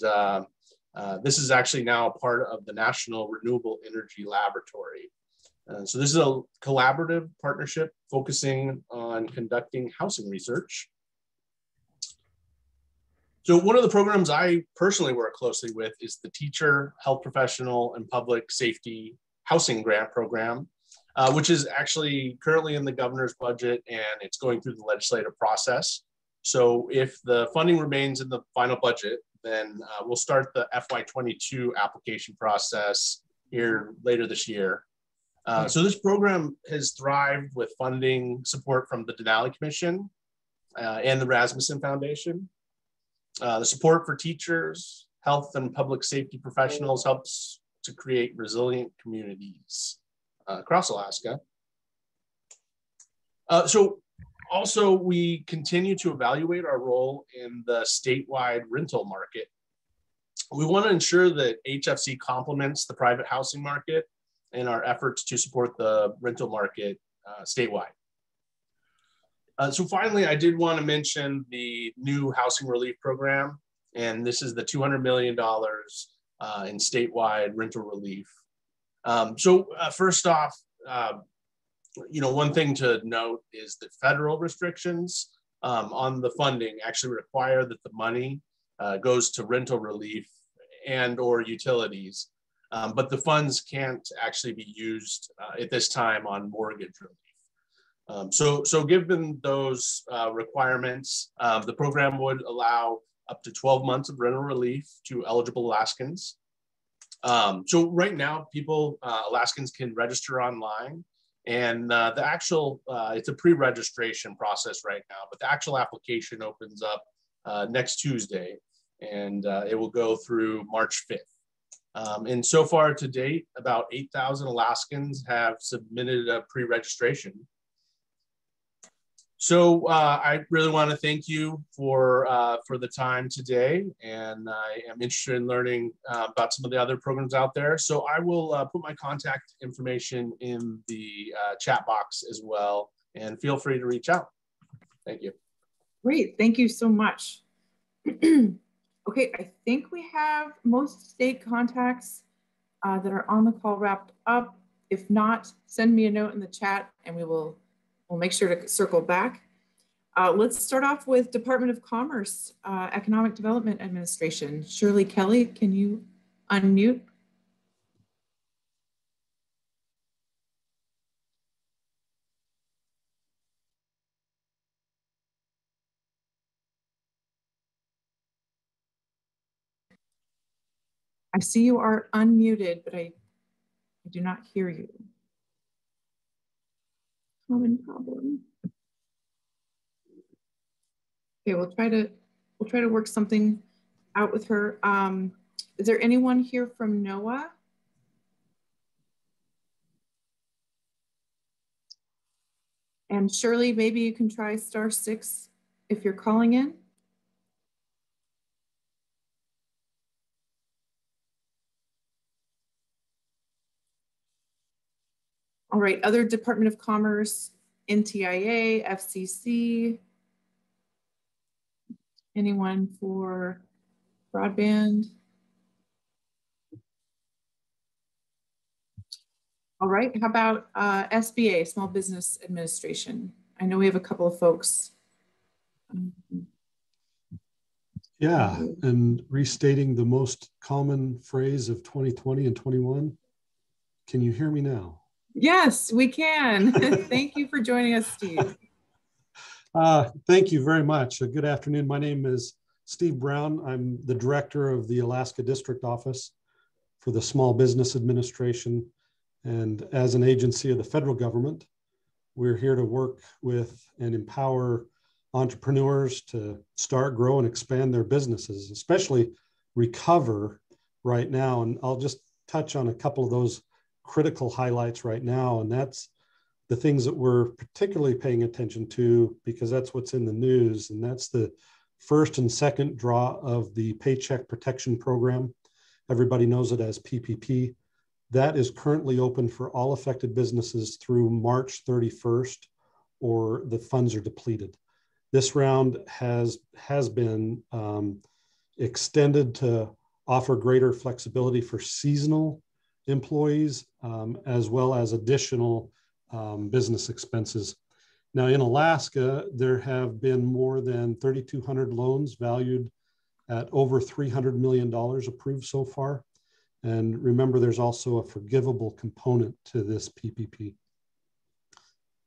this is actually now a part of the National Renewable Energy Laboratory. So this is a collaborative partnership focusing on conducting housing research. So one of the programs I personally work closely with is the Teacher, Health Professional, and Public Safety Housing Grant Program, which is actually currently in the governor's budget and it's going through the legislative process. So if the funding remains in the final budget, then we'll start the FY22 application process here later this year. So this program has thrived with funding support from the Denali Commission and the Rasmussen Foundation. The support for teachers, health and public safety professionals helps to create resilient communities across Alaska. So also, we continue to evaluate our role in the statewide rental market. We want to ensure that HFC complements the private housing market in our efforts to support the rental market statewide. So finally, I did want to mention the new housing relief program, and this is the $200 million in statewide rental relief. First off, one thing to note is that federal restrictions on the funding actually require that the money goes to rental relief and or utilities, but the funds can't actually be used at this time on mortgage relief. So given those requirements, the program would allow up to 12 months of rental relief to eligible Alaskans. So right now, Alaskans can register online, and the actual, it's a pre-registration process right now, but the actual application opens up next Tuesday, and it will go through March 5th. And so far to date, about 8,000 Alaskans have submitted a pre-registration. So I really want to thank you for the time today, and I am interested in learning about some of the other programs out there. So I will put my contact information in the chat box as well, and feel free to reach out. Thank you. Great, thank you so much. Okay, I think we have most state contacts that are on the call wrapped up. If not, send me a note in the chat and we'll make sure to circle back. Let's start off with Department of Commerce, Economic Development Administration. Shirley Kelly, can you unmute? I see you are unmuted, but I do not hear you. Common problem. Okay, we'll try to work something out with her. Is there anyone here from NOAA? And Shirley, maybe you can try *6 if you're calling in. All right, other Department of Commerce, NTIA, FCC. Anyone for broadband? All right, how about SBA, Small Business Administration? I know we have a couple of folks. Yeah, and restating the most common phrase of 2020 and 21. Can you hear me now? Yes, we can. Thank you for joining us, Steve. Thank you very much. Good afternoon. My name is Steve Brown. I'm the director of the Alaska District Office for the Small Business Administration. And as an agency of the federal government, we're here to work with and empower entrepreneurs to start, grow, and expand their businesses, especially recover right now. And I'll just touch on a couple of those critical highlights right now. And that's the things that we're particularly paying attention to, because that's what's in the news. And that's the first and second draw of the Paycheck Protection Program. Everybody knows it as PPP. That is currently open for all affected businesses through March 31st, or the funds are depleted. This round has been extended to offer greater flexibility for seasonal employees, as well as additional business expenses. Now in Alaska, there have been more than 3,200 loans valued at over $300 million approved so far. And remember, there's also a forgivable component to this PPP.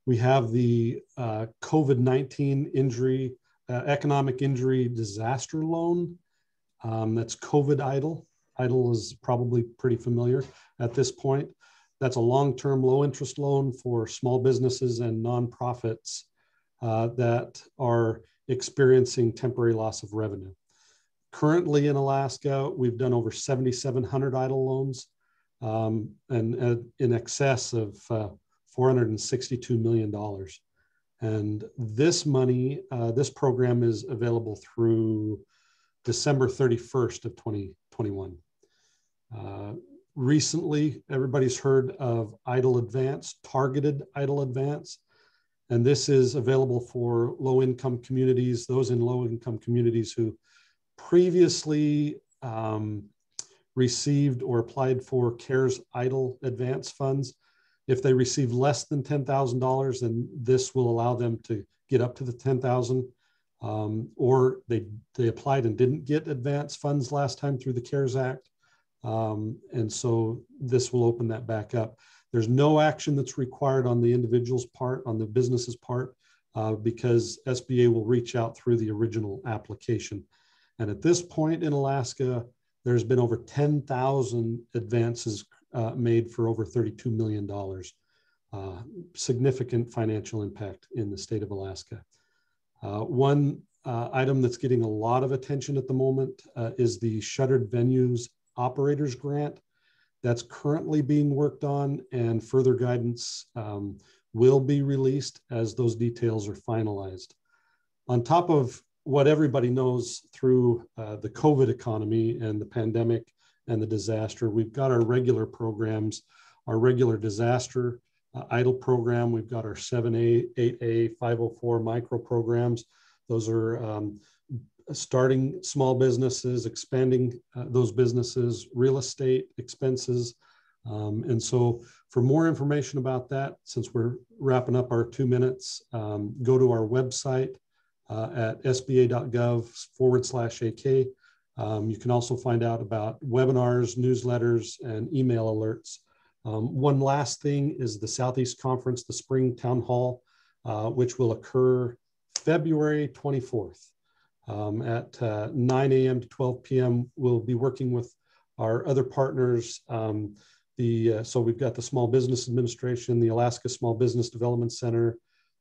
We have the COVID-19 injury, economic injury disaster loan. That's COVID EIDL. EIDL is probably pretty familiar at this point. That's a long-term low interest loan for small businesses and nonprofits that are experiencing temporary loss of revenue. Currently in Alaska, we've done over 7,700 EIDL loans. and in excess of $462 million. And this money, this program is available through December 31st of 2021. Recently, everybody's heard of EIDL Advance, Targeted EIDL Advance. And this is available for low-income communities, those in low-income communities who previously received or applied for CARES EIDL Advance funds. If they receive less than $10,000, then this will allow them to get up to the $10,000. Or they applied and didn't get advance funds last time through the CARES Act. And so this will open that back up. There's no action that's required on the individual's part, on the business's part, because SBA will reach out through the original application. And at this point in Alaska, there's been over 10,000 advances made for over $32 million. Significant financial impact in the state of Alaska. One item that's getting a lot of attention at the moment is the Shuttered Venues Operators Grant. That's currently being worked on, and further guidance will be released as those details are finalized. On top of what everybody knows through the COVID economy and the pandemic and the disaster, we've got our regular programs, our regular disaster EIDL program. We've got our 7A, 8A, 504 micro programs. Those are starting small businesses, expanding those businesses, real estate expenses. And so for more information about that, since we're wrapping up our 2 minutes, go to our website at sba.gov/AK. You can also find out about webinars, newsletters, and email alerts. One last thing is the Southeast Conference, the Spring Town Hall, which will occur February 24th. At 9 a.m. to 12 p.m. We'll be working with our other partners. So we've got the Small Business Administration, the Alaska Small Business Development Center,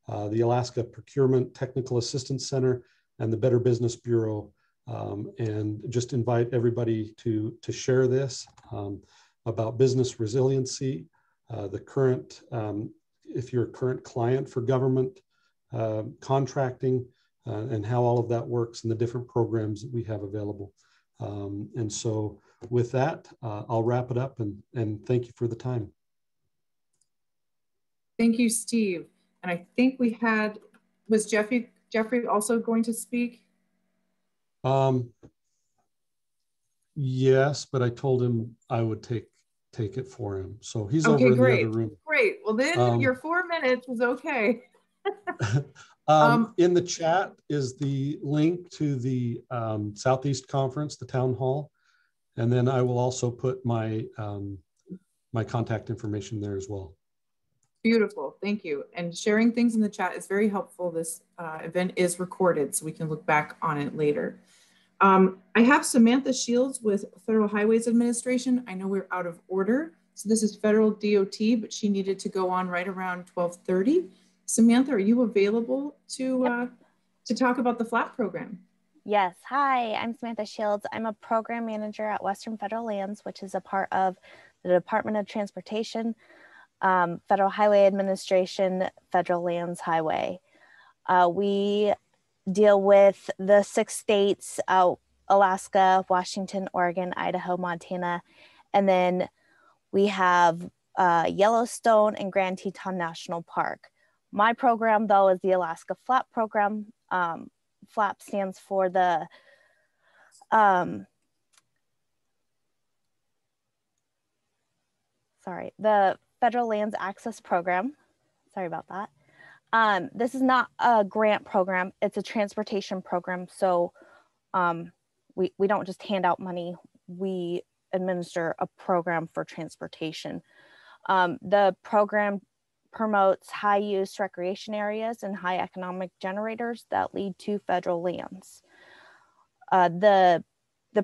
the Alaska Procurement Technical Assistance Center, and the Better Business Bureau. And just invite everybody to share this about business resiliency, the current, if you're a current client for government contracting, and how all of that works and the different programs that we have available. And so with that, I'll wrap it up and thank you for the time. Thank you, Steve. And I think we had, was Jeffrey also going to speak? Yes, but I told him I would take it for him. So he's okay, over in great. the other room. Great. Well, then your 4 minutes is okay. In the chat is the link to the Southeast Conference, the town hall. And then I will also put my, my contact information there as well. Beautiful, thank you. And sharing things in the chat is very helpful. This event is recorded, so we can look back on it later. I have Samantha Shields with Federal Highways Administration. I know we're out of order. So this is Federal DOT, but she needed to go on right around 12:30. Samantha, are you available to talk about the FLAP program? Yes, hi, I'm Samantha Shields. I'm a program manager at Western Federal Lands, which is a part of the Department of Transportation, Federal Highway Administration, Federal Lands Highway. We deal with the 6 states, Alaska, Washington, Oregon, Idaho, Montana, and then we have Yellowstone and Grand Teton National Park. My program, though, is the Alaska FLAP program. FLAP stands for the the Federal Lands Access Program. Sorry about that. This is not a grant program, it's a transportation program. So we don't just hand out money, we administer a program for transportation. The program promotes high use recreation areas and high economic generators that lead to federal lands. The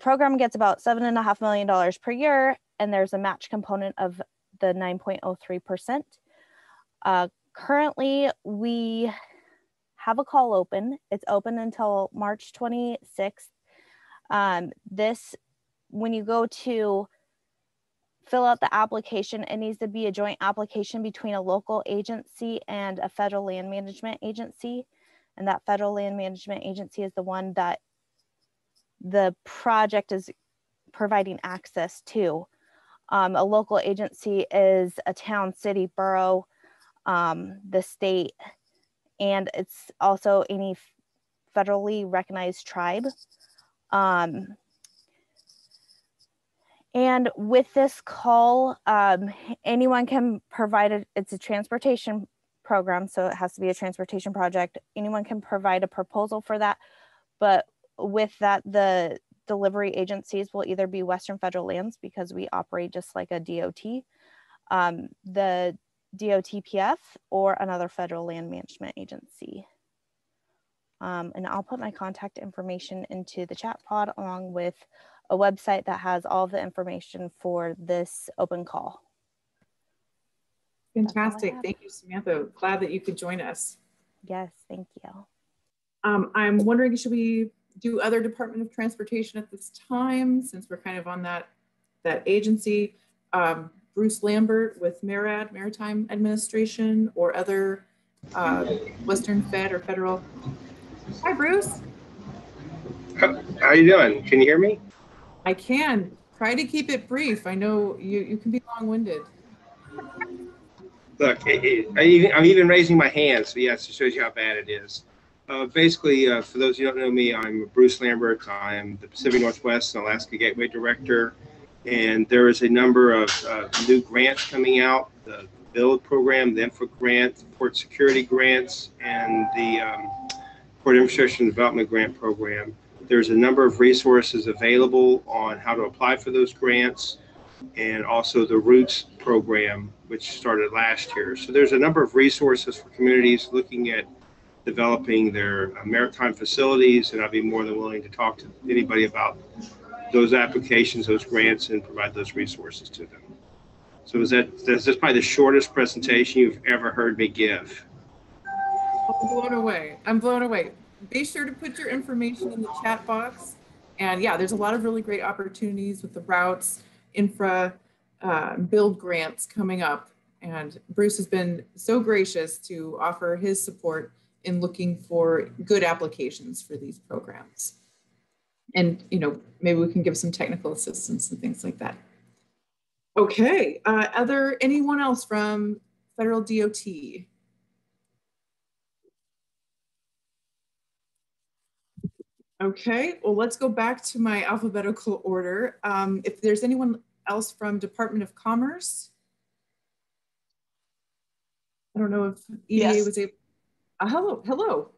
program gets about $7.5 million per year, and there's a match component of the 9.03%. Currently, we have a call open. It's open until March 26th. When you go to fill out the application. It needs to be a joint application between a local agency and a federal land management agency. And that federal land management agency is the one that the project is providing access to. A local agency is a town, city, borough, the state, and it's also any federally recognized tribe. And with this call, anyone can provide it. It's a transportation program, so it has to be a transportation project. Anyone can provide a proposal for that. But with that, the delivery agencies will either be Western Federal Lands, because we operate just like a DOT, the DOTPF, or another federal land management agency. And I'll put my contact information into the chat pod, along with a website that has all the information for this open call. Fantastic. Thank you, Samantha. Glad that you could join us. Yes, thank you. I'm wondering, should we do other Department of Transportation at this time, since we're kind of on that agency? Bruce Lambert with MARAD, Maritime Administration, or other Western Fed or federal. Hi, Bruce. How you doing? Can you hear me? I can. Try to keep it brief. I know you can be long-winded. Look, I'm even raising my hand, so yes, it shows you how bad it is. Basically, for those who don't know me, I'm Bruce Lambert. I am the Pacific Northwest and Alaska Gateway Director, and there is a number of new grants coming out: the BUILD program, the INFRA grant, Port Security grants, and the Port Infrastructure and Development Grant Program. There's a number of resources available on how to apply for those grants, and also the ROOTS program, which started last year. So there's a number of resources for communities looking at developing their maritime facilities, and I'd be more than willing to talk to anybody about those applications, those grants, and provide those resources to them. So that's probably the shortest presentation you've ever heard me give. I'm blown away. I'm blown away. Be sure to put your information in the chat box. And yeah, there's a lot of really great opportunities with the routes, infra, build grants coming up. And Bruce has been so gracious to offer his support in looking for good applications for these programs. And, you know, maybe we can give some technical assistance and things like that. Okay, anyone else from Federal DOT? Okay, well, let's go back to my alphabetical order. If there's anyone else from Department of Commerce. I don't know if EDA was able. Hello.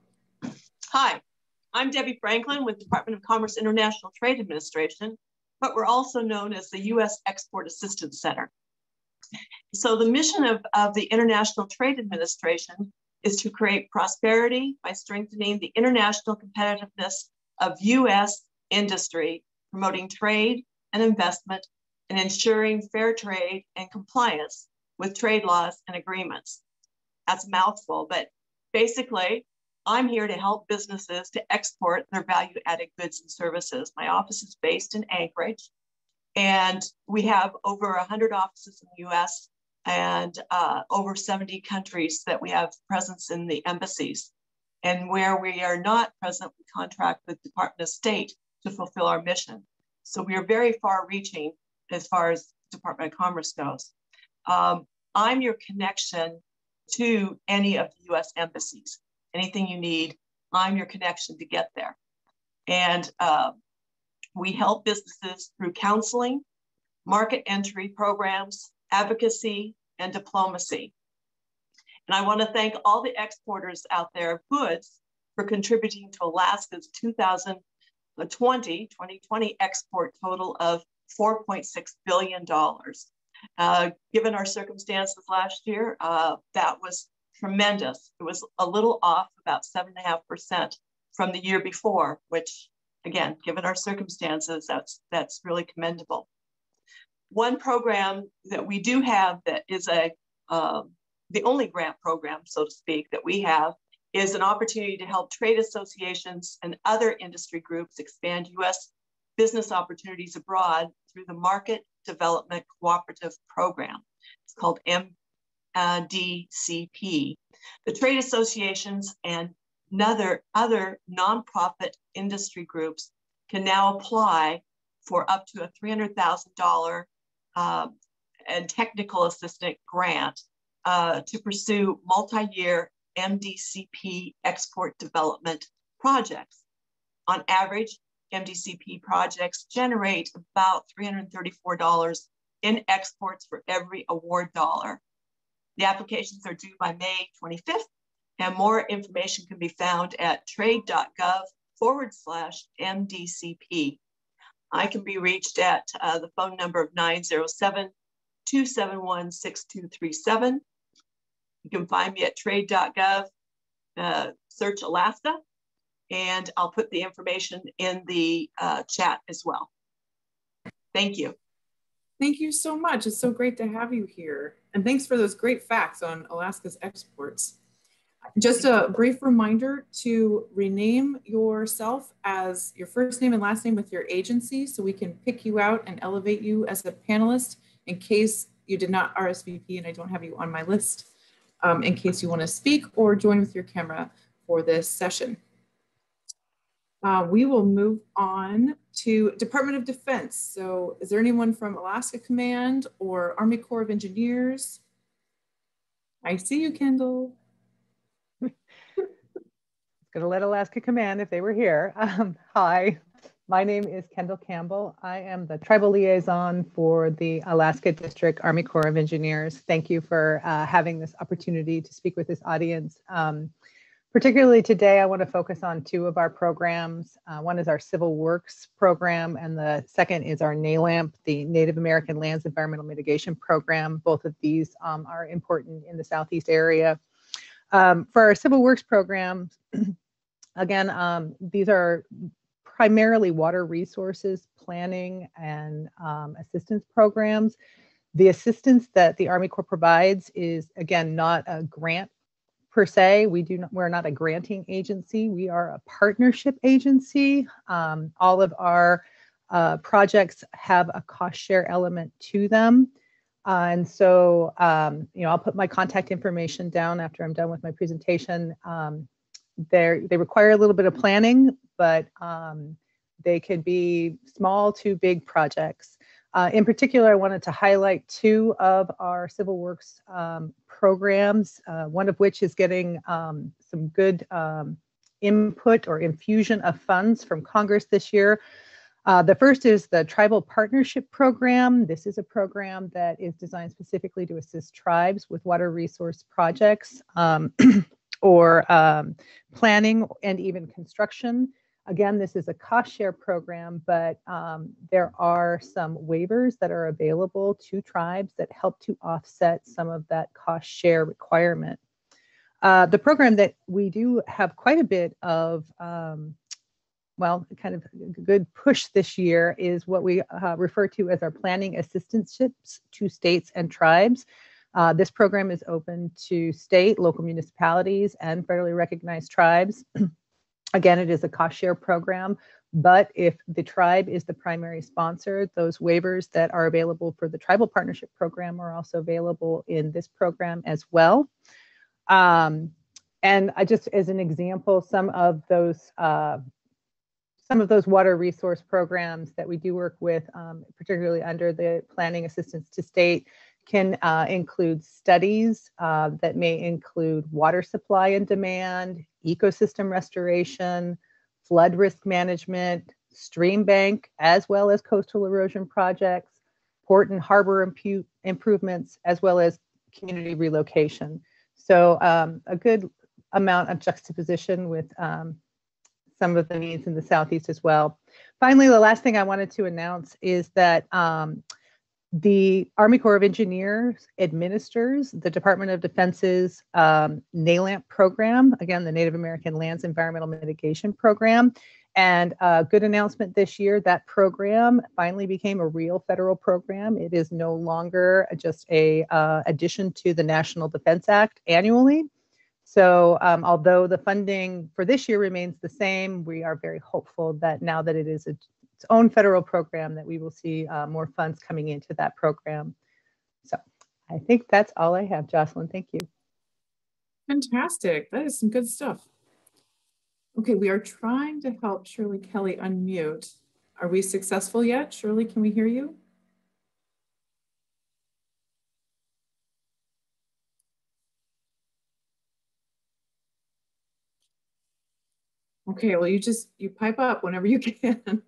Hi, I'm Debbie Franklin with Department of Commerce International Trade Administration, but we're also known as the U.S. Export Assistance Center. So the mission of the International Trade Administration is to create prosperity by strengthening the international competitiveness of U.S. industry, promoting trade and investment, and ensuring fair trade and compliance with trade laws and agreements. That's a mouthful, but basically, I'm here to help businesses to export their value-added goods and services. My office is based in Anchorage, and we have over 100 offices in the U.S. and over 70 countries that we have presence in the embassies. And where we are not present, we contract with the Department of State to fulfill our mission. So we are very far-reaching as far as Department of Commerce goes. I'm your connection to any of the U.S. embassies. Anything you need, I'm your connection to get there. And we help businesses through counseling, market entry programs, advocacy, and diplomacy. And I want to thank all the exporters out there of goods for contributing to Alaska's 2020 export total of $4.6 billion. Given our circumstances last year, that was tremendous. It was a little off, about 7.5% from the year before, which again, given our circumstances, that's really commendable. One program that we do have that is the only grant program, so to speak, that we have is an opportunity to help trade associations and other industry groups expand U.S. business opportunities abroad through the Market Development Cooperative Program. It's called MDCP. The trade associations and other nonprofit industry groups can now apply for up to a $300,000 and technical assistant grant to pursue multi-year MDCP export development projects. On average, MDCP projects generate about $334 in exports for every award dollar. The applications are due by May 25th, and more information can be found at trade.gov/MDCP. I can be reached at the phone number of 907-271-6237. You can find me at trade.gov, search Alaska, and I'll put the information in the chat as well. Thank you. Thank you so much. It's so great to have you here. And thanks for those great facts on Alaska's exports. Just a brief reminder to rename yourself as your first name and last name with your agency so we can pick you out and elevate you as a panelist in case you did not RSVP and I don't have you on my list, in case you want to speak or join with your camera for this session. We will move on to Department of Defense. So is there anyone from Alaska Command or Army Corps of Engineers? I see you, Kendall. Gonna let Alaska Command if they were here. Hi, my name is Kendall Campbell. I am the tribal liaison for the Alaska District Army Corps of Engineers. Thank you for having this opportunity to speak with this audience. Particularly today, I want to focus on two of our programs. One is our Civil Works program, and the second is our NALAMP, the Native American Lands Environmental Mitigation Program. Both of these are important in the Southeast area. For our Civil Works program, again, these are primarily water resources planning and assistance programs. The assistance that the Army Corps provides is, again, not a grant per se. We're not a granting agency. We are a partnership agency. All of our projects have a cost share element to them. And so, I'll put my contact information down after I'm done with my presentation. They require a little bit of planning, but they could be small to big projects. In particular, I wanted to highlight two of our Civil Works programs, one of which is getting some good input or infusion of funds from Congress this year. The first is the Tribal Partnership Program. This is a program that is designed specifically to assist tribes with water resource projects or planning and even construction. Again, this is a cost share program, but there are some waivers that are available to tribes that help to offset some of that cost share requirement. The program that we do have quite a bit of, kind of a good push this year is what we refer to as our planning assistantships to states and tribes. This program is open to state, local municipalities, and federally recognized tribes. Again, it is a cost share program, but if the tribe is the primary sponsor, those waivers that are available for the Tribal Partnership Program are also available in this program as well. And I just, as an example, some of those water resource programs that we do work with, particularly under the Planning Assistance to State, can include studies that may include water supply and demand, ecosystem restoration, flood risk management, stream bank, as well as coastal erosion projects, port and harbor improvements, as well as community relocation. So a good amount of juxtaposition with some of the needs in the Southeast as well. Finally, the last thing I wanted to announce is that the Army Corps of Engineers administers the Department of Defense's NALAMP program, again, the Native American Lands Environmental Mitigation Program. And a good announcement this year, that program finally became a real federal program. It is no longer just a addition to the National Defense Act annually. So although the funding for this year remains the same, we are very hopeful that now that it is its own federal program that we will see more funds coming into that program. So I think that's all I have, Jocelyn. Thank you. Fantastic. That is some good stuff. Okay, we are trying to help Shirley Kelly unmute. Are we successful yet? Shirley, can we hear you? Okay, well, you pipe up whenever you can.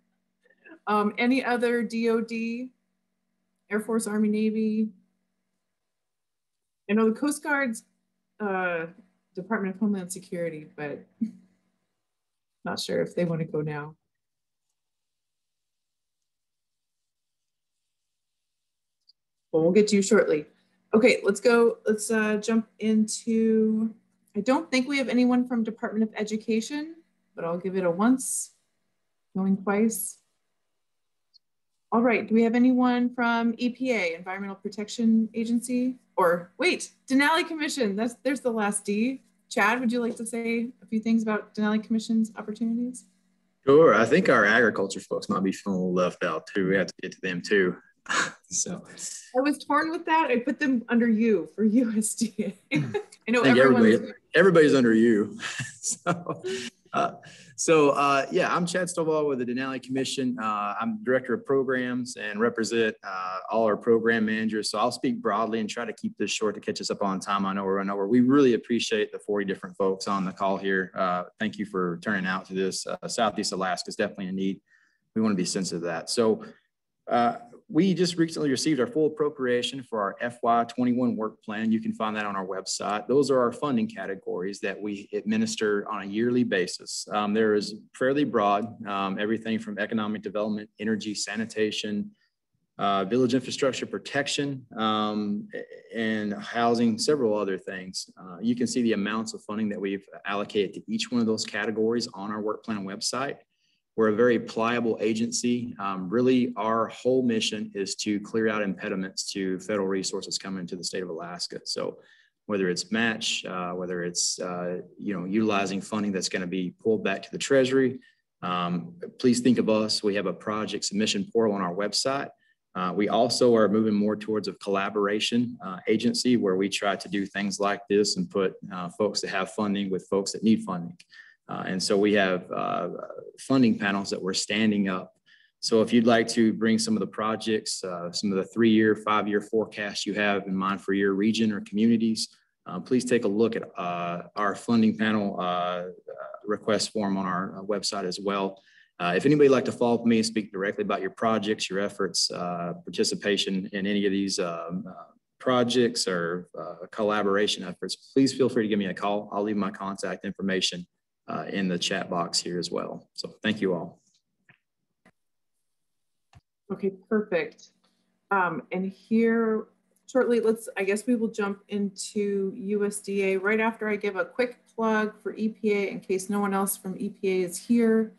Any other DOD, Air Force, Army, Navy? I know the Coast Guard's Department of Homeland Security, but not sure if they want to go now. Well, we'll get to you shortly. Okay, let's go. Let's jump into, I don't think we have anyone from Department of Education, but I'll give it a once, going twice. All right, do we have anyone from EPA, Environmental Protection Agency? Or wait, Denali Commission, there's the last D. Chad, would you like to say a few things about Denali Commission's opportunities? Sure. I think our agriculture folks might be feeling a little left out too. We have to get to them too. So I was torn with that. I put them under you for USDA. I know everybody's under you. Yeah, I'm Chad Stovall with the Denali Commission. I'm Director of Programs and represent all our program managers. So I'll speak broadly and try to keep this short to catch us up on time. I know we're running over. We really appreciate the 40 different folks on the call here. Thank you for turning out to this. Southeast Alaska is definitely in need. We want to be sensitive to that. So we just recently received our full appropriation for our FY21 work plan. You can find that on our website. Those are our funding categories that we administer on a yearly basis. There is fairly broad, everything from economic development, energy, sanitation, village infrastructure protection, and housing, several other things. You can see the amounts of funding that we've allocated to each one of those categories on our work plan website. We're a very pliable agency. Really, our whole mission is to clear out impediments to federal resources coming into the state of Alaska. So whether it's match, whether it's utilizing funding that's going to be pulled back to the Treasury, please think of us. We have a project submission portal on our website. We also are moving more towards a collaboration agency where we try to do things like this and put folks that have funding with folks that need funding. And so we have funding panels that we're standing up. So if you'd like to bring some of the projects, some of the 3-year, 5-year forecasts you have in mind for your region or communities, please take a look at our funding panel request form on our website as well. If anybody would like to follow up with me and speak directly about your projects, your efforts, participation in any of these projects or collaboration efforts, please feel free to give me a call. I'll leave my contact information in the chat box here as well. So thank you all. Okay, perfect. And here shortly, I guess we will jump into USDA right after I give a quick plug for EPA in case no one else from EPA is here.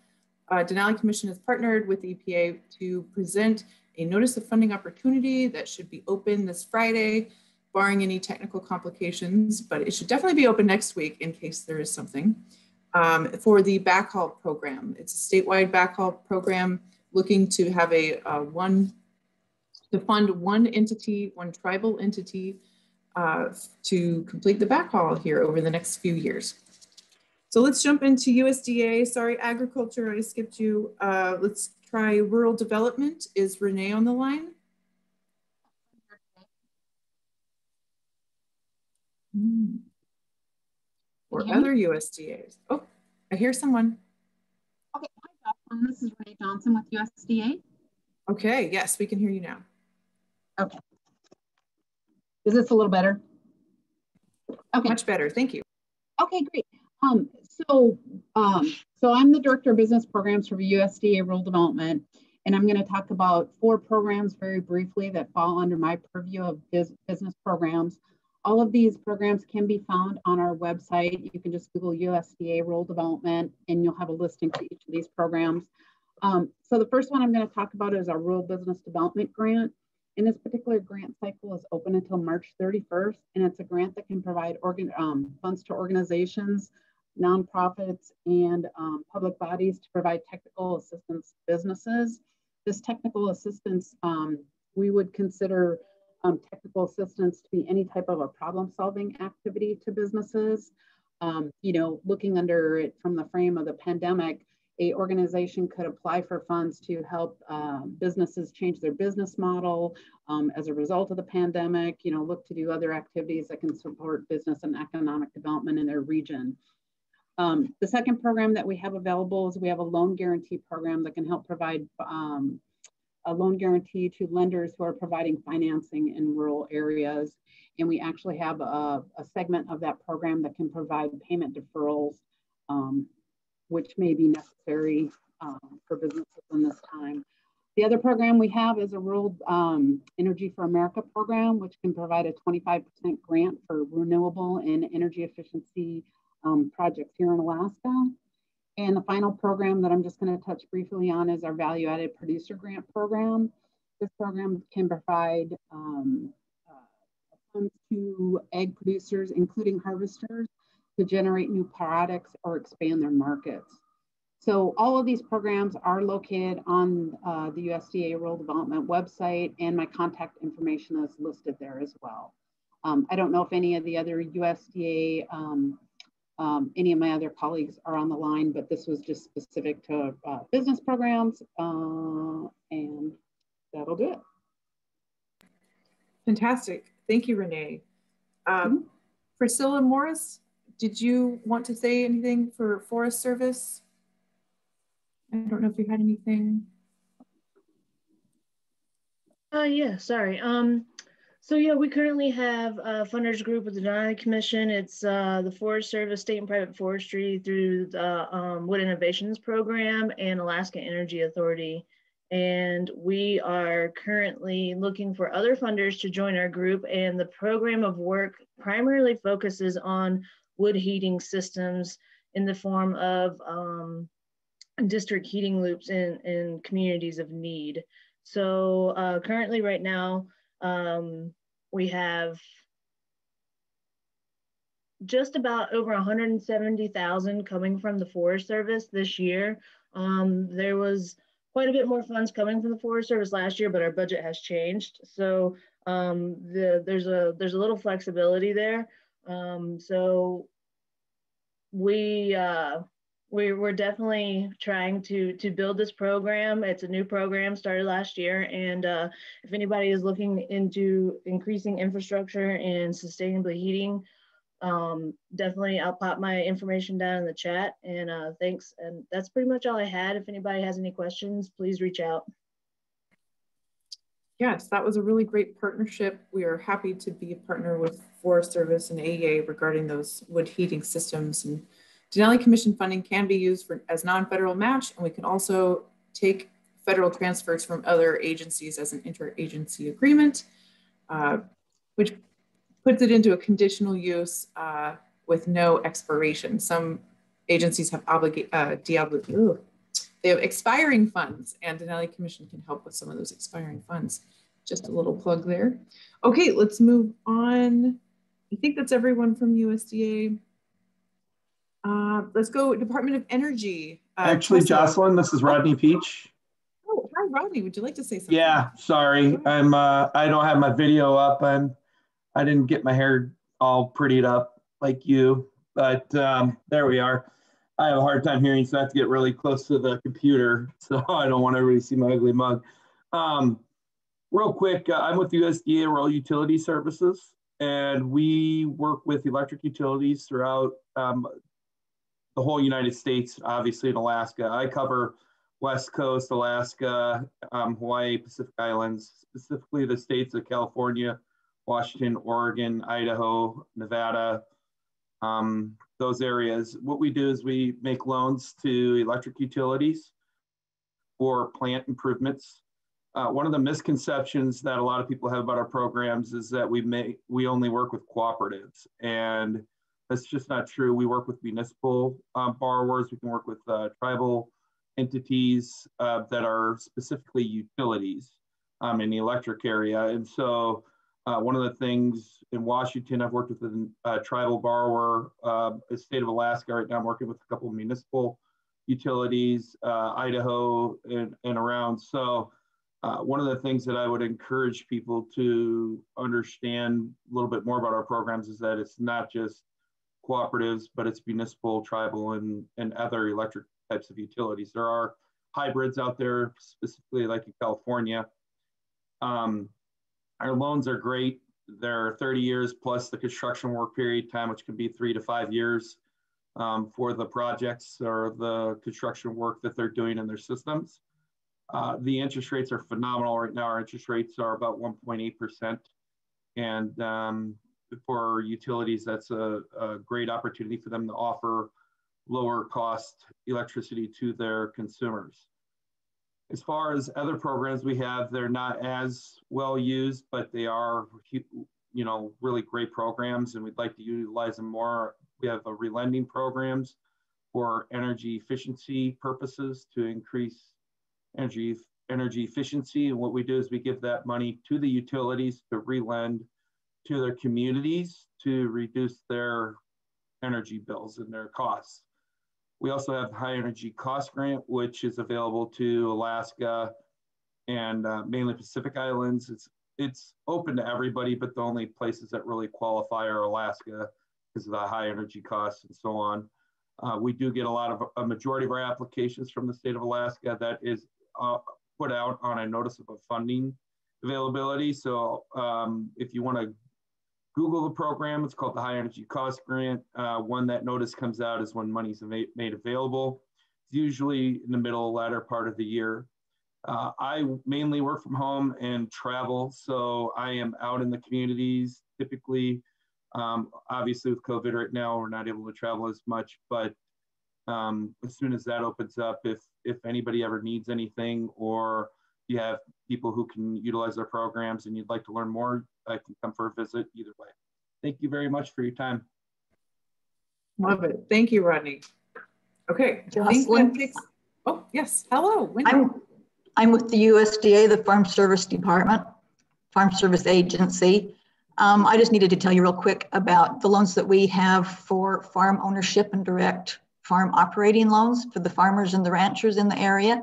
Denali Commission has partnered with EPA to present a notice of funding opportunity that should be open this Friday, barring any technical complications, but it should definitely be open next week in case there is something. For the backhaul program. It's a statewide backhaul program looking to have to fund one entity, one tribal entity to complete the backhaul here over the next few years. So let's jump into USDA. Sorry, agriculture, I skipped you. Let's try rural development. Is Renee on the line? Or other USDAs. Oh, I hear someone. Okay, hi, Jocelyn. This is Renee Johnson with USDA. Okay, yes, we can hear you now. Okay. Is this a little better? Okay. Much better, thank you. Okay, great. So I'm the Director of Business Programs for USDA Rural Development, and I'm going to talk about 4 programs very briefly that fall under my purview of business programs. All of these programs can be found on our website. You can just Google USDA Rural Development and you'll have a listing for each of these programs. So the first one I'm going to talk about is our Rural Business Development Grant. And this particular grant cycle is open until March 31st. And it's a grant that can provide funds to organizations nonprofits, and public bodies to provide technical assistance to businesses. This technical assistance, we would consider technical assistance to be any type of a problem-solving activity to businesses. You know, looking under it from the frame of the pandemic, an organization could apply for funds to help businesses change their business model as a result of the pandemic, you know, look to do other activities that can support business and economic development in their region. The second program that we have available is we have a loan guarantee program that can help provide a loan guarantee to lenders who are providing financing in rural areas. And we actually have a segment of that program that can provide payment deferrals, which may be necessary for businesses in this time. The other program we have is a Rural Energy for America program, which can provide a 25% grant for renewable and energy efficiency projects here in Alaska. And the final program that I'm just going to touch briefly on is our Value Added Producer Grant Program. This program can provide funds to egg producers, including harvesters, to generate new products or expand their markets. So all of these programs are located on the USDA Rural Development website, and my contact information is listed there as well. I don't know if any of the other USDA, any of my other colleagues are on the line, but this was just specific to business programs, and that'll do it. Fantastic. Thank you, Renee. Priscilla Morris, did you want to say anything for Forest Service? I don't know if you had anything. Yeah, sorry. So yeah, we currently have a funders group with the Denali Commission. It's the Forest Service, State and Private Forestry through the Wood Innovations Program and Alaska Energy Authority. And we are currently looking for other funders to join our group. And the program of work primarily focuses on wood heating systems in the form of district heating loops in communities of need. So currently right now, we have just about over 170,000 coming from the Forest Service this year. There was quite a bit more funds coming from the Forest Service last year, but our budget has changed. So there's a little flexibility there. So we're definitely trying to build this program. It's a new program started last year. And if anybody is looking into increasing infrastructure and sustainably heating, definitely I'll pop my information down in the chat, and thanks. And that's pretty much all I had. If anybody has any questions, please reach out. Yes, that was a really great partnership. We are happy to be a partner with Forest Service and AEA regarding those wood heating systems. And Denali Commission funding can be used as non-federal match, and we can also take federal transfers from other agencies as an interagency agreement, which puts it into a conditional use with no expiration. Some agencies have they have expiring funds, and Denali Commission can help with some of those expiring funds. Just a little plug there. Okay, let's move on. I think that's everyone from USDA. Let's go Department of Energy. Actually, Jocelyn, this is Rodney Peach. Oh, hi, Rodney. Would you like to say something? Yeah, sorry. I don't have my video up. I didn't get my hair all prettied up like you, but there we are. I have a hard time hearing, so I have to get really close to the computer, so I don't want everybody to see my ugly mug. Real quick, I'm with USDA Rural Utility Services, and we work with electric utilities throughout the whole United States, obviously in Alaska. I cover West Coast, Alaska, Hawaii, Pacific Islands, specifically the states of California, Washington, Oregon, Idaho, Nevada, those areas. What we do is we make loans to electric utilities for plant improvements. One of the misconceptions that a lot of people have about our programs is that we only work with cooperatives, and that's just not true. We work with municipal borrowers. We can work with tribal entities that are specifically utilities in the electric area. And so One of the things in Washington, I've worked with a tribal borrower, the state of Alaska. Right now I'm working with a couple of municipal utilities, Idaho and around. So one of the things that I would encourage people to understand a little bit more about our programs is that it's not just cooperatives, but it's municipal, tribal, and other electric types of utilities. There are hybrids out there, specifically like in California. Our loans are great. They're 30 years plus the construction work period time, which can be 3 to 5 years for the projects or the construction work that they're doing in their systems. The interest rates are phenomenal right now. Our interest rates are about 1.8%. And for utilities, that's a great opportunity for them to offer lower cost electricity to their consumers. As far as other programs we have, they're not as well used, but they are, you know, really great programs, and we'd like to utilize them more. We have relending programs for energy efficiency purposes to increase energy efficiency. And what we do is we give that money to the utilities to relend to their communities to reduce their energy bills and their costs. We also have the High Energy Cost Grant, which is available to Alaska and mainly Pacific Islands. It's open to everybody, but the only places that really qualify are Alaska because of the high energy costs and so on. We do get a majority of our applications from the state of Alaska that is put out on a notice of funding availability. So if you want to Google the program, it's called the High Energy Cost Grant. When that notice comes out is when money's made available. It's usually in the middle, latter part of the year. I mainly work from home and travel, so I am out in the communities typically. Obviously with COVID right now, we're not able to travel as much, but as soon as that opens up, if anybody ever needs anything, or you have people who can utilize their programs and you'd like to learn more, I can come for a visit either way. Thank you very much for your time. Love it. Thank you, Rodney. Okay. Oh, yes. Hello. Wendy. I'm with the USDA, the Farm Service Department, Farm Service Agency. I just needed to tell you real quick about the loans that we have for farm ownership and direct farm operating loans for the farmers and the ranchers in the area.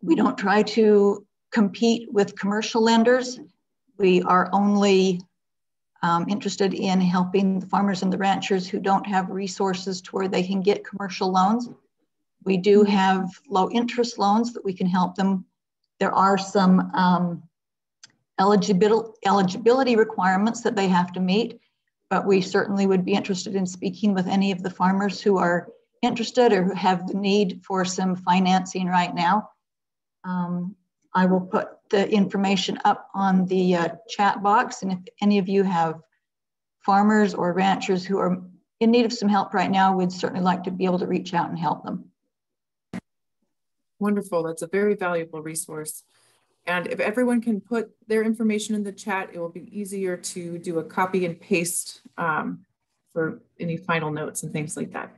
We don't try to compete with commercial lenders. We are only interested in helping the farmers and the ranchers who don't have resources to where they can get commercial loans. We do have low interest loans that we can help them. There are some eligibility requirements that they have to meet, but we certainly would be interested in speaking with any of the farmers who are interested or who have the need for some financing right now. I will put the information up on the chat box, and if any of you have farmers or ranchers who are in need of some help right now, we'd certainly like to be able to reach out and help them. Wonderful. That's a very valuable resource. And if everyone can put their information in the chat, it will be easier to do a copy and paste for any final notes and things like that.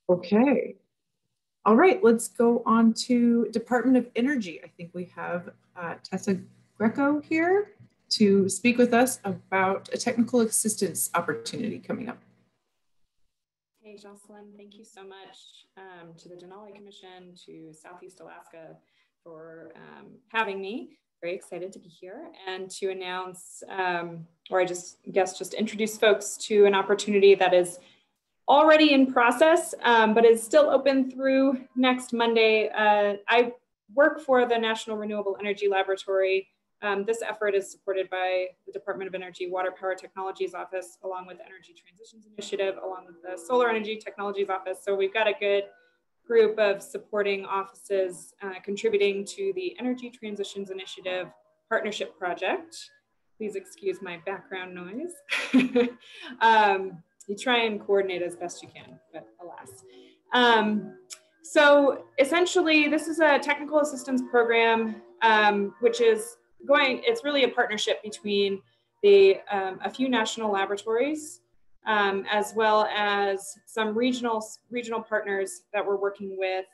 Okay. All right, let's go on to Department of Energy. I think we have Tessa Greco here to speak with us about a technical assistance opportunity coming up. Hey, Jocelyn, thank you so much to the Denali Commission, to Southeast Alaska for having me. Very excited to be here and to announce, or I guess just introduce folks to an opportunity that is already in process, but is still open through next Monday. I work for the National Renewable Energy Laboratory. This effort is supported by the Department of Energy Water Power Technologies Office, along with the Energy Transitions Initiative, along with the Solar Energy Technologies Office. So we've got a good group of supporting offices contributing to the Energy Transitions Initiative Partnership Project. Please excuse my background noise. You try and coordinate as best you can, but alas. So essentially, this is a technical assistance program, which is it's really a partnership between a few national laboratories, as well as some regional partners that we're working with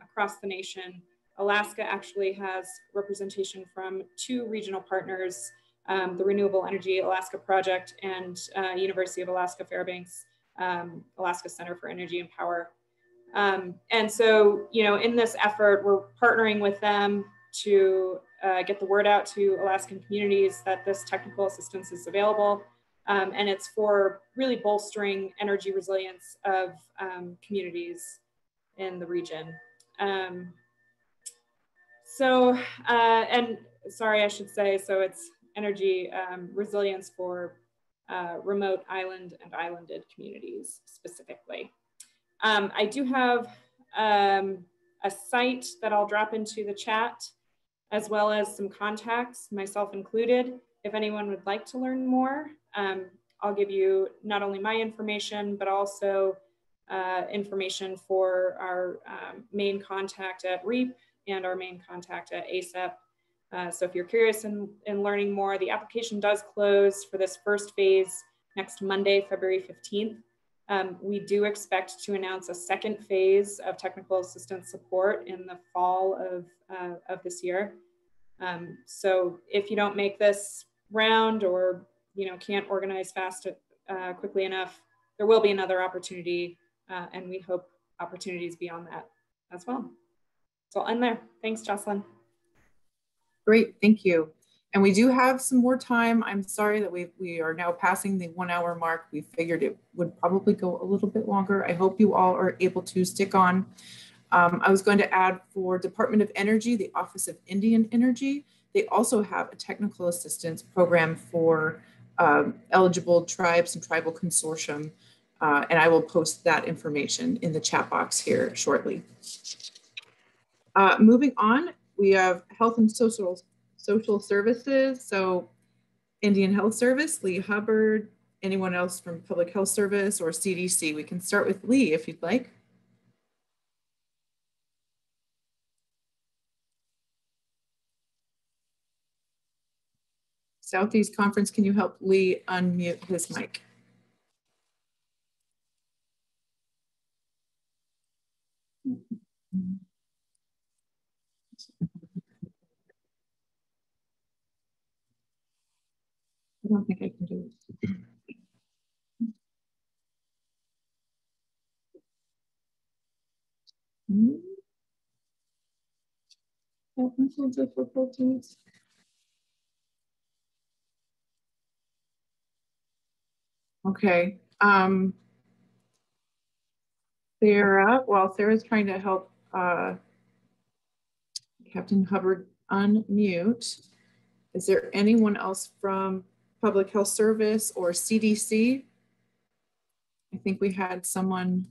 across the nation Alaska actually has representation from 2 regional partners, the Renewable Energy Alaska Project and University of Alaska Fairbanks, Alaska Center for Energy and Power. And so, you know, in this effort, we're partnering with them to get the word out to Alaskan communities that this technical assistance is available. And it's for really bolstering energy resilience of communities in the region. And sorry, I should say, so it's energy resilience for remote island and islanded communities specifically. I do have a site that I'll drop into the chat, as well as some contacts, myself included. If anyone would like to learn more, I'll give you not only my information, but also information for our main contact at REAP and our main contact at ACEP. So if you're curious in learning more, the application does close for this first phase next Monday, February 15th. We do expect to announce a second phase of technical assistance support in the fall of this year. So if you don't make this round, or can't organize quickly enough, there will be another opportunity, and we hope opportunities beyond that as well. So I'll end there. Thanks, Jocelyn. Great, thank you. And we do have some more time. I'm sorry that we are now passing the 1 hour mark. We figured it would probably go a little bit longer. I hope you all are able to stick on. I was going to add for Department of Energy, the Office of Indian Energy. They also have a technical assistance program for eligible tribes and tribal consortium. And I will post that information in the chat box here shortly. Moving on, we have Health and Social Services. So Indian Health Service, Lee Hubbard, anyone else from Public Health Service or CDC? We can start with Lee if you'd like. Southeast Conference, can you help Lee unmute his mic? I don't think I can do it. Technical difficulties. Okay. Sarah, while Sarah's trying to help Captain Hubbard unmute, is there anyone else from Public Health Service or CDC? I think we had someone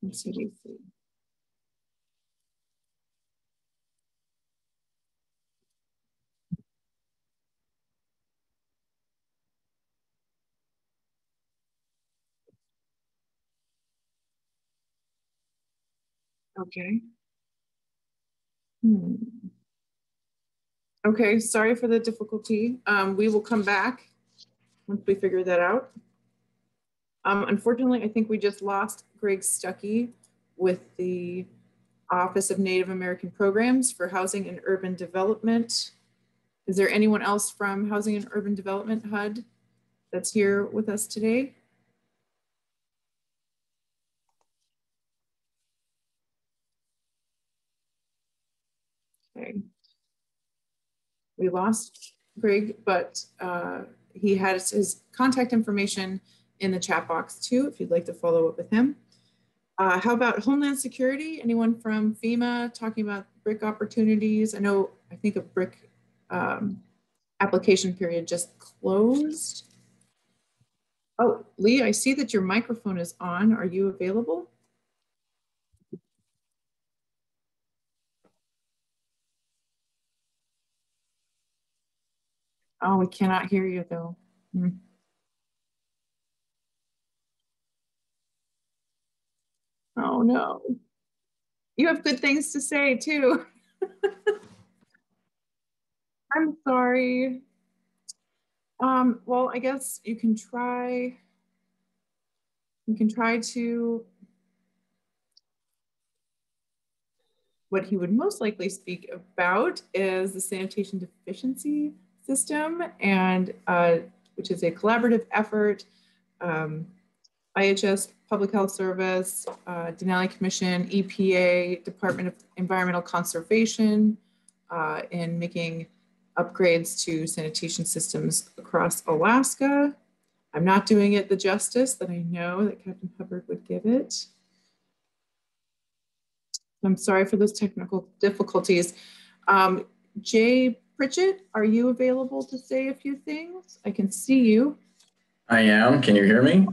from CDC. Okay. Okay, sorry for the difficulty. We will come back once we figure that out. Unfortunately, I think we just lost Greg Stuckey with the Office of Native American Programs for Housing and Urban Development. Is there anyone else from Housing and Urban Development, HUD, that's here with us today? Okay. We lost Greg, but he has his contact information in the chat box too, if you'd like to follow up with him. How about Homeland Security? Anyone from FEMA talking about BRIC opportunities? I think a BRIC application period just closed. Oh, Lee, I see that your microphone is on. Are you available? Oh, we cannot hear you though. Oh no. You have good things to say too. I'm sorry. Well, I guess you can try to what he would most likely speak about is the sanitation deficiency system, and which is a collaborative effort. IHS, Public Health Service, Denali Commission, EPA, Department of Environmental Conservation, in making upgrades to sanitation systems across Alaska. I'm not doing it the justice that I know that Captain Hubbard would give it. I'm sorry for those technical difficulties. Jay Pritchett, are you available to say a few things? I can see you. I am. Can you hear me?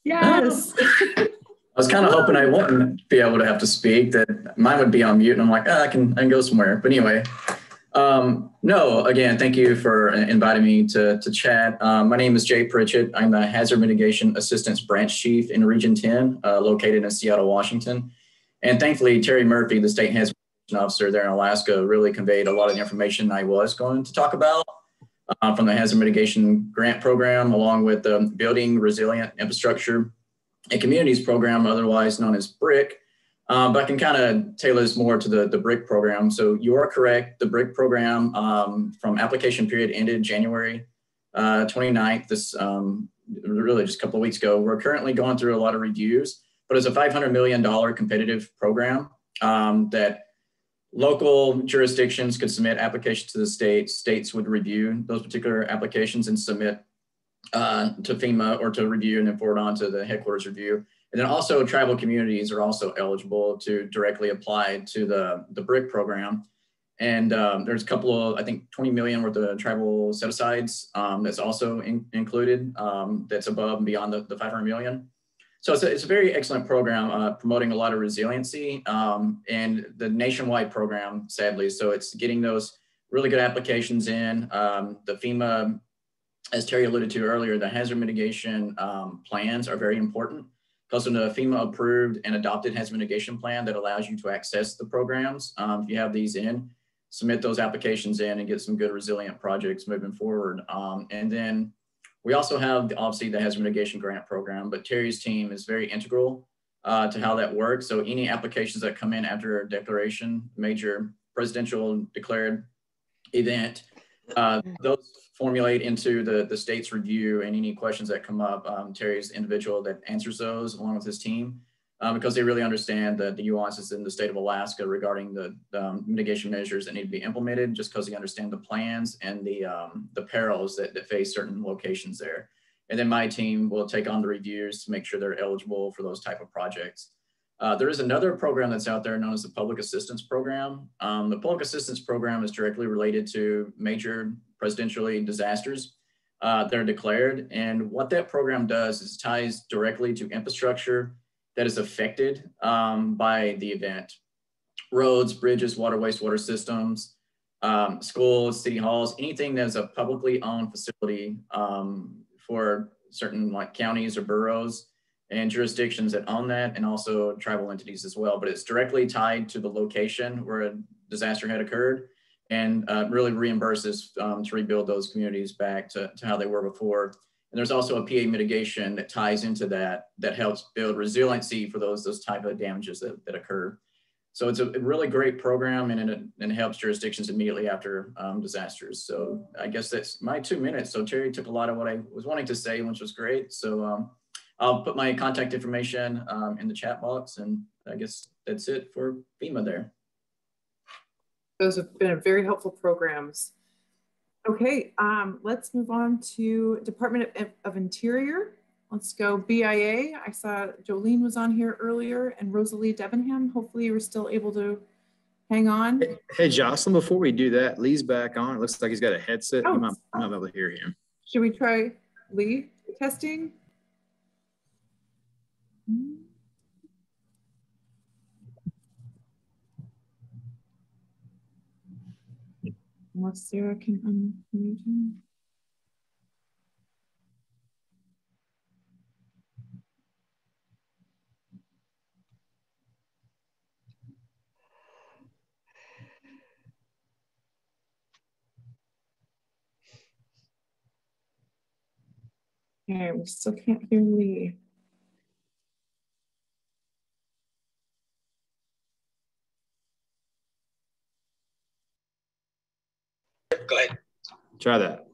Yes. I was kind of hoping I wouldn't be able to have to speak, that mine would be on mute, and I'm like, I can go somewhere. But anyway, no, again, thank you for inviting me to chat. My name is Jay Pritchett. I'm the Hazard Mitigation Assistance Branch Chief in Region 10, located in Seattle, Washington. And thankfully, Terry Murphy, the State Hazard Mitigation Officer there in Alaska, really conveyed a lot of the information I was going to talk about from the Hazard Mitigation Grant Program, along with the Building Resilient Infrastructure and Communities Program, otherwise known as BRIC. But I can kind of tailor this more to the BRIC program. So you are correct. The BRIC program from application period ended January 29th, this really just a couple of weeks ago. We're currently going through a lot of reviews, but it's a $500 million competitive program that local jurisdictions could submit applications to the state. States would review those particular applications and submit to FEMA or to review and then forward on to the headquarters review. And then also tribal communities are also eligible to directly apply to the BRIC program. And there's a couple of, I think, 20 million worth of tribal set-asides that's also included, that's above and beyond the 500 million. So it's a very excellent program promoting a lot of resiliency and the nationwide program, sadly. So it's getting those really good applications in. The FEMA, as Terry alluded to earlier, the hazard mitigation plans are very important. Because in the FEMA approved and adopted hazard mitigation plan that allows you to access the programs, if you have these in, submit those applications in and get some good resilient projects moving forward. And then we also have obviously the hazard mitigation grant program, but Terry's team is very integral to how that works. So any applications that come in after a declaration, major presidential declared event, those formulate into the state's review, and any questions that come up, Terry's the individual that answers those along with his team, because they really understand the nuances in the state of Alaska regarding the mitigation measures that need to be implemented, just because they understand the plans and the perils that face certain locations there. And then my team will take on the reviews to make sure they're eligible for those type of projects. There is another program that's out there known as the Public Assistance Program. The Public Assistance Program is directly related to major presidentially disasters that are declared. And what that program does is ties directly to infrastructure that is affected by the event. Roads, bridges, water, wastewater systems, schools, city halls, anything that is a publicly owned facility for certain like counties or boroughs and jurisdictions that own that, and also tribal entities as well. But it's directly tied to the location where a disaster had occurred, and really reimburses to rebuild those communities back to how they were before. And there's also a PA mitigation that ties into that helps build resiliency for those type of damages that occur. So it's a really great program, and it helps jurisdictions immediately after disasters. So I guess that's my 2 minutes. So Terry took a lot of what I was wanting to say, which was great. So I'll put my contact information in the chat box, and I guess that's it for FEMA there. Those have been very helpful programs. Okay, let's move on to Department of Interior. Let's go BIA. I saw Jolene was on here earlier, and Rosalie Debenham. Hopefully you were still able to hang on. Hey, Jocelyn, before we do that, Lee's back on. It looks like he's got a headset. Oh. You might be able to hear him. Should we try Lee testing? Unless Sarah can unmute him. Okay, we still can't hear Lee. Go ahead. Try that.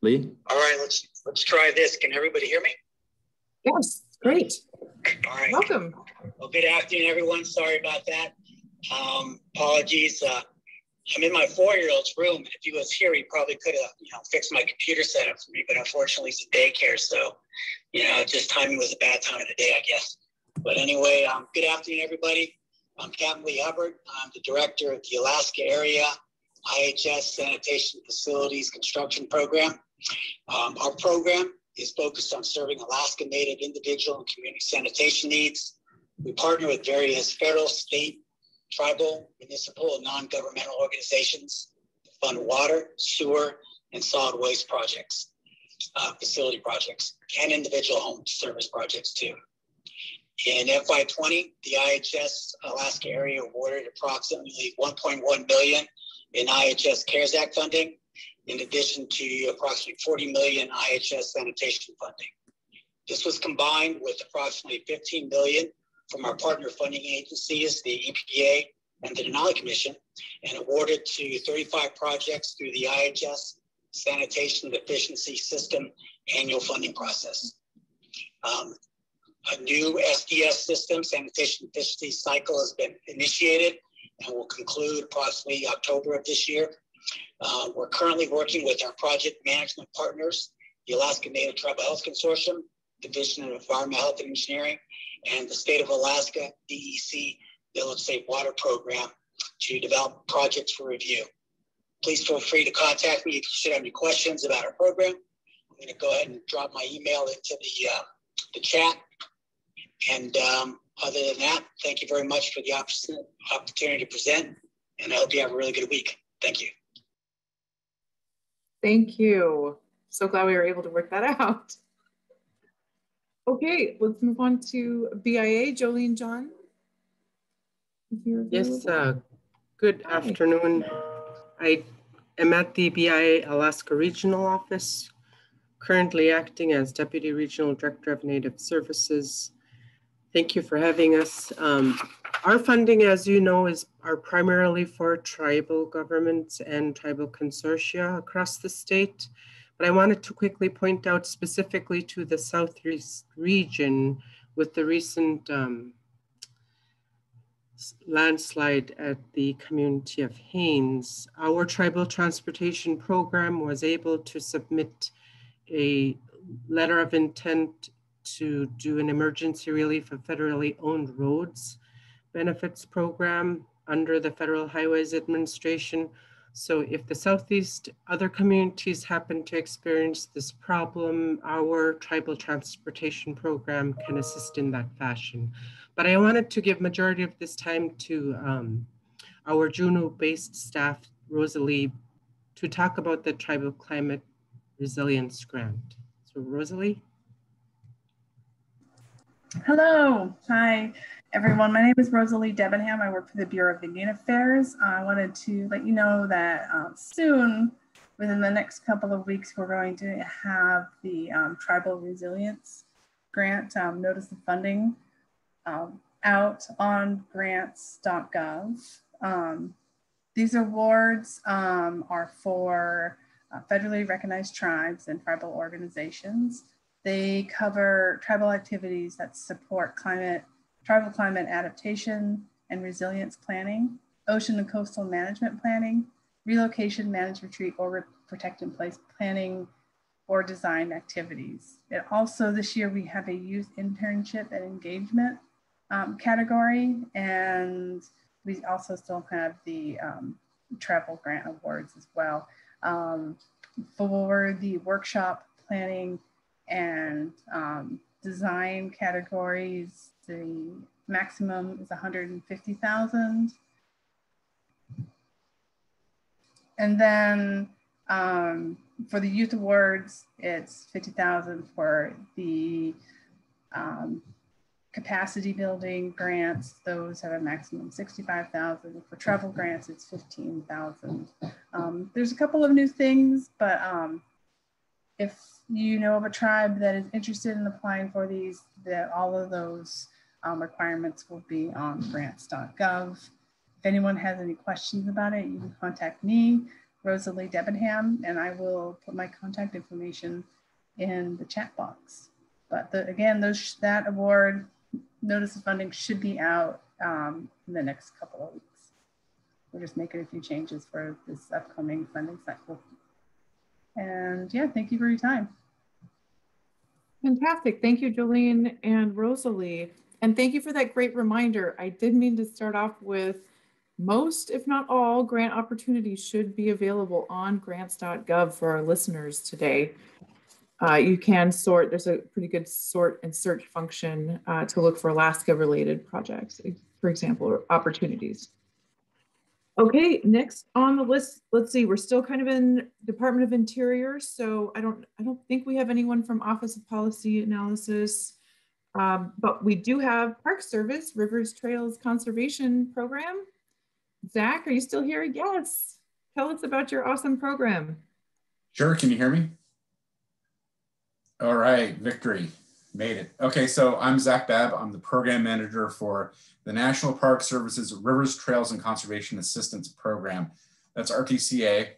Lee? All right, let's try this. Can everybody hear me? Yes, great. All right. Welcome. Well, good afternoon, everyone. Sorry about that. Apologies. I'm in my 4-year-old's room, and if he was here, he probably could have, fixed my computer setup for me. But unfortunately, he's in daycare, so just timing was a bad time of the day, I guess. But anyway, good afternoon, everybody. I'm Captain Lee Hubbard. I'm the director of the Alaska Area IHS Sanitation Facilities Construction Program. Our program is focused on serving Alaska Native individual and community sanitation needs. We partner with various federal, state, tribal, municipal, and non-governmental organizations to fund water, sewer, and solid waste projects, facility projects, and individual home service projects too. In FY20, the IHS Alaska area awarded approximately $1.1 million in IHS CARES Act funding, in addition to approximately $40 million IHS sanitation funding. This was combined with approximately $15 million from our partner funding agencies, the EPA and the Denali Commission, and awarded to 35 projects through the IHS Sanitation Efficiency System annual funding process. A new SDS system, sanitation efficiency cycle, has been initiated and will conclude approximately October of this year. We're currently working with our project management partners, the Alaska Native Tribal Health Consortium, Division of Environmental Health and Engineering, and the State of Alaska DEC Village Safe Water Program to develop projects for review. Please feel free to contact me if you should have any questions about our program. I'm going to go ahead and drop my email into the chat. And other than that, thank you very much for the opportunity to present, and I hope you have a really good week. Thank you. Thank you. So glad we were able to work that out. Okay, let's move on to BIA. Jolene John. Yes, good afternoon. I am at the BIA Alaska Regional Office, currently acting as Deputy Regional Director of Native Services. Thank you for having us. Our funding, as you know, are primarily for tribal governments and tribal consortia across the state. But I wanted to quickly point out specifically to the Southeast region with the recent landslide at the community of Haines. Our tribal transportation program was able to submit a letter of intent to do an emergency relief of federally owned roads benefits program under the Federal Highways Administration. So if the Southeast other communities happen to experience this problem, our tribal transportation program can assist in that fashion. But I wanted to give majority of this time to our Juneau-based staff, Rosalie, to talk about the Tribal Climate Resilience Grant. So Rosalie? Hello, hi everyone. My name is Rosalie Debenham. I work for the Bureau of Indian Affairs. I wanted to let you know that soon, within the next couple of weeks, we're going to have the Tribal Resilience Grant notice of funding out on grants.gov. These awards are for federally recognized tribes and tribal organizations. They cover tribal activities that support tribal climate adaptation and resilience planning, ocean and coastal management planning, relocation, manage, retreat, or protect in place planning or design activities. And also this year we have a youth internship and engagement category, and we also still have the travel grant awards as well. For the workshop planning and design categories, the maximum is 150,000. And then for the youth awards, it's 50,000 for the capacity building grants. Those have a maximum 65,000. For travel grants, it's 15,000. There's a couple of new things, but if you know of a tribe that is interested in applying for these, that all of those requirements will be on grants.gov. If anyone has any questions about it, you can contact me. Rosalie Debenham, and I will put my contact information in the chat box. But again, that award notice of funding should be out in the next couple of weeks. We're just making a few changes for this upcoming funding cycle. And yeah, thank you for your time. Fantastic. Thank you, Jolene and Rosalie. And thank you for that great reminder. I did mean to start off with most, if not all, grant opportunities should be available on grants.gov for our listeners today. You can sort, there's a pretty good sort and search function to look for Alaska related projects, for example, or opportunities. Okay, next on the list, let's see, we're still kind of in Department of Interior, so I don't think we have anyone from Office of Policy Analysis, but we do have Park Service, Rivers Trails Conservation Program. Zach, are you still here? Yes. Tell us about your awesome program. Sure, can you hear me? All right, victory, made it. Okay, so I'm Zach Babb. I'm the program manager for the National Park Service's Rivers, Trails, and Conservation Assistance Program. That's RTCA.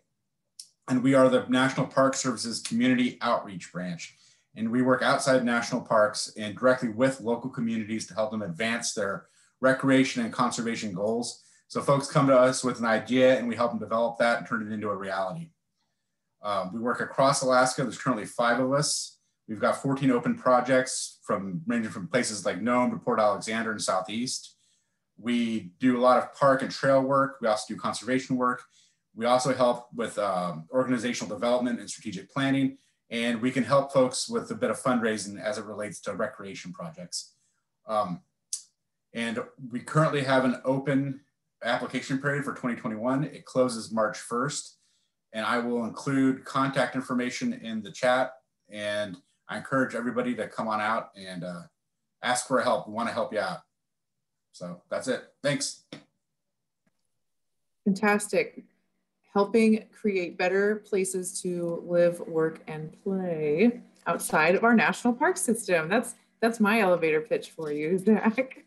And we are the National Park Service's community outreach branch. And we work outside national parks and directly with local communities to help them advance their recreation and conservation goals. So folks come to us with an idea and we help them develop that and turn it into a reality. We work across Alaska. There's currently 5 of us. We've got 14 open projects ranging from places like Nome to Port Alexander and Southeast. We do a lot of park and trail work. We also do conservation work. We also help with organizational development and strategic planning. And we can help folks with a bit of fundraising as it relates to recreation projects. And we currently have an open application period for 2021. It closes March 1st. And I will include contact information in the chat. And I encourage everybody to come on out and ask for help. We want to help you out. So that's it. Thanks. Fantastic. Helping create better places to live, work, and play outside of our national park system. That's my elevator pitch for you, Zach.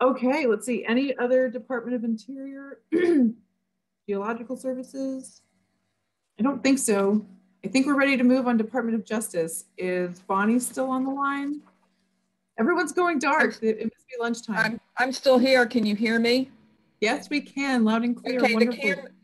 Okay, let's see. Any other Department of Interior? Geological Services? I don't think so. I think we're ready to move on Department of Justice. Is Bonnie still on the line? Everyone's going dark. It must be lunchtime. I'm still here. Can you hear me? Yes, we can. Loud and clear. Okay,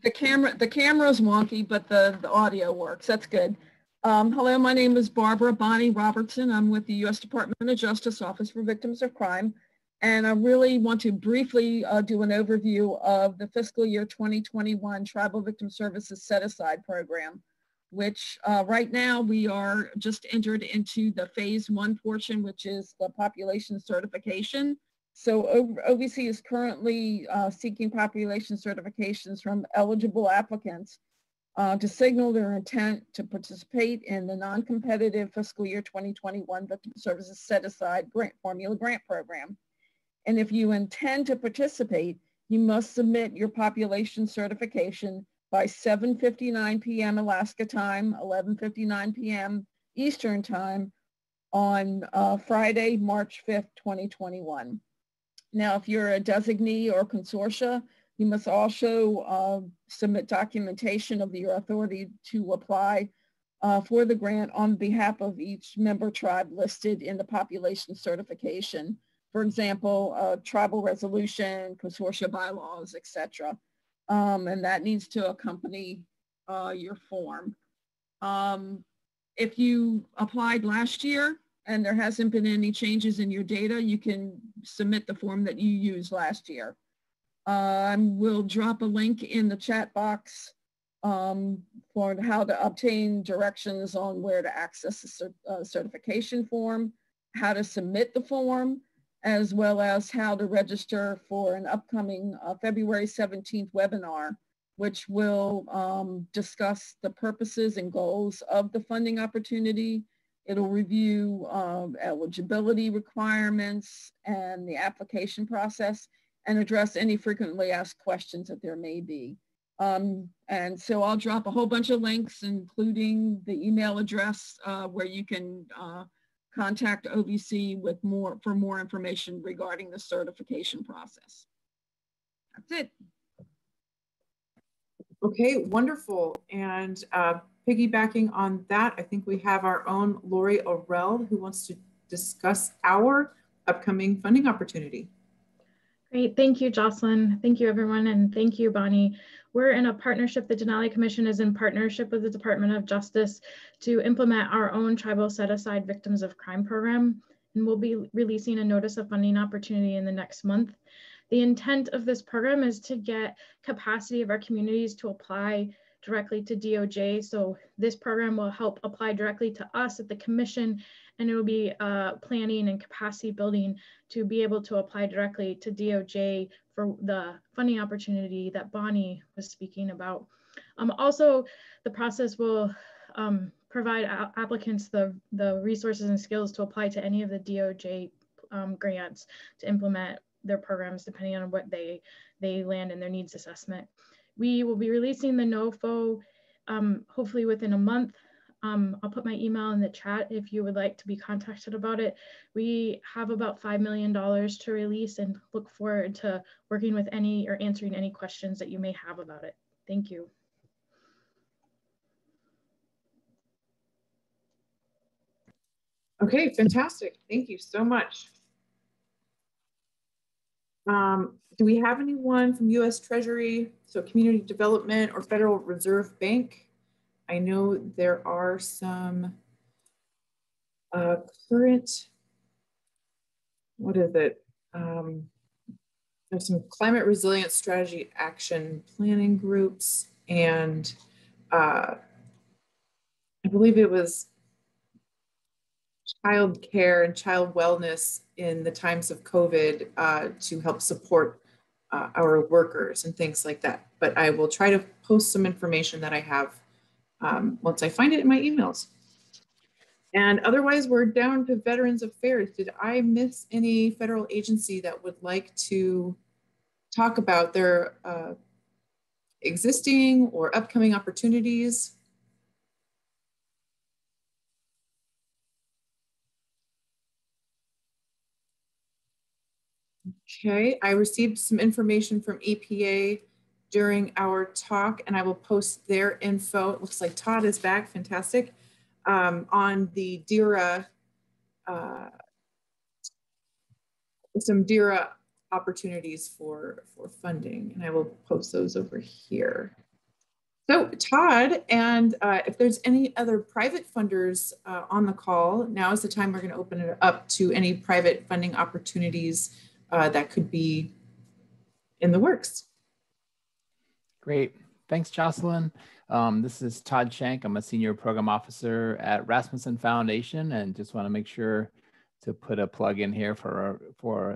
the camera is wonky, but the audio works. That's good. Hello, my name is Barbara Bonnie Robertson. I'm with the U.S. Department of Justice Office for Victims of Crime. And I really want to briefly do an overview of the fiscal year 2021 Tribal Victim Services Set-Aside Program, which right now we are just entered into the phase 1 portion, which is the population certification. So OVC is currently seeking population certifications from eligible applicants to signal their intent to participate in the non-competitive fiscal year 2021 Victim Services Set-Aside Formula Grant Program. And if you intend to participate, you must submit your population certification by 7:59 p.m. Alaska time, 11:59 p.m. Eastern time on Friday, March 5th, 2021. Now, if you're a designee or consortia, you must also submit documentation of your authority to apply for the grant on behalf of each member tribe listed in the population certification. For example, tribal resolution, consortia bylaws, etc. And that needs to accompany your form. If you applied last year and there hasn't been any changes in your data, you can submit the form that you used last year. We'll drop a link in the chat box for how to obtain directions on where to access the certification form, how to submit the form, as well as how to register for an upcoming February 17th webinar, which will discuss the purposes and goals of the funding opportunity. It'll review eligibility requirements and the application process and address any frequently asked questions that there may be. And so I'll drop a whole bunch of links, including the email address where you can contact OVC for more information regarding the certification process. That's it. Okay, wonderful. And piggybacking on that, I think we have our own Lori Orell who wants to discuss our upcoming funding opportunity. Great, thank you, Jocelyn. Thank you, everyone, and thank you, Bonnie. We're in a partnership. The Denali Commission is in partnership with the Department of Justice to implement our own tribal set-aside victims of crime program, and we'll be releasing a notice of funding opportunity in the next month. The intent of this program is to get capacity of our communities to apply directly to DOJ. So this program will help apply directly to us at the commission, and it will be planning and capacity building to be able to apply directly to DOJ for the funding opportunity that Bonnie was speaking about. Also, the process will provide applicants the resources and skills to apply to any of the DOJ grants to implement their programs depending on what they land in their needs assessment. We will be releasing the NOFO hopefully within a month. I'll put my email in the chat if you would like to be contacted about it. We have about $5 million to release and look forward to working with any or answering any questions that you may have about it. Thank you. Okay, fantastic. Thank you so much. Do we have anyone from U.S. Treasury, so Community Development or Federal Reserve Bank? I know there are some current, what is it? There's some climate resilience strategy action planning groups, and I believe it was child care and child wellness in the times of COVID to help support our workers and things like that. But I will try to post some information that I have once I find it in my emails. And otherwise, we're down to Veterans Affairs. Did I miss any federal agency that would like to talk about their existing or upcoming opportunities? Okay, I received some information from EPA during our talk, and I will post their info. It looks like Todd is back, fantastic, on the DERA, some DERA opportunities for funding, and I will post those over here. So Todd, and if there's any other private funders on the call, now is the time we're going to open it up to any private funding opportunities that could be in the works. Great. Thanks, Jocelyn. This is Todd Shank. I'm a senior program officer at Rasmussen Foundation, and just want to make sure to put a plug in here for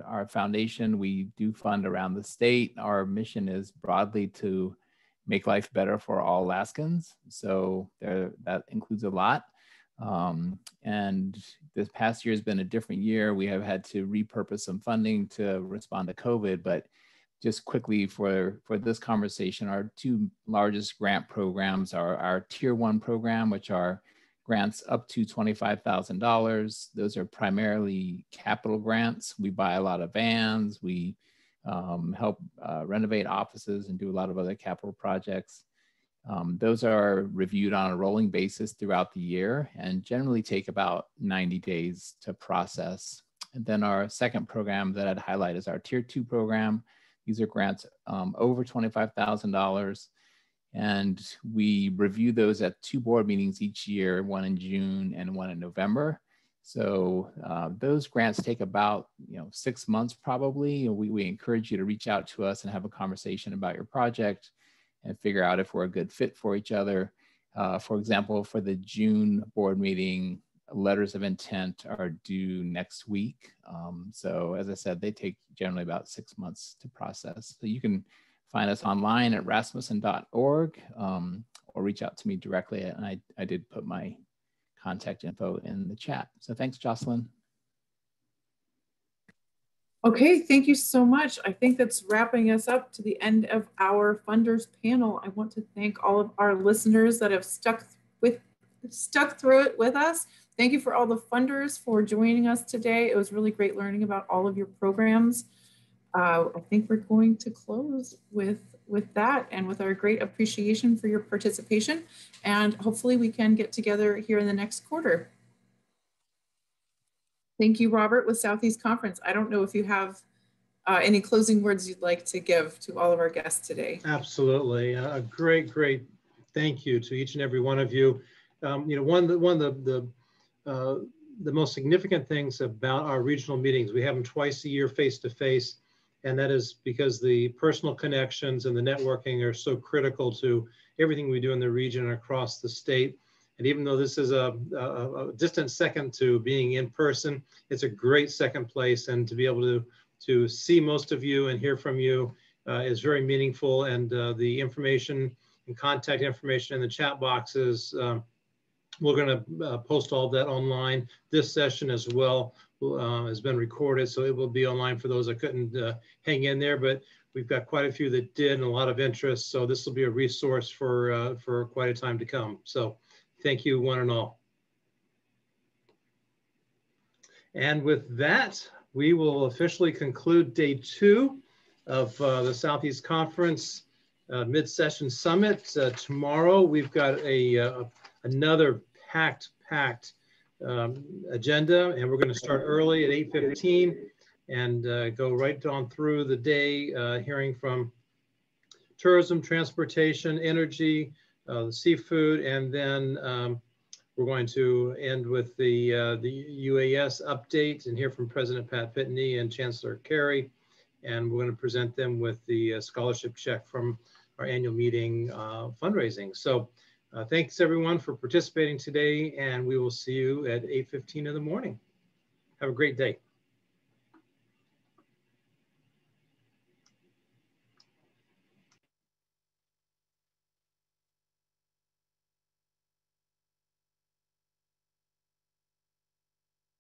our foundation. We do fund around the state. Our mission is broadly to make life better for all Alaskans. So that includes a lot. And this past year has been a different year. We have had to repurpose some funding to respond to COVID, but just quickly for this conversation, our two largest grant programs are our Tier 1 program, which are grants up to $25,000. Those are primarily capital grants. We buy a lot of vans. We help renovate offices and do a lot of other capital projects. Those are reviewed on a rolling basis throughout the year and generally take about 90 days to process. And then our second program that I'd highlight is our Tier 2 program. These are grants over $25,000. And we review those at 2 board meetings each year, one in June and one in November. So those grants take about 6 months probably. We encourage you to reach out to us and have a conversation about your project and figure out if we're a good fit for each other. For example, for the June board meeting, letters of intent are due next week. So as I said, they take generally about 6 months to process. So you can find us online at rasmussen.org or reach out to me directly. And I did put my contact info in the chat. So thanks, Jocelyn. Okay, thank you so much. I think that's wrapping us up to the end of our funders panel. I want to thank all of our listeners that have stuck through it with us. Thank you for all the funders for joining us today. It was really great learning about all of your programs. I think we're going to close with with that and with our great appreciation for your participation, and hopefully we can get together here in the next quarter. Thank you, Robert, with Southeast Conference. I don't know if you have any closing words you'd like to give to all of our guests today. Absolutely. A great thank you to each and every one of you. You know, one of the most significant things about our regional meetings, we have them twice a year face to face, and that is because the personal connections and the networking are so critical to everything we do in the region and across the state. And even though this is a distant second to being in person, it's a great second place. And to be able to see most of you and hear from you is very meaningful. And the information and contact information in the chat boxes, we're going to post all that online. This session as well has been recorded, so it will be online for those that couldn't hang in there. But we've got quite a few that did and a lot of interest. So this will be a resource for quite a time to come. So thank you, one and all. And with that, we will officially conclude day 2 of the Southeast Conference Mid-Session Summit. Tomorrow, we've got another packed agenda, and we're going to start early at 8:15 and go right on through the day, hearing from tourism, transportation, energy, the seafood, and then we're going to end with the UAS update and hear from President Pat Pitney and Chancellor Carey, and we're going to present them with the scholarship check from our annual meeting fundraising. So thanks everyone for participating today, and we will see you at 8:15 in the morning. Have a great day.